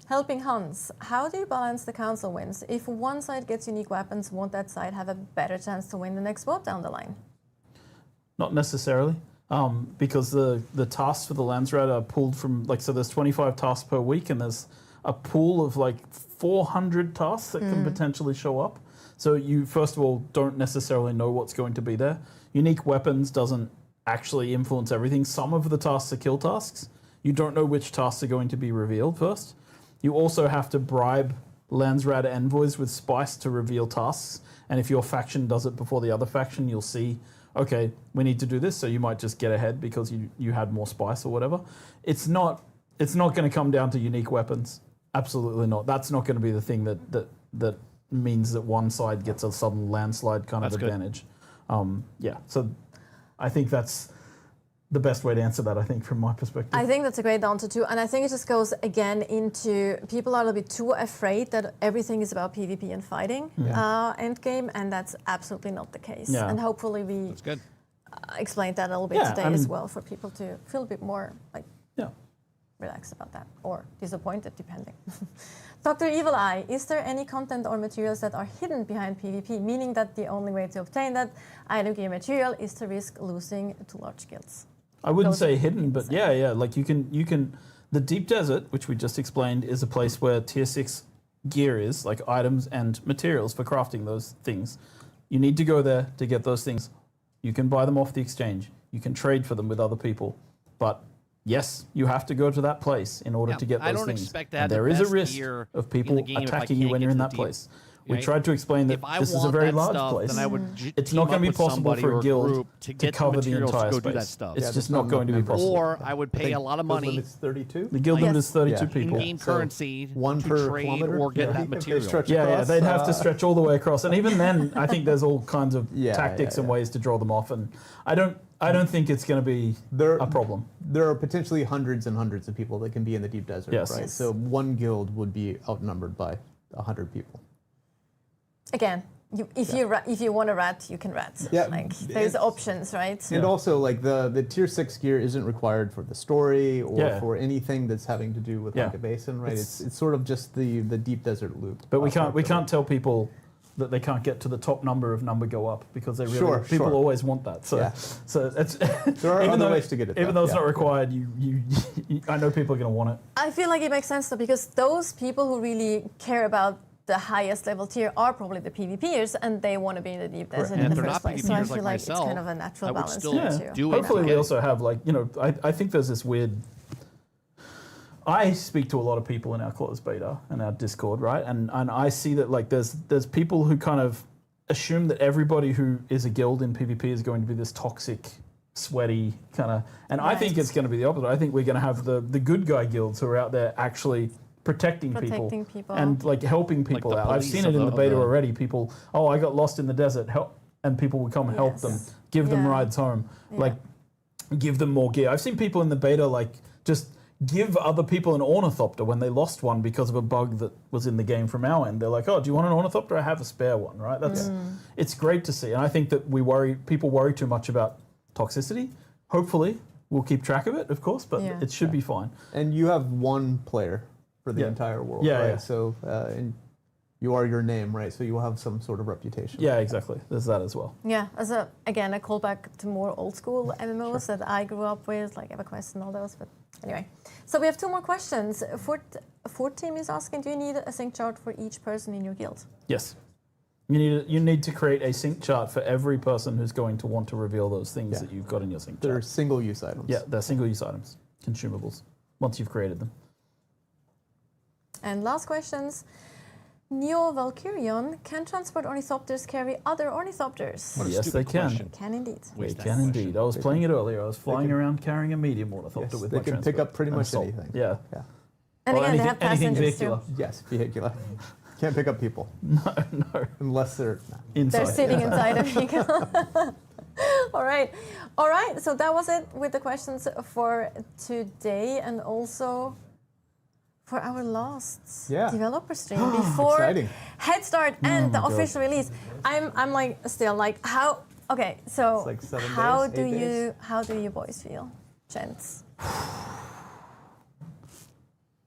Helping Hans, how do you balance the council wins? If one side gets unique weapons, won't that side have a better chance to win the next vote down the line? Not necessarily, because the tasks for the Landsrat are pulled from, so there's 25 tasks per week, and there's a pool of 400 tasks that can potentially show up. So you, first of all, don't necessarily know what's going to be there. Unique weapons doesn't actually influence everything. Some of the tasks are kill tasks. You don't know which tasks are going to be revealed first. You also have to bribe Landsrat envoys with spice to reveal tasks. And if your faction does it before the other faction, you'll see, okay, we need to do this. So you might just get ahead because you had more spice or whatever. It's not going to come down to unique weapons. Absolutely not. That's not going to be the thing that means that one side gets a sudden landslide kind of advantage. Yeah. So I think that's the best way to answer that, I think, from my perspective. I think that's a great answer too, and I think it just goes again into people are a little bit too afraid that everything is about PvP and fighting end game, and that's absolutely not the case. Yeah. And hopefully we That's good. explained that a little bit Yeah, today I as mean- well for people to feel a bit more relaxed about that, or disappointed, depending. Dr. Evil Eye, is there any content or materials that are hidden behind PvP, meaning that the only way to obtain that item gear material is to risk losing to large guilds? I wouldn't Those say are hidden, but insane. yeah. You can. The Deep Desert, which we just explained, is a place where tier 6 gear is, like items and materials for crafting those things. You need to go there to get those things. You can buy them off the exchange. You can trade for them with other people, but yes, you have to go to that place in order Yeah, to get those I don't things. expect to And have the there is a best risk gear of in people the game if I attacking you can't when get you're in to that the place. right? We tried to explain that If I this is a want very that large stuff, place. then I would It's team not up going to be with possible somebody for or a a guild group to to get the cover the materials to entire go do space. that stuff. It's Yeah, just there's not not going to be enough members. possible. Or I would pay a lot of Guild money limit's 32. The guild limit is 32 Yeah. people. in-game So currency one to per trade kilometer? or get Yeah. that If they material. stretch Yeah, across, they'd have to stretch all the way across, and even then, I think there's all kinds of Yeah, tactics yeah, and yeah. ways to draw them off, and I don't think it's going to be a problem. There are potentially hundreds and hundreds of people that can be in the deep desert, Yes. right? Yes. So one guild would be outnumbered by 100 people. Again, if you want to rat, you can rat. Yeah, Like there's options, right? And also, like the tier 6 gear isn't required for the story or Yeah. for anything that's having to do with Yeah. like a basin, right? It's- It's sort of just the deep desert loop. But we part of it. can't tell people that they can't get to the top number if number go up because they really Sure, people sure. always want that. So Yeah. so it's There are other ways to get it, even though. though it's Yeah, not yeah. required. You I know people are going to want it. I feel like it makes sense though, because those people who really care about the highest level tier are probably the PvPers, and they want to be in the deep desert And in if the they're first not place. So I PvPers feel like like it's myself, kind of a natural I would balance still there Yeah. too. do it. Hopefully, we Get it. also have I think there's this weird. I speak to a lot of people in our closed beta and our Discord, right? And I see that there's people who kind of assume that everybody who is a guild in PvP is going to be this toxic, sweaty kind of. And I think Right. it's going to be the opposite. I think we're going to have the good guy guilds who are out there actually protecting people. and helping people the out. I've police seen of it in the- the of beta the- already. People, I got lost in the desert, help, and people would come help Yes. them, give them Yeah. rides home, give them more gear. I've seen people in the beta just give other people an ornithopter when they lost one because of a bug that was in the game from our end. They're like, "Oh, do you want an ornithopter? I have a spare one." Right? It's great to see, and I think that people worry too much about toxicity. Hopefully, we'll keep track of it, of course, but Yeah. it should be fine. And you have one player for the Yeah. entire world, Yeah, right? yeah. So and you are your name, right? So you will have some sort of reputation. Yeah, exactly. There's that as well. Yeah, as a callback to more old school MMOs that I grew up with, like EverQuest and all those. But anyway, so we have 2 more questions. Fort Team is asking, do you need a sync chart for each person in your guild? Yes. You need to create a sync chart for every person who's going to want to reveal those things that you've got in your sync chart. They're single-use items. Yeah, they're single-use items, consumables, once you've created them. And last questions. Neo Valkyrion, can transport ornithopters carry other ornithopters? Yes, they can. question. Can indeed. They can indeed. I was playing it earlier. I was flying around carrying a medium ornithopter Yes, with they my can pick transport up pretty and much assault. anything. Yeah. Yeah. And Or again, they have anything passengers vehicular. too. Yes, vehicular. Can't pick up people No. unless they're. Inside. They're sitting inside a vehicle. All right. So that was it with the questions for today, and also for our last developer stream before Exciting. Head Start and the official release. I'm like still like how. Okay, so It's like 7 how days, do 8 you days. how do you boys feel, gents?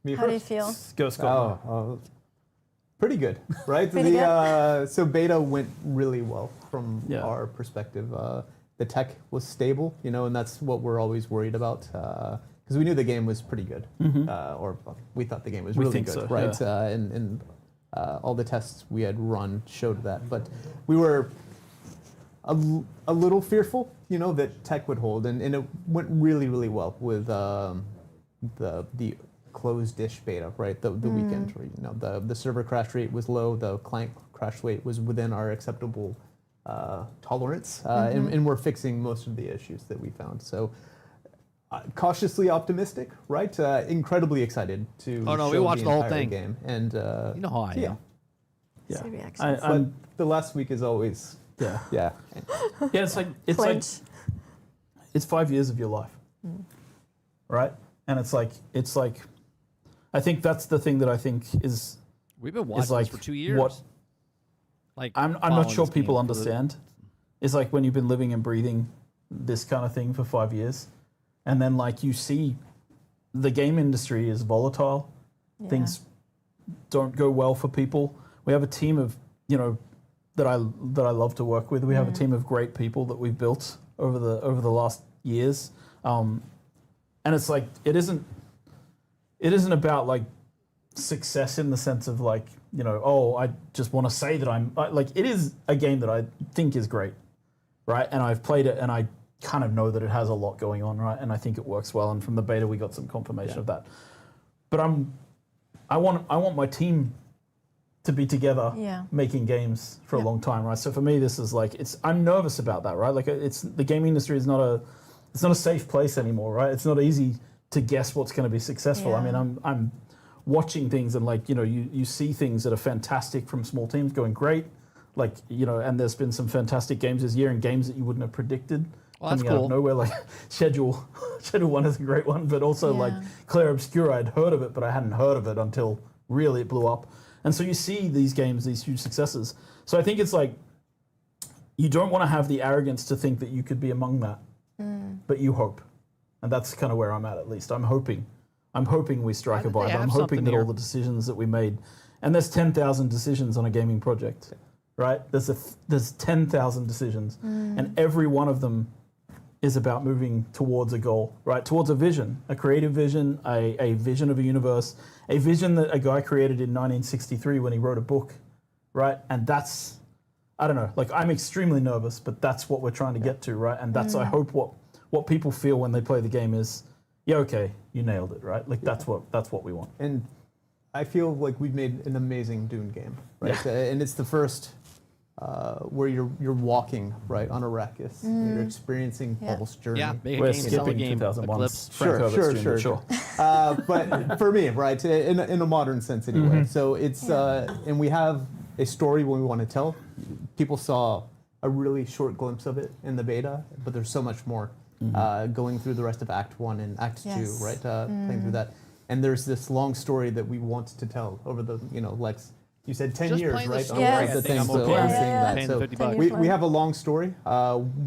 Me How do you first? feel? Go, Scott. Oh, pretty good, right? Pretty So beta went really well from Yeah. our perspective. The tech was stable, and that's what we're always worried about. Because we knew the game was pretty good, or we thought the game was We really think good, so, right? yeah. And all the tests we had run showed that, but we were a little fearful, that tech would hold, and it went really, really well with the closed-ish beta, right? The weekend, where, the server crash rate was low, the client crash rate was within our acceptable tolerance, and we're fixing most of the issues that we found. So cautiously optimistic, right? Incredibly excited to. Oh, no, we show watched the whole entire thing. game, and You know how I am. Yeah. See reactions. But the last week is always Yeah. yeah. Yeah, it's like Clinch. it's 5 years of your life, right? And it's like I think that's the thing that I think is We've been watching like this for 2 years. what Like I'm not following sure this game people for- understand. It's like when you've been living and breathing this kind of thing for 5 years, and then like you see the game industry is volatile. Yeah. Things don't go well for people. We have a team of that I love to work with. We have a team of great people that we've built over the last years, and it's like it isn't about like success in the sense of like I just want to say that it is a game that I think is great, right? And I've played it and I kind of know that it has a lot going on, right? And I think it works well. And from the beta we got some confirmation of that. But I want my team to be together making games for a long time, right? So for me, this is like I'm nervous about that, right? Like the gaming industry is not a safe place anymore, right? It's not easy to guess what's going to be successful. Yeah. I mean, I'm watching things and like you see things that are fantastic from small teams going great, like and there's been some fantastic games this year and games that you wouldn't have predicted Well, that's coming out cool. of nowhere. Like Schedule 1 is a great one, but also like Claire Obscura, I'd heard of it, but I hadn't heard of it until really it blew up. And so you see these games, these huge successes. So I think it's like you don't want to have the arrogance to think that you could be among that, but you hope, and that's kind of where I'm at least. I'm hoping we strike a think they vibe. have I'm hoping something that here. all the decisions that we made, and there's 10,000 decisions on a gaming project, right? There's 10,000 decisions, and every one of them is about moving towards a goal, right? Towards a vision, a creative vision, a vision of a universe, a vision that a guy created in 1963 when he wrote a book, right? And that's, I don't know, like I'm extremely nervous, but that's what we're trying to get to, right? And that's, I hope what people feel when they play the game is, yeah, okay, you nailed it, right? Like that's what we want. And I feel like we've made an amazing Dune game, right? And it's the first where you're walking right on Arrakis. You're experiencing Paul's journey. Yeah, make a We're game, sell a skipping game, 2001's Eclipse. Frank Herbert's Dune, Sure. But for me, right, in a modern sense anyway. So it's and we have a story we want to tell. People saw a really short glimpse of it in the beta, but there's so much more going through the rest of Act 1 and Act 2, right? Playing through that. And there's this long story that we want to tell over the, Lex, you said 10 just years, playing right? the on story, Yes. the I think thing, I'm so okay I'm with saying that. paying So the $50. we have a long story.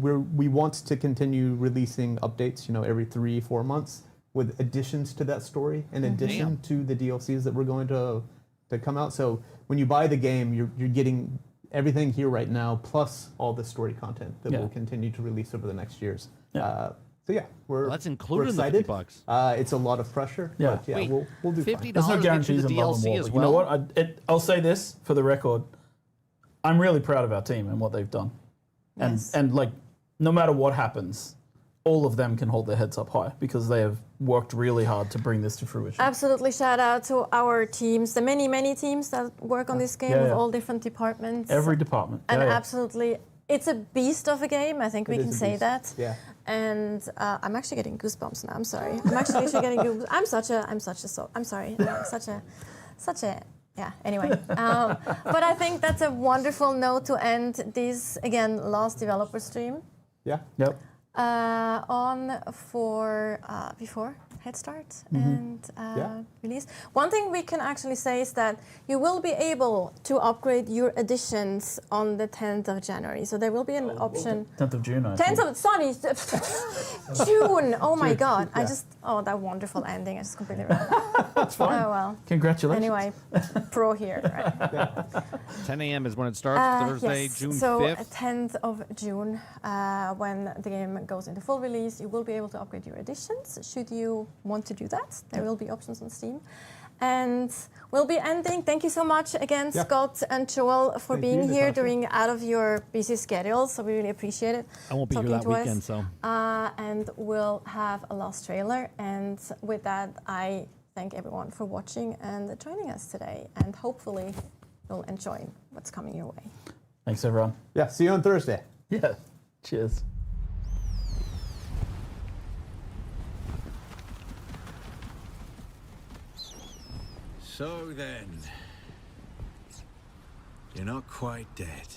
We want to continue releasing updates, every 3-4 months with additions to that story, in addition to the DLCs that we're going to to come out. So when you buy the game, you're getting everything here right now, plus all the story content that we'll continue to release over the next years. So yeah, we're that's included we're in the excited. $50. It's a lot of pressure. Yeah. But yeah, Wait, we'll do fine. $50 There's no gets you guarantees the in Love and DLC War, as but well. you know what? I'll say this for the record. I'm really proud of our team and what they've done. And like, no matter what happens, all of them can hold their heads up high because they have worked really hard to bring this to fruition. Absolutely, shout out to our teams, the many teams that work on this game with all different departments. Every department. And absolutely, it's a beast of a game. I think we can say that. Yeah. And I'm actually getting goosebumps now. I'm sorry. I'm actually literally getting goosebumps. I'm sorry. Such a. Yeah. Anyway, but I think that's a wonderful note to end this again last developer stream. Yeah. Yep. On for before Head Start and release. One thing we can actually say is that you will be able to upgrade your editions on the 10th of January. So there will be an option. 10th of June, 10th of, sorry, June. Oh my God. That wonderful ending. I just completely read that. That's fine. Oh well. Congratulations. Anyway, pro here, right? 10 a.m. is when it starts, Thursday, yes. June so 5th. 10th of June, when the game goes into full release, you will be able to upgrade your editions. Should you want to do that, there will be options on Steam. And we'll be ending. Thank you so much again, Scott and Joel, for being here during out of your busy schedules. So we really appreciate it. I won't be here that weekend, so. And we'll have a last trailer. And with that, I thank everyone for watching and joining us today. And hopefully you'll enjoy what's coming your way. Thanks, everyone. Yeah. See you on Thursday. Yeah. Cheers. So then, you're not quite dead.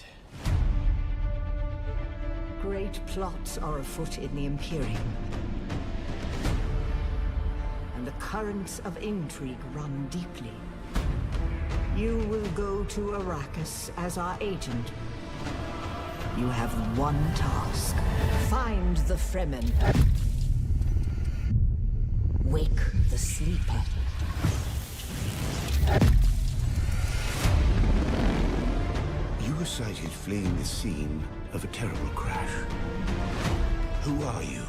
Great plots are afoot in the Imperium. And the currents of intrigue run deeply. You will go to Arrakis as our agent. You have one task. Find the Fremen. Wake the sleeper. You were sighted fleeing the scene of a terrible crash. Who are you?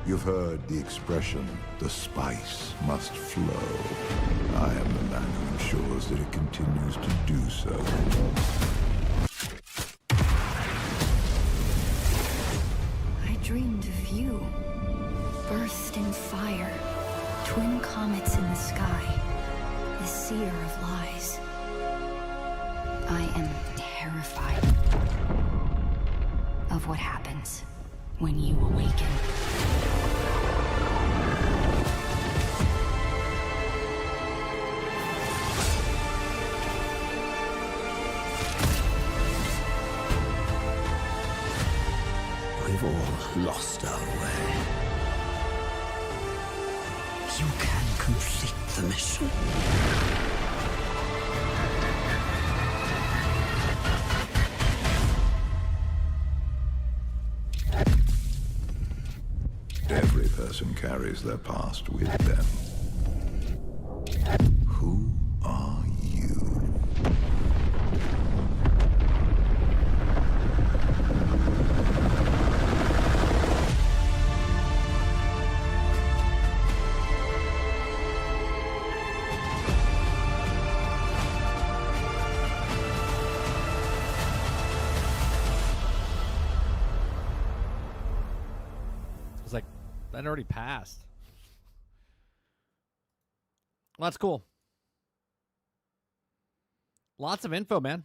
You've heard the expression, the spice must flow. I am the man who ensures that it continues to do so. I dreamed of you. Burst in fire. Twin comets in the sky. The seer of lies. I am terrified of what happens when you awaken. We've all lost our way. You can complete the mission. Every person carries their past with them. Who are you? It's like, that already passed. Well, that's cool. Lots of info, man.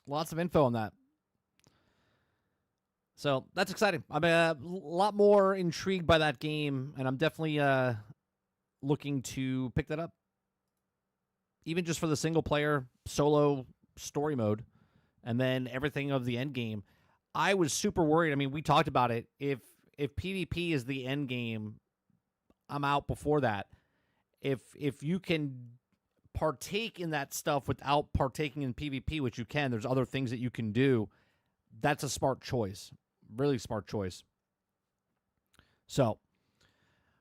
Lots of info on that. So that's exciting. I'm a lot more intrigued by that game, and I'm definitely looking to pick that up. Even just for the single player solo story mode, and then everything of the end game. I was super worried. I mean, we talked about it. If PvP is the end game, I'm out before that. If you can partake in that stuff without partaking in PvP, which you can, there's other things that you can do. That's a smart choice. Really smart choice. So,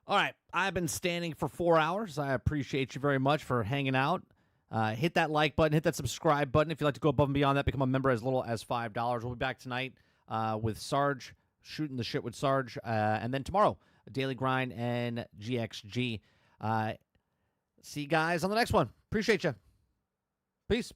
all right. I've been standing for 4 hours. I appreciate you very much for hanging out. Hit that like button, hit that subscribe button. If you'd like to go above and beyond that, become a member as little as $5. We'll be back tonight with Sarge, shooting the shit with Sarge, and then tomorrow, Daily Grind and GXG. See you guys on the next one. Appreciate you. Peace.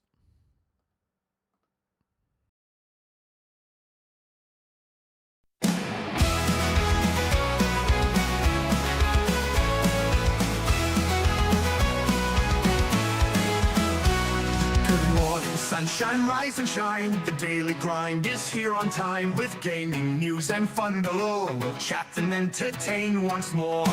Sunshine, rise and shine. The daily grind is here on time with gaming news and fun galore. We'll chat and entertain once more.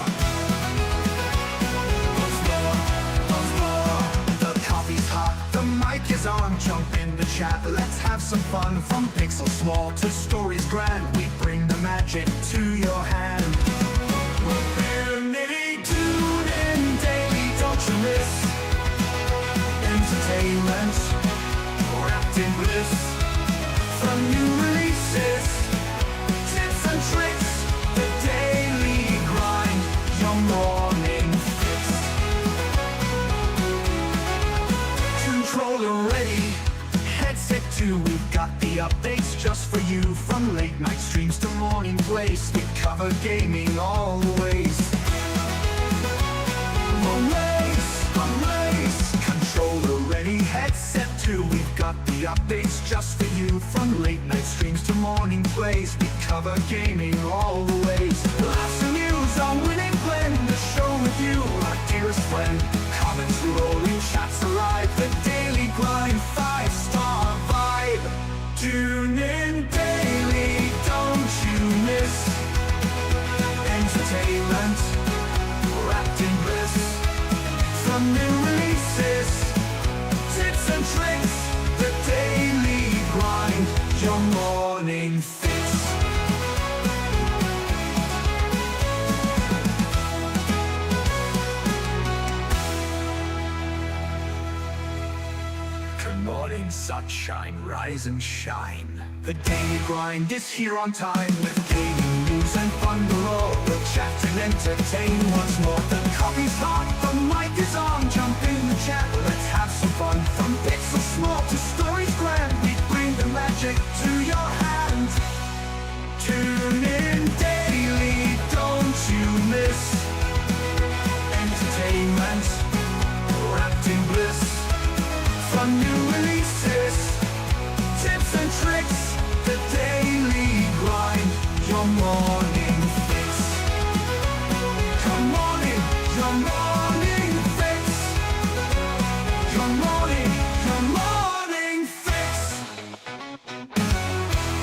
The coffee's hot, the mic is on. Jump in the chat, let's have some fun. From pixels small to stories grand, we bring the magic to your hand. We're nitty tune in daily, don't you miss entertainment wrapped in bliss. From new releases, tips and tricks, the daily grind, your morning fix. Controller ready, headset too, we've got the updates just for you. From late night streams to morning plays, we cover gaming all the ways. Controller ready, headset too, we've got the updates just for you. From late night streams to morning plays, we cover gaming all the ways. Laughs and news, our winning blend, the show with you, our dearest friend. Comments rolling, chats alive, the daily grind, 5-star vibe. Tune in daily, don't you miss entertainment wrapped in bliss. From new releases, tips and tricks, the daily grind, your morning fix. Good morning, sunshine, rise and shine. The daily grind is here on time with gaming news and fun galore. We'll chat and entertain once more. The coffee's hot, the mic is on. Jump in the chat, let's have some fun. From pixels small to stories grand, we bring the magic to your hand. Tune in daily, don't you miss entertainment wrapped in bliss. From new releases,